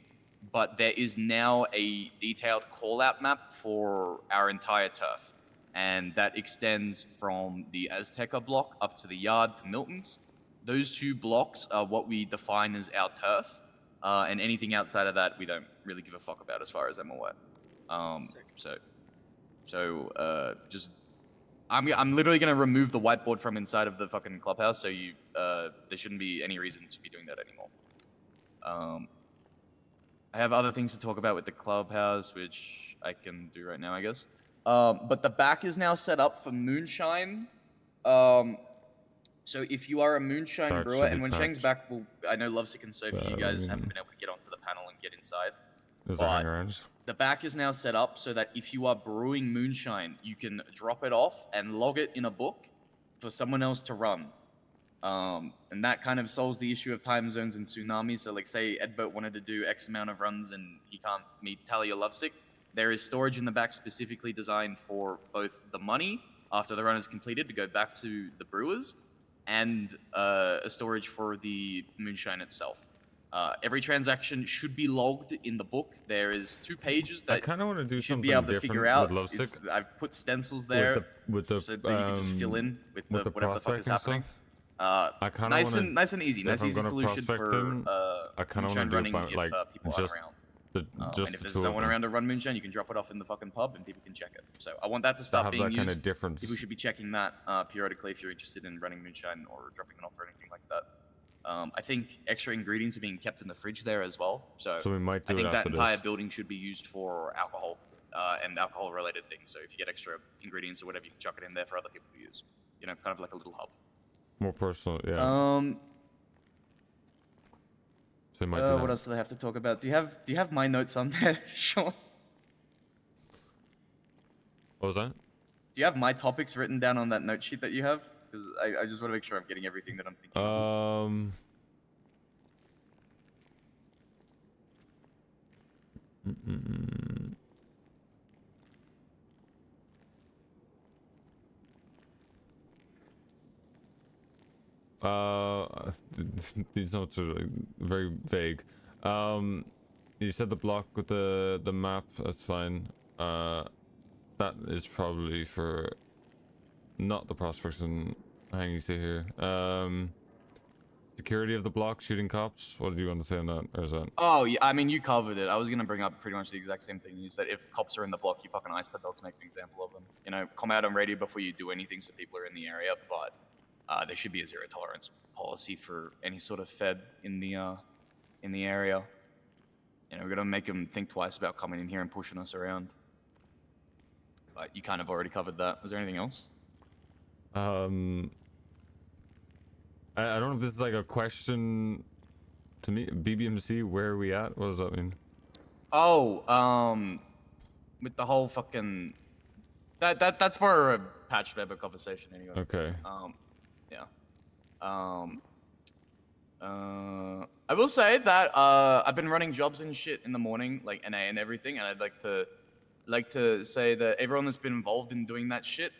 But there is now a detailed call-out map for our entire turf. And that extends from the Azteca block up to the yard to Milton's. Those two blocks are what we define as our turf. And anything outside of that, we don't really give a fuck about as far as I'm aware. I'm literally going to remove the whiteboard from inside of the fucking clubhouse, so there shouldn't be any reason to be doing that anymore. I have other things to talk about with the clubhouse, which I can do right now, I guess. But the back is now set up for moonshine. So if you are a moonshine brewer, and when Shang's back, I know Lovesick and Sophie, you guys haven't been able to get onto the panel and get inside. The back is now set up so that if you are brewing moonshine, you can drop it off and log it in a book for someone else to run. And that kind of solves the issue of time zones and tsunamis. So like say Edbert wanted to do X amount of runs and he can't meet Tally or Lovesick, there is storage in the back specifically designed for both the money after the run is completed to go back to the brewers, and a storage for the moonshine itself. Every transaction should be logged in the book. There is 2 pages that I kind of want to do you should something be able to different figure out. with Lovesick. I've put stencils there with the so that you can just fill in with the whatever the fuck is happening. I kind of want nice and easy. Nice easy solution for I kind of want moonshine to running do it, like if people aren't around. just and if the there's two no of one them. around to run moonshine, you can drop it off in the fucking pub and people can check it. So I want that to To stop have being that used. kind of difference. People should be checking that periodically if you're interested in running moonshine or dropping it off or anything like that. I think extra ingredients are being kept in the fridge there as well. So we might do I it think that after entire this. building should be used for alcohol and alcohol-related things. So if you get extra ingredients or whatever, you can chuck it in there for other people to use. You know, kind of like a little hub. More personal, yeah. So we might do that. What else do I have to talk about? Do you have my notes on there, Sean? What was that? Do you have my topics written down on that note sheet that you have? Because I just want to make sure I'm getting everything that I'm thinking. These notes are like very vague. You said the block with the map. That's fine. That is probably for not the prospects and hanging stay here. Security of the block, shooting cops. What do you want to say on that? Or is that? Oh, yeah, I mean, you covered it. I was gonna bring up pretty much the exact same thing. You said if cops are in the block, you fucking ice the belt to make an example of them. You know, come out on radio before you do anything so people are in the area, but there should be a zero tolerance policy for any sort of Fed in the area. You know, we're gonna make them think twice about coming in here and pushing us around. But you kind of already covered that. Was there anything else? I don't know if this is like a question to me. BBMC, where are we at? What does that mean? Oh, with the whole fucking that's for a patch Weber conversation anyway. Okay. Yeah. I will say that I've been running jobs and shit in the morning, like NA and everything, and I'd like to say that everyone that's been involved in doing that shit,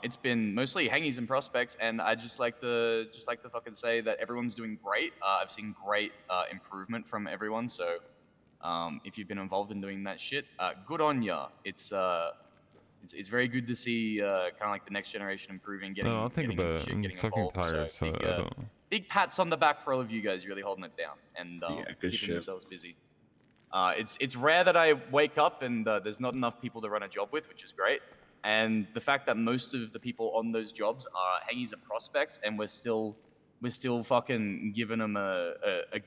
it's been mostly hangies and prospects, and I just like to fucking say that everyone's doing great. I've seen great improvement from everyone, so if you've been involved in doing that shit, good on ya. It's very good to see kind of like the next generation improving, getting No, I'll think getting about it. I'm getting fucking involved. tired, so big, I don't. big pats on the back for all of you guys really holding it down and good keeping shit. yourselves busy. It's rare that I wake up and there's not enough people to run a job with, which is great. And the fact that most of the people on those jobs are hangies and prospects, and we're still fucking giving them a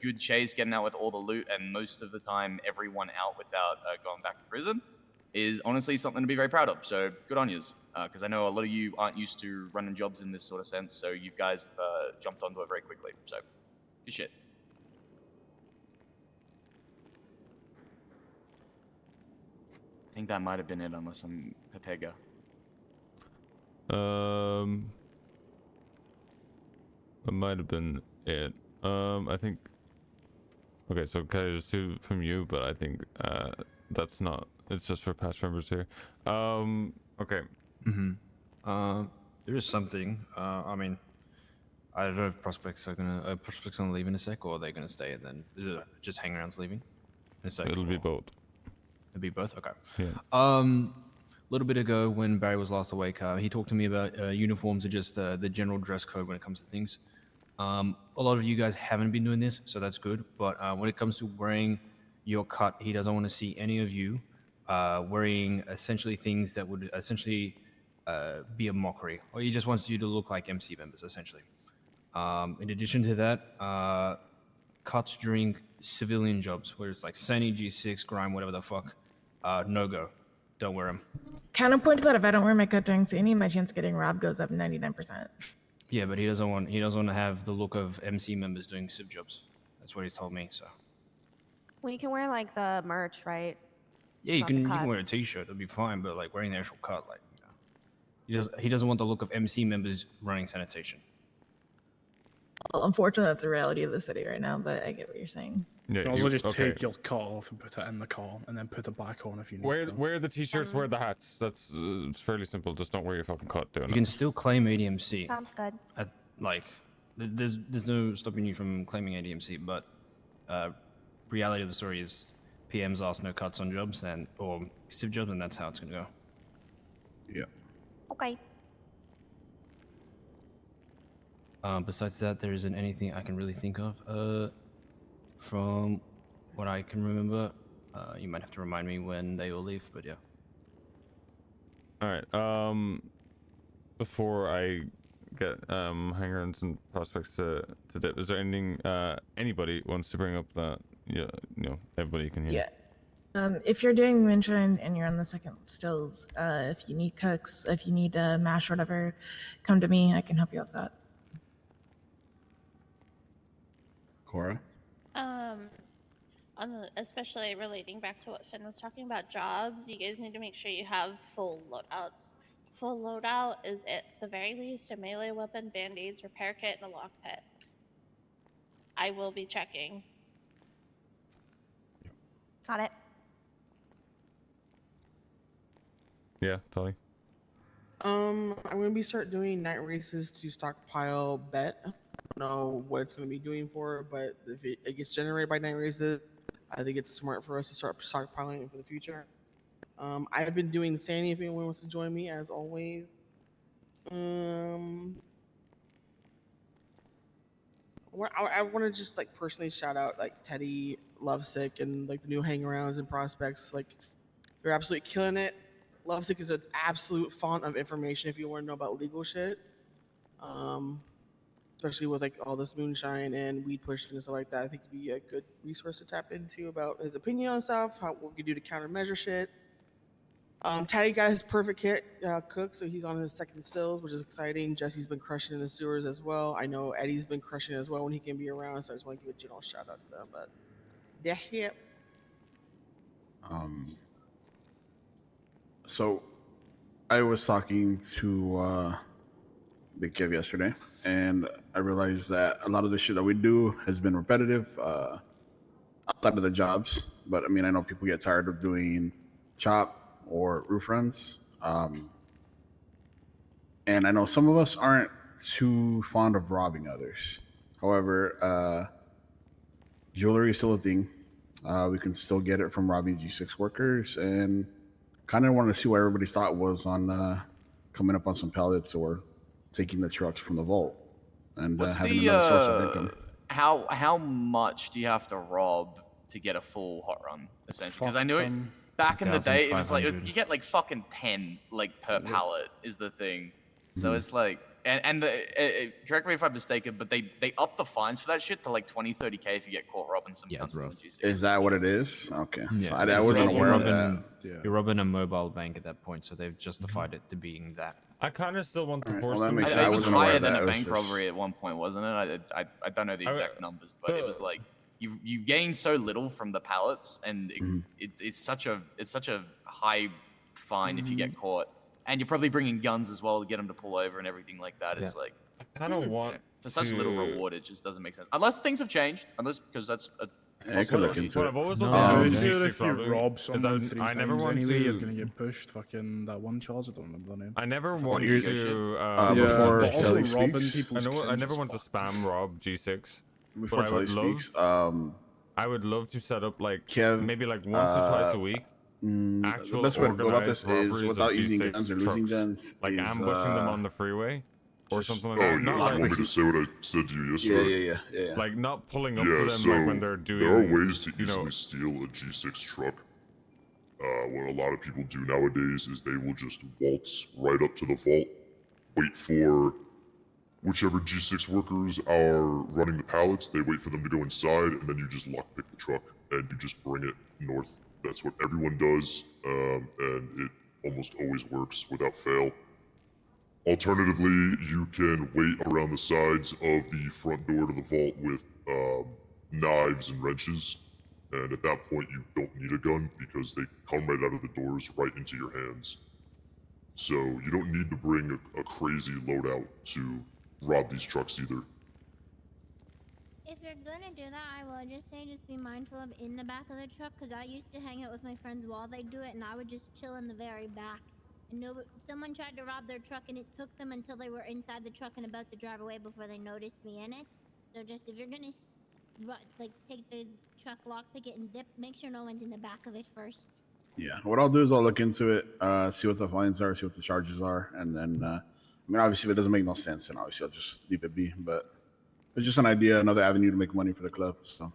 good chase, getting out with all the loot, and most of the time everyone out without going back to prison, is honestly something to be very proud of. So good on yous, because I know a lot of you aren't used to running jobs in this sort of sense, so you guys have jumped onto it very quickly. So good shit. I think that might have been it, unless I'm Pepega. That might have been it. I think. Okay, so can I just do from you? But I think that's not. It's just for past members here. Okay. There is something. I mean, I don't know if prospects are gonna leave in a sec, or are they gonna stay and then is it just hang around leaving in a sec? It'll be both. It'll be both. Okay. Yeah. A little bit ago, when Barry was last awake, he talked to me about uniforms and just the general dress code when it comes to things. A lot of you guys haven't been doing this, so that's good. But when it comes to wearing your cut, he doesn't want to see any of you wearing essentially things that would essentially be a mockery, or he just wants you to look like MC members, essentially. In addition to that, cuts during civilian jobs, where it's like Sunny, G6, Grime, whatever the fuck, no go. Don't wear them. Counterpoint to that, if I don't wear my cut during Sandy, my chance of getting robbed goes up 99%. Yeah, but he doesn't want to have the look of MC members doing civ jobs. That's what he's told me. So. Well, you can wear like the merch, right? Yeah, you can wear a t-shirt. It'll be fine. But like wearing the actual cut, like he doesn't want the look of MC members running sanitation. Well, unfortunately, that's the reality of the city right now, but I get what you're saying. You can also just take your cut off and put it in the car, and then put it back on if you need to. Wear the t-shirts, wear the hats. That's it's fairly simple. Just don't wear your fucking cut doing You can still claim ADMC. Sounds good. There's no stopping you from claiming ADMC, but reality of the story is PMs ask no cuts on jobs or civ jobs, and that's how it's gonna go. Yeah. Okay. Besides that, there isn't anything I can really think of. From what I can remember, you might have to remind me when they will leave, but yeah. All right. Before I get hang-arounds and prospects to dip, is there anything anybody wants to bring up that everybody can hear? Yeah. If you're doing moonshine and you're on the second stills, if you need cooks, if you need mash or whatever, come to me. I can help you out with that. Cora? Especially relating back to what Finn was talking about jobs, you guys need to make sure you have full loadouts. Full loadout is at the very least a melee weapon, band-aids, repair kit, and a lock pit. I will be checking. Got it. Yeah, Tolly. I'm gonna be start doing night races to stockpile bet. I don't know what it's gonna be doing for it, but if it gets generated by night races, I think it's smart for us to start stockpiling it for the future. I've been doing Sandy if anyone wants to join me, as always. I want to just like personally shout out like Teddy, Lovesick, and like the new hangarounds and prospects. Like they're absolutely killing it. Lovesick is an absolute font of information if you want to know about legal shit. Especially with like all this moonshine and weed pushing and stuff like that. I think it'd be a good resource to tap into about his opinion on stuff, what we could do to countermeasure shit. Teddy got his perfect kit cooked, so he's on his second stills, which is exciting. Jesse's been crushing in the sewers as well. I know Eddie's been crushing as well when he can be around, so I just want to give a general shout out to them. But that's it. So I was talking to Big Kev yesterday, and I realized that a lot of the shit that we do has been repetitive outside of the jobs. But I mean, I know people get tired of doing chop or roof runs. And I know some of us aren't too fond of robbing others. However, jewelry is still a thing. We can still get it from robbing G6 workers, and kind of want to see what everybody's thought was on coming up on some pallets or taking the trucks from the vault and What's having the another source of income. how much do you have to rob to get a full hot run essentially? Because I knew it back in the day. It was like 1,500. you get like fucking 10 like per pallet is the thing. So Mhm. it's like correct me if I'm mistaken, but they up the fines for that shit to like 20-30K if you get caught robbing some cunts stealing G6. Is that what it is? Okay. Yeah, So I wasn't aware of that. You're robbing a mobile bank at that point, so they've justified it to being that. I kind of still want to Alright, force well, that them. makes It sense. I was wasn't aware higher of than that. a It was bank just- robbery at one point, wasn't it? I don't know the exact numbers, but it was like you gain so little from the pallets, and it's such a high fine if you get caught, and you're probably bringing guns as well to get them to pull over and everything like that. It's like I kind of want for such little to- reward, it just doesn't make sense unless things have changed. Unless because that's a Yeah, I could look into What it. I've always No, looked at I'm with sure G6 if you robbing rob is someone 3 I never times want anyway, you're to. gonna get pushed. Fucking that one Charles, I don't remember the name. I never Fucking want idiot. to. Before but also Kelly robbing speaks, people's I cringe never as want to spam rob G6. Before But I Kelly would love. speaks, I would love to set up like Kev, maybe like once or twice a week. The Actual best way to go about organized this is robberies without of using G6 guns or losing trucks. guns. Like is, ambushing them on the freeway or just- something like Oh, that. yeah. Not You like want me to say what I said to you yesterday? Yeah. like not pulling up Yeah, for them so like when they're doing. there are ways to you know, easily steal a G6 truck. What a lot of people do nowadays is they will just waltz right up to the vault, wait for whichever G6 workers are running the pallets, they wait for them to go inside, and then you just lockpick the truck, and you just bring it north. That's what everyone does, and it almost always works without fail. Alternatively, you can wait around the sides of the front door to the vault with knives and wrenches, and at that point you don't need a gun because they come right out of the doors right into your hands. So you don't need to bring a crazy loadout to rob these trucks either. If you're gonna do that, I will just say just be mindful of in the back of the truck, because I used to hang out with my friends while they do it, and I would just chill in the very back. And someone tried to rob their truck, and it took them until they were inside the truck and about to drive away before they noticed me in it. So just if you're gonna like take the truck, lockpick it, and dip, make sure no one's in the back of it first. Yeah. What I'll do is I'll look into it, see what the fines are, see what the charges are, and then, I mean, obviously, if it doesn't make no sense, then obviously I'll just leave it be. But it's just an idea, another avenue to make money for the club. So.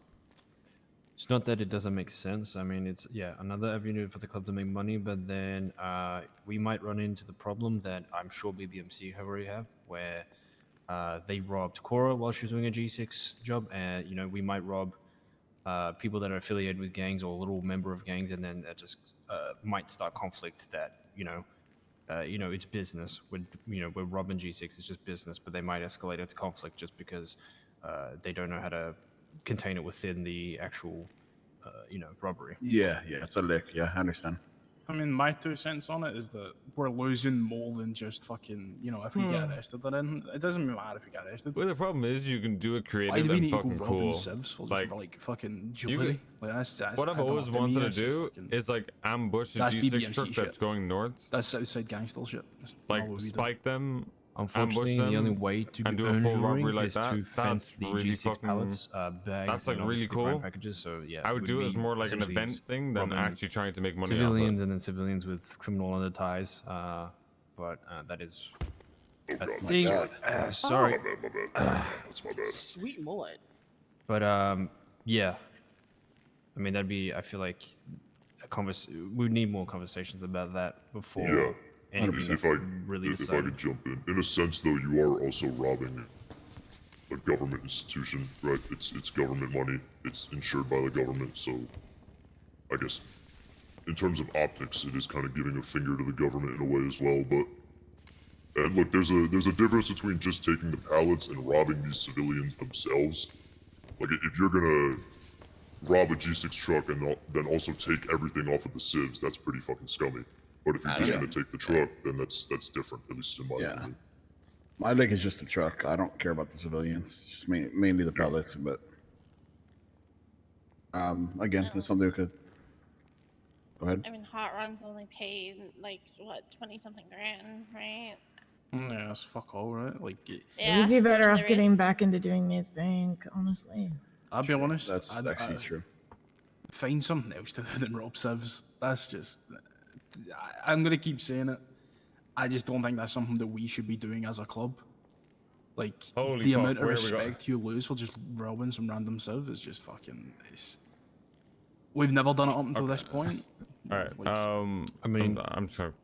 It's not that it doesn't make sense. I mean, it's another avenue for the club to make money, but then we might run into the problem that I'm sure BBMC already have, where they robbed Cora while she was doing a G6 job, and we might rob people that are affiliated with gangs or a little member of gangs, and then that just might start conflict. That it's business. We're robbing G6. It's just business, but they might escalate it to conflict just because they don't know how to contain it within the actual, robbery. Yeah, it's a lick. Yeah, I understand. I mean, my 2 cents on it is that we're losing more than just fucking, if we get arrested. Then it doesn't matter if we get arrested. Well, the problem is you can do it Why creative do we and need to go fucking robbing cool. civs for like fucking you jewelry? Like, that's what I I've don't always know, to me, wanted to that's just do fucking- is like ambush a that's G6 BBMC truck shit. that's going north. That's Southside gangster shit. That's not Like what we do. spike them. Unfortunately, ambush them, the only way to and do a earn full jewelry robbery like is that. to fence That's the really G6 fucking. pallets, bags, That's like and really obviously brand cool. packages. So yeah, I would do it as be more like an essentially event thing than robbing actually trying to make money. civilians off and then civilians with criminal under ties. But that is Oh I god, think. Sorry. My bad. That's my bad. Sweet mullet. But yeah. I mean, that'd be. I feel like we need more conversations about that before Yeah. anything is really if I decided. could jump in a sense though, you are also robbing a government institution, right? It's government money. It's insured by the government, so I guess in terms of optics, it is kind of giving a finger to the government in a way as well. But and look, there's a difference between just taking the pallets and robbing these civilians themselves. Like if you're gonna rob a G6 truck and then also take everything off of the civs, that's pretty fucking scummy. But if you're just gonna take the truck, then that's different, at least in my opinion. My leg is just a truck. I don't care about the civilians. It's just mainly the pellets, but again, it's something we could. Go ahead. I mean, Hot Runs only paid like what 20-something grand, right? Yeah, that's fuck all, right? Like, Yeah, We'd be better and off getting back into doing Maze Bank, honestly. I'll be honest. That's actually true. Find something else to do than rob civs. That's just. I'm gonna keep saying it. I just don't think that's something that we should be doing as a club. Like the amount of respect you lose for just robbing some random civ is just fucking. We've never done it up until this point. All right. I mean, I'm just gonna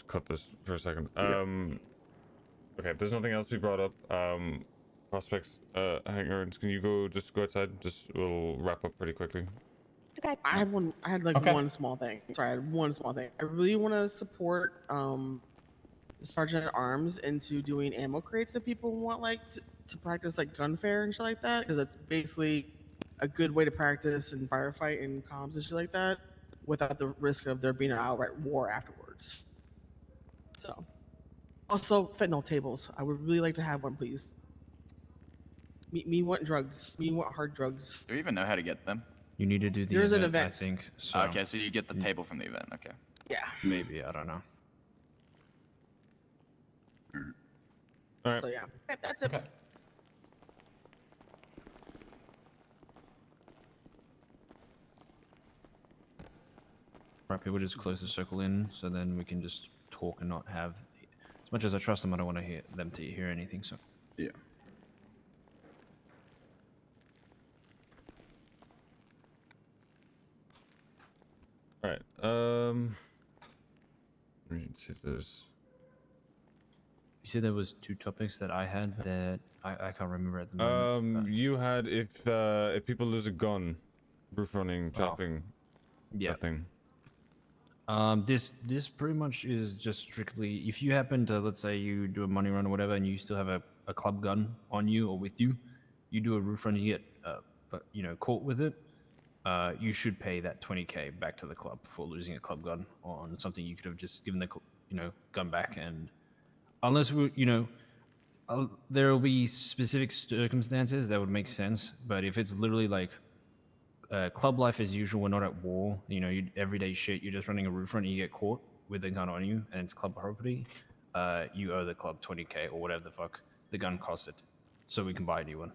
cut this for a second. Okay. If there's nothing else to be brought up, prospects, hangers, can you go outside? We'll wrap up pretty quickly. Okay. I had one small thing. Sorry, I had one small thing. I really want to support Sergeant at Arms into doing ammo crates if people want like to practice like gunfare and shit like that, because that's basically a good way to practice and firefight and comms and shit like that without the risk of there being an outright war afterwards. So, also fentanyl tables. I would really like to have one, please. Me want drugs. Me want hard drugs. Do we even know how to get them? You need to do the There's an event, I event. think. So Okay, so you get the table from the event. Okay. Yeah. Maybe, I don't know. All right. So yeah, that's it. Right, people just close the circle in, so then we can just talk and not have. As much as I trust them, I don't want to hear them to hear anything. So yeah. All right. Let me see if there's. You said there was 2 topics that I had that I can't remember at the moment. You had if people lose a gun, roof running, chopping, that thing. This pretty much is just strictly if you happen to, let's say you do a money run or whatever, and you still have a club gun on you or with you, you do a roof run, you get caught with it. You should pay that 20k back to the club for losing a club gun on something you could have just given the gun back. And unless there will be specific circumstances that would make sense, but if it's literally like club life as usual, we're not at war, everyday shit, you're just running a roof run and you get caught with a gun on you and it's club property, you owe the club 20k or whatever the fuck the gun costed, so we can buy a new one.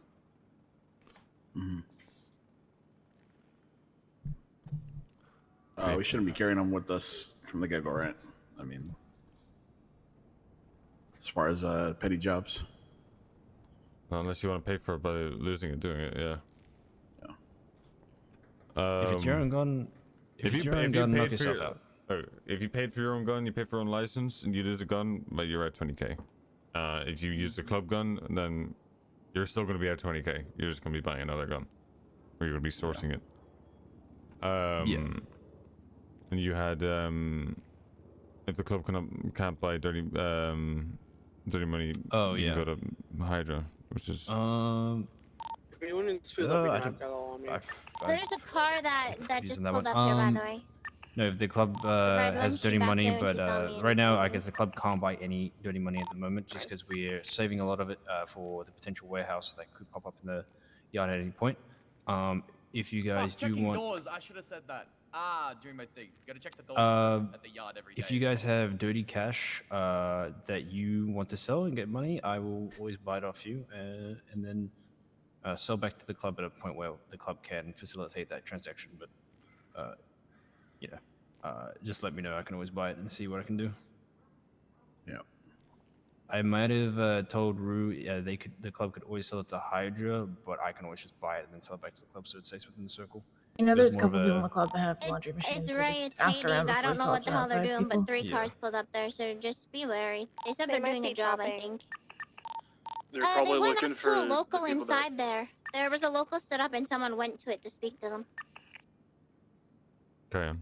We shouldn't be carrying them with us from the get-go, right? I mean, as far as petty jobs. Well, unless you want to pay for it by losing it, doing it, yeah. If it's your own gun, knock yourself out. If you paid for your own gun, you pay for your own license, and you lose a gun, but you're at 20k. If you use the club gun, then you're still going to be at 20k. You're just going to be buying another gun, or you're going to be sourcing it. And you had if the club can't buy dirty money, you can go to Hydra, which is. There's a car that just using that pulled one. up here, by the way. No, if the club red has one, dirty she's back money, there and but she saw me and right now she I guess the club can't buy any dirty money at the moment, just because we're saving a lot of it for the potential warehouse that could pop up in the yard at any point. If you guys do want, doors. I should have said that. During my thing, gotta check the doors at the yard every day. if you guys have dirty cash that you want to sell and get money, I will always buy it off you, and then sell back to the club at a point where the club can facilitate that transaction. But just let me know. I can always buy it and see what I can do. Yeah. I might have told Rue the club could always sell it to Hydra, but I can always just buy it and then sell it back to the club so it stays within the circle. You know, It was there's a more of couple people in the club that have laundry machines. It's So right, just it's ask around Hades. I before you don't know sell it what to the hell they're outside doing, people. but 3 Yeah. cars pulled up there, so just be wary. They said They they're might doing a be job, I shopping. think. They're They probably went looking up to for a the local people that. inside there. There was a local stood up and someone went to it to speak to them. Okay.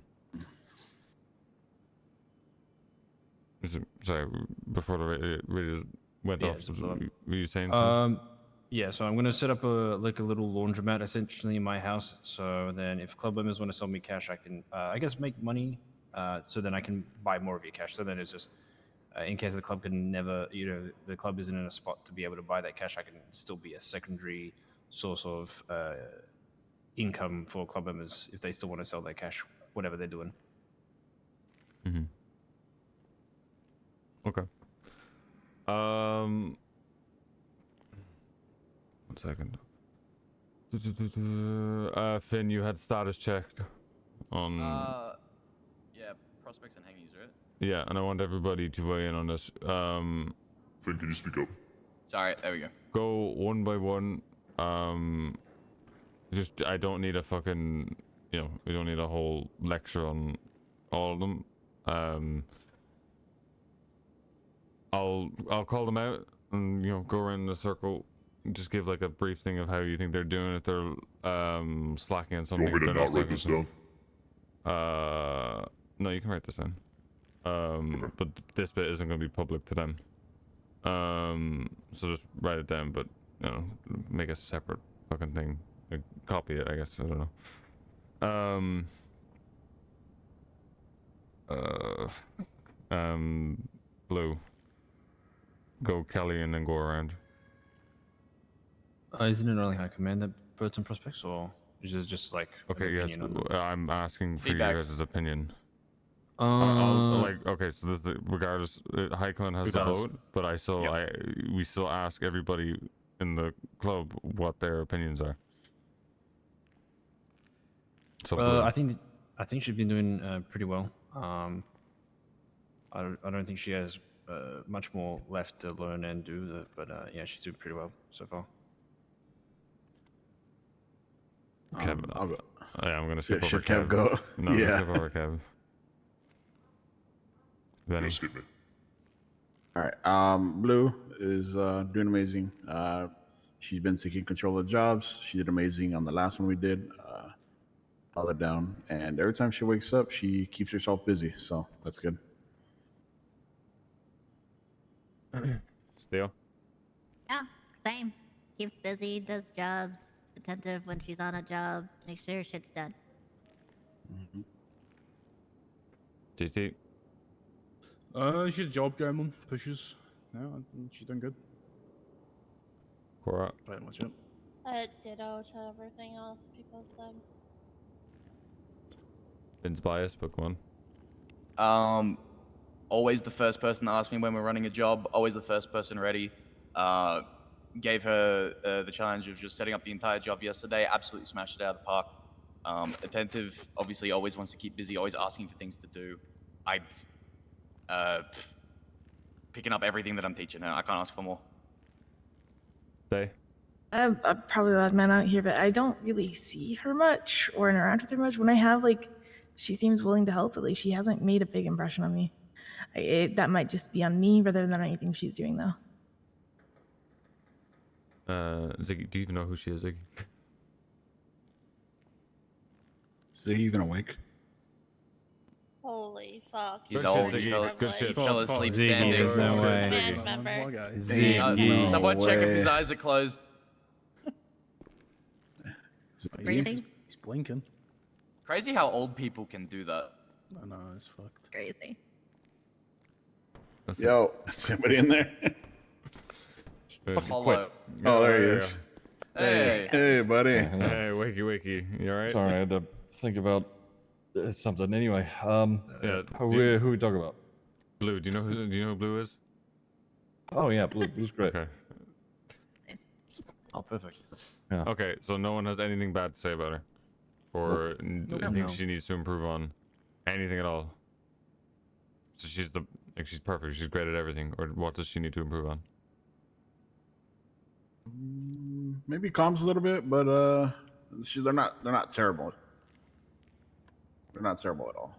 Sorry, before the radio went off, were you saying something? Yeah, so I'm gonna set up a little laundromat essentially in my house. So then, if club members want to sell me cash, I can, I guess, make money. So then I can buy more of your cash. So then it's just, in case the club can never, the club isn't in a spot to be able to buy that cash, I can still be a secondary source of income for club members if they still want to sell their cash, whatever they're doing. Mm-hmm. Okay. 1 second. Finn, you had status checked on. Yeah, prospects and hangies, right? Yeah, and I want everybody to weigh in on this. Finn, can you speak up? Sorry, there we go. Go one by one. Just I don't need a fucking, we don't need a whole lecture on all of them. I'll call them out and go around the circle. Just give like a brief thing of how you think they're doing. If they're slacking on something. You want me to not write this down? No, you can write this down. But this bit isn't going to be public to them. So just write it down, but make a separate fucking thing. Like, copy it, I guess. I don't know. Blue. Go Kelly and then go around. Isn't it only high command that votes on prospects, or is this just like Okay, yes, I'm asking for Feedback. your guys' opinion. Uh, okay, so this regardless, High Command has Who the does? vote, but we still ask everybody in the club what their opinions are. So Blue. I think she's been doing pretty well. I don't think she has much more left to learn and do, but yeah, she's doing pretty well so far. Kev, I'll go. Yeah, I'm gonna skip over Should Kev go? No, I'm Yeah. gonna skip over Kev. Benny. Skip me. All right. Blue is doing amazing. She's been taking control of the jobs. She did amazing on the last one we did. Held her down, and every time she wakes up, she keeps herself busy. So that's good. Steele. Yeah, same. Keeps busy, does jobs, attentive when she's on a job, make sure shit's done. GT. She's a job gremlin, pushes. Yeah, she's done good. Cora. Pretty much it. Ditto to everything else people have said. Finn's bias, book one. Always the first person to ask me when we're running a job. Always the first person ready. Gave her the challenge of just setting up the entire job yesterday. Absolutely smashed it out of the park. Attentive, obviously always wants to keep busy, always asking for things to do. Picking up everything that I'm teaching her. I can't ask for more. Day. I'm probably the odd man out here, but I don't really see her much or interact with her much. When I have, she seems willing to help, but she hasn't made a big impression on me. That might just be on me rather than anything she's doing, though. Ziggy, do you even know who she is, Ziggy? Ziggy, you gonna wake? Holy fuck. He's Good old. shit, He Ziggy. fell, Good shit. he fell asleep Ziggy, standing. there's no way. Band member. Ziggy. Someone No check if his way. eyes are closed. Breathing? He's blinking. Crazy how old people can do that. I know, it's fucked. Crazy. Yo, somebody in there? Hollow. Oh, there he is. Hey. Hey, buddy. Hey, wakey. You alright? Sorry, I had to think about something. Anyway, Yeah. who we talking about? Blue. Do you know who Blue is? Oh yeah, Blue's great. Okay. Oh, perfect. Yeah. Okay, so no one has anything bad to say about her, or Nope. I think No. she needs to improve on anything at all. So she's the Like she's perfect. She's great at everything. Or what does she need to improve on? Maybe comms a little bit, but they're not terrible. They're not terrible at all.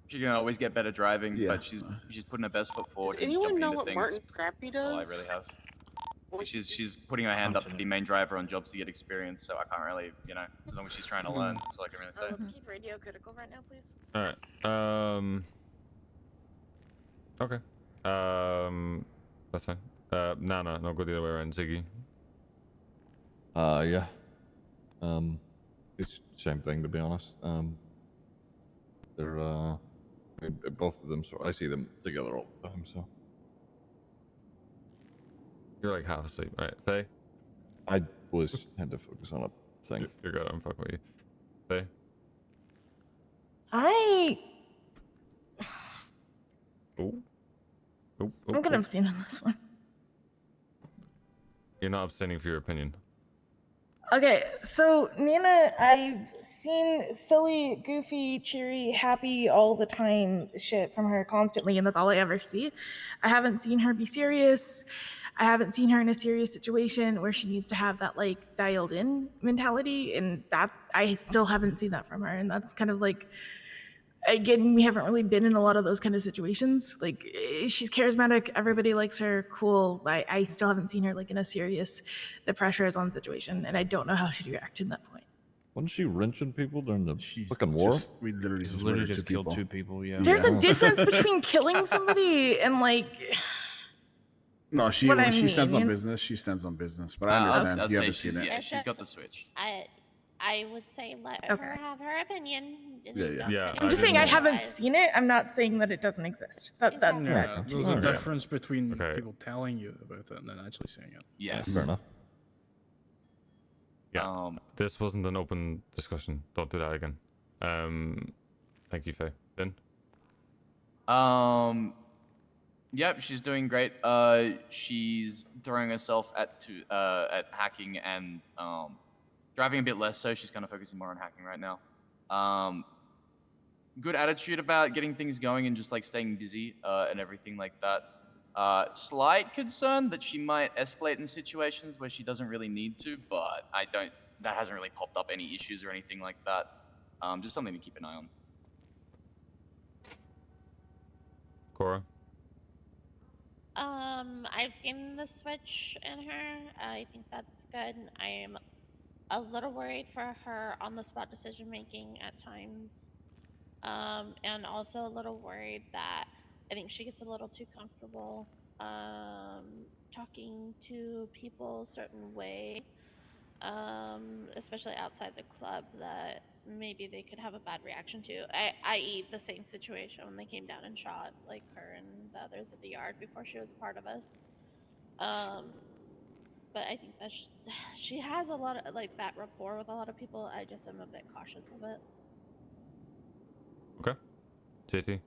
She can always get better driving, Yeah. but she's putting her best foot forward and anyone jumping know into what things. Martin Scrappy That's all I does? really have. She's putting her hand up to be main driver on jobs to get experience, so I can't really, you know, as long as she's trying to learn, that's all I can really say. Let's keep radio critical right now, please. All right. Okay. That's fine. No, go the other way around, Ziggy. Yeah. It's the same thing, to be honest. They're both of them. So I see them together all the time. So You're like half asleep. All right, Faye. I had to focus on a thing. You're good. I'm fucking with you. Faye. I'm gonna abstain on this one. You're not abstaining for your opinion. Okay, so Nana, I've seen silly, goofy, cheery, happy all the time shit from her constantly, and that's all I ever see. I haven't seen her be serious. I haven't seen her in a serious situation where she needs to have that like dialed in mentality, and that I still haven't seen that from her, and that's kind of like, again, we haven't really been in a lot of those kind of situations. Like, she's charismatic, everybody likes her, cool. I still haven't seen her like in a serious, the pressure is on situation, and I don't know how she'd react in that point. Wasn't she wrenching people during the fucking war? We literally just killed two people. Yeah. There's a difference between killing somebody and like. No, she What I stands mean, on you- business. She stands on business, but I understand. I'd You say haven't seen it. yeah, she's got the switch. I would say let her have her opinion. and Yeah, don't yeah. try Yeah, to I'm just saying I generalize. haven't seen it. I'm not saying that it doesn't exist. That's Yeah, there's a Okay. difference between people telling you about it and then actually saying it. Yes. Fair enough. Yeah. This wasn't an open discussion. Don't do that again. Thank you, Faye. Finn? Yep, she's doing great. She's throwing herself at hacking and driving a bit less, so she's kind of focusing more on hacking right now. Good attitude about getting things going and just like staying busy and everything like that. Slight concern that she might escalate in situations where she doesn't really need to, but that hasn't really popped up any issues or anything like that. Just something to keep an eye on. Cora? I've seen the switch in her. I think that's good. I am a little worried for her on-the-spot decision making at times, and also a little worried that I think she gets a little too comfortable talking to people a certain way, especially outside the club, that maybe they could have a bad reaction to. I.e., the same situation when they came down and shot like her and the others at the yard before she was a part of us. But I think that she has a lot of like that rapport with a lot of people. I just am a bit cautious of it. Okay. JT?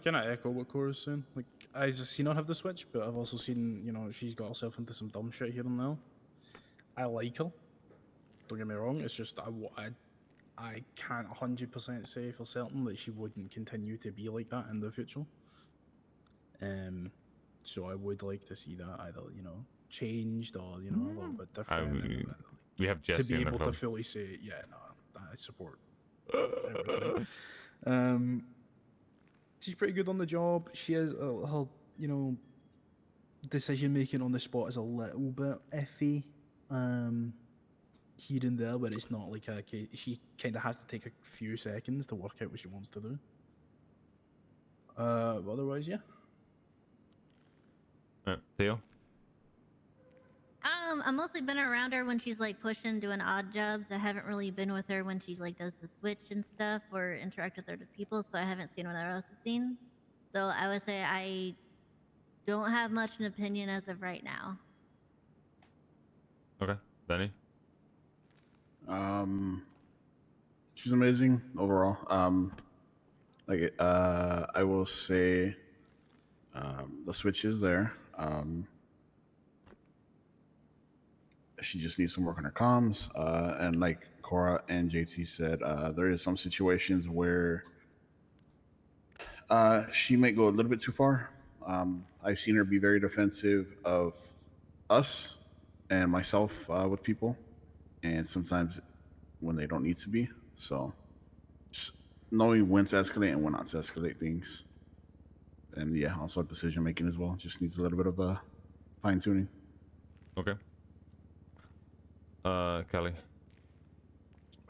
Can I echo what Cora's saying? Like, I've just seen her have the switch, but I've also seen, you know, she's got herself into some dumb shit here and now. I like her. Don't get me wrong. It's just I can't 100% say for certain that she wouldn't continue to be like that in the future. So I would like to see that either, you know, changed or, you know, a little bit different. We have To Jesse be in the able to club. fully say, yeah, no, I support everything. She's pretty good on the job. She is her, you know, decision making on the spot is a little bit iffy. Here and there, but it's not like she kind of has to take a few seconds to work out what she wants to do. But otherwise, yeah. Theo? I've mostly been around her when she's like pushing, doing odd jobs. I haven't really been with her when she like does the switch and stuff or interact with other people, so I haven't seen what everyone else has seen. So I would say I don't have much an opinion as of right now. Okay. Benny? She's amazing overall. I will say, the switch is there. She just needs some work on her comms. And like Cora and JT said, there is some situations where She might go a little bit too far. I've seen her be very defensive of us and myself with people, and sometimes when they don't need to be. So, just knowing when to escalate and when not to escalate things, and yeah, also decision making as well. Just needs a little bit of fine tuning. Okay. Kelly.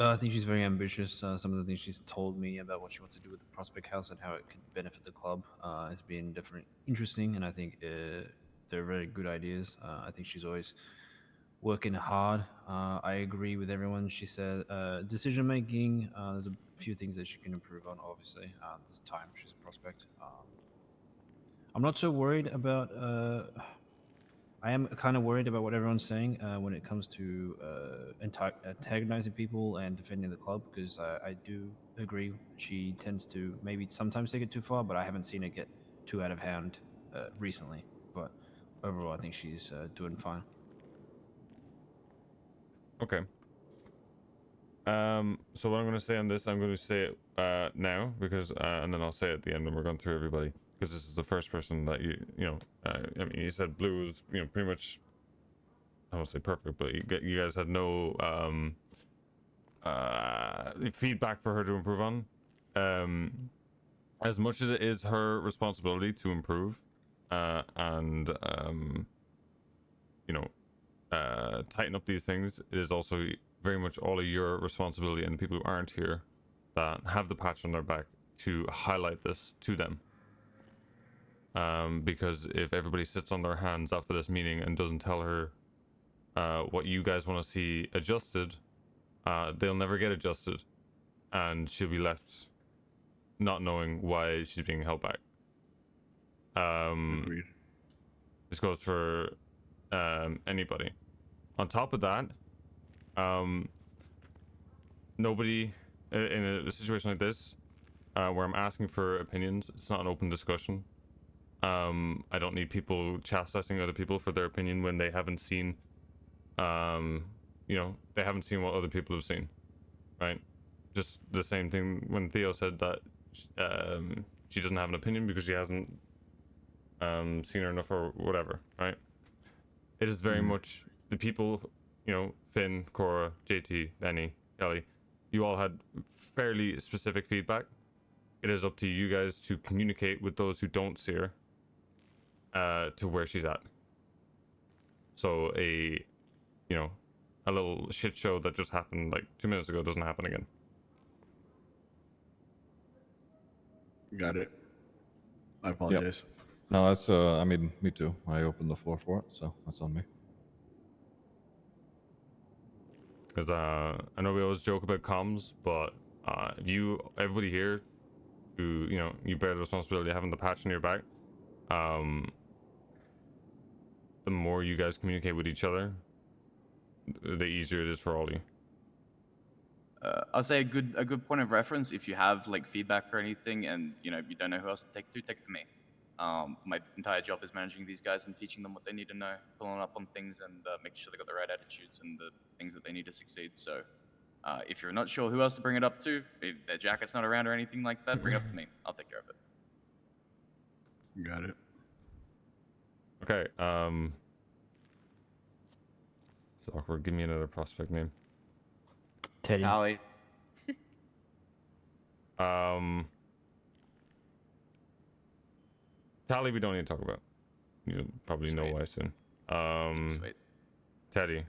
I think she's very ambitious. Some of the things she's told me about what she wants to do with the Prospect House and how it could benefit the club has been definitely interesting, and I think they're very good ideas. I think she's always working hard. I agree with everyone. She said decision making. There's a few things that she can improve on. Obviously, this time she's a prospect. I'm not so worried about. I am kind of worried about what everyone's saying when it comes to antagonizing people and defending the club, because I do agree she tends to maybe sometimes take it too far, but I haven't seen it get too out of hand recently. But overall, I think she's doing fine. Okay. So what I'm going to say on this, I'm going to say it now, because and then I'll say it at the end when we're going through everybody, because this is the first person that you know. I mean, you said Blue was, you know, pretty much, I won't say perfect, but you guys had no feedback for her to improve on. As much as it is her responsibility to improve and you know, tighten up these things, it is also very much all of your responsibility and the people who aren't here that have the patch on their back to highlight this to them. Because if everybody sits on their hands after this meeting and doesn't tell her what you guys want to see adjusted, they'll never get adjusted, and she'll be left not knowing why she's being held back. Agreed. This goes for anybody. On top of that, nobody in a situation like this where I'm asking for opinions, it's not an open discussion. I don't need people chastising other people for their opinion when they haven't seen you know, they haven't seen what other people have seen, right? Just the same thing when Theo said that she doesn't have an opinion because she hasn't seen her enough or whatever, right? It is very much the people, you know, Finn, Cora, JT, Benny, Kelly, you all had fairly specific feedback. It is up to you guys to communicate with those who don't see her to where she's at. So a little shit show that just happened like 2 minutes ago doesn't happen again. Got it. I apologize. No, that's I mean, me too. I opened the floor for it, so that's on me. Because I know we always joke about comms, but if everybody here who, you know, you bear the responsibility of having the patch on your back, the more you guys communicate with each other, the easier it is for all of you. I'll say a good point of reference, if you have like feedback or anything, and you know you don't know who else to take it to me. My entire job is managing these guys and teaching them what they need to know, pulling up on things, and making sure they got the right attitudes and the things that they need to succeed. So, if you're not sure who else to bring it up to, if their jacket's not around or anything like that, bring it up to me. I'll take care of it. Got it. Okay. It's awkward. Give me another prospect name. Teddy. Allie. Tally, we don't need to talk about. You probably know why soon. Sweet. Teddy.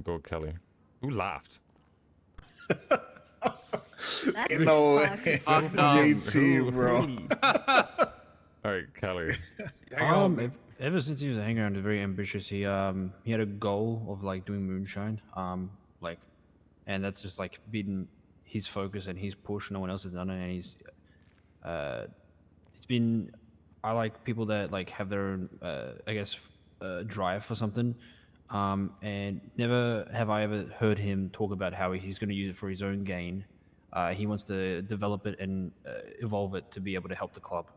Go Kelly. Who laughed? No way. JT, bro. All right, Kelly. Ever since he was hanging around, he was very ambitious. He had a goal of like doing moonshine, and that's just like been his focus and his push. No one else has done it, and it's been. I like people that like have their own, drive for something, and never have I ever heard him talk about how he's going to use it for his own gain. He wants to develop it and evolve it to be able to help the club,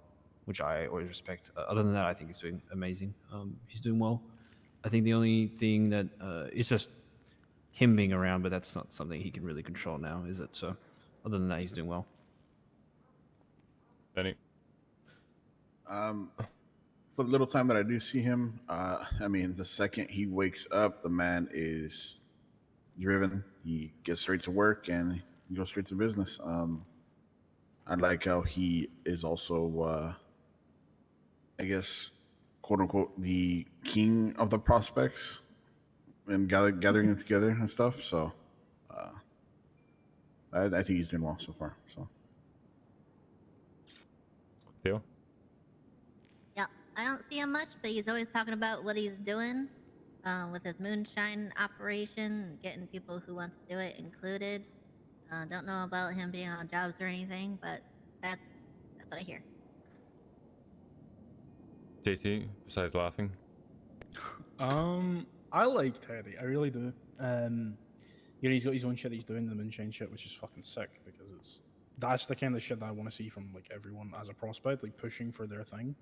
which I always respect. Other than that, I think he's doing amazing. He's doing well. I think the only thing that it's just him being around, but that's not something he can really control now, is it? So Other than that, he's doing well. Benny? For the little time that I do see him, I mean, the second he wakes up, the man is driven. He gets straight to work and he goes straight to business. I like how he is also, I guess, quote unquote, the king of the prospects and gathering it together and stuff. So, I think he's doing well so far. So, Theo? Yeah, I don't see him much, but he's always talking about what he's doing with his moonshine operation, getting people who want to do it included. Don't know about him being on jobs or anything, but that's what I hear. JT, besides laughing? I like Teddy. I really do. You know, he's got his own shit he's doing, the moonshine shit, which is fucking sick because that's the kind of shit that I want to see from like everyone as a prospect, like pushing for their thing.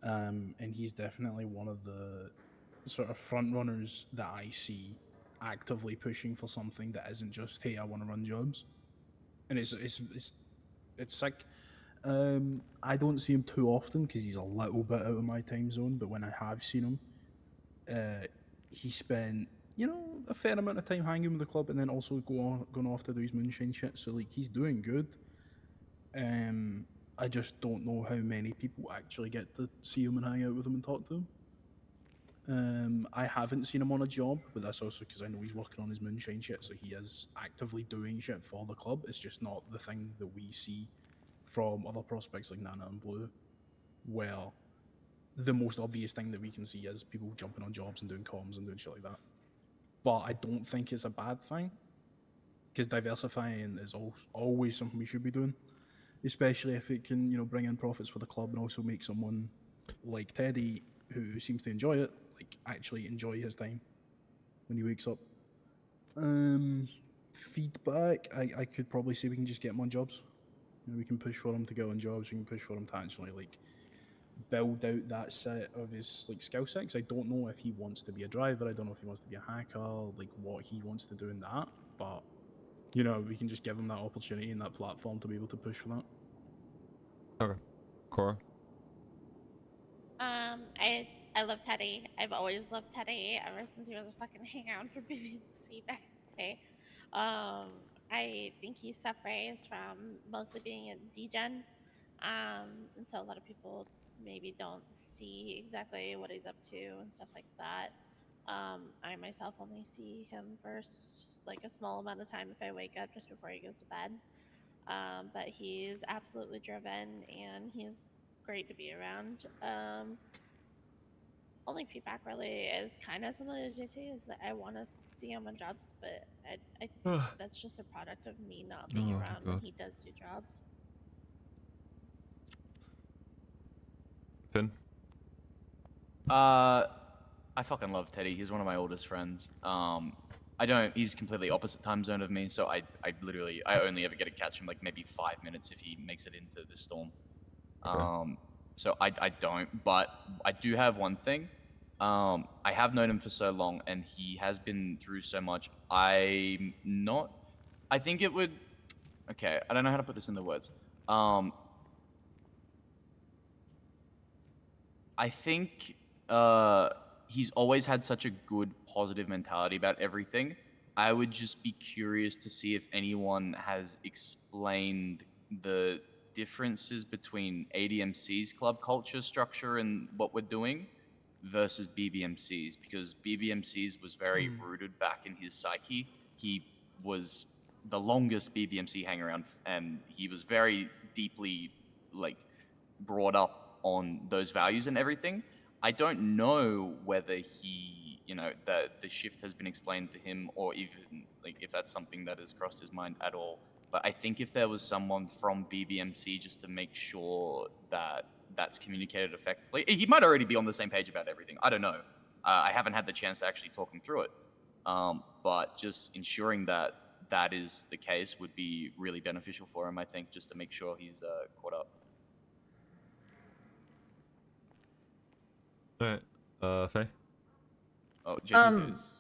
And he's definitely one of the sort of front runners that I see actively pushing for something that isn't just, hey, I want to run jobs. And it's sick. I don't see him too often because he's a little bit out of my time zone, but when I have seen him, he spent, you know, a fair amount of time hanging with the club and then also going off to do his moonshine shit. So like he's doing good. I just don't know how many people actually get to see him and hang out with him and talk to him. I haven't seen him on a job, but that's also because I know he's working on his moonshine shit, so he is actively doing shit for the club. It's just not the thing that we see from other prospects like Nana and Blue, where the most obvious thing that we can see is people jumping on jobs and doing comms and doing shit like that. But I don't think it's a bad thing, because diversifying is always something we should be doing, especially if it can, you know, bring in profits for the club and also make someone like Teddy, who seems to enjoy it, like actually enjoy his time when he wakes up. Feedback, I could probably say we can just get him on jobs. You know, we can push for him to go on jobs. We can push for him to actually like build out that set of his like skill set. 'Cause I don't know if he wants to be a driver. I don't know if he wants to be a hacker. Like what he wants to do in that. But you know, we can just give him that opportunity and that platform to be able to push for that. Okay. Cora? I love Teddy. I've always loved Teddy ever since he was a fucking hangout for BBC back in the day. I think he separates from mostly being a degen. And so a lot of people maybe don't see exactly what he's up to and stuff like that. I myself only see him for like a small amount of time if I wake up just before he goes to bed. But he's absolutely driven and he's great to be around. Only feedback really is kind of similar to JT is that I want to see him on jobs, but I think that's just a product of me not being Oh, around when God. he does do jobs. Finn? I fucking love Teddy. He's one of my oldest friends. He's completely opposite time zone of me, so I only ever get to catch him like maybe 5 minutes if he makes it into the storm. Okay. So I don't, but I do have one thing. I have known him for so long and he has been through so much. I think it would, okay, I don't know how to put this into words. I think he's always had such a good, positive mentality about everything. I would just be curious to see if anyone has explained the differences between ADMC's club culture structure and what we're doing versus BBMC's, because BBMC's was very rooted back in his psyche. He was the longest BBMC hang around, and he was very deeply like brought up on those values and everything. I don't know whether he, you know, that the shift has been explained to him or even like if that's something that has crossed his mind at all. But I think if there was someone from BBMC just to make sure that that's communicated effectively, he might already be on the same page about everything. I don't know. I haven't had the chance to actually talk him through it. But just ensuring that that is the case would be really beneficial for him, I think, just to make sure he's caught up. Alright. Faye? Oh, JT's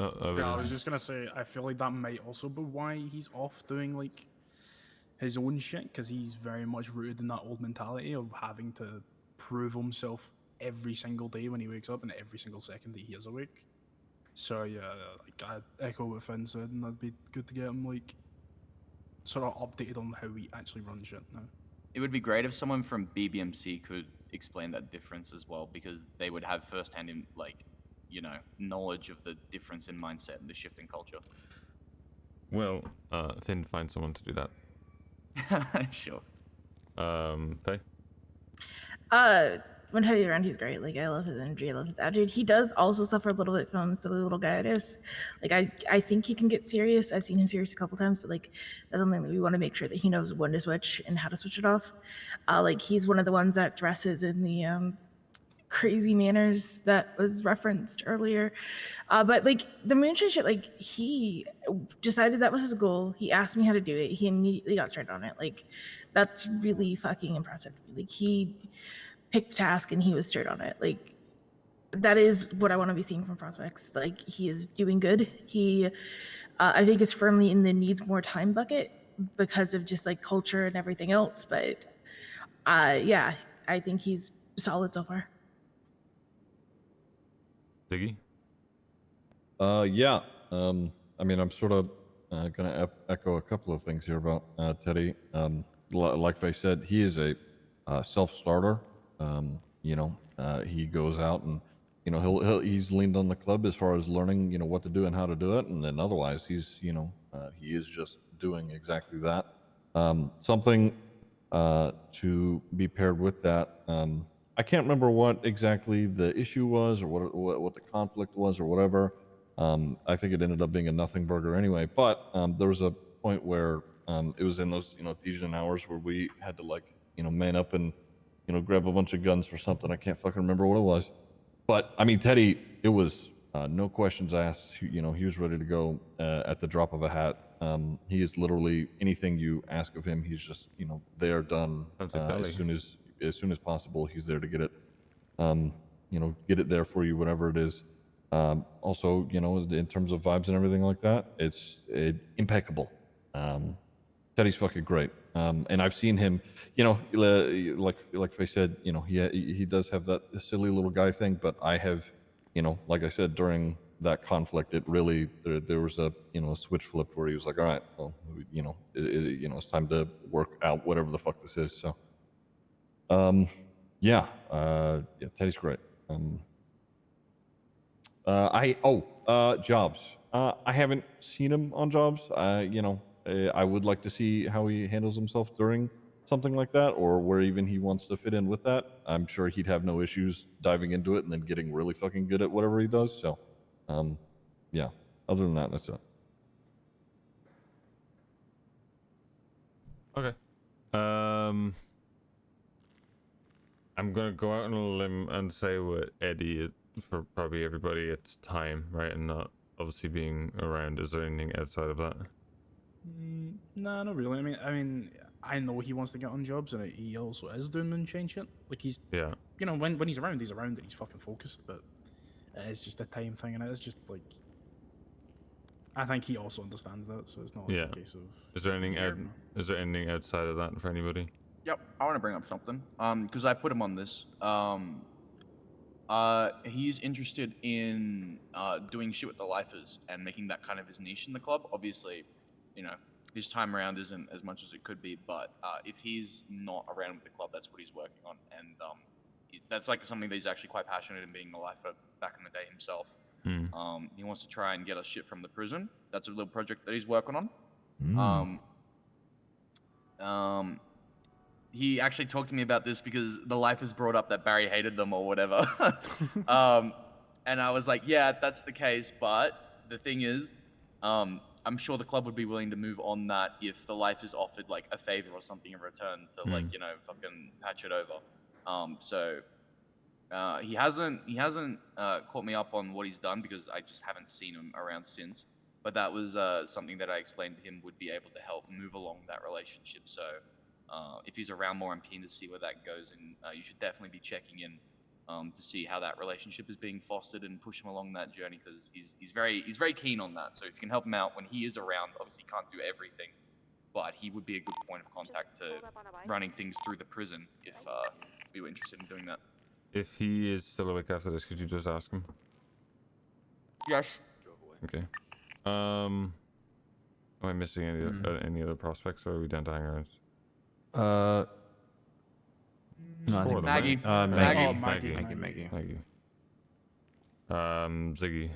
Yeah, I was just gonna say, I feel like that might also be why he's off doing like his own shit because he's very much rooted in that old mentality of having to prove himself every single day when he wakes up and every single second that he is awake. So yeah, like I echo what Finn said, and that'd be good to get him like sort of updated on how we actually run shit now. It would be great if someone from BBMC could explain that difference as well, because they would have firsthand, knowledge of the difference in mindset and the shift in culture. Well, Finn, find someone to do that. Sure. Faye? When Teddy's around, he's great. Like, I love his energy, I love his attitude. He does also suffer a little bit from silly little guyitis. Like, I think he can get serious. I've seen him serious a couple times, but like, that's something that we want to make sure that he knows when to switch and how to switch it off. Like, he's one of the ones that dresses in the crazy manners that was referenced earlier. But like the moonshine shit, like he decided that was his goal. He asked me how to do it. He immediately got straight on it. Like, that's really fucking impressive to me. Like, he picked a task and he was straight on it. Like, that is what I want to be seeing from prospects. Like, he is doing good. He, I think, is firmly in the needs more time bucket because of just like culture and everything else. But yeah, I think he's solid so far. Ziggy? Yeah. I mean, I'm sort of gonna echo a couple of things here about Teddy. Like Faye said, he is a self-starter. He goes out and he's leaned on the club as far as learning what to do and how to do it, and then otherwise he's he is just doing exactly that. Something to be paired with that. I can't remember what exactly the issue was or what the conflict was or whatever. I think it ended up being a nothing burger anyway. But there was a point where it was in those Dijon hours where we had to man up and grab a bunch of guns for something. I can't fucking remember what it was. But I mean, Teddy, it was no questions asked. He was ready to go at the drop of a hat. He is literally anything you ask of him. He's just there, done as soon as possible. He's there to get it, get it there for you, whatever it is. Also, in terms of vibes and everything like that, it's impeccable. Teddy's fucking great. And I've seen him, like Faye said, he does have that silly little guy thing, but I have, like I said, during that conflict, it really, there was a switch flipped where he was like, all right, well, it's time to work out whatever the fuck this is. So, yeah, Teddy's great. Jobs. I haven't seen him on jobs. I would like to see how he handles himself during something like that, or where even he wants to fit in with that. I'm sure he'd have no issues diving into it and then getting really fucking good at whatever he does. So, yeah. Other than that, that's it. Okay. I'm gonna go out on a limb and say with Eddie, for probably everybody, it's time, right? And not obviously being around. Is there anything outside of that? Nah, not really. I mean, I know he wants to get on jobs, and he also is doing moonshine shit. Like, he's, yeah, when he's around and he's fucking focused. But it's just a time thing, and it's just like, I think he also understands that. So it's not like a case of. Is there anything Is there anything outside of that for anybody? Yep, I want to bring up something. Because I put him on this. He's interested in doing shit with the lifers and making that kind of his niche in the club. Obviously, his time around isn't as much as it could be, but if he's not around with the club, that's what he's working on, and that's like something that he's actually quite passionate in, being a lifer back in the day himself. He wants to try and get us shit from the prison. That's a little project that he's working on. He actually talked to me about this because the lifers brought up that Barry hated them or whatever. And I was like, yeah, that's the case. But the thing is, I'm sure the club would be willing to move on that if the lifers offered like a favor or something in return to fucking patch it over. He hasn't caught me up on what he's done because I just haven't seen him around since. But that was something that I explained to him would be able to help move along that relationship. So if he's around more, I'm keen to see where that goes, and you should definitely be checking in to see how that relationship is being fostered and push him along that journey, because he's very keen on that. So if you can help him out when he is around, obviously can't do everything, but he would be a good point of contact to running things through the prison if we were interested in doing that. If he is still awake after this, could you just ask him? Yes. Okay. Am I missing any other prospects, or are we down to hangers? No, I think Maggie. Maggie. Ziggy.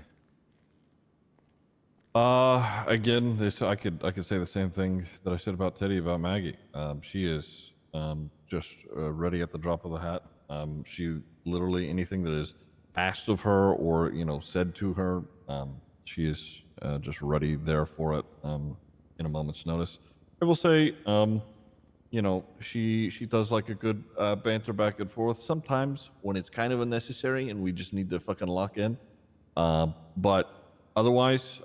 Again, I could say the same thing that I said about Teddy about Maggie. She is just ready at the drop of the hat. She literally anything that is asked of her or said to her, she is just ready there for it in a moment's notice. I will say, she does like a good banter back and forth sometimes when it's kind of unnecessary and we just need to fucking lock in. But otherwise,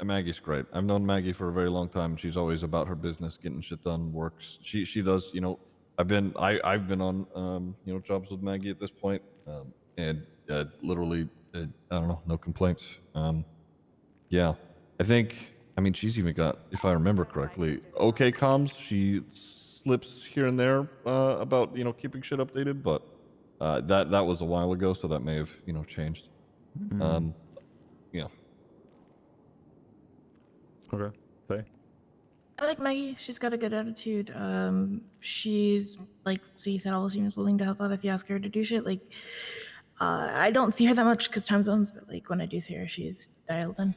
Maggie's great. I've known Maggie for a very long time. She's always about her business, getting shit done, works. She does, I've been on jobs with Maggie at this point, and literally, I don't know, no complaints. Yeah, she's even got, if I remember correctly, okay comms. She slips here and there about keeping shit updated, but that was a while ago, so that may have changed. Yeah. Okay. Faye? I like Maggie. She's got a good attitude. She's like so you said, always seems willing to help out if you ask her to do shit. Like, I don't see her that much because time zones, but like when I do see her, she's dialed in.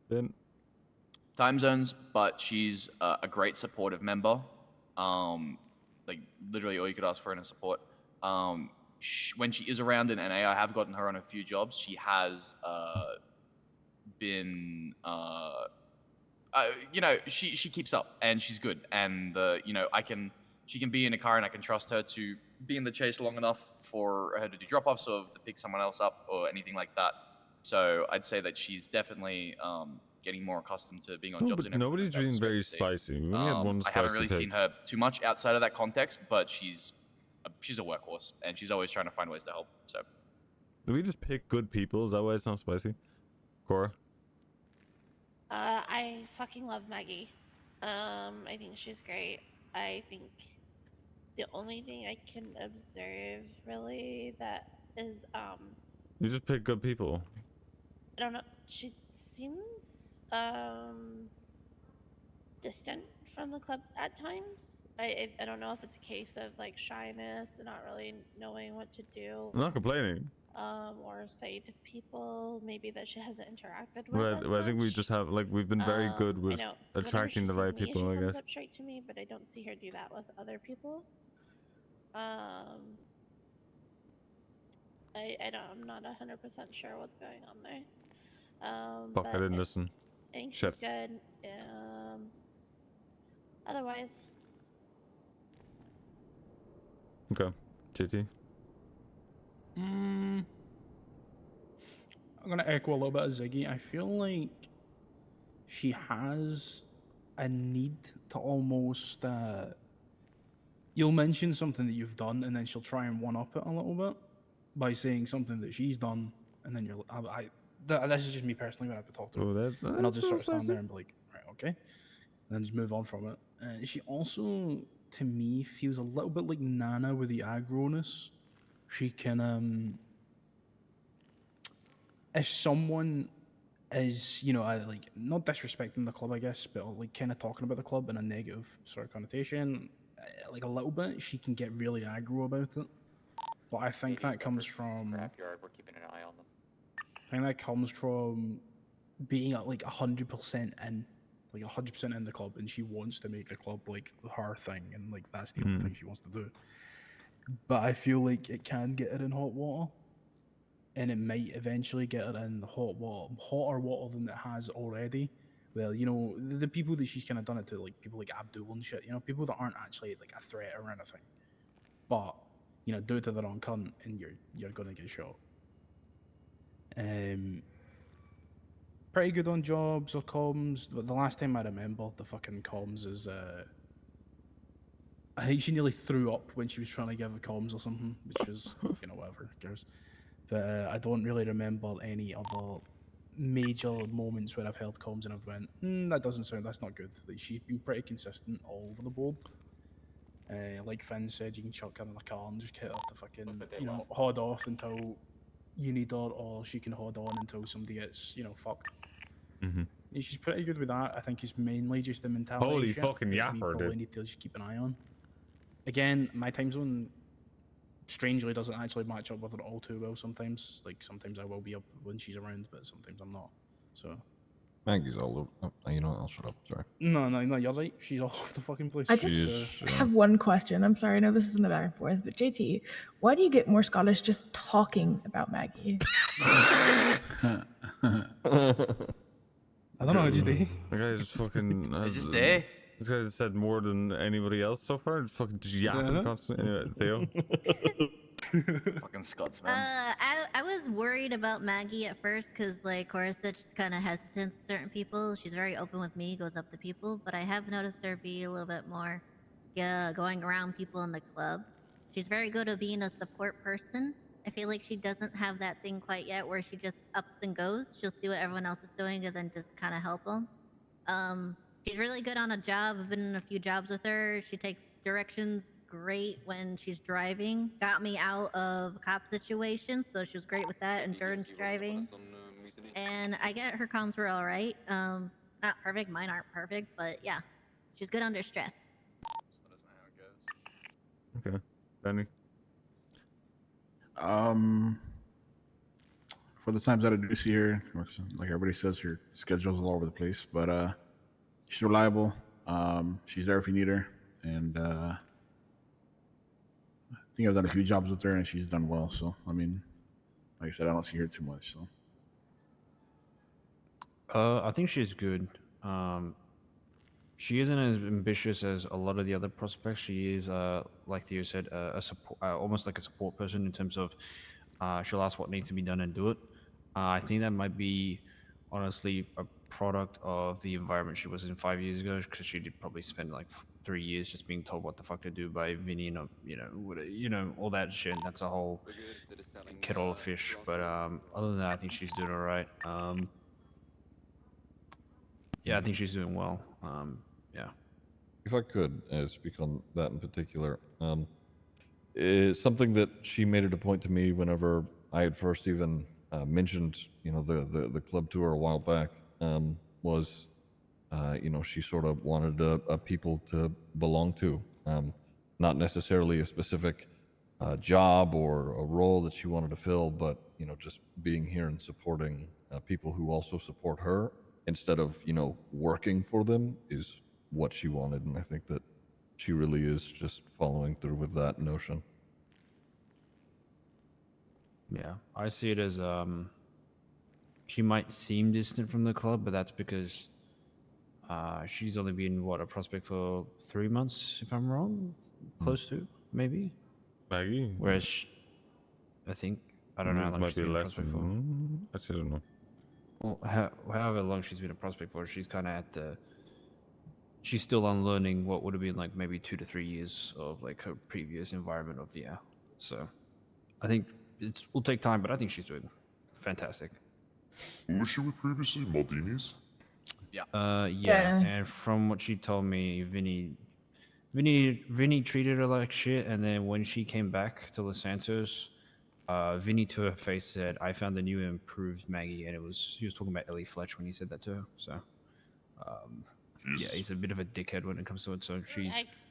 Then time zones, but she's a great supportive member. Like literally all you could ask for in a support. When she is around in NA, I have gotten her on a few jobs. She has been, she keeps up and she's good. And she can be in a car and I can trust her to be in the chase long enough for her to do drop-offs or to pick someone else up or anything like that. So I'd say that she's definitely getting more accustomed to being on jobs. But nobody's being very spicy. We only had one spicy I haven't really take. seen her too much outside of that context, but she's a workhorse and she's always trying to find ways to help. So Do we just pick good people? Is that why it's not spicy? Cora? I fucking love Maggie. I think she's great. I think the only thing I can observe really that is You just pick good people. I don't know. She seems distant from the club at times. I don't know if it's a case of like shyness and not really knowing what to do. I'm not complaining. Or say to people maybe that she hasn't interacted with. But I think we just have we've been very good I with know. attracting the Whenever right she sees people, me, I she comes guess. up straight to me, but I don't see her do that with other people. I'm not 100% sure what's going on there. Fuck, I but didn't listen. I think Shit. she's good. Otherwise, Okay. JT? I'm gonna echo a little bit of Ziggy. I feel like she has a need to almost you'll mention something that you've done and then she'll try and one up it a little bit by saying something that she's done, and then you're this is just me personally when I've talked to her, and I'll just sort of stand there and be like, right, okay, and then just move on from it. She also, to me, feels a little bit like Nana with the aggro-ness. She can, if someone is, like not disrespecting the club, I guess, but like kind of talking about the club in a negative sort of connotation, like a little bit, she can get really aggro about it. But I think that comes from. Scrapyard, we're keeping an eye on them. I think that comes from being at like 100% in, like 100% in the club, and she wants to make the club like her thing, and like that's the only thing she wants to do. But I feel like it can get her in hot water, and it might eventually get her in hot water, hotter water than it has already. Well, the people that she's kind of done it to, like people like Abdul and shit, people that aren't actually like a threat or anything, but do it to the wrong cunt, and you're gonna get shot. Pretty good on jobs or comms. But the last time I remember the fucking comms is I think she nearly threw up when she was trying to give the comms or something, which was whatever, who cares. But I don't really remember any other major moments where I've held comms and I've went, that's not good. Like, she's been pretty consistent all over the board. Like Finn said, you can chuck her in a car and just get her to fucking, hold off until you need her, or she can hold on until somebody gets, fucked. Mm-hmm. Yeah, she's pretty good with that. I think it's mainly just the mentality. Holy shit fucking that we yapper, probably dude. need to just keep an eye on. Again, my time zone strangely doesn't actually match up with her all too well sometimes. Like, sometimes I will be up when she's around, but sometimes I'm not. So. Maggie's all over. Oh, you know what? I'll shut up. Sorry. No, you're right. She's all over the fucking place. I just have one question. I'm sorry, I know this isn't a back and forth, but JT, why do you get more Scottish just talking about Maggie? I don't know, I just do. The guy just fucking. It's just there. This guy just said more than anybody else so far. Just fucking just yapping constantly. Anyway, Theo. Fucking Scotsman. I was worried about Maggie at first because, like Cora said, she's kind of hesitant to certain people. She's very open with me, goes up to people, but I have noticed her be a little bit more going around people in the club. She's very good at being a support person. I feel like she doesn't have that thing quite yet where she just ups and goes. She'll see what everyone else is doing and then just kind of help them. She's really good on a job. I've been in a few jobs with her. She takes directions great when she's driving. Got me out of cop situations, so she was great with that. Endurance driving. And I get her comms were all right. Not perfect. Mine aren't perfect, but yeah. She's good under stress. Okay. Benny? For the times that I do see her, like everybody says, her schedule's all over the place, but she's reliable. She's there if you need her, and I think I've done a few jobs with her, and she's done well. So, I mean, like I said, I don't see her too much. So, I think she's good. She isn't as ambitious as a lot of the other prospects. She is, like Theo said, a support, almost like a support person in terms of she'll ask what needs to be done and do it. I think that might be, honestly, a product of the environment she was in 5 years ago, because she did probably spend like 3 years just being told what the fuck to do by Vinny and all that shit. That's a whole kettle of fish. But other than that, I think she's doing all right. Yeah, I think she's doing well. Yeah. If I could speak on that in particular, it's something that she made it a point to me whenever I had first even mentioned, the club to her a while back, was, she sort of wanted a people to belong to, not necessarily a specific job or a role that she wanted to fill, but just being here and supporting people who also support her instead of working for them is what she wanted, and I think that she really is just following through with that notion. Yeah, I see it as she might seem distant from the club, but that's because she's only been a prospect for 3 months, if I'm wrong, close to maybe. Maggie. Whereas I think I don't know how long Might she's be been a less. prospect for. I don't know. Well, however long she's been a prospect for, she's kind of at the. She's still unlearning what would have been like maybe 2 to 3 years of like her previous environment of So, I think will take time, but I think she's doing fantastic. Who was she with previously? Maldini's? Yeah. Yeah. And from what she told me, Vinny treated her like shit, and then when she came back to Los Santos, Vinny to her face said, "I found the new improved Maggie," and he was talking about Ellie Fletch when he said that to her. So, yeah, he's a bit of a dickhead when it comes to it. So she's Yikes.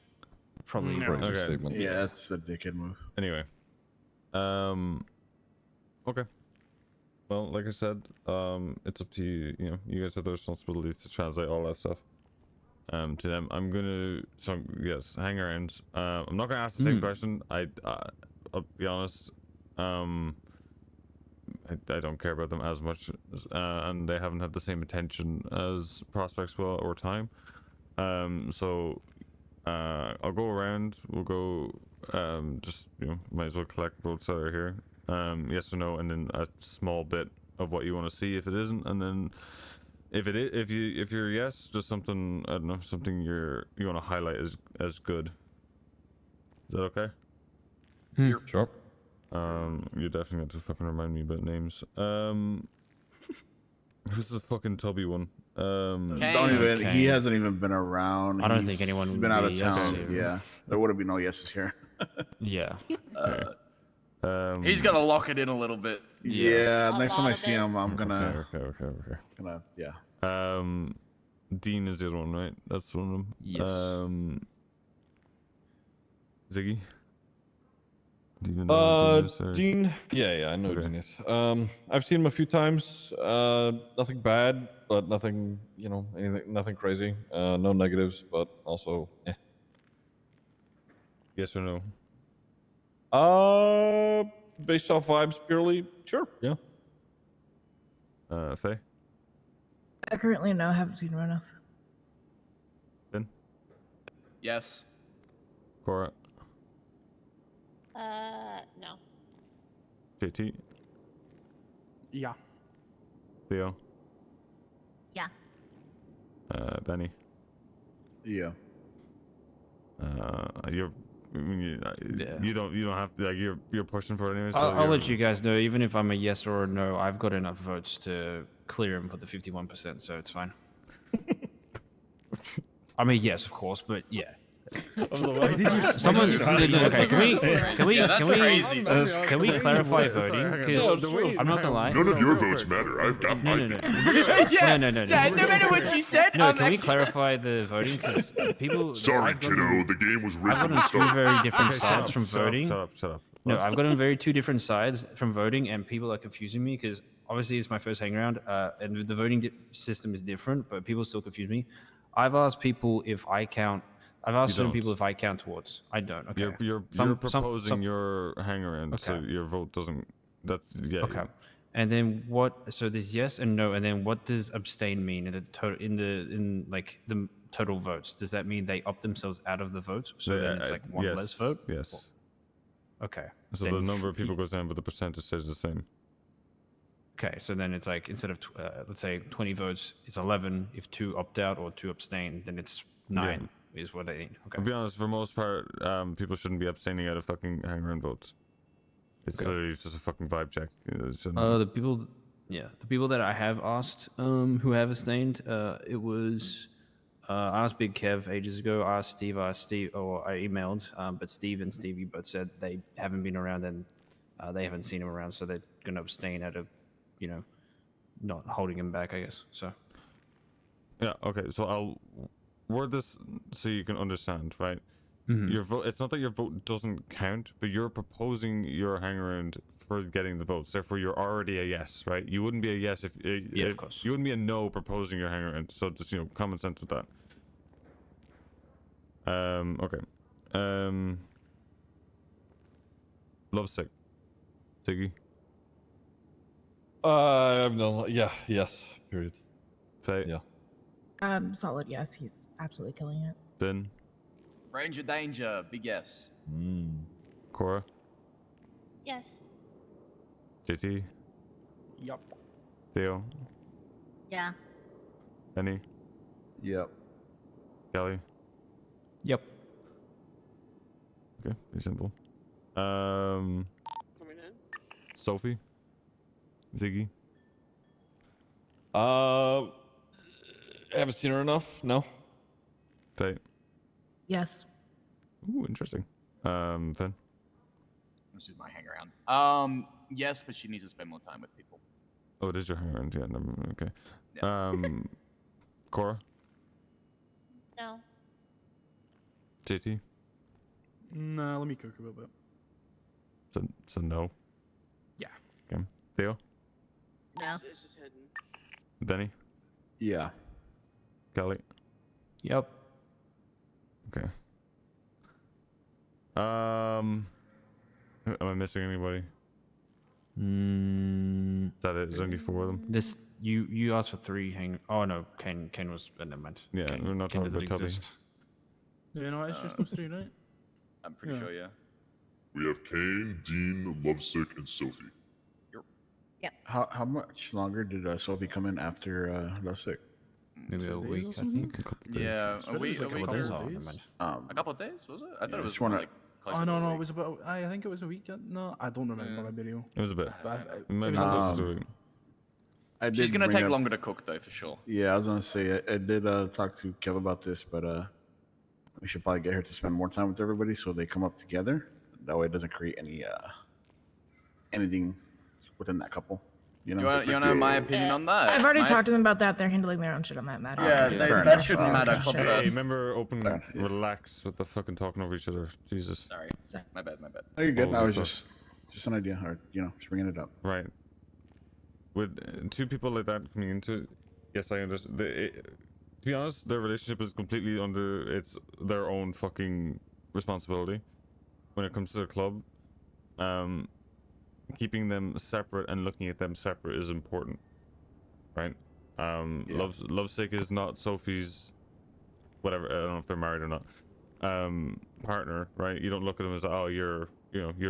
probably Okay. Statement. yeah, that's a dickhead move. Anyway. Okay. Well, like I said, it's up to you. You guys have the responsibility to translate all that stuff to them. I'm gonna yes, hang around. I'm not gonna ask the same question. I'll be honest. I don't care about them as much, and they haven't had the same attention as prospects will over time. So I'll go around. We'll go. Just might as well collect votes that are here. Yes or no, and then a small bit of what you want to see if it isn't, and then if it is, if you're yes, just something, I don't know, something you want to highlight as good. Is that okay? Sure. You definitely have to fucking remind me about names. Who's the fucking tubby one? Don't even. He hasn't even been around. I don't think anyone He's would been out of be town. yes. Yeah, there would have been no yeses here. Yeah. He's gonna lock it in a little bit. Yeah, next time I see him, I'm gonna. Okay. Gonna, yeah. Dean is the other one, right? That's one of them. Yes. Ziggy. Do you even know who Dean is, or- Dean. Yeah, I know Okay. Dean is. I've seen him a few times. Nothing bad, but nothing, nothing crazy. No negatives, but also, Yes or no? Based off vibes purely, sure, yeah. Faye? Currently, no, haven't seen him enough. Ben? Yes. Cora? No. JT? Yeah. Theo? Yeah. Benny? Yeah. You don't have to, like, you're pushing for it anyway. So I'll let you guys know. Even if I'm a yes or a no, I've got enough votes to clear him for the 51%, so it's fine. I mean, yes, of course, but yeah. Someone, okay, can we clarify voting? Because I'm not gonna lie. None of your votes matter. I've got my vote. No. Yeah, no matter what you said. No, can we clarify the voting? Because people. Sorry, kiddo. The game was rigged I've from gotten the two start. very different Okay, sides from voting. Shut up. No, I've gotten two different sides from voting, and people are confusing me because obviously it's my first hang around, and the voting system is different, but people still confuse me. I've asked people if I count. I've asked certain people if I count towards. I don't. Okay. You're proposing your hang around, so your vote doesn't. That's yeah. Okay. And then what? So there's yes and no, and then what does abstain mean in the total? In like the total votes? Does that mean they opt themselves out of the vote? So then it's like one yes, less vote. Yes. Okay. So Then the number of people goes down, but the percentage stays the same. Okay, so then it's like instead of let's say 20 votes, it's 11. If 2 opt out or 2 abstain, then it's 9. Is what they need. Okay. To be honest, for most part, people shouldn't be abstaining out of fucking hang around votes. It's literally just a fucking vibe check. The people that I have asked, who have abstained, it was I asked Big Kev ages ago. I asked Steve, I emailed, but Steve and Stevie both said they haven't been around and they haven't seen him around, so they're gonna abstain out of, not holding him back, I guess. So. Yeah. Okay. So I'll word this so you can understand, right? Mhm. Your vote. It's not that your vote doesn't count, but you're proposing your hang around for getting the votes. Therefore, you're already a yes, right? You wouldn't be a yes if of course. You wouldn't be a no proposing your hang around. So just common sense with that. Okay. Lovesick. Ziggy. No. Yeah. Yes. Period. Faye. Yeah. Solid yes. He's absolutely killing it. Ben. Ranger danger. Big yes. Cora. Yes. JT. Yup. Theo. Yeah. Benny. Yep. Kelly. Yep. Okay, pretty simple. Coming in. Sophie. Ziggy. Haven't seen her enough. No. Faye. Yes. Ooh, interesting. Then. This is my hang around. Yes, but she needs to spend more time with people. Oh, it is your hang around. Yeah. Okay. Yeah. Cora. No. JT. Nah, let me cook a little bit. So no. Yeah. Okay. Theo. No. It's just hidden. Benny. Yeah. Kelly. Yep. Okay. Am I missing anybody? Is that it? Is there only 4 of them? This you asked for 3 hang. Oh no, Ken was never mind. Yeah, Ken, we're not Ken talking about doesn't Tubby. exist. Yeah, no, it's just those 3, right? I'm pretty sure, yeah. We have Kane, Dean, Lovesick, and Sophie. Yep. How much longer did Sophie come in after Lovesick? Maybe a 2 days week, or I something? think. Yeah, a week. like A week. couple days. or- Oh, never mind. A couple of days, was it? I thought Yeah, it was just wanna- like closer Oh to no, a no, week. it was about. I think it was a weekend. No, I don't remember. Yeah. That video. It was a bit. But Maybe it was not a close to bit. it. I did. She's gonna bring take up- longer to cook though, for sure. Yeah, I was gonna say I did talk to Kev about this, but we should probably get her to spend more time with everybody so they come up together. That way, it doesn't create any anything within that couple. You know. You want to know my opinion on that? I've already My- talked to them about that. They're handling their own shit on that matter. Yeah, that shouldn't matter. Club Hey, first. remember, open, relax with the fucking talking over each other. Jesus. Sorry, my bad. Oh, you're good. I Holy was fuck. just an idea, or just bringing it up. Right. With two people like that coming into, yes, I understand. To be honest, their relationship is completely under their own fucking responsibility when it comes to the club. Keeping them separate and looking at them separate is important, right? Lovesick is not Sophie's, whatever. I don't know if they're married or not. Partner, right? You don't look at them as you're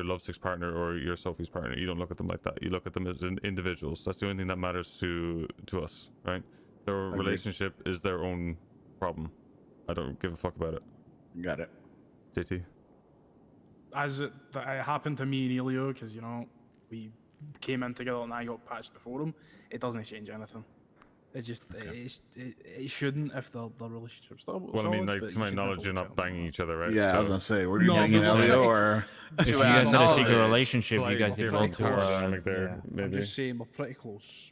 Lovesick's partner or you're Sophie's partner. You don't look at them like that. You look at them as individuals. That's the only thing that matters to us, right? Their relationship is their own problem. I don't give a fuck about it. Got it. JT. As it happened to me and Elio, because we came in together and I got patched before him. It doesn't change anything. It just it shouldn't if the relationship's still Well, I mean, like, to my knowledge, you're not banging each other, right? Yeah, I was gonna say, were you No, banging no, Elio like- or? If you guys had a secret knowledge, relationship, you like, guys different default to dynamic there, yeah. maybe. I'm just saying we're pretty close.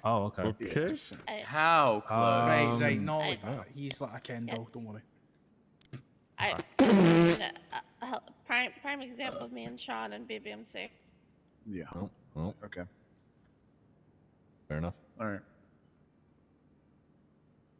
Oh, okay. Okay. How close? Right, not like that. He's like a Ken doll, don't worry. Prime example of me and Sean and BBMC. Yeah. Oh, okay. Fair enough. All right.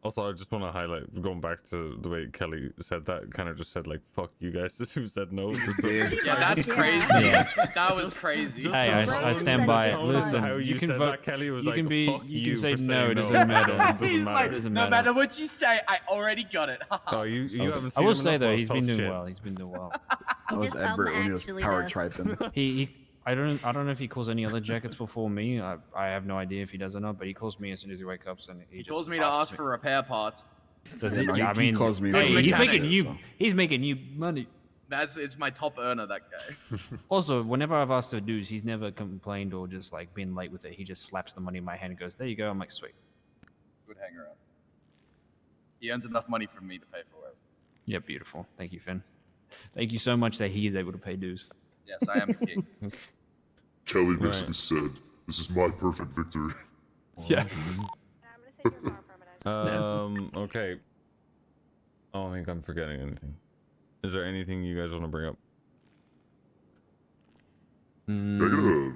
Also, I just want to highlight, going back to the way Kelly said that, kind of just said, like, fuck you guys, who said no. Yeah, that's crazy. That was crazy. Hey, I stand by it. Listen, how you can said vote. that, Kelly, was You like, can be. fuck You can for say no. saying It doesn't matter. It doesn't He's matter. like, It doesn't no matter. matter what you say, I already got it. Oh, you haven't I seen will him say enough though, while he's talk been doing shit. well. He's been doing well. That was just Edbert when he was actually power does. triping. I don't know if he calls any other jackets before me. I have no idea if he does or not. But he calls me as soon as he wakes up, and he just calls me to asks ask for repair parts. Does Yeah, he? no, I he mean, calls me hey, for he's mechanics, making you. so. He's making you money. It's my top earner, that guy. Also, whenever I've asked to do, he's never complained or just like been late with it. He just slaps the money in my hand and goes, "There you go." I'm like, sweet. Good hanger up. He earns enough money from me to pay for it. Yeah, beautiful. Thank you, Finn. Thank you so much that he is able to pay dues. Yes, I am the king. Kelly basically said, "This is my perfect victory." Yeah. Okay. I don't think I'm forgetting anything. Is there anything you guys want to bring up? Can I get a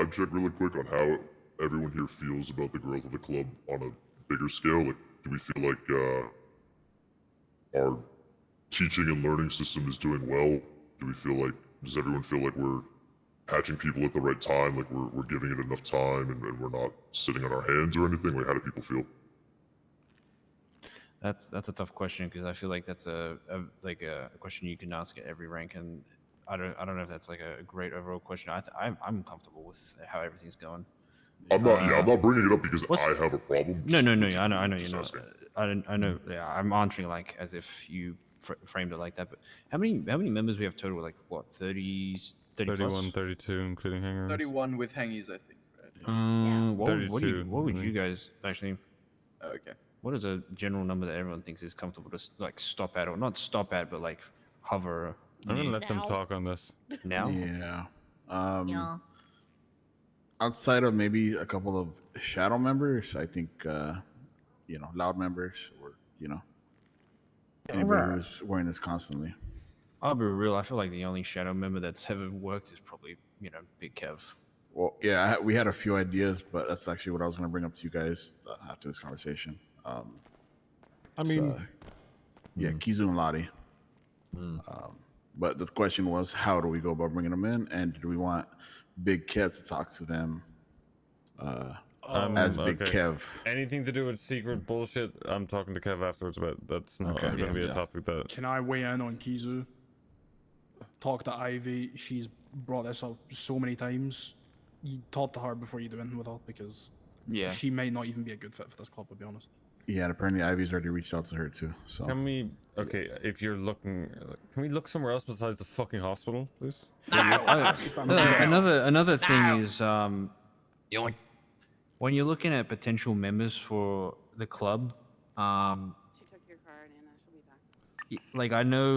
vibe check really quick on how everyone here feels about the growth of the club on a bigger scale? Like, do we feel like our teaching and learning system is doing well? Does everyone feel like we're patching people at the right time? Like we're giving it enough time and we're not sitting on our hands or anything? Like, how do people feel? That's a tough question because I feel like that's a question you can ask at every rank, and I don't know if that's like a great overall question. I'm comfortable with how everything's going. I'm not bringing it up because I have a problem. No, I know you're not. asking. I know. Yeah, I'm answering like as if you framed it like that. But how many members we have total? Like what, 30 31, plus? 32, including hangers. 31 with hangies, I think. What 32, would I you think. guys actually? Oh, okay. What is a general number that everyone thinks is comfortable to like stop at, or not stop at, but like hover? I'm gonna let them Now. talk on this. Now. Yeah. Yeah. Outside of maybe a couple of shadow members, I think loud members or anybody who's wearing this constantly. I'll be real. I feel like the only shadow member that's ever worked is probably Big Kev. Well, yeah, we had a few ideas, but that's actually what I was going to bring up to you guys after this conversation. Kizu and Lottie. But the question was, how do we go about bringing them in, and do we want Big Kev to talk to them as Big okay. Kev? Anything to do with secret bullshit, I'm talking to Kev afterwards about. That's not Okay. gonna be a topic that. Can I weigh in on Kizu? Talk to Ivy. She's brought this up so many times. You talk to her before you do anything with her because she might not even be a good fit for this club, to be honest. Yeah, and apparently Ivy's already reached out to her too. So Can we? Okay, if you're looking, can we look somewhere else besides the fucking hospital, please? Another thing is when you're looking at potential members for the club, She took your card, Anna. She'll be back. like I know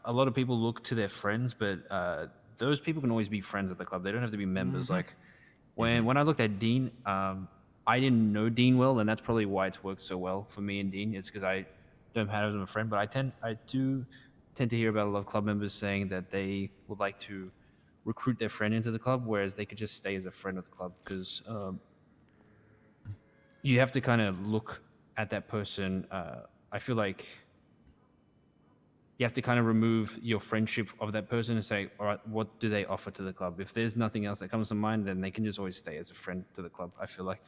a lot of people look to their friends, but those people can always be friends at the club. They don't have to be members. Like when I looked at Dean, I didn't know Dean well, and that's probably why it's worked so well for me and Dean. It's because I don't have him as a friend, but I do tend to hear about a lot of club members saying that they would like to recruit their friend into the club, whereas they could just stay as a friend of the club because you have to kind of look at that person. I feel like you have to kind of remove your friendship of that person and say, all right, what do they offer to the club? If there's nothing else that comes to mind, then they can just always stay as a friend to the club, I feel like.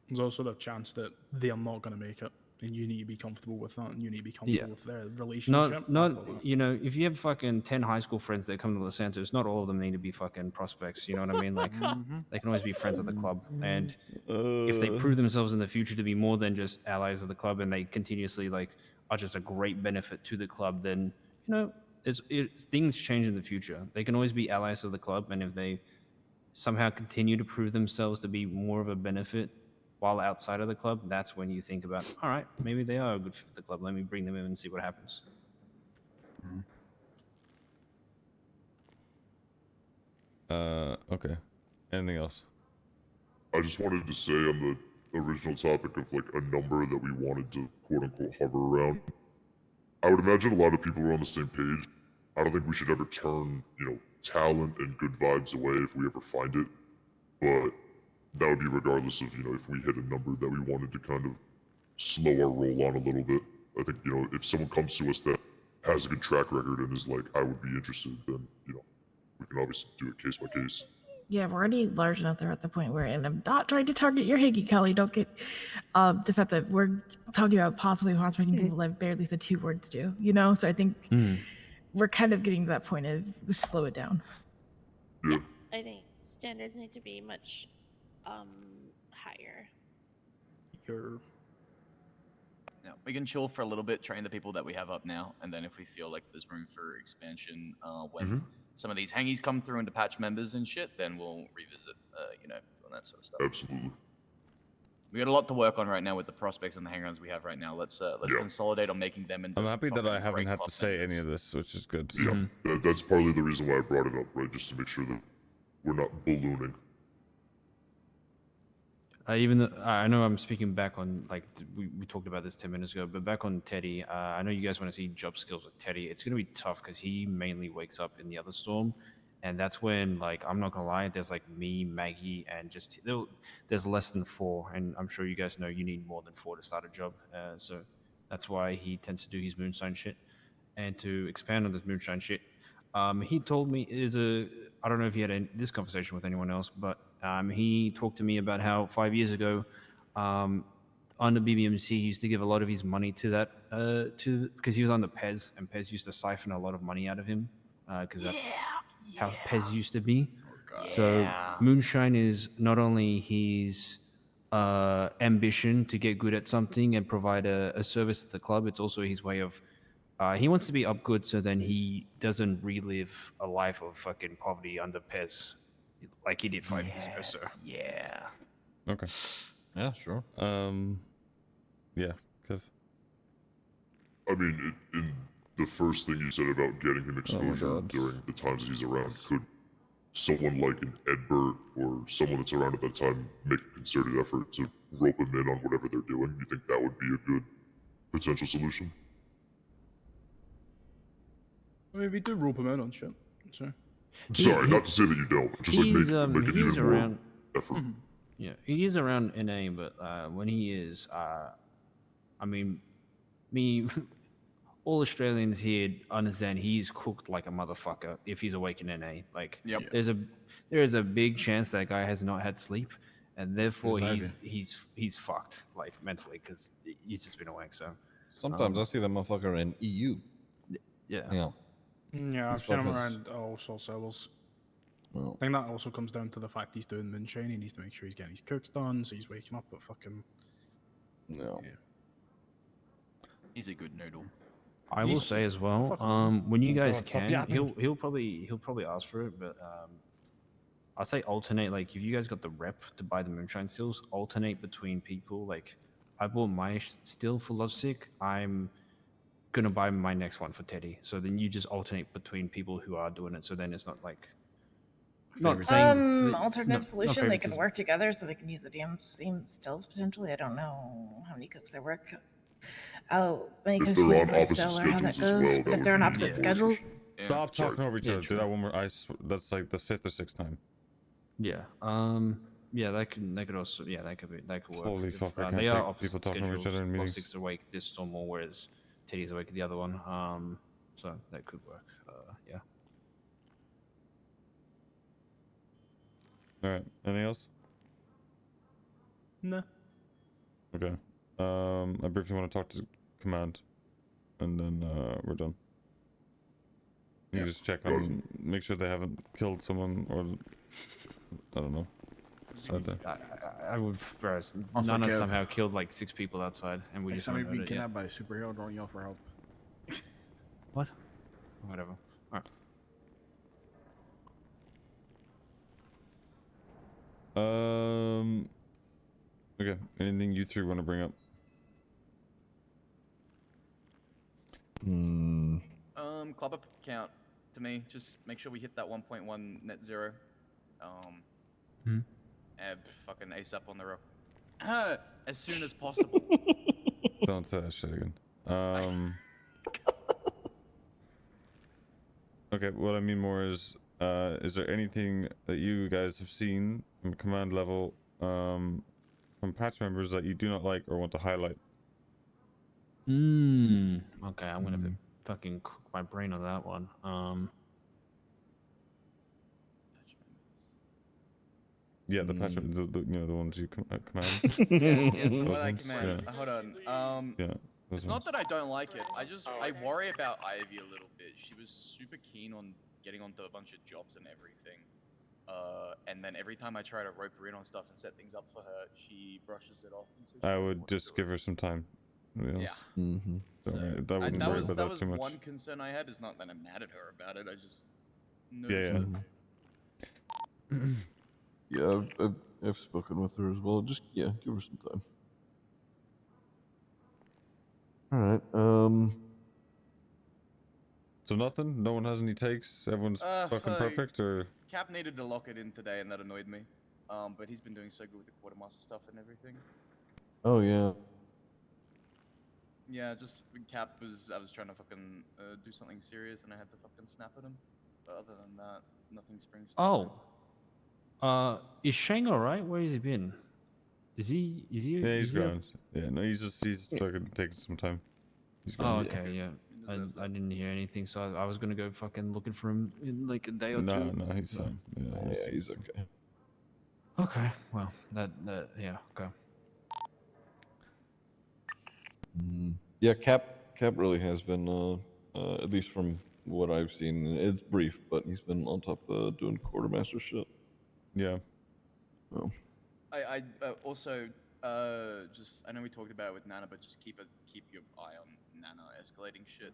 There's also the chance that they are not going to make it, and you need to be comfortable with that, and you need to be comfortable with their relationship. after Not that. you know, if you have fucking 10 high school friends that come to Los Santos, not all of them need to be fucking prospects, you know what I mean? Like, they can always be friends of the club. And if they prove themselves in the future to be more than just allies of the club and they continuously, like, are just a great benefit to the club, then, you know, things change in the future. They can always be allies of the club, and if they somehow continue to prove themselves to be more of a benefit while outside of the club, that's when you think about, all right, maybe they are a good fit for the club. Let me bring them in and see what happens. Okay. Anything else? I just wanted to say on the original topic of like a number that we wanted to quote unquote hover around. I would imagine a lot of people are on the same page. I don't think we should ever turn, talent and good vibes away if we ever find it. But that would be regardless of, if we hit a number that we wanted to kind of slow our roll on a little bit. I think, if someone comes to us that has a good track record and is like, I would be interested, then, we can obviously do it case by case. Yeah, we're already large enough. They're at the point where, and I'm not trying to target your Higgy, Kelly. Don't get the fact that we're talking about possibly prospecting people that barely said 2 words to, So I think we're kind of getting to that point of slow it down. Yeah. I think standards need to be much higher. Yeah, we can chill for a little bit, train the people that we have up now, and then if we feel like there's room for expansion when some of these hangies come through into patch members and shit, then we'll revisit, doing that sort of stuff. Absolutely. We got a lot to work on right now with the prospects and the hang-runs we have right now. Let's consolidate on making them into I'm happy that I fucking haven't great had club to say members. any of this, which is good. Yeah, that's partly the reason why I brought it up, right? Just to make sure that we're not ballooning. Even though I know I'm speaking back on, like, we talked about this 10 minutes ago, but back on Teddy, I know you guys want to see job skills with Teddy. It's going to be tough because he mainly wakes up in the other storm. And that's when, like, I'm not going to lie, there's like me, Maggie, and just, there's less than 4. And I'm sure you guys know you need more than 4 to start a job. So that's why he tends to do his moonshine shit. And to expand on this moonshine shit, he told me I don't know if he had this conversation with anyone else, but he talked to me about how 5 years ago, under BBMC, he used to give a lot of his money to that, because he was on the Pez, and Pez used to siphon a lot of money out of him, because that's how Pez used to be. So moonshine is not only his ambition to get good at something and provide a service to the club, it's also his way of he wants to be up good so then he doesn't relive a life of fucking poverty under Pez like he did 5 years ago, sir. Yeah. Okay. Yeah, sure. Yeah, Kev. I mean, in the first thing you said about getting him exposure during the times that he's around, could someone like an Ed Burt or someone that's around at that time make a concerted effort to rope him in on whatever they're doing? You think that would be a good potential solution? I mean, we do rope them in on shit. So. Sorry, not to say that you don't, but just like make it he's even around, more effort. Yeah, he is around NA, but when he is, I mean, all Australians here understand he's cooked like a motherfucker if he's awake in NA. Like, there is a big chance that guy has not had sleep, and therefore he's fucked, like, mentally, because he's just been awake. So sometimes I see that motherfucker in EU. Yeah. Yeah, I've These seen him fuckers- around all sorts of levels. Well, I think that also comes down to the fact he's doing moonshine. He needs to make sure he's getting his cooks done, so he's waking up at fucking. No. Yeah. He's a good noodle. I will say as well, when you guys can, he'll probably ask for it, but I say alternate. Like if you guys got the rep to buy the moonshine stills, alternate between people. Like I bought my still for Lovesick. I'm gonna buy my next one for Teddy. So then you just alternate between people who are doing it. So then it's not like not saying Alternative solution. They can favoritism. work together so they can use the DMC stills potentially. I don't know how many cooks there work. Many If cooks they're can on per opposite still or how that schedules as goes. well, But that if they're would on be opposite more schedules, efficient. Stop Sorry. talking over each Yeah, other. Do true. that one more. That's like the 5th or 6th time. Yeah. Yeah, that could also that could work. Holy If, fuck! I they can't are take opposite people talking over each schedules. other in meetings. Lovesick's awake this storm, whereas Teddy's awake the other one. So that could work. Yeah. All right. Anything else? No. Okay. I briefly want to talk to command, and then we're done. You just check on, make sure they haven't killed someone, or I don't know. I would. Whereas Also, Nana Kev. somehow killed like 6 people outside, and we Next just time haven't you're being heard it yet. kidnapped by a superhero, don't yell for help. What? Whatever. All right. Okay. Anything you three want to bring up? Club up count to me. Just make sure we hit that 1.1 net zero. And fucking ASAP on the road. As soon as possible. Don't say that shit again. Okay, what I mean more is there anything that you guys have seen from command level from patch members that you do not like or want to highlight? Okay, I'm gonna have to fucking cook my brain on that one. Yeah, the patch members, the ones you command. Yes, the Those one I ones? command. Yeah. Hold on. Yeah. Those It's ones. not that I don't like it. I worry about Ivy a little bit. She was super keen on getting onto a bunch of jobs and everything. And then every time I try to rope her in on stuff and set things up for her, she brushes it off. And so I would just give her some time. Yeah. Don't worry, I wouldn't that worry was about that that was too much. one concern I had. Is not that I'm mad at her about it. I just Yeah, noticed yeah. that Yeah, I've spoken with her as well. Just give her some time. All right. So nothing. No one has any takes. Everyone's fucking perfect, or Cap needed to lock it in today, and that annoyed me. But he's been doing so good with the quartermaster stuff and everything. Oh yeah. Yeah, just Cap I was trying to fucking do something serious, and I had to fucking snap at him. But other than that, nothing springs. Oh. Is Shang alright? Where has he been? Is he? yeah, he's is he gone. Yeah, no, he's fucking taking some time. He's Oh, gone. okay, yeah. I didn't hear anything, so I was gonna go fucking looking for him in like a day or No, two. no, he's fine. Yeah, he's okay. Okay, well, yeah, okay. Yeah, Cap really has been, at least from what I've seen, it's brief, but he's been on top doing quartermaster shit. Yeah. Oh. I also just I know we talked about it with Nana, but just keep your eye on Nana escalating shit.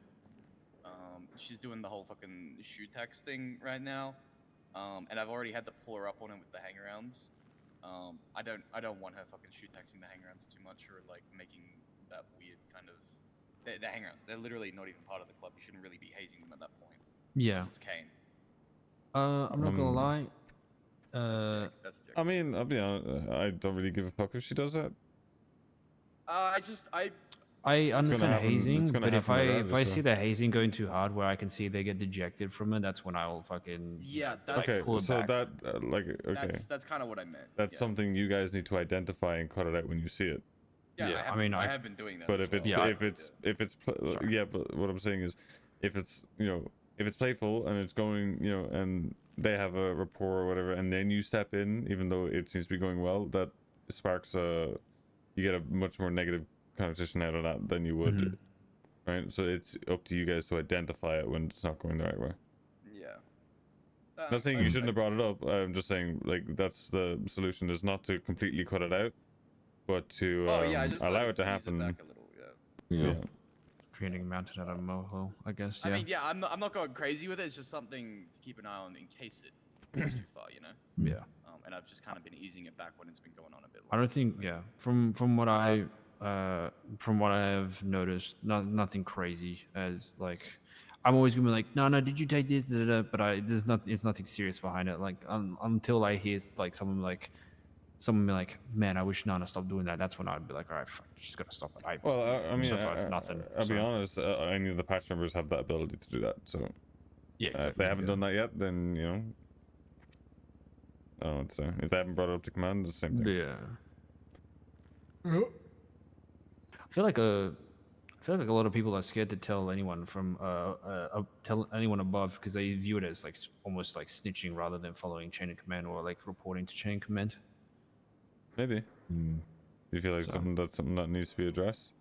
She's doing the whole fucking shoe tax thing right now, and I've already had to pull her up on it with the hangarounds. I don't want her fucking shoe taxing the hangarounds too much, or like making that weird kind of the hangarounds. They're literally not even part of the club. You shouldn't really be hazing them at that point. Yeah. Unless it's Kane. I'm not gonna lie. That's a joke. I mean, I'll be honest. I don't really give a fuck if she does that. I understand happen- it's hazing, gonna but if happen I regardless, see the hazing going too hard, where I can see they get dejected from it, that's when I will fucking Okay, pull it so back. that okay. That's kind of what I meant. That's something you guys need to identify and cut it out when you see it. Yeah, I have been doing that. But as if it's well. yeah, but what I'm saying is, if it's if it's playful and it's going and they have a rapport or whatever, and then you step in, even though it seems to be going well, that sparks you get a much more negative connotation out of that than you would, right? So it's up to you guys to identify it when it's not going the right way. Yeah. Not saying you shouldn't have brought it up. I'm just saying like that's the solution, is not to completely cut it out, but to allow it to happen. Yeah. Creating mounted at a moho, I guess. I Yeah. mean, yeah, I'm not going crazy with it. It's just something to keep an eye on in case it was too far, you know. Yeah. And I've just kind of been easing it back when it's been going on a bit. I don't think, yeah. From what I have noticed, nothing crazy. As like, I'm always gonna be like, no, did you take this? Da, da, da, but it's nothing serious behind it. Like until I hear like someone be like, man, I wish Nana stopped doing that. That's when I'd be like, all right, fuck, just gotta stop it. Well, I mean, so far it's nothing. I'll be so. honest. Any of the patch members have that ability to do that. So Yeah, exactly. if they haven't done that yet, then you know, I don't know what to say. If they haven't brought it up to command, it's the same thing. Yeah. I feel like a lot of people are scared to tell anyone tell anyone above because they view it as like almost like snitching rather than following chain of command or like reporting to chain of command. Maybe. Do you feel like something that needs to be addressed?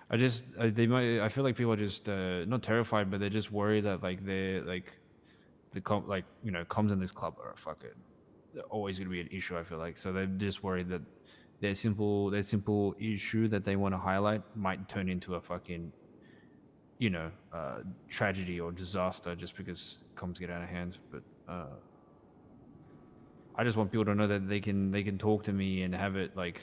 I feel like people are just not terrified, but they're just worried that like they're like comms in this club are they're always going to be an issue. I feel like so they're just worried that their simple issue that they want to highlight might turn into a fucking tragedy or disaster just because comms get out of hand. But I just want people to know that they can talk to me and have it like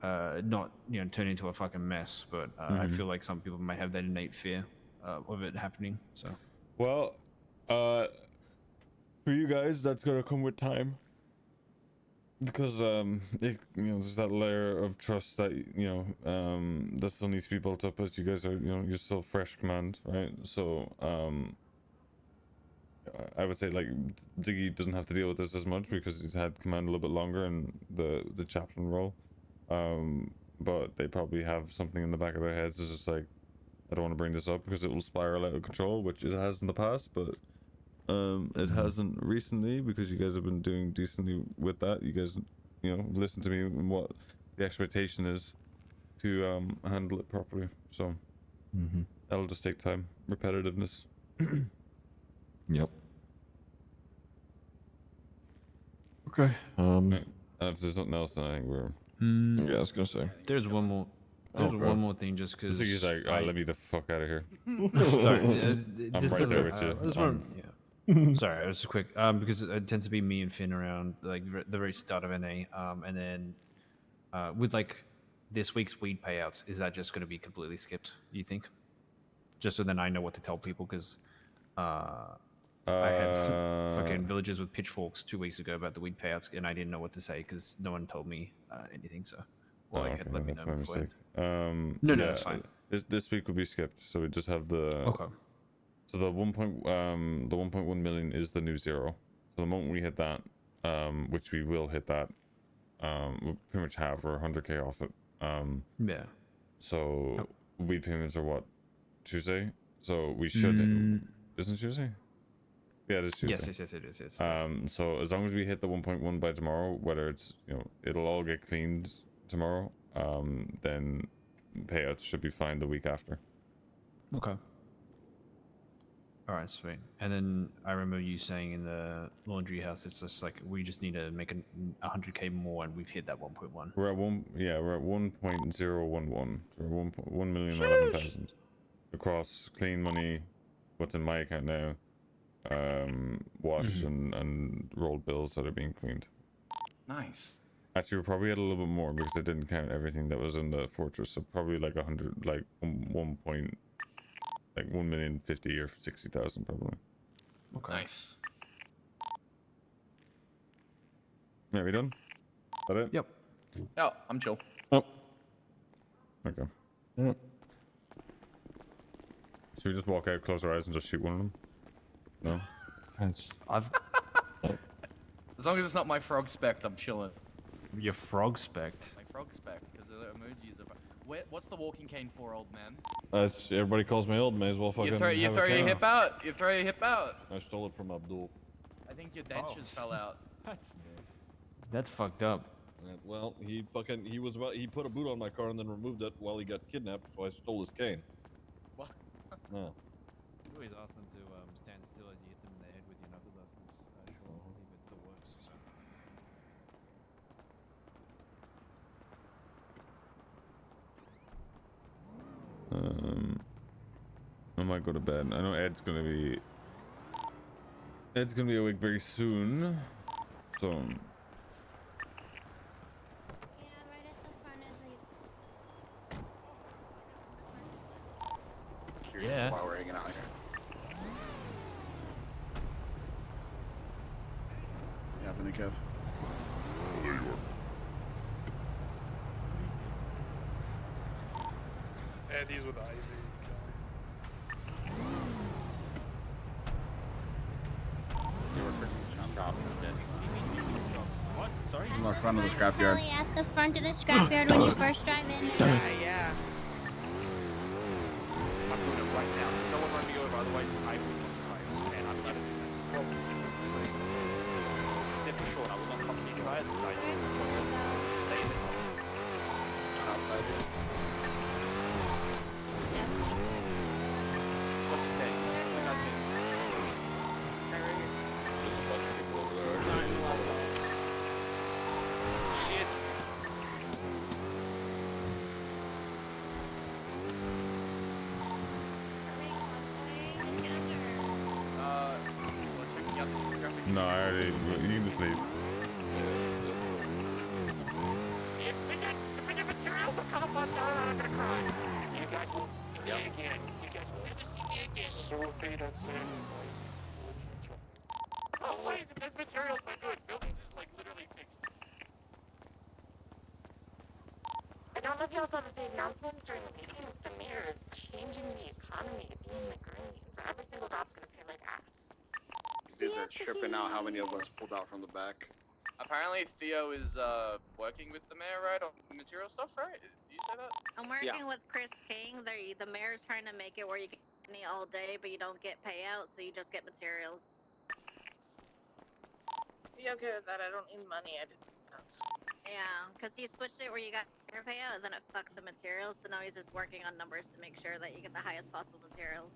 not turn into a fucking mess. But I feel like some people might have that innate fear of it happening. So well, for you guys, that's gonna come with time. Because there's that layer of trust that that still needs to be built up as you guys are you're still fresh command, right? So I would say like Ziggy doesn't have to deal with this as much because he's had command a little bit longer in the chaplain role, but they probably have something in the back of their heads. It's just like, I don't want to bring this up because it will spiral out of control, which it has in the past, but it hasn't recently because you guys have been doing decently with that. You guys listen to me and what the expectation is to handle it properly. So that'll just take time, repetitiveness. Yep. Okay. If there's nothing else, then I think we're yeah, I was gonna say there's one more one more thing just because he's like, let me the fuck out of here. Sorry, I'm right there with you. Sorry, it was just quick because it tends to be me and Finn around like the very start of NA, and then with like this week's weed payouts, is that just going to be completely skipped? Do you think? Just so then I know what to tell people because I had fucking villagers with pitchforks 2 weeks ago about the weed payouts, and I didn't know what to say because no one told me anything. So, okay, let me that's know my beforehand. mistake. No, yeah, that's fine. This week will be skipped, so we just have the Okay. So the 1.1 million is the new zero. So the moment we hit that, which we will hit that, we'll pretty much have we're 100k off it. Yeah. So weed payments are what, Tuesday? So we should isn't Tuesday? Yeah, it is Tuesday. Yes, it is. Yes. So as long as we hit the 1.1 by tomorrow, whether it's it'll all get cleaned tomorrow, then payouts should be fine the week after. Okay. All right, sweet. And then I remember you saying in the laundry house, it's just like we just need to make 100k more, and we've hit that 1.1. We're at 1.011. So we're 1,011,000 across clean money. What's in my account now? Wash and rolled bills that are being cleaned. Nice. Actually, we're probably at a little bit more because I didn't count everything that was in the fortress. So probably like 100, like 1,050,000 or 60,000 probably. Okay. Nice. Yeah, we done? That it? Yep. Oh, I'm chill. Oh. Okay. Yep. Should we just walk out, close our eyes, and just shoot one of them? No. As long as it's not my frog spect, I'm chilling. Your frog spect. My frog spect, because the emojis are. What's the walking cane for, old man? Everybody calls me old. May as well fucking. You throw your hip out. You throw your hip out. I stole it from Abdul. I think your dentures fell out. That's fucked up. Well, he put a boot on my car and then removed it while he got kidnapped, so I stole his cane. What? Yeah. You always ask them to stand still as you hit them in the head with your knuckle dusters. See if it still works. So. I might go to bed. I know Ed's gonna be awake very soon. So Yeah, right at the front is like. Yeah. While we're hanging out here. Yeah, Benny Kev. Oh, there you are. Eddie's with Ivy. What? Sorry? In the front of the scrapyard. Probably at the front of the scrapyard when you first drive in. Yeah. I'm doing it right now. No one run me over, otherwise I will not try. And I'm gonna do that. Step for short, I will not come to you guys because I stay in the car. Outside here. What's his name? What's that name? There's a bunch of people over there. Shit. no, I already. You need to sleep. Oh wait, the materials are good. Buildings is like literally fixed. I don't know if y'all saw the announcement during the meeting. The mayor is changing the economy to be in the green, so every single job's gonna pay like ass. These dudes are tripping out how many of us pulled out from the back. Apparently Theo is working with the mayor, right, on material stuff, right? Did you say that? I'm working with Chris King. The mayor's trying to make it where you can eat all day, but you don't get payouts, so you just get materials. Be okay with that. I don't need money. I didn't. Yeah, because he switched it where you got your payout, and then it fucked the materials, so now he's just working on numbers to make sure that you get the highest possible materials.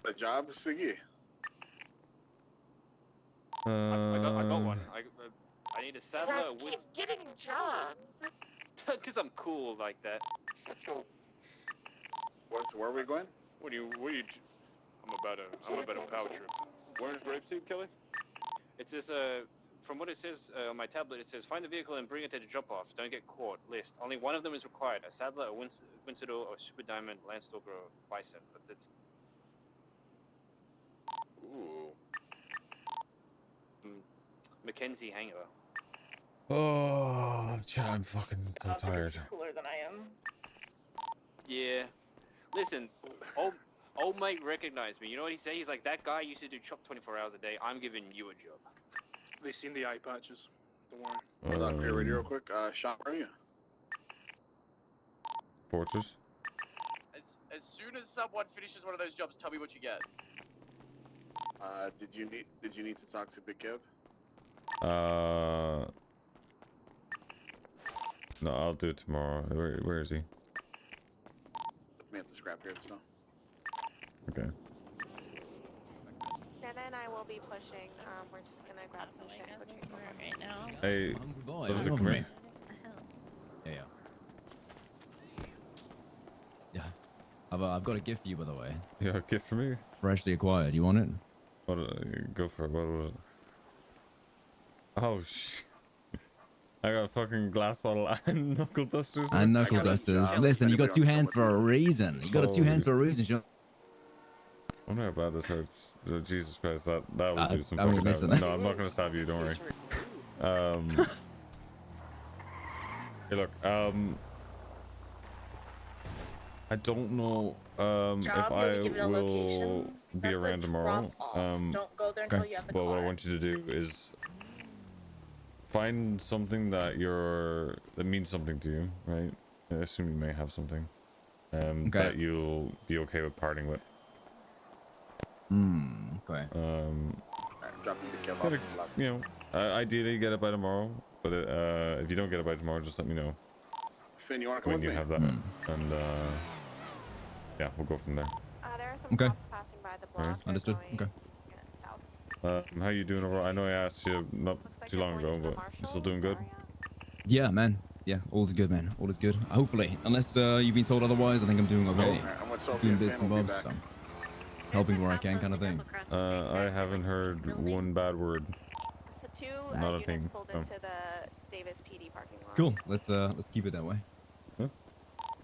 The job, Siggy. I got one. I need a saddler. Keep getting jobs. Because I'm cool like that. Where are we going? What do you? I'm about a power trip. Where's Grapeseed, Kelly? It says from what it says on my tablet, it says find the vehicle and bring it to the drop-off. Don't get caught. List. Only one of them is required: a saddler, a Winsor, or Super Diamond, Landstalker, or Bison. But that's. Ooh. Mackenzie Hanger. Oh, Chad, I'm fucking so tired. Cooler than I am. Yeah. Listen, old mate recognized me. You know what he say? He's like, that guy used to do chop 24 hours a day. I'm giving you a job. They seen the eye patches. Don't worry. Hold on, clear radio real quick. Sean, where are you? Fortress. As soon as someone finishes one of those jobs, tell me what you get. Did you need to talk to Big Kev? No, I'll do it tomorrow. Where is he? Me at the scrapyard, so. Okay. Nana and I will be pushing. We're just gonna grab some shit and go to right now. Hey, boy, Livingston, come come over here. Yeah. I've got a gift for you, by the way. Yeah, a gift for me. Freshly acquired. You want it? What? Go for it. What was it? Oh I got a fucking glass bottle and knuckle dusters. And knuckle dusters. Listen, you got two hands for a reason. You got two hands for a reason. Sean. I wonder how bad this hurts. Oh, Jesus Christ, that will do some I mean, fucking listen. damage. No, I'm not gonna stab you. Don't worry. Hey, look. I don't know if I will be around tomorrow. Don't go there until you have the But what I car. want you to do is find something that means something to you, right? I assume you may have something that you'll be okay with parting with. Okay. Ideally get it by tomorrow, but if you don't get it by tomorrow, just let me know Finn, you want to come when with you me? have that, and yeah, we'll go from there. there are some Okay. cops passing by the block. Alright. They're Understood. going Okay. How you doing overall? I know I asked you not too long ago, but you still doing good? Yeah, man. Yeah, all is good, man. All is good. Hopefully, unless you've been told otherwise, I think I'm doing okay. I'm with Sophie doing and bits Finn and will be bobs, back. so helping where I can, kind of thing. I haven't heard one bad word. So two Not a units thing. pulled Oh. into the Davis PD parking lot. Cool. Let's keep it that way. Huh?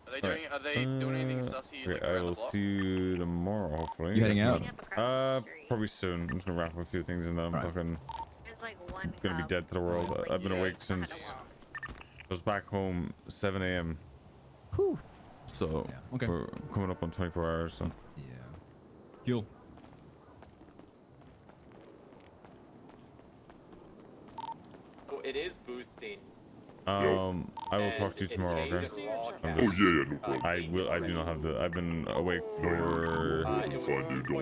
Are they doing anything sussy like Okay, I around will the block? see you tomorrow, hopefully. You heading if out? not- probably soon. I'm just gonna wrap up a few things and then I'm fucking gonna be dead to the world. I've been awake since I was back home 7 a.m. Whew. So okay. we're coming up on 24 hours. So yeah, cool. Oh, it is boosting. I will talk to you tomorrow, okay? I'm just, no problem. I do not have the. I've been awake for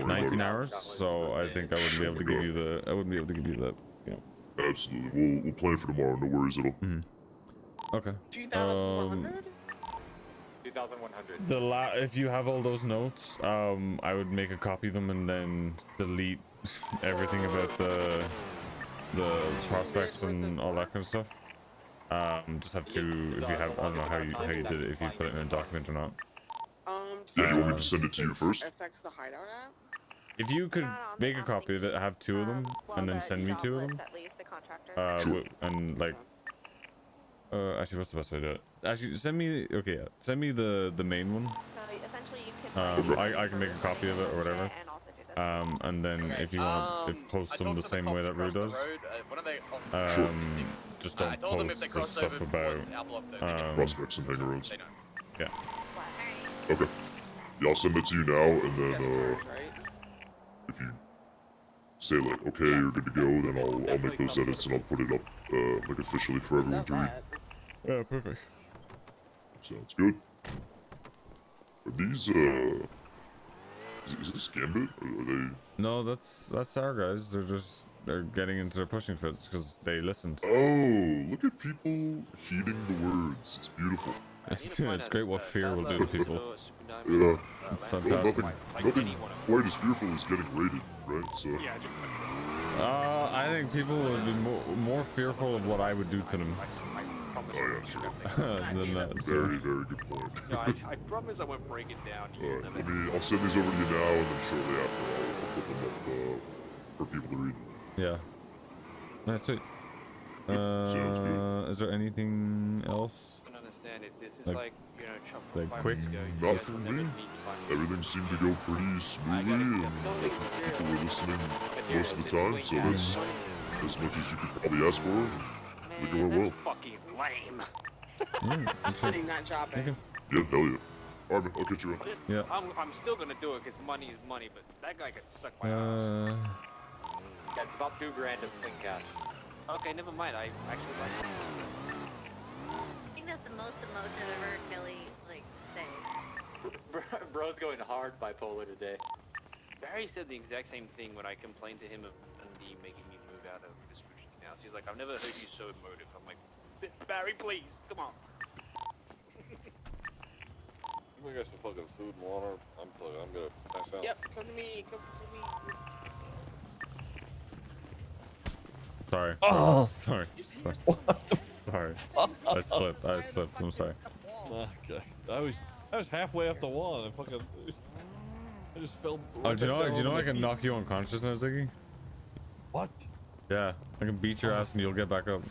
19 hours, so I think I wouldn't be able to give you the. I wouldn't be able to give you the. You know. Absolutely. We'll plan for tomorrow. No worries at all. Okay. 2,100? 2,100. If you have all those notes, I would make a copy of them and then delete everything about the prospects and all that kind of stuff. Just have to, if you have, I don't know how you did it, if you put it in a document or not. Yeah, do you want me to send it to you first? Affects the hideout app. If you could make a copy of it, have two of them, and then send me two of them. And like, actually, what's the best way to do it? Actually, send me, okay, yeah, send me the main one. So essentially you could I can make a copy of it or whatever. And then if you want to post them the same way that Rue does, just don't post the stuff about prospects and hangarounds. Yeah. Okay. Yeah, I'll send it to you now, and then if you say like, okay, you're good to go, then I'll make those edits and I'll put it up like officially for everyone to read. Yeah, perfect. Sounds good. Are these is this Gambit? Are they? No, that's our guys. They're getting into their pushing fits because they listened. Oh, look at people heeding the words. It's beautiful. It's great what fear will do to people. Yeah. It's Well, fantastic. nothing quite as fearful as getting raided, right? So. I think people would be more fearful of what I would do to them. Oh yeah, sure. than that. So. Very good point. No, I promise I won't break it down. Alright, I'll send these over to you now, and then shortly after I'll put them up for people to read. Yeah. That's it. Sounds good. Is there anything else? I don't understand if this is like you know, chopped like quick. Not for me. Everything seemed to go pretty smoothly, and people were listening most of the time, so that's as much as you could probably ask for. I think it went well. Fucking lame. Sitting not dropping. Yeah, hell yeah. Alright, man, I'll catch you around. Yeah. I'm still gonna do it because money is money, but that guy could suck my ass. Yeah, it's about $2 grand in clean cash. Okay, never mind. I actually like it. I think that's the most emotion I've ever heard Kelly like say. Bro's going hard bipolar today. Barry said the exact same thing when I complained to him of Andy making me move out of this house. He's like, I've never heard you so emotive. I'm like, Barry, please, come on. You guys some fucking food and water. I'm gonna pass out. Yep, come to me, come to me. Sorry. Oh, sorry. What the Sorry. I slipped. I'm sorry. Okay. I was halfway up the wall and fucking. I just fell. Oh, do you know I can knock you unconscious now, Ziggy? What? Yeah, I can beat your ass and you'll get back up.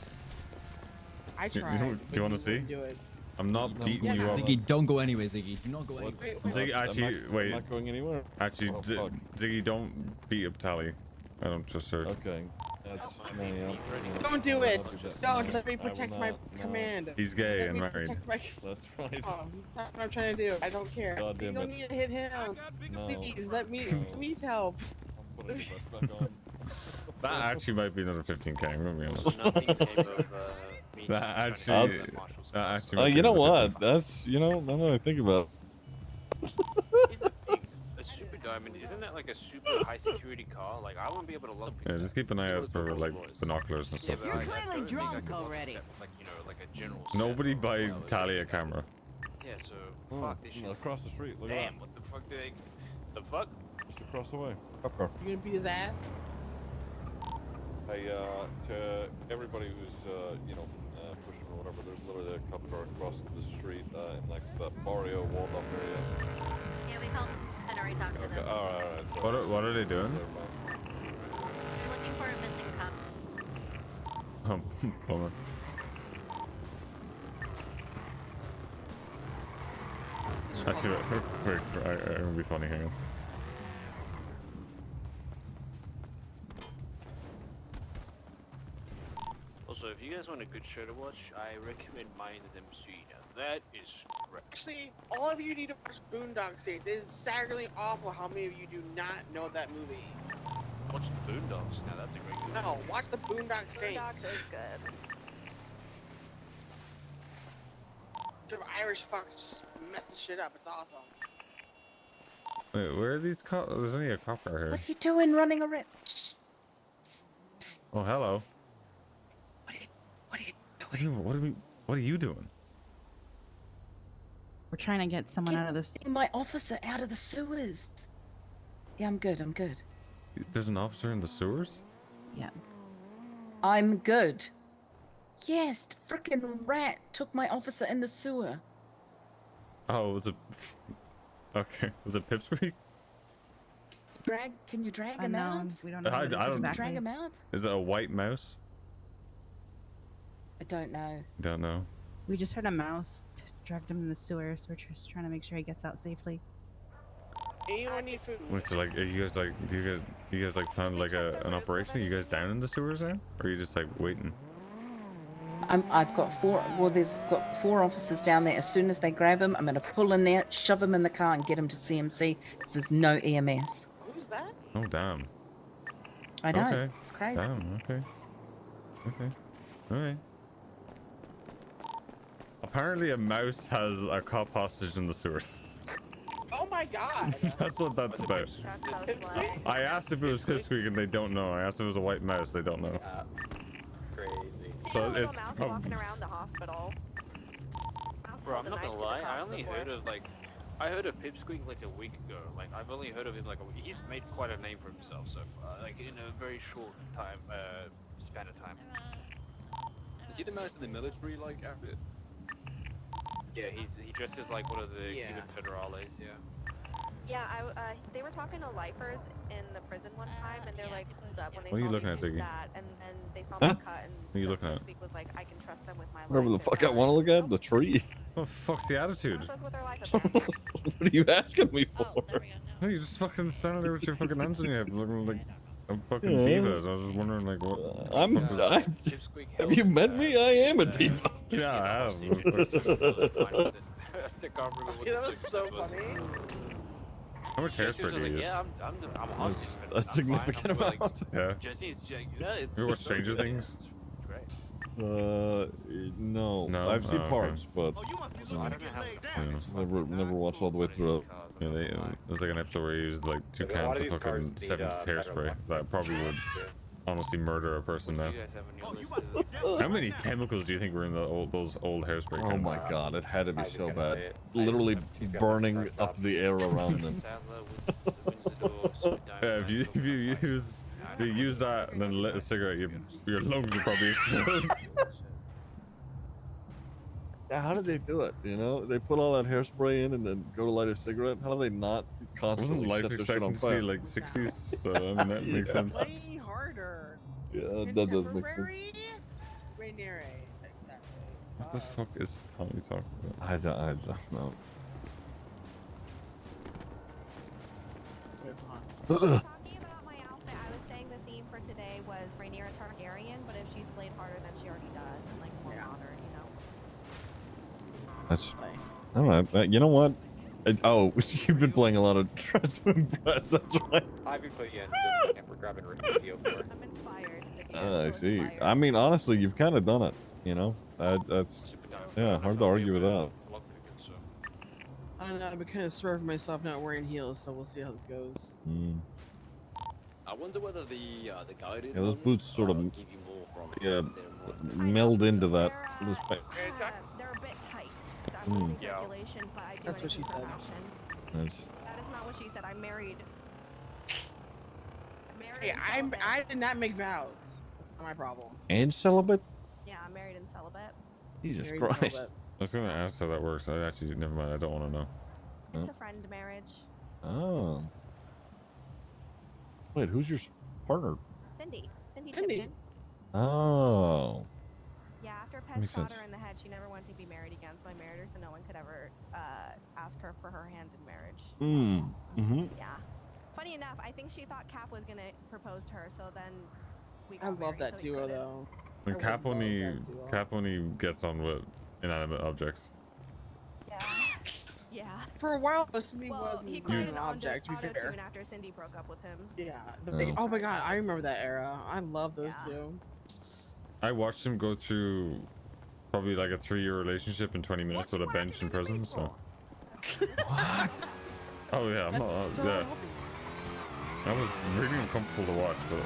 I Do tried. you want to see? Do it. I'm not beating you up. Ziggy, don't go anyway, Ziggy. Do not go anywhere. Ziggy, actually, wait. I'm not going anywhere. Actually, Oh, fuck. Ziggy, don't beat up Tally. I don't trust her. Okay. Don't do it. Don't let me protect my command. He's gay Let and me married. protect my- That's right. Oh, that's what I'm trying to do. I don't care. God You damn don't it. need to hit him. No. Please, let me need help. That actually might be another 15k. I'm gonna be honest. That actually might You be know another what? That's now that I think about it. A super diamond, isn't that like a super high security car? Like, I won't be able to look. Yeah, just keep an eye out for like binoculars and stuff. You're clearly drunk already. Like, you know, like a general. Nobody buy Tally a camera. Yeah, so fuck this shit. Across the street. Look at Damn, what the fuck did they? The fuck? Just across the way. You gonna beat his ass? Hey, to everybody who's pushing or whatever, there's literally a cop car across the street in like the Barrio Waldorf area. Yeah, we already talked to them. Alright. What are they doing? They're looking for a missing cop. Oh, bummer. Actually, wait, it'll be funny. Hang on. Also, if you guys want a good show to watch, I recommend Minds MC. Now that is correct. Actually, all of you need to watch Boondock Saints. It is staggeringly awful how many of you do not know that movie. Watch the Boondocks. Now that's a great movie. No, watch the Boondock Saints. Boondocks is good. The Irish fucks just mess the shit up. It's awesome. Wait, where are these cops? There's only a cop car here. What are you doing running around? Oh, hello. What are you doing? We're trying to get someone out of this. My officer out of the sewers. Yeah, I'm good. There's an officer in the sewers? Yeah. I'm good. Yes, the frickin' rat took my officer in the sewer. Oh, was it? Okay, was it Pipsqueak? Can you drag him out? We don't know. I don't. Drag him out? Is that a white mouse? I don't know. Don't know. We just heard a mouse dragged him in the sewer, so we're just trying to make sure he gets out safely. Anyone need food? Wait, so like, are you guys like, do you guys like plan like an operation? Are you guys down in the sewers now, or are you just like waiting? I've got four. Well, there's got 4 officers down there. As soon as they grab him, I'm gonna pull in there, shove him in the car, and get him to CMC. Because there's no EMS. Who's that? Oh damn. I know. Okay. It's crazy. Damn. Okay. All right. Apparently, a mouse has a cop hostage in the sewers. Oh my god. That's what that's about. I asked if it was Pipsqueak and they don't know. I asked if it was a white mouse. They don't know. Crazy. So it's mouse probably. walking around the hospital. Bro, I'm not gonna lie. I only heard of I heard of Pipsqueak like a week ago. Like I've only heard of him like he's made quite a name for himself so far. Like in a very short time, span of time. Is he the mouse in the military like outfit? Yeah, he dresses like one of the Cuban federales. Yeah. Yeah, they were talking to lifers in the prison one time, and they're like, hold up, when they What are you saw looking me at, do Ziggy? that, and then they saw Huh? me cut, and What are you looking at? Speak was like, I can trust them with my life. Whatever the fuck I want to look at, the tree. What the fuck's the attitude? That's what their life about. What are you asking me for? No, you just fucking standing there with your fucking hands in your head, looking like a fucking Yeah. diva. So I was just wondering, like, what? Have you met me? I am a diva. Yeah, I have. That was so funny. How much hairspray do you use? Yeah, I'm hot. A significant amount. Yeah. Jesse's yeah, it's. You watch Stranger Things? No. No? I've seen Oh, okay. parts, but never watched all the way through it. Yeah, there's like an episode where he used like 2 Yeah, a lot cans of of these cars fucking need, 70s hairspray. That probably would honestly murder a person now. Oh, How many chemicals do you think were in those old hairspray cans? Oh my god, it had to be so bad. Literally burning up the air around them. Yeah, if you use that and then lit a cigarette, your lungs would probably explode. Yeah, how did they do it? You know, they put all that hairspray in and then go to light a cigarette. How do they not constantly Wasn't life set this shit on expectancy fire? like 60s? So I mean that makes sense. Way harder. Yeah, that does make sense. Contemporary? Rainiere. Exactly. What the fuck is Tommy talking about? I don't know. Talking about my outfit, I was saying the theme for today was Rhaenyra Targaryen, but if she slayed harder than she already does, and like more modern, you know. That's all right. You know what? Oh, you've been playing a lot of Dress to Impress. That's right. I've been putting in. We're grabbing a video for it. I'm inspired. I see. I mean, honestly, you've kind of done it. You know, that's hard to argue with that. I don't know. I've been kind of swerving myself not wearing heels, so we'll see how this goes. I wonder whether the guided Yeah, those ones, boots sort of give you more from meld into that. Those They're a bit tight. Mm. I'm losing circulation, but I do That's what she anything for said. fashion. That's- That is not what she said. I'm married. Hey, I did not make vows. That's not my problem. And celibate? Yeah, I'm married and celibate. Jesus Married and Christ. celibate. I was gonna ask how that works. I actually never mind. I don't want to know. It's a friend marriage. Oh. Wait, who's your partner? Cindy. Cindy Cindy. Tipton. Oh. Yeah, after Pez Makes shot sense. her in the head, she never wanted to be married again, so I married her so no one could ever ask her for her hand in marriage. Yeah. Funny enough, I think she thought Cap was gonna propose to her, so then we got I love married, that so he duo couldn't. though. When I would love that duo. Cap only gets on with inanimate objects. Yeah. Yeah. For a while, Cindy Well, wasn't he even created an an object, to be fair. auto-tune after Cindy broke up with him. Yeah. Oh. Oh my god, I remember that era. I love those two. I watched him go through probably like a 3-year relationship in 20 minutes with a bench in prison. So. What? Oh yeah, I'm not. Yeah. That was really uncomfortable to watch, but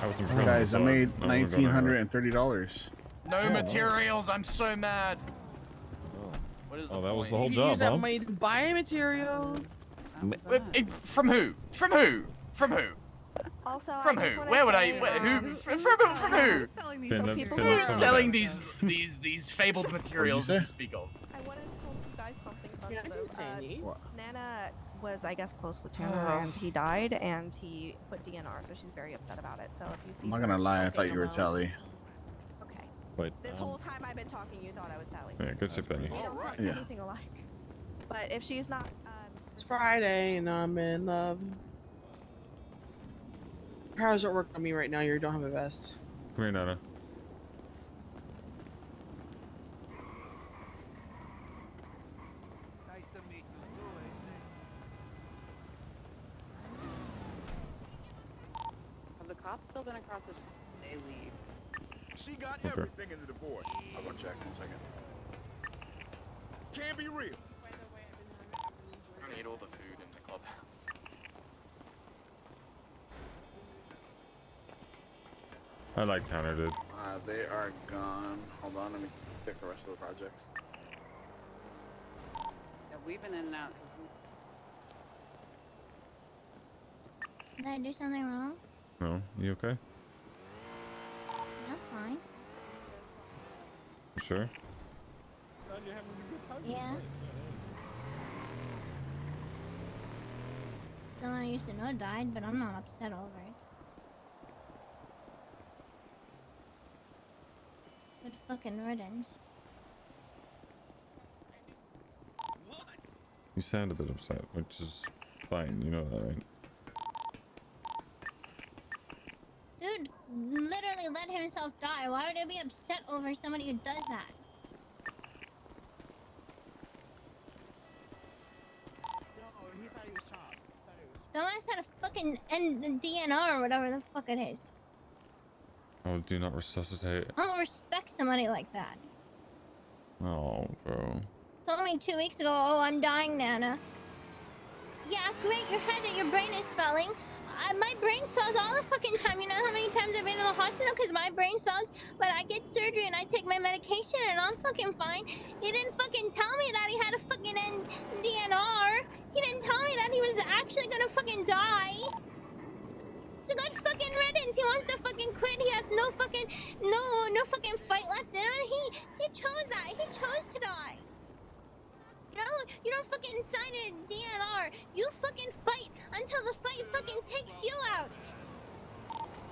I was in prison. Guys, so I made wasn't going anywhere. $1,930. No materials. I'm so mad. What is the Oh, that was point? the whole You job, use that huh? money to buy materials. From who? From who? From who? Also, From I just who? wanna Where would say, I? Who? From who? Who's selling these fabled materials that you speak of? I wanted to tell you guys something Yeah, sensitive. What? Nana was, I guess, close with Tanner, and he died, and he put DNR, so she's very upset about it. So if you see I'm not her gonna lie, I thought smoking you were alone- Tally. Okay. Wait. This whole time I've been talking, you thought I was Tally. Yeah, good shit, Penny. We don't sound Yeah. anything alike. But if she's not, It's Friday and I'm in love. How's it work on me right now? You don't have a vest. Come here, Nana. Nice to meet you too, Have the cops still been across the They leave. She got Okay. everything in the divorce. I'll go check in a second. Can't be real. I'm gonna eat all the food in the clubhouse. I like Tanner, dude. They are gone. Hold on, let me pick the rest of the projects. Yeah, we've been in and out. Did I do something wrong? No, you okay? I'm fine. You sure? Yeah. Someone I used to know died, but I'm not upset over it. Good fucking riddance. You sound a bit upset, which is fine. You know that, right? Dude literally let himself die. Why would I be upset over somebody who does that? He thought he was chopped. Dumbass had a fucking DNR or whatever the fuck it is. Oh, do not resuscitate. I don't respect somebody like that. Oh, bro. Told me 2 weeks ago, oh, I'm dying, Nana. Yeah, great, your head and your brain is swelling. My brain swells all the fucking time. You know how many times I've been in the hospital because my brain swells? But I get surgery and I take my medication and I'm fucking fine. He didn't fucking tell me that he had a fucking DNR. He didn't tell me that he was actually gonna fucking die. So good fucking riddance. He wants to fucking quit. He has no fucking fucking fight left in him. He chose that. He chose to die. You don't fucking sign a DNR. You fucking fight until the fight fucking takes you out.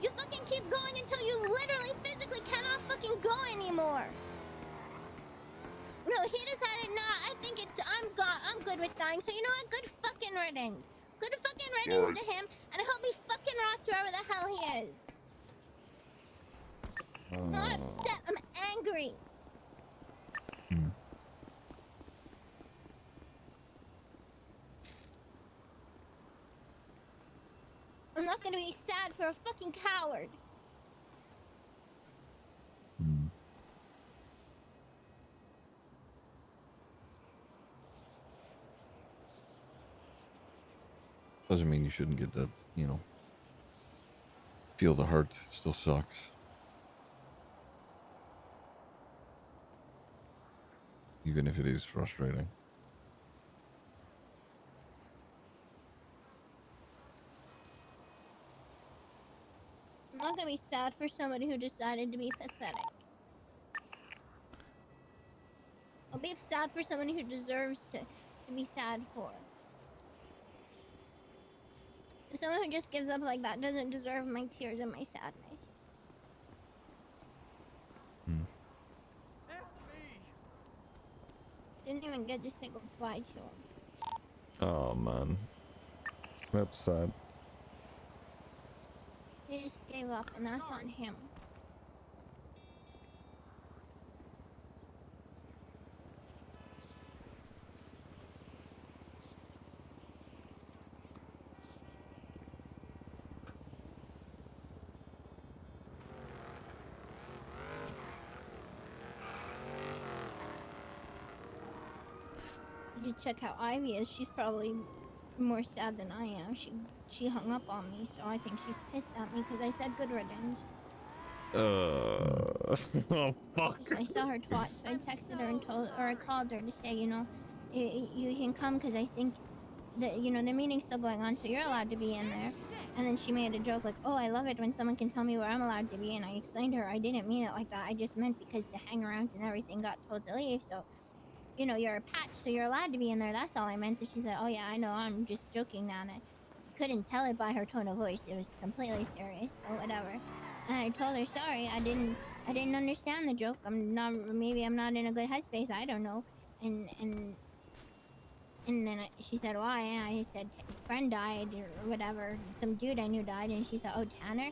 You fucking keep going until you literally physically cannot fucking go anymore. No, he decided, nah, I think I'm good with dying. So you know what? Good fucking riddance. Good fucking riddance to him, and I hope he fucking rots wherever the hell he is. I'm not upset, I'm angry. I'm not gonna be sad for a fucking coward. Doesn't mean you shouldn't get that, you know. Feel the hurt. It still sucks. Even if it is frustrating. I'm not gonna be sad for somebody who decided to be pathetic. I'll be sad for somebody who deserves to be sad for. Someone who just gives up like that doesn't deserve my tears and my sadness. Didn't even get to say goodbye to him. Oh man, that's sad. He just gave up, and that's on him. You check how Ivy is. She's probably more sad than I am. She hung up on me, so I think she's pissed at me because I said good riddance. Oh fuck. I saw her twat, so I texted her and I called her to say, you know, you can come because I think that, you know, the meeting's still going on, so you're allowed to be in there. And then she made a joke like, oh, I love it when someone can tell me where I'm allowed to be. And I explained to her I didn't mean it like that. I just meant because the hangarounds and everything got told to leave, so you know, you're a patch, so you're allowed to be in there. That's all I meant. And she said, oh, yeah, I know. I'm just joking, Nana. You couldn't tell it by her tone of voice. It was completely serious, but whatever. And I told her, sorry, I didn't understand the joke. Maybe I'm not in a good headspace. I don't know. And then she said, why? And I said, friend died or whatever. Some dude I knew died. And she said, oh, Tanner?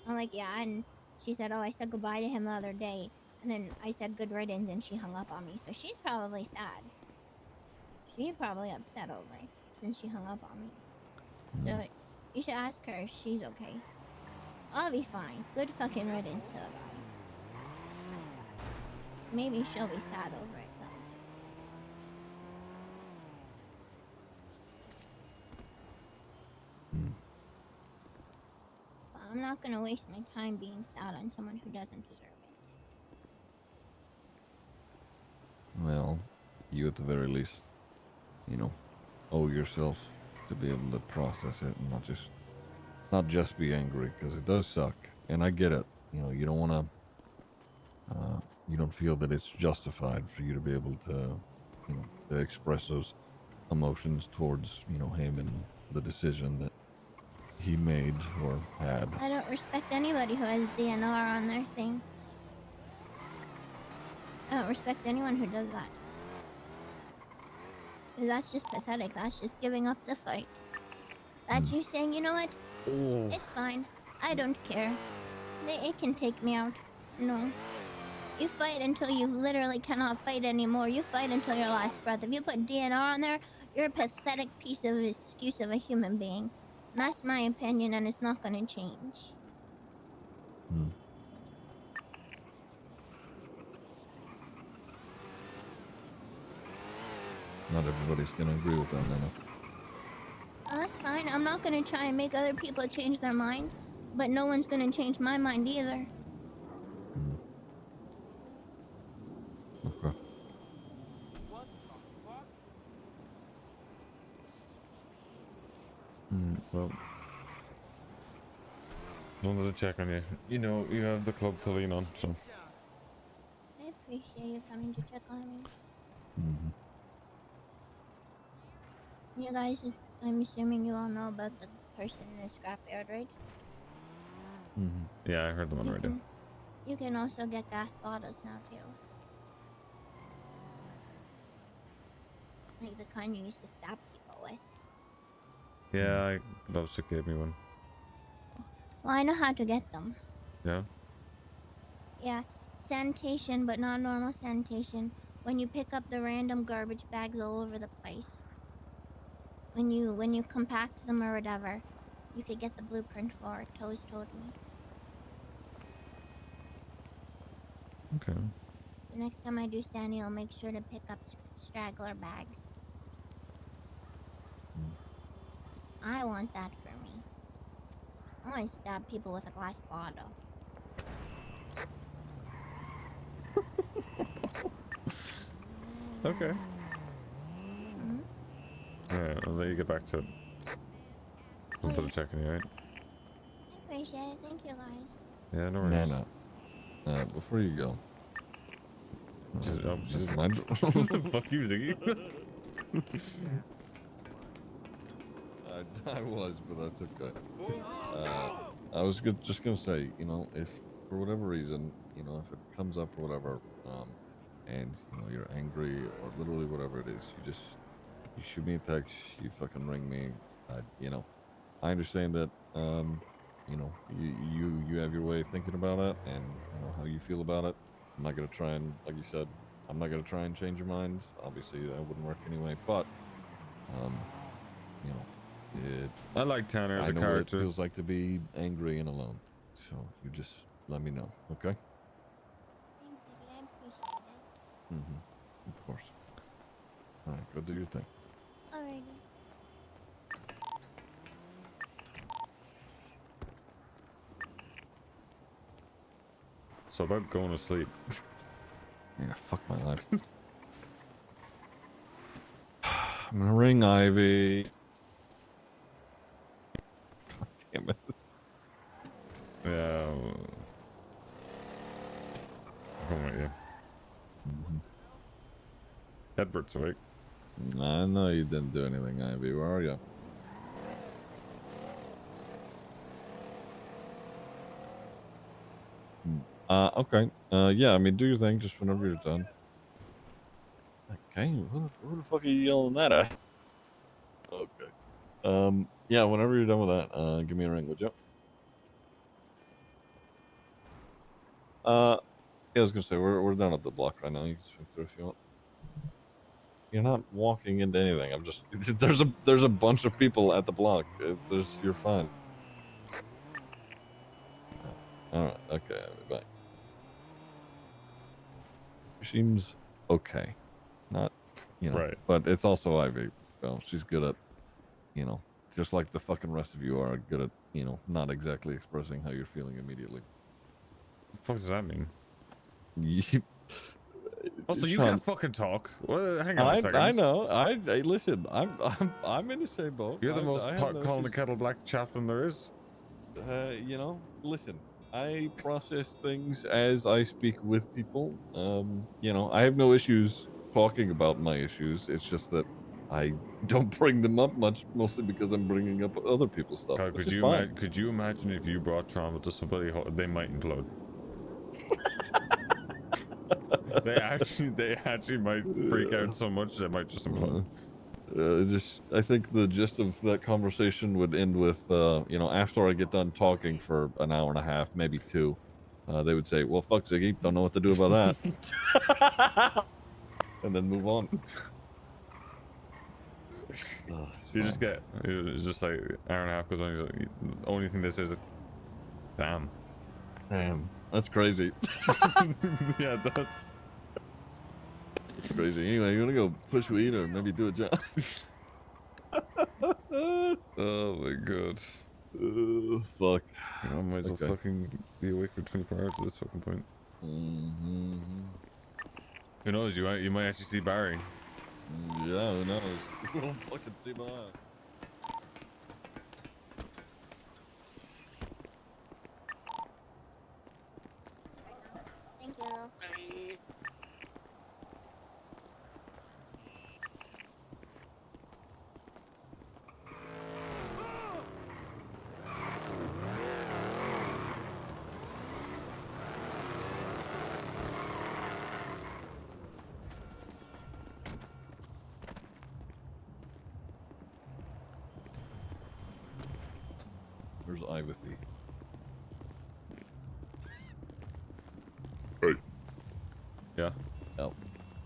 I'm like, yeah. And she said, oh, I said goodbye to him the other day. And then I said good riddance, and she hung up on me. So she's probably sad. She's probably upset over it since she hung up on me. So you should ask her if she's okay. I'll be fine. Good fucking riddance to the guy. Maybe she'll be sad over it though. But I'm not gonna waste my time being sad on someone who doesn't deserve it. Well, you at the very least, you know, owe yourself to be able to process it and not just be angry, because it does suck. And I get it. You know, you don't want to, you don't feel that it's justified for you to be able to, you know, to express those emotions towards, you know, him and the decision that he made or had. I don't respect anybody who has DNR on their thing. I don't respect anyone who does that. Because that's just pathetic. That's just giving up the fight. That's you saying, you know what? It's fine. I don't care. It can take me out. No. You fight until you literally cannot fight anymore. You fight until your last breath. If you put DNR on there, you're a pathetic piece of excuse of a human being. And that's my opinion, and it's not going to change. Not everybody's going to agree with that, Nana. That's fine. I'm not going to try and make other people change their mind. But no one's going to change my mind either. Okay. Well, wanted to check on you. You know, you have the club to lean on, so. I appreciate you coming to check on me. You guys, I'm assuming you all know about the person in the scrapyard, right? Yeah, I heard them on the radio. You can also get gas bottles now, too. Like the kind you used to stab people with. Yeah, Lovesick gave me one. Well, I know how to get them. Yeah? Yeah, sanitation, but not normal sanitation. When you pick up the random garbage bags all over the place. When you compact them or whatever, you could get the blueprint for it. Toes told me. Okay. The next time I do Sandy, I'll make sure to pick up straggler bags. I want that for me. I want to stab people with a glass bottle. Okay. Alright, I'll let you get back to it. Wanted to check on you, right? I appreciate it. Thank you, guys. Yeah, no worries. Nana, before you go. She's mind. Fuck you, Ziggy. I was, but that's okay. I was just gonna say, you know, if for whatever reason, you know, if it comes up or whatever, and you know you're angry or literally whatever it is, you shoot me a text, you fucking ring me. You know, I understand that. You know, you have your way of thinking about it, and you know how you feel about it. I'm not gonna try and, like you said, I'm not gonna try and change your mind. Obviously, that wouldn't work anyway. But, you know, I like Tanner as I a know character. what it feels like to be angry and alone. So you just let me know, okay? Thanks, Ziggy. I appreciate it. Of course. All right, go do your thing. Alrighty. So about going to sleep. Yeah, fuck my life. I'm gonna ring Ivy. God damn it. Yeah. I'm with you. Edward's awake. I know you didn't do anything, Ivy. Where are you? Okay. Yeah, I mean, do your thing just whenever you're done. Okay, who the fuck are you yelling that at? Okay. Yeah, whenever you're done with that, give me a ring, would you? Yeah, I was gonna say, we're down at the block right now. You can swing through if you want. You're not walking into anything. I'm just, there's a bunch of people at the block. You're fine. Alright, okay, bye. Seems okay. Not, you know, right. But it's also Ivy. So she's good at, you know, just like the fucking rest of you are good at, you know, not exactly expressing how you're feeling immediately. What the fuck does that mean? You, Also, you Sean, can't fucking talk. Well, hang on a second. I know. Hey, listen. I'm in the same boat. You're the most I have pot no calling the issues. kettle black chaplain there is. You know, listen. I process things as I speak with people. You know, I have no issues talking about my issues. It's just that I don't bring them up much, mostly because I'm bringing up other people's stuff. God, Which is fine. could you imagine if you brought trauma to somebody, they might implode. they actually might freak out so much they might just implode. I think the gist of that conversation would end with, you know, after I get done talking for an hour and a half, maybe 2, they would say, "Well, fuck, Ziggy, don't know what to do about that," and then move on. You just get, it's just like hour and a half goes on. Like, the only thing this is, damn, that's crazy. Yeah, that's crazy. Anyway, you wanna go push weed or maybe do a job? Oh my god. Fuck. You know, I might as well fucking be awake for 24 hours at this fucking point. Who knows? You might actually see Barry. Yeah, who knows? We'll fucking see my eye. Thank you. Where's Ivy? Hey. Yeah. Oh.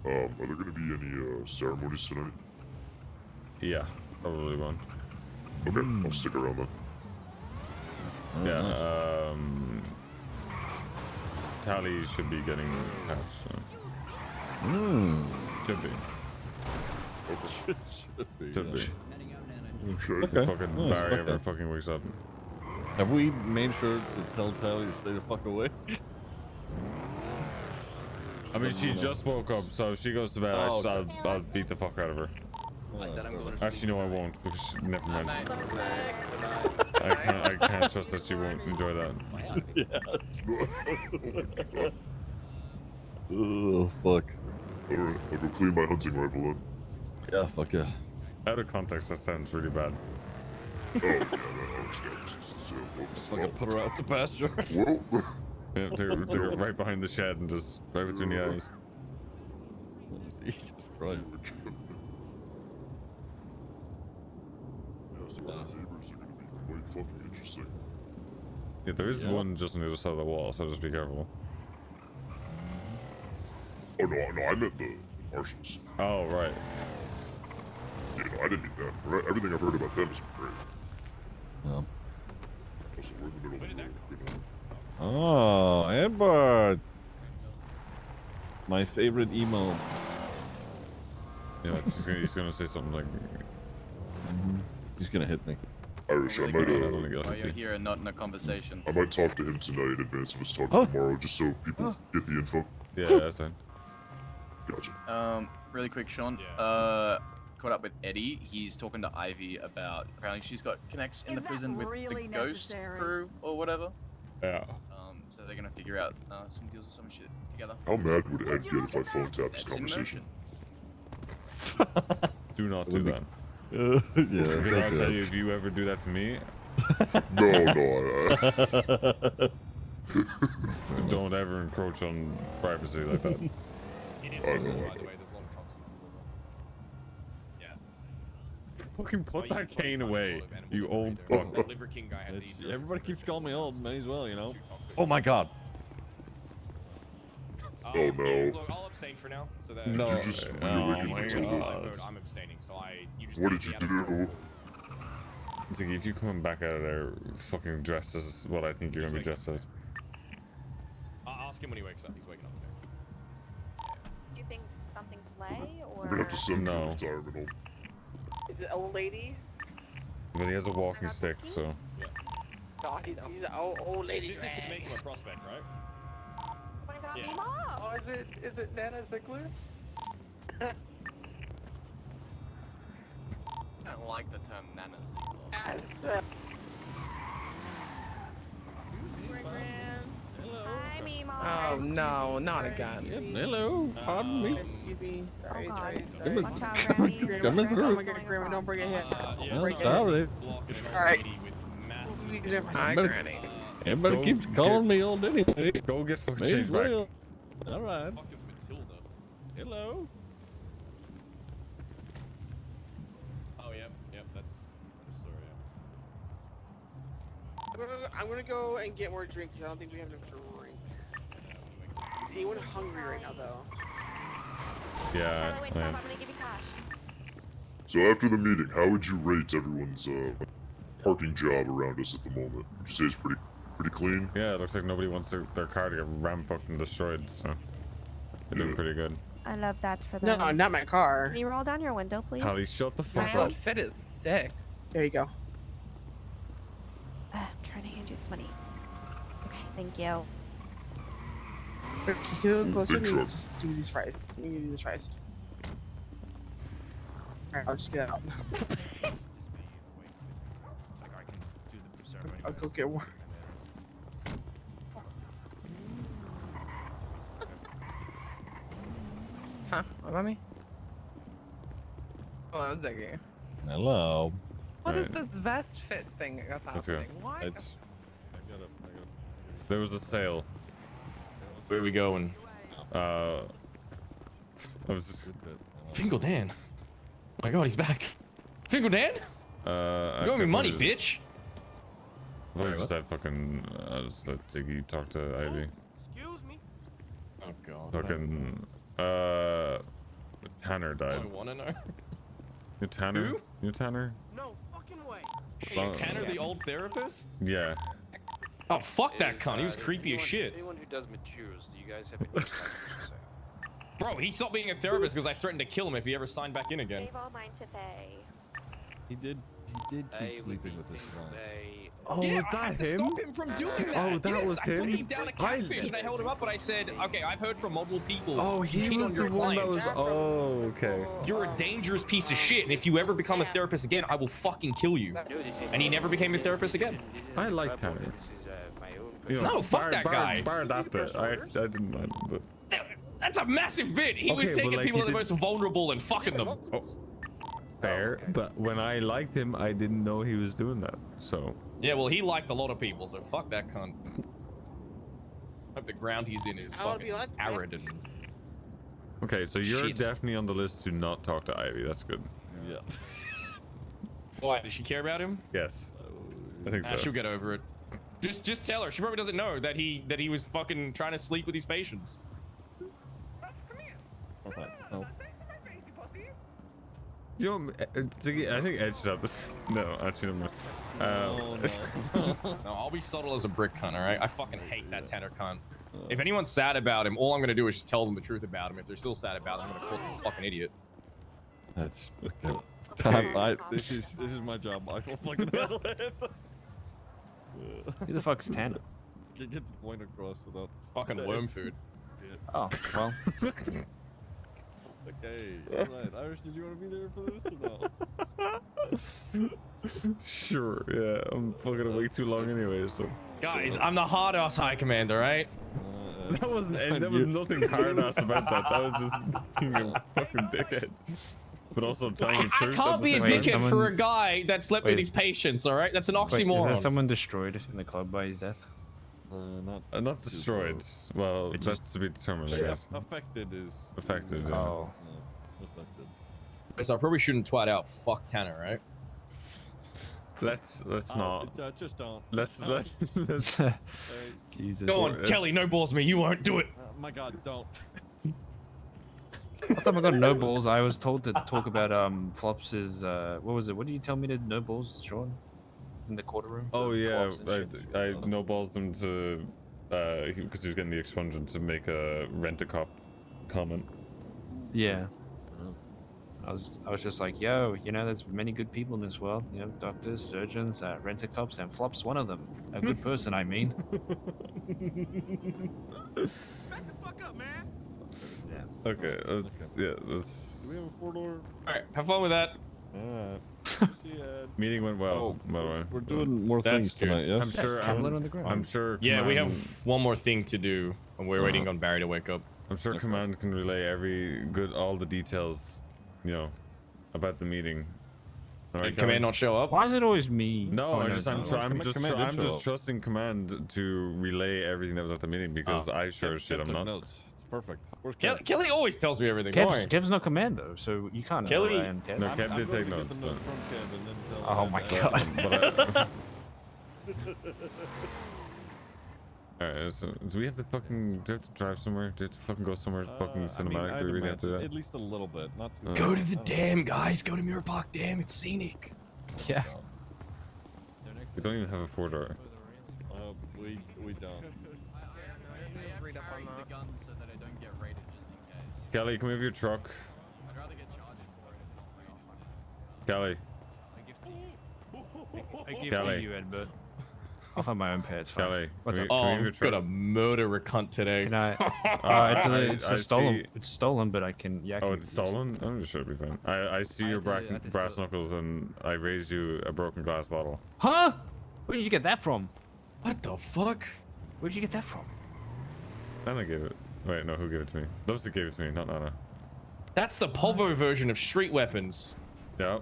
Are there gonna be any ceremonies tonight? Yeah, probably one. Okay, I'll stick around then. Yeah, Tally should be getting patched. So. Should be. Should be. Okay. If fucking Barry ever fucking wakes up. Have we made sure to tell Tally to stay the fuck awake? I mean, she just woke up, so if she goes to bed, Oh, okay. I'll beat the fuck out of her. Actually, no, I won't, because never mind. I can't trust that she won't enjoy that. Oh, fuck. Alright, I'll go clean my hunting rifle then. Yeah, fuck yeah. Out of context, that sounds really bad. yeah, Jesus, yeah, whoops. Fucking put her out the pasture. Well, yeah, take her right behind the shed and just right between the eyes. Jesus Christ. Yeah, so our neighbors are gonna be quite fucking interesting. Yeah, there is one just on the other side of the wall, so just be careful. Oh no, I meant the marshals. Oh right. Yeah, no, I didn't mean that. Everything I've heard about them has been great. Yeah. Also, we're in the middle of the road. Good one. Oh, Edward. My favorite emo. Yeah, he's gonna say something like. He's gonna hit me. Irish, I might While you're here and not in a conversation. I might talk to him tonight in advance of us talking tomorrow, just so people get the info. Yeah, that's fine. Gotcha. Really quick, Sean. Caught up with Eddie. He's talking to Ivy about apparently she's got connects in the prison with the ghost crew or whatever. Yeah. So they're gonna figure out some deals or some shit together. How mad would Ed get if I phone tapped this That's conversation? Do not do that. Yeah. Because I'll tell you, if you ever do that to me. No. Don't ever encroach on privacy like that. Fucking put that cane away, you old fuck. Everybody keeps calling me old, may as well, you know. Oh my god. Oh no. Look, I'll abstain for now. So that No. You just really Oh my control god. I'm abstaining. So you just What did you do? Ziggy, if you come back out of there fucking dressed as what I think you're gonna be dressed as. I'll ask him when he wakes up. He's waking up there. Do you think something's lay or? We're gonna have to send him to No. retirement home. Is it old lady? But he has a walking stick, so. No, he's an old lady. This is to make him a prospect, right? What about Yeah. me, Mom? Oh, is it Nana Ziegler? I don't like the term Nana Ziegler. Hi, Mimo. Oh no, not again. Hello, pardon me. Excuse me. Sorry, Oh, God. sorry. Watch out, Grammy. Coming through. Oh my God, Grandma, don't break it here. Well, Break it. sorry. Alright. Hi, Everybody- Granny. Everybody Go keeps calling me old anyway. Go get fucking May as changed back. well. All right. Fuck is Matilda? Hello. Oh, yep. That's sorry. I'm gonna go and get more drink because I don't think we have enough to drink. Is anyone hungry right now though? Yeah, Wait, I Pop, am. I'm gonna give you cash. So after the meeting, how would you rate everyone's parking job around us at the moment? Would you say it's pretty clean? Yeah, it looks like nobody wants their car to get ram-fucked and destroyed, so. They're doing pretty good. I love that for No, them. not my car. Can you roll down your window, please? Holly, shut the fuck My up. outfit is sick. There you go. I'm trying to hand you this money. Okay, thank you. Can you look closer? Big Let me truck. just do these fries. Let me do these fries. Alright, I'll just get out. I'll go get one. Huh? What about me? Hello, Ziggy. Hello. What is Alright. this vest fit thing that's Let's go. happening? Why? There was a sale. Where are we going? I was just. Fingal Dan. Oh my God, he's back. Fingal Dan? You owe me money, bitch. I just had fucking. Just let Ziggy talk to Ivy. Excuse me. Oh God. Fucking. Tanner died. I wanna know. You Tanner? Who? You Tanner? No fucking way. Hey, Tanner, the old therapist? Yeah. Oh, fuck that cunt. He was creepy as shit. Anyone who does matures, do you guys have any advice to say? Bro, he stopped being a therapist because I threatened to kill him if he ever signed back in again. Save all mine to pay. He did keep They would sleeping be with this guy. they Oh, Yeah, was I had that to him? stop him from doing that. Oh, that yes, was I took him? him down a catfish and I held him up, but I said, okay, I've heard from multiple people. Oh, you he cheat was on the your one that clients. was. Oh, okay. You're a dangerous piece of shit, and if you ever become a therapist again, I will fucking kill you. And he never became a therapist again. I like Tanner. This is my own. You know, No, fuck that guy. Bar that bit. I didn't mind him, but. That's a massive bit. He was Okay, but taking like, people he that are the did- most vulnerable and fucking them. Oh. fair, but when I liked him, I didn't know he was doing that. So Yeah, well, he liked a lot of people, so fuck that cunt. Hope the ground he's in is I wanna fucking be like that. arid and. okay, so you're Shit. definitely on the list to not talk to Ivy. That's good. Yeah. Why? Does she care about him? Yes, I think so. She'll get over it. Just tell her. She probably doesn't know that he was fucking trying to sleep with his patients. Okay. Oh. You know, Ziggy, I think Edge should have this. No, actually, never mind. No, I'll be subtle as a brick cunt, alright? I fucking hate that Tanner cunt. If anyone's sad about him, all I'm gonna do is just tell them the truth about him. If they're still sad about him, I'm gonna call them a fucking idiot. That's okay. This is my job. I will fucking handle it. Who the fuck's Tanner? Get the point across without Fucking worm food. Oh, well. Okay, alright. Irish, did you want to be there for this or no? Sure, yeah. I'm fucking way too long anyway, so. Guys, I'm the hard ass high commander, right? That wasn't. There was nothing hard ass about that. That was just being a fucking dickhead. But also telling the I truth. can't be a dickhead for a guy that slept with his patients, alright? That's an oxymoron. Is there someone destroyed in the club by his death? Not destroyed. Well, that's to be determined, I guess. Affected is. Affected, yeah. Oh. Affected. So I probably shouldn't twat out fuck Tanner, right? Let's not. Just don't. Let's. Jesus. Go on, Kelly, no balls me. You won't do it. My God, don't. Last time I got no balls, I was told to talk about Flops's what was it? What did you tell me to no balls, Sean? In the quarter room? Oh yeah, Flops and shit. I no balls him to because he was getting the expungement to make a rent-a-cop comment. Yeah. I was just like, yo, you know, there's many good people in this world. You know, doctors, surgeons, rent-a-cops, and Flop's one of them. A good person, I mean. Yeah. Okay. Let's. Do we have a 4-door? Alright, have fun with that. Meeting went well, by the way. We're doing more That's things tonight, yes? I'm sure. I'm sure. Yeah, we Command- have one more thing to do, and we're waiting on Barry to wake up. I'm sure Command can relay all the details, you know, about the meeting. All Did Command not show up? Why is it always me? No, Oh, I'm no, just it's not. I'm just trusting Command to relay everything that was at the meeting because I sure as shit I'm not. Notes. It's perfect. Where's Kelly always tells me everything. Don't worry. Kev's not command though, so you can't. Kelly- rely on Kev. No, Kev did take Get notes. the notes from Kev and then tell Oh him my that, god. Alright, so do we have to drive somewhere? Do we have to fucking go somewhere fucking cinematic? Do we really have to do that? At least a little bit. Not too Go to the dam, guys. Go to Mirror Park Dam. It's scenic. Yeah. We don't even have a 4-door. We don't. Read up on the guns so that I don't get raided just in case. Kelly, can we have your truck? I'd rather get charges for it. Kelly. I give Kelly. to you, Ed, but I'll find my own pair. It's fine. Kelly. What's can up? we- Oh, can we have I'm your truck? gonna murder a cunt today. Can I? It's I a stolen. see- It's stolen, but I can. Yeah. I Oh, can it's use it. stolen? I'm sure it'll be fine. I see your I had to brass steal it. knuckles and I raised you a broken glass bottle. Huh? Where did you get that from? What the fuck? Where'd you get that from? Nana gave it. Wait, no, who gave it to me? Lovesick gave it to me, not Nana. That's the Povo version of street weapons. Yeah.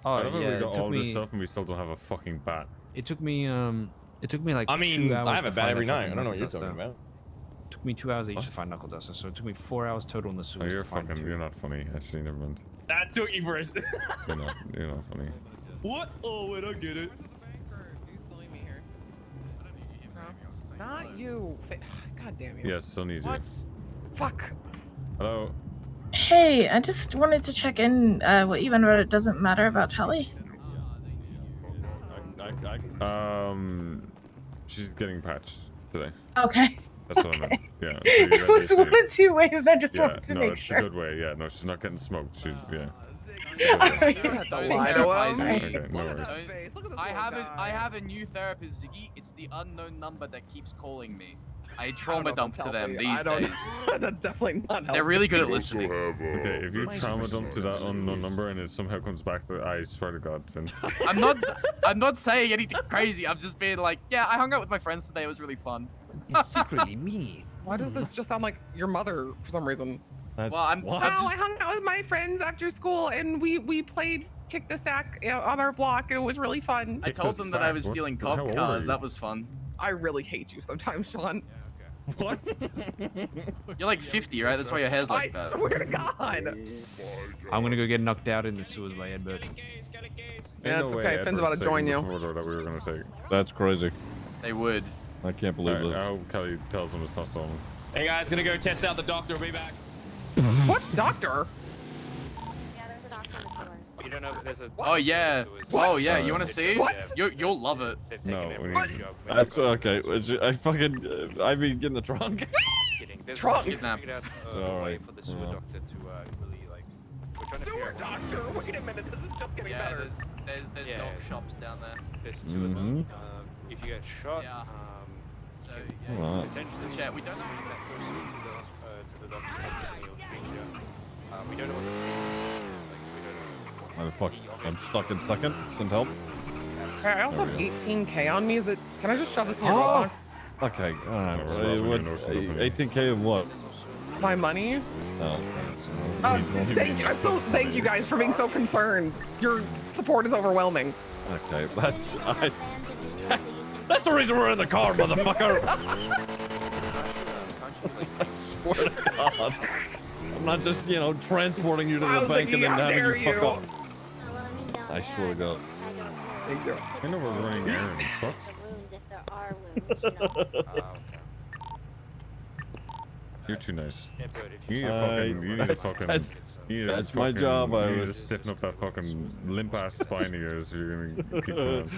Oh I love how yeah. we It got took all this me. stuff and we still don't have a fucking bat. It took me. It took me like. I mean, 2 hours I have to a bat find every that night. fucking I don't know what you're knuckle talking duster. about. It took me 2 hours each What? to find knuckle duster, so it took me 4 hours total in the Oh, sewers you're to find fucking. 2. You're not funny. Actually, never mind. That took you for a. You're not. You're not funny. What? Oh wait, I get it. Not you. God damn you. Yes, still needs you. What? Fuck. Hello. Hey, I just wanted to check in what you meant about it doesn't matter about Tally. She's getting patched today. Okay. That's what I meant. Yeah. so you It got was the one issue. of 2 ways, and I just Yeah, wanted to no, make it's sure. a good way. Yeah, no, she's not getting smoked. She's yeah. You don't have to lie to him. Okay, no worries. I have a new therapist, Ziggy. It's the unknown number that keeps calling me. I trauma dump to them these days. That's definitely not helpful. They're really good at listening. Okay, if you trauma dump to that unknown number and it somehow comes back, I swear to God, then. I'm not saying anything crazy. I'm just being like, yeah, I hung out with my friends today. It was really fun. It's secretly me. Why does this just sound like your mother for some reason? That's Well, I'm Oh, I hung out with my friends after school, and we played kick the sack on our block, and it was really fun. I told them that I was stealing cop cars. That was fun. I really hate you sometimes, Sean. What? You're like 50, right? That's why your hair's like I that. swear to God. I'm gonna go get knocked out in the sewers by Edbert. Yeah, it's okay. Finn's about to join you. That we were gonna take. That's crazy. They would. I can't believe it. I hope Kelly tells them it's not stolen. Hey guys, gonna go test out the doctor. We'll be back. What doctor? You don't know if there's a. Oh yeah. What? Oh yeah. You want to see? What? You'll love it. No. That's okay. I fucking I be in the trunk. Trunk. Kidnapped. All right. For the sewer doctor to really like. We're trying to Sewer doctor. Wait a minute. This is just getting Yeah, better. there's Yeah. dog shops down there. There's two of them. If you get shot, Yeah. So Alright. yeah. essentially. Chat. We don't know. To the doctor, we don't know what the Motherfucker. I'm stuck in second. Some help. Okay, I also have 18K on me. Is it? Can I just shove this in your box? Okay. Alright. We're not really What? 18K of what? My money? Oh. Oh, thank you. Thank you guys for being so concerned. Your support is overwhelming. Okay. That's the reason we're in the car, motherfucker. I swear to God. I'm not just, transporting you to I the was bank and thinking, then how having dare you fuck you? off. I swear to God. Thank you. I know we're running errands. What? If there are wounds, you know. You're too nice. Yeah, but if You you need to fucking. You need to fucking. That's my job, You need to Irish. stiffen up that fucking limp ass spine of yours. If you're gonna keep going.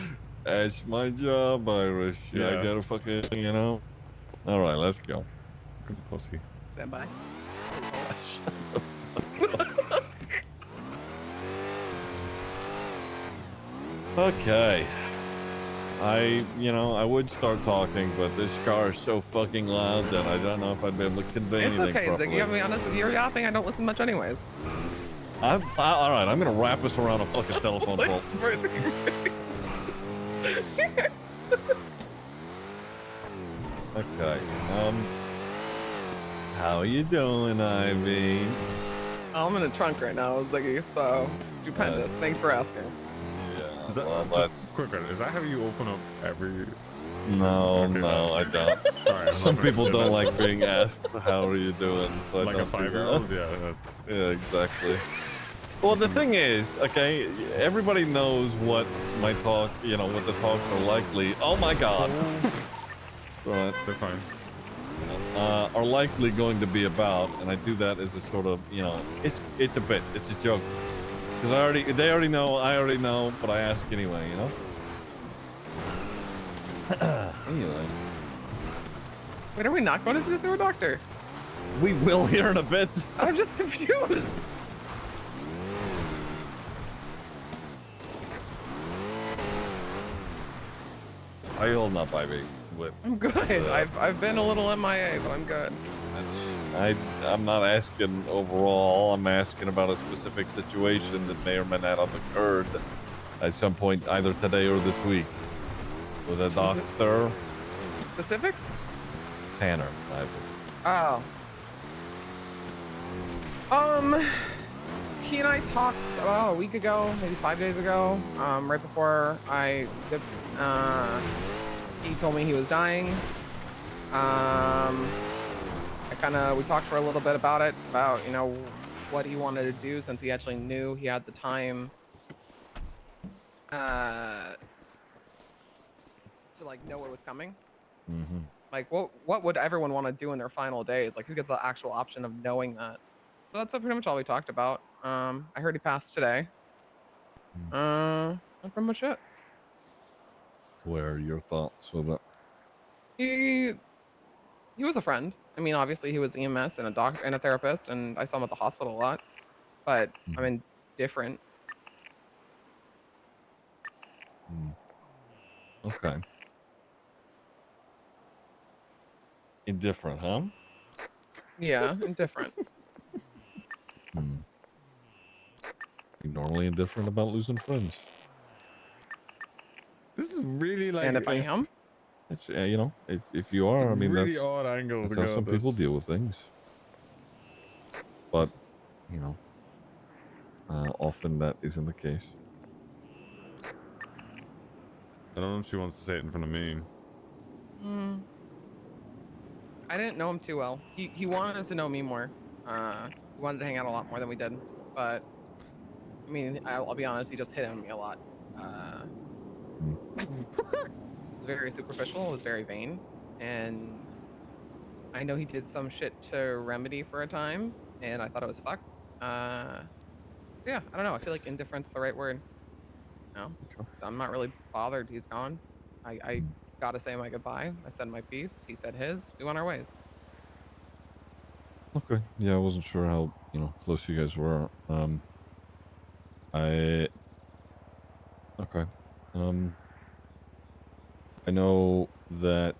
That's my job, Irish. I Yeah. gotta fucking, All right, let's go. Good pussy. Stand by. Okay. I would start talking, but this car is so fucking loud that I don't know if I'd be able to convey It's anything okay, properly. Ziggy. I'll be honest with you. You're yapping. I don't listen much anyways. All right, I'm gonna wrap us around a fucking telephone pole. Okay. How you doing, Ivy? I'm in a trunk right now, Ziggy. So stupendous. Thanks for asking. Yeah. Is that well, just that's quick? Is that how you open up every? no, Okay, no, I don't. Alright, Some I'm people gonna do don't that. like being asked, "How are you doing?" So I Like a don't do 5-year-old? that. Yeah, that's. Yeah, exactly. Well, the thing is, okay, everybody knows what my talk, what the talks are likely. Oh my God. Right. They're fine. Are likely going to be about, and I do that as a sort of, it's a bit, it's a joke, because they already know, I already know, but I ask anyway, Anyway, Wait, are we not going to see the sewer doctor? we will here in a bit. I'm just confused. How you holding up, Ivy? With I'm good. I've been a little MIA, but I'm good. I'm not asking overall. I'm asking about a specific situation that may or may not have occurred at some point, either today or this week, with a doctor. Specifics? Tanner, Ivy. Oh. He and I talked a week ago, maybe 5 days ago, right before I dipped. He told me he was dying. We talked for a little bit about it, about, what he wanted to do, since he actually knew he had the time to know what was coming. Mm-hmm. Like, what would everyone want to do in their final days? Like, who gets the actual option of knowing that? So that's pretty much all we talked about. I heard he passed today. That's pretty much it. What are your thoughts with it? He was a friend. I mean, obviously he was EMS and a doctor and a therapist, and I saw him at the hospital a lot. But I mean, different. Okay. Indifferent, huh? Yeah, indifferent. You normally indifferent about losing friends. This is really like. And if I am? It's, if you are, I mean, really that's odd angle that's to how go some at people this. deal with things. but you know, often that isn't the case. I don't know if she wants to say it in front of me. I didn't know him too well. He wanted to know me more. He wanted to hang out a lot more than we did. But I mean, I'll be honest, he just hit on me a lot. It was very superficial. It was very vain, and I know he did some shit to Remedy for a time, and I thought it was fucked. So yeah, I don't know. I feel like indifference is the right word. No, I'm not really bothered. He's gone. I gotta say my goodbye. I said my piece. He said his. We went our ways. Okay. Yeah, I wasn't sure how, you know, close you guys were. Okay. I know that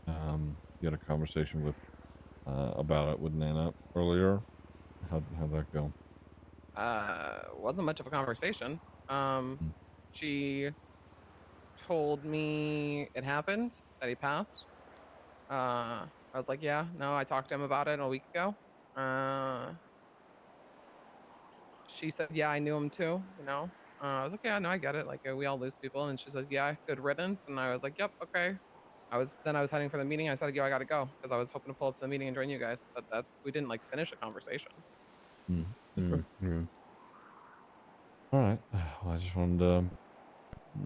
you had a conversation with about it with Nana earlier. How'd that go? Wasn't much of a conversation. She told me it happened, that he passed. I was like, yeah, no, I talked to him about it a week ago. She said, yeah, I knew him too, you know? I was like, yeah, no, I get it. Like, we all lose people. And she says, yeah, good riddance. And I was like, yep, okay. I was heading for the meeting. I said, yo, I gotta go because I was hoping to pull up to the meeting and join you guys, but that we didn't like finish a conversation. Yeah. All right. Well, I just wanted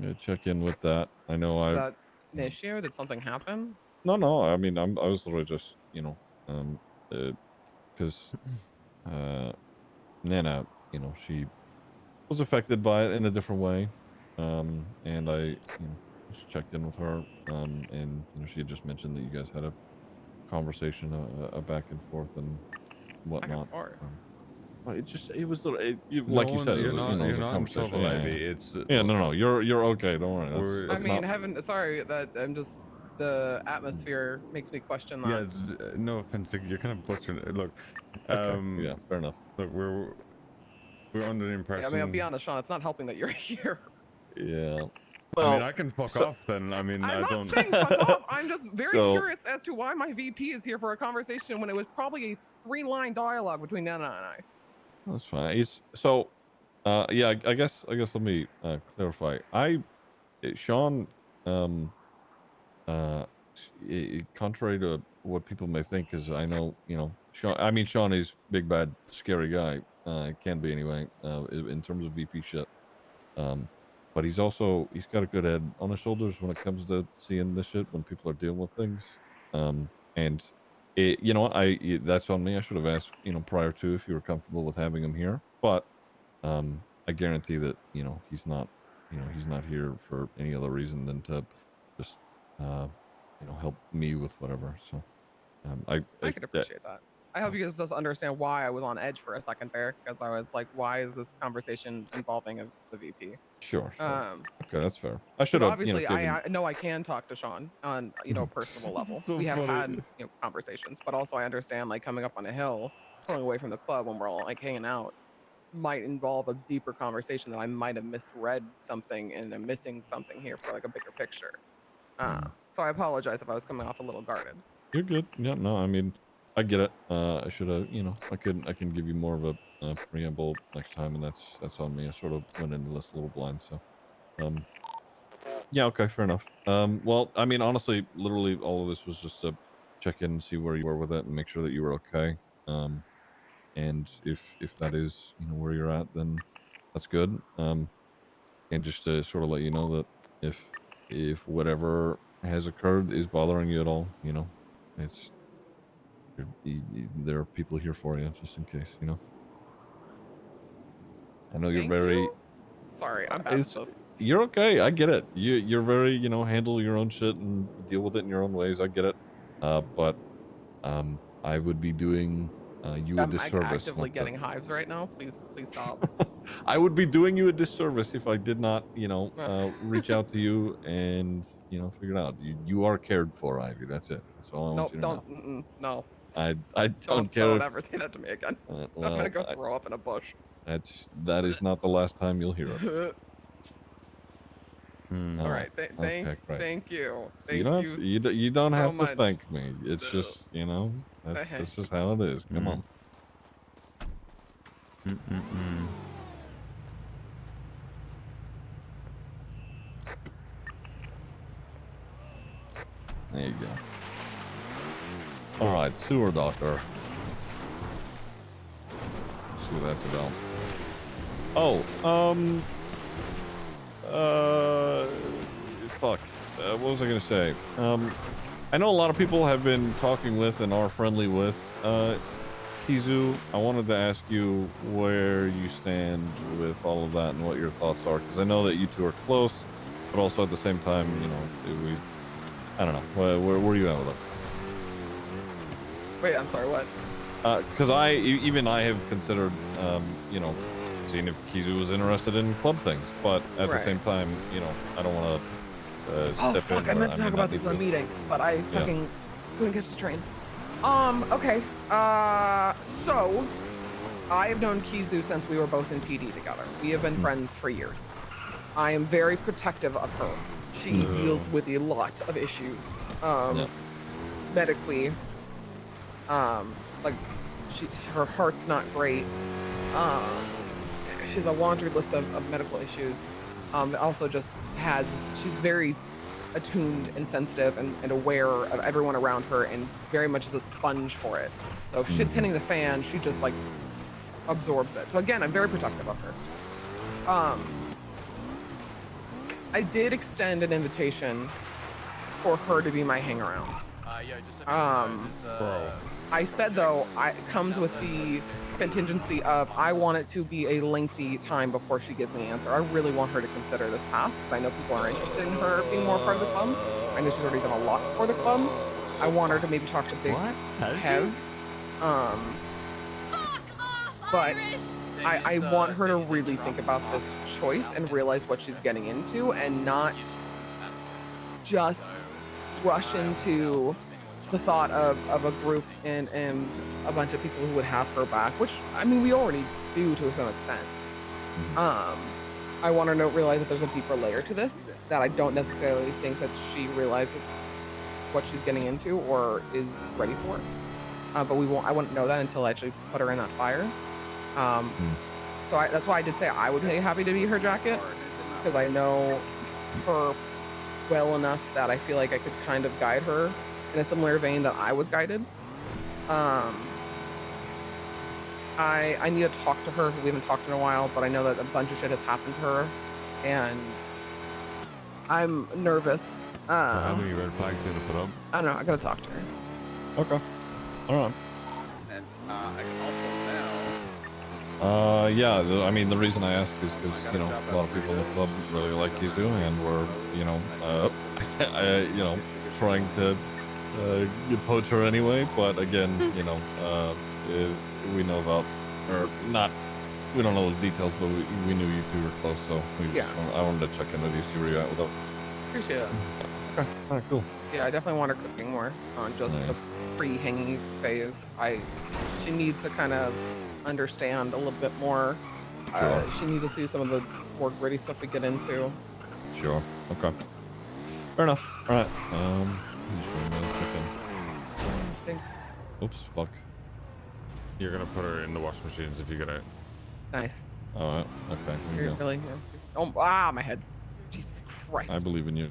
to check in with that. I know Is I. that an issue? Did something happen? No. I mean, I was literally just, you know, because Nana, you know, she was affected by it in a different way, and I, you know, just checked in with her, and you know, she had just mentioned that you guys had a conversation, a back and forth and whatnot. Well, it was like you said, it was, you know, it was a conversation. baby. It's no, you're okay. Don't worry. I mean, sorry that I'm just the atmosphere makes me question that. Yeah, no offense, you're kind of butchering it. Look, yeah, fair enough. Look, we're under the impression. I mean, I'll be honest, Sean. It's not helping that you're here. Yeah. I mean, I can fuck off then. I mean, I'm I not don't. saying fuck off. I'm just very curious as to why my VP is here for a conversation when it was probably a 3-line dialogue between Nana and I. That's fine. Yeah, I guess let me clarify. Sean, contrary to what people may think, because I know, you know, Sean. I mean, Sean is big bad scary guy. Can be anyway. In terms of VP shit. But he's got a good head on his shoulders when it comes to seeing this shit when people are dealing with things. And you know, that's on me. I should have asked, you know, prior to if you were comfortable with having him here. But I guarantee that, you know, he's not here for any other reason than to just you know, help me with whatever. So I could appreciate that. I hope you guys just understand why I was on edge for a second there, because I was like, why is this conversation involving the VP? Sure. Okay, that's fair. I should have. Obviously, I know I can talk to Sean on, you know, a personal level. So we have funny. had, you know, conversations, but also I understand like coming up on a hill, pulling away from the club when we're all like hanging out, might involve a deeper conversation that I might have misread something and I'm missing something here for like a bigger picture. So I apologize if I was coming off a little guarded. You're good. Yeah, no, I mean, I get it. I should have, you know, I can give you more of a preamble next time, and that's on me. I sort of went into this a little blind, so, yeah, okay, fair enough. Well, I mean, honestly, literally, all of this was just to check in and see where you were with it and make sure that you were okay. And if that is, you know, where you're at, then that's good. And just to sort of let you know that if whatever has occurred is bothering you at all, you know, there are people here for you just in case, you know. I know you're very. Sorry, I'm bad at this. You're okay. I get it. You're very, you know, handle your own shit and deal with it in your own ways. I get it. But I would be doing you a disservice. I'm actively getting hives right now. Please stop. I would be doing you a disservice if I did not, you know, reach out to you and, you know, figure it out. You are cared for, Ivy. That's it. That's all I want you to know. No. I don't care. Don't ever say that to me again. Well, I'm gonna go throw up in a bush. That is not the last time you'll hear it. All right. Thank you. You don't so have much. to thank me. It's just, you know, that's just how it is. Come on. There you go. All right, sewer doctor. Let's see what that's about. Fuck. What was I gonna say? I know a lot of people have been talking with and are friendly with Kizu. I wanted to ask you where you stand with all of that and what your thoughts are, because I know that you two are close, but also at the same time, you know, I don't know. Where are you at with it? Wait, I'm sorry, what? Because even I have considered, you know, seeing if Kizu was interested in club things, but at the same time, you know, I don't want to Oh step fuck! in. I meant to mean, talk about not this in the legally. meeting, but I fucking couldn't catch the train. Okay. So I have known Kizu since we were both in PD together. We have been friends for years. I am very protective of her. She deals with a lot of issues, medically. Like her heart's not great. She has a laundry list of medical issues. Also just she's very attuned and sensitive and aware of everyone around her and very much is a sponge for it. So if shit's hitting the fan, she just like absorbs it. So again, I'm very protective of her. I did extend an invitation for her to be my hangaround. I said though, it comes with the contingency of I want it to be a lengthy time before she gives me an answer. I really want her to consider this path because I know people are interested in her being more part of the club. I know she's already done a lot for the club. I want her to maybe talk to Big Kev. But I want her to really think about this choice and realize what she's getting into and not just rush into the thought of a group and a bunch of people who would have her back, which I mean we already do to some extent. I want her to realize that there's a deeper layer to this that I don't necessarily think that she realizes what she's getting into or is ready for. But I wouldn't know that until I actually put her in that fire. So that's why I did say I would be happy to be her jacket, because I know her well enough that I feel like I could kind of guide her in a similar vein that I was guided. I need to talk to her. We haven't talked in a while, but I know that a bunch of shit has happened to her, and I'm nervous. How many red flags did it put up? I don't know. I gotta talk to her. Okay. All right. And I can also Yeah, I mean, the reason I ask is because, you know, a lot of people in the club really like Kizu, and we're, you know, you know, trying to poach her anyway, but again, you know, we know about, or not, we don't know the details, but we knew you two were close, so I wanted to check in with you, see where you're at with it. Appreciate it. Okay, all right, cool. Yeah, I definitely want her cooking more on just the pre-hanging phase. She needs to kind of understand a little bit more. Sure. She needs to see some of the more gritty stuff we get into. Sure. Okay. Fair enough. All right. Thanks. Oops. Fuck. You're gonna put her in the washing machines if you get it. Nice. All right. Okay. Here you go. Really? Oh, my head. Jesus Christ. I believe in you.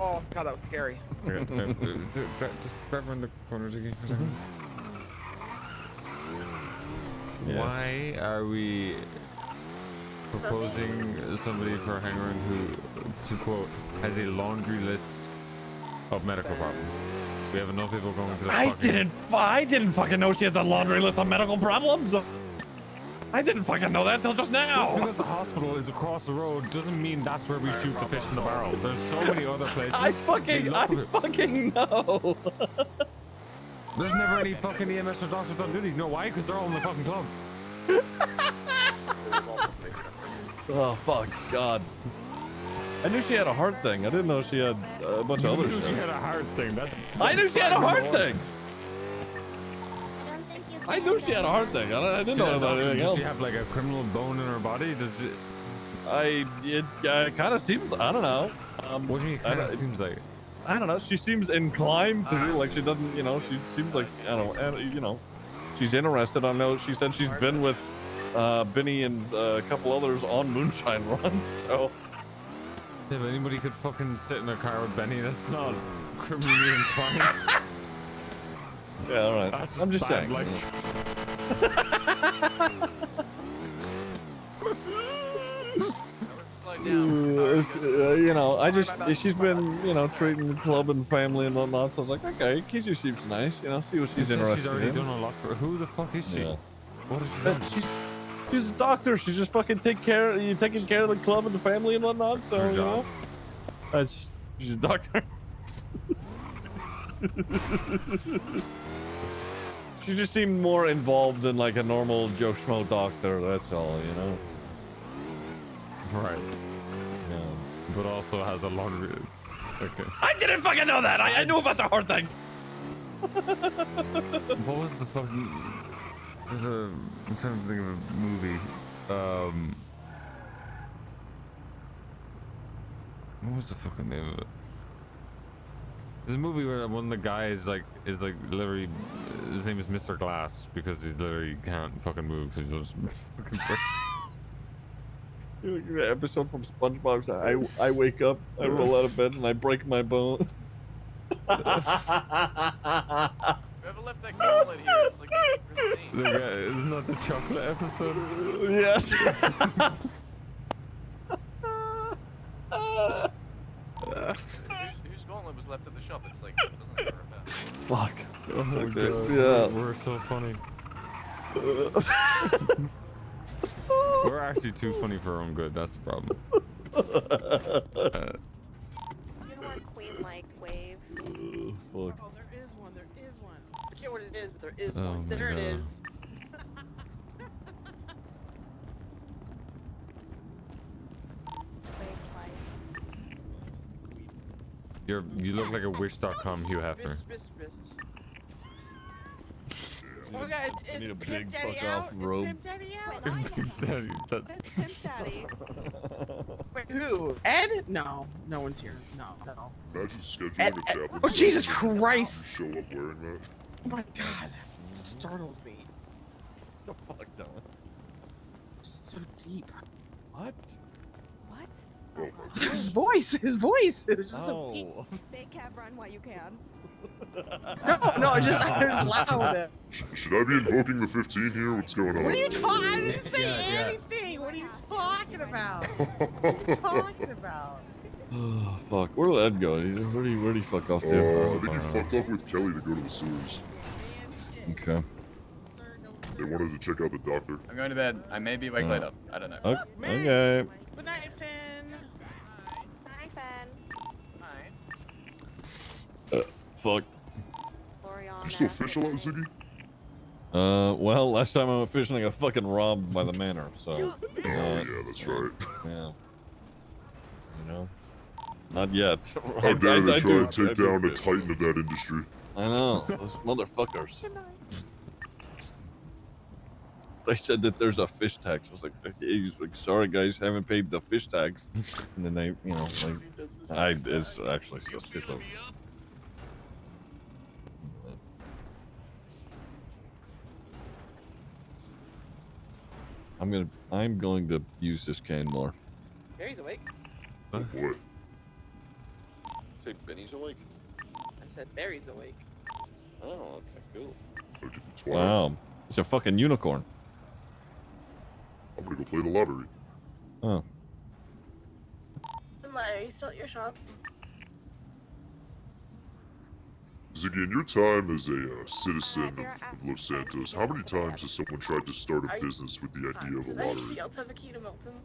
Oh God, that was scary. Just grab her in the corner, Ziggy. For a second. Yes. Why are we proposing somebody for a hangaround who, to quote, has a laundry list of medical problems? We have enough people going to the I didn't fucking know she has a laundry list of medical problems. I didn't fucking know that until just now. Just because the hospital is across the road doesn't mean that's where we shoot the fish in the barrel. There's so many other places. I fucking know. There's never any fucking EMS or doctors on duty. You know why? Because they're all in the fucking club. Oh fuck, God. I knew she had a heart thing. I didn't know she had a bunch of other shit. She had a heart thing. I knew she had a heart thing. I knew she had a heart thing. I didn't know about anything else. Does she have like a criminal bone in her body? Does she? It kind of seems. I don't know. What do you mean? Kind of seems like. I don't know. She seems inclined to do, like she doesn't. You know, she seems like, I don't know. You know, she's interested. I know she said she's been with Benny and a couple others on moonshine runs. So if anybody could fucking sit in a car with Benny, that's not criminally inclined. Yeah, all right. That's I'm just bad, saying. like, you know, she's been, you know, treating the club and family and whatnot. So I was like, okay, Keisha seems nice. You know, see what she's interested she's already in. done a lot for. Who the fuck is she? Yeah. What is she done? She's a doctor. She's just fucking taking care of the club and the family and whatnot. So Her you know, job. she's a doctor. She just seemed more involved than like a normal Joe Schmo doctor. That's all, you know. Right. Yeah. But also has a laundry. Okay. I didn't fucking know that. I knew about the heart thing. What was the fucking? I'm trying to think of a movie. What was the fucking name of it? There's a movie where one of the guys is literally, his name is Mr. Glass because he literally can't fucking move because he's just fucking. The episode from SpongeBob. I wake up, I roll out of bed, and I break my bone. Whoever left that gauntlet here, it's like The guy, isn't that the chocolate episode? Yes. whose gauntlet was left at the shop? It's like, it doesn't matter about. Fuck. Oh my Okay, god. yeah. We're so funny. We're actually too funny for our own good. That's the problem. You know what queen-like wave? Fuck. Oh, there is one. There is one. I forget what it is, but there is Oh one. my There it God. is. You look like a wish.com Hugh Hefner. Oh my God, I need a it's big Pimp Daddy fuck off out. robe. It's Pimp Daddy out. Daddy, that- It's Pimp Daddy. Wait, who? Ed? No, no one's here. No. Imagine scheduling Ed, a chaplain. oh, Jesus session and Christ. You show up wearing that. Oh my God, it startled me. What the fuck, Dylan? So deep. What? What? Oh my His voice. It was just so deep. Oh. Big cab, run while you can. No, just loud. Should I be invoking the 15 here? What's going on? What are you talking? I didn't say Yeah. anything. What are you talking about? What are you talking about? Oh, fuck. Where'd Ed go? Where'd he fuck off to? I think he fucked off with Kelly to go to the sewers. Okay. They wanted to check out the doctor. I'm going to bed. I may be awake later. I don't know. Okay. Good night, Finn. Hi, Finn. Fuck. You still fish a lot, Ziggy? Well, last time I went fishing, I got fucking robbed by the manor, so. Oh, yeah, that's right. Yeah. You know? Not yet. How dare they try do- to take I do down the fish. titan of that industry? I know. Those motherfuckers. They said that there's a fish tax. I was like, he's like, sorry guys, haven't paid the fish tax. And then they, you know, like, it's actually suspicious. I'm going to use this can more. Gary's awake. Oh boy. Say Benny's awake? I said Barry's awake. Oh, okay, cool. Wow, it's a fucking unicorn. I'm gonna go play the lottery. Oh. Are you still at your shop? Ziggy, in your time as a citizen of Los Santos, how many times has someone tried to start a business with the idea of a Does lottery? anybody else have a key to Milton's?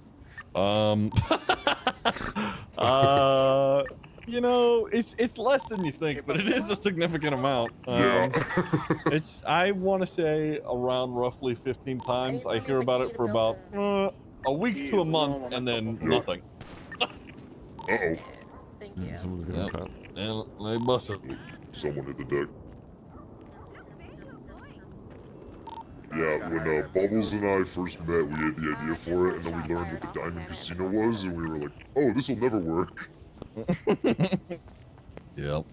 You know, it's less than you think, but it is a significant amount. I want to say around roughly 15 times. I hear about it for about a week to a month, and then nothing. Uh-oh. Thank you. Someone's gonna cut. And they busted. Someone hit the deck. Yeah, when Bubbles and I first met, we had the idea for it, and then we learned what the Diamond Casino was, and we were like, oh, this will never work. Yep.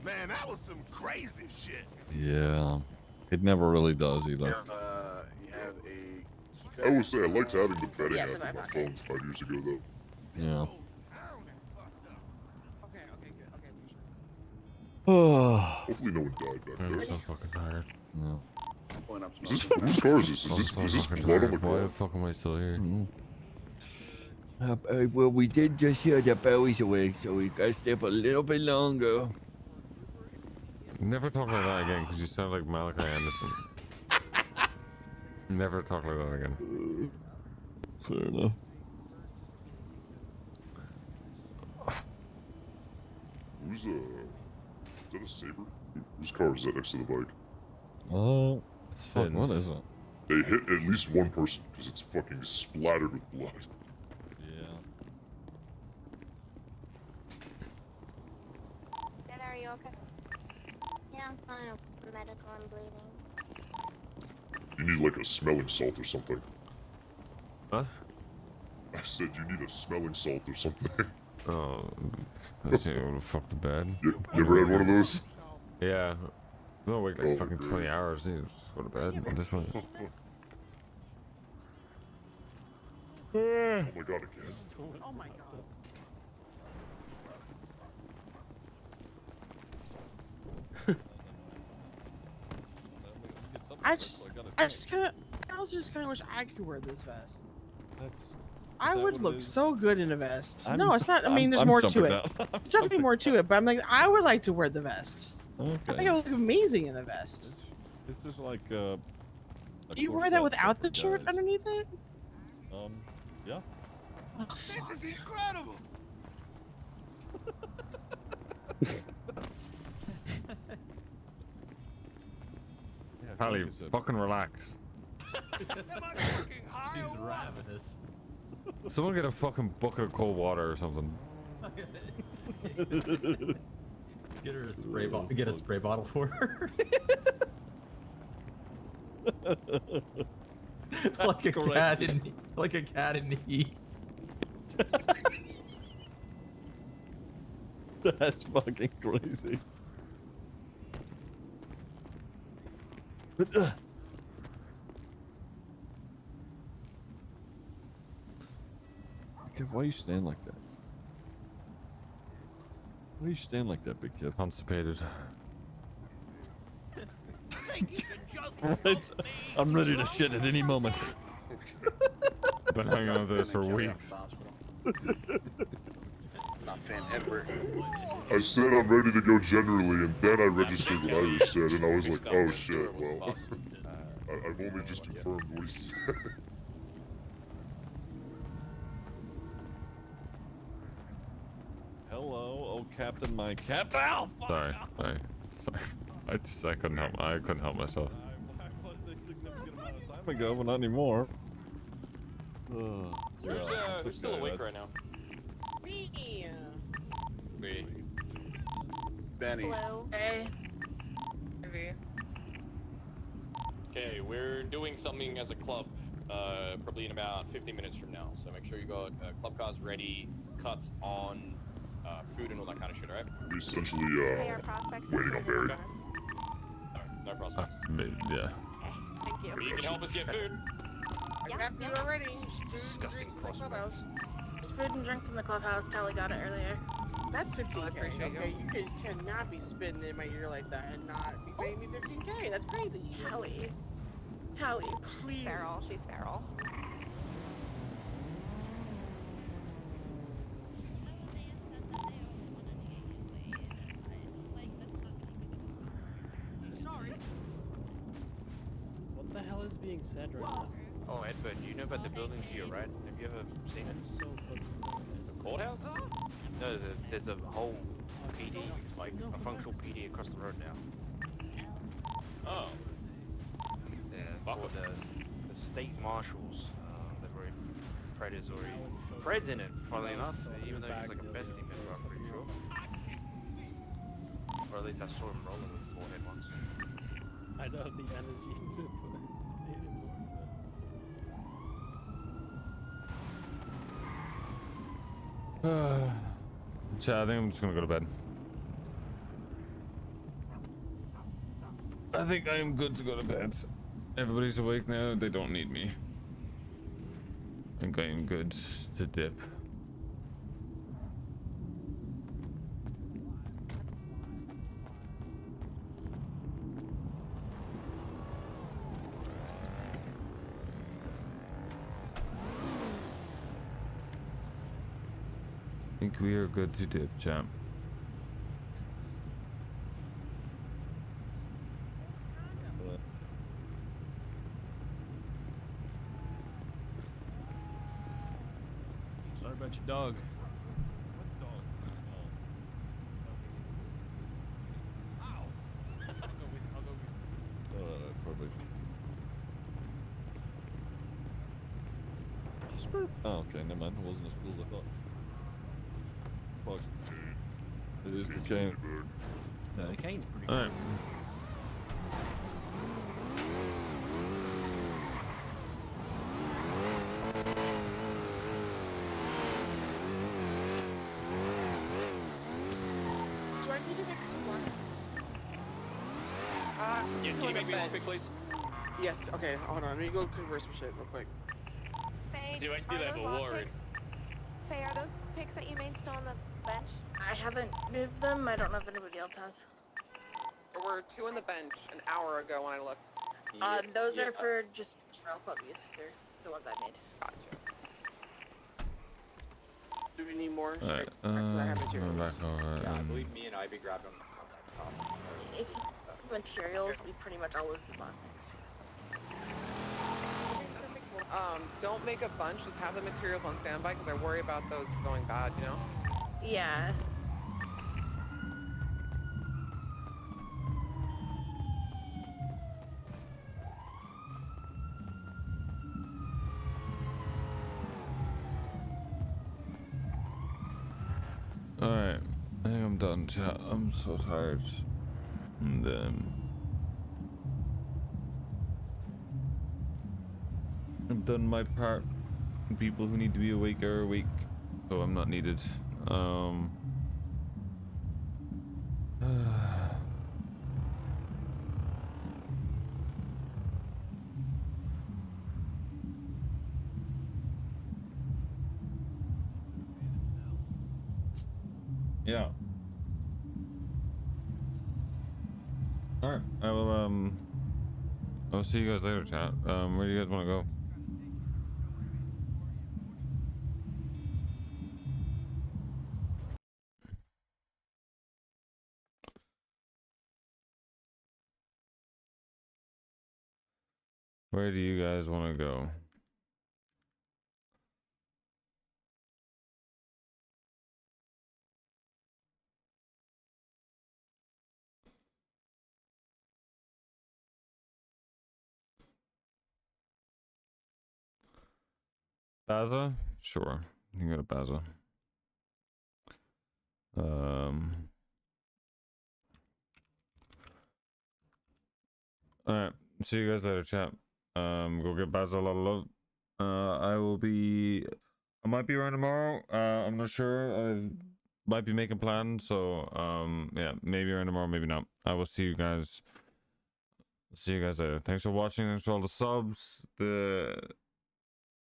Man, that was some crazy shit. Yeah. It never really does either. You have a key I will say I liked having the betting Yeah, app it's in my on my pocket. phones 5 years ago, though. Yeah. Okay, good. Okay, make sure. Hopefully no one died back I'm there. so fucking tired. No. Pulling up Is this, smoking. whose car is this? I'm Is so this fucking blood on tired. the Why the car? fuck am I still here? Well, we did just hear that Bowie's awake, so we gotta stay up a little bit longer. Never talk like that again, because you sound like Malachi Anderson. Never talk like that again. Fair enough. Who's is that a Saber? Whose car is that next to the bike? It's Fuck, what Finn's. is it? They hit at least one person because it's fucking splattered with blood. Yeah. Dad, are you okay? Yeah, I'm fine. I'm medical. I'm bleeding. You need like a smelling salt or something. What? I said you need a smelling salt or something. Oh, let's see, what the fuck the bed? You ever had one of those? Yeah. No, wait like Oh, fucking great. 20 hours, dude. Just go to bed at this point. Oh my god, again. Oh my god. I also just kind of wish I could wear this vest. I would look so good in a vest. No, it's not. I mean, there's more to it. There's definitely more to it, but I'm like, I would like to wear the vest. Okay. I think I would look amazing in a vest. It's just like Do you wear that without the shirt underneath it? Yeah. This is incredible. Pally, fucking relax. She's ravenous. Someone get a fucking bucket of cold water or something. Get her a spray bottle. Get a spray bottle for her. like a cat in heat. That's fucking crazy. Kev, why you stand like that? Why you stand like that, big Kev? Constipated. I'm ready to shit at any moment. Been hanging on to this for weeks. Not fan Edward. I said I'm ready to go generally, and then I registered what Irish said, and I was like, oh shit, well, I've only just confirmed what he said. Hello, oh Captain, my Captain. Ow, fuck. Sorry. I couldn't help myself. I was a significant amount of time ago, but not anymore. Who's still awake right now? Me. Me. Benny. Hello. Hey. Okay, we're doing something as a club, probably in about 15 minutes from now. So make sure you got club cars ready, cuts on, food and all that kind of shit, alright? We essentially, waiting on Barry. No prospects. Yeah. Thank you. You can help us get food. I got food already. Disgusting prospects. There's food and drinks in the clubhouse. Tally got it earlier. That's 15K. Okay, you cannot be spitting in my ear like that and not be paying me 15K. That's crazy. Howie. Howie, please. Feral. She's feral. What the hell is being said right now? Oh, Edward, do you know about the building to your right? Have you ever seen it? So The courthouse? No, there's a whole PD, like a functional PD across the road now. Oh. Yeah, for the state marshals. They're very predatory. Fred's in it, funnily enough, even though he's like a bestie member, I'm pretty sure. Or at least I saw him rolling with his forehead once. I don't have the energy to put Chad, I think I'm just gonna go to bed. I think I am good to go to bed. Everybody's awake now. They don't need me. and getting good to dip. I think we are good to dip, champ. Sorry about your dog. Probably. Oh, okay, never mind. It wasn't as cool as I thought. Fuck. It is the chain. No, the cane's pretty Alright. Do I need to fix the one? Yeah, can you make me one quick, please? Yes. Okay. Hold on. Let me go converse with shit real quick. Faye, See, I still are have a those lock warrant. picks- Faye, are those picks that you made still on the bench? I haven't moved them. I don't know if anybody else has. There were 2 on the bench an hour ago when I looked. Those are for just general club use. They're the ones I made. Gotcha. Do we need more? Alright, going back over. Yeah, I believe me and Ivy grabbed them on that top. If materials, we pretty much always do boxes. Don't make a bunch. Just have the materials on standby because I worry about those going bad. You know. Yeah. Alright, I think I'm done, chat. I'm so tired. And I've done my part. People who need to be awake are awake, so I'm not needed. Yeah. Alright, I'll see you guys later, chat. Where do you guys want to go? Where do you guys want to go? Baza? Sure. You can go to Baza. Alright. See you guys later, chat. Go get Baza a lot of love. I might be around tomorrow. I'm not sure. I might be making plans, so yeah, maybe around tomorrow, maybe not. I will see you guys. See you guys later. Thanks for watching. Thanks for all the subs.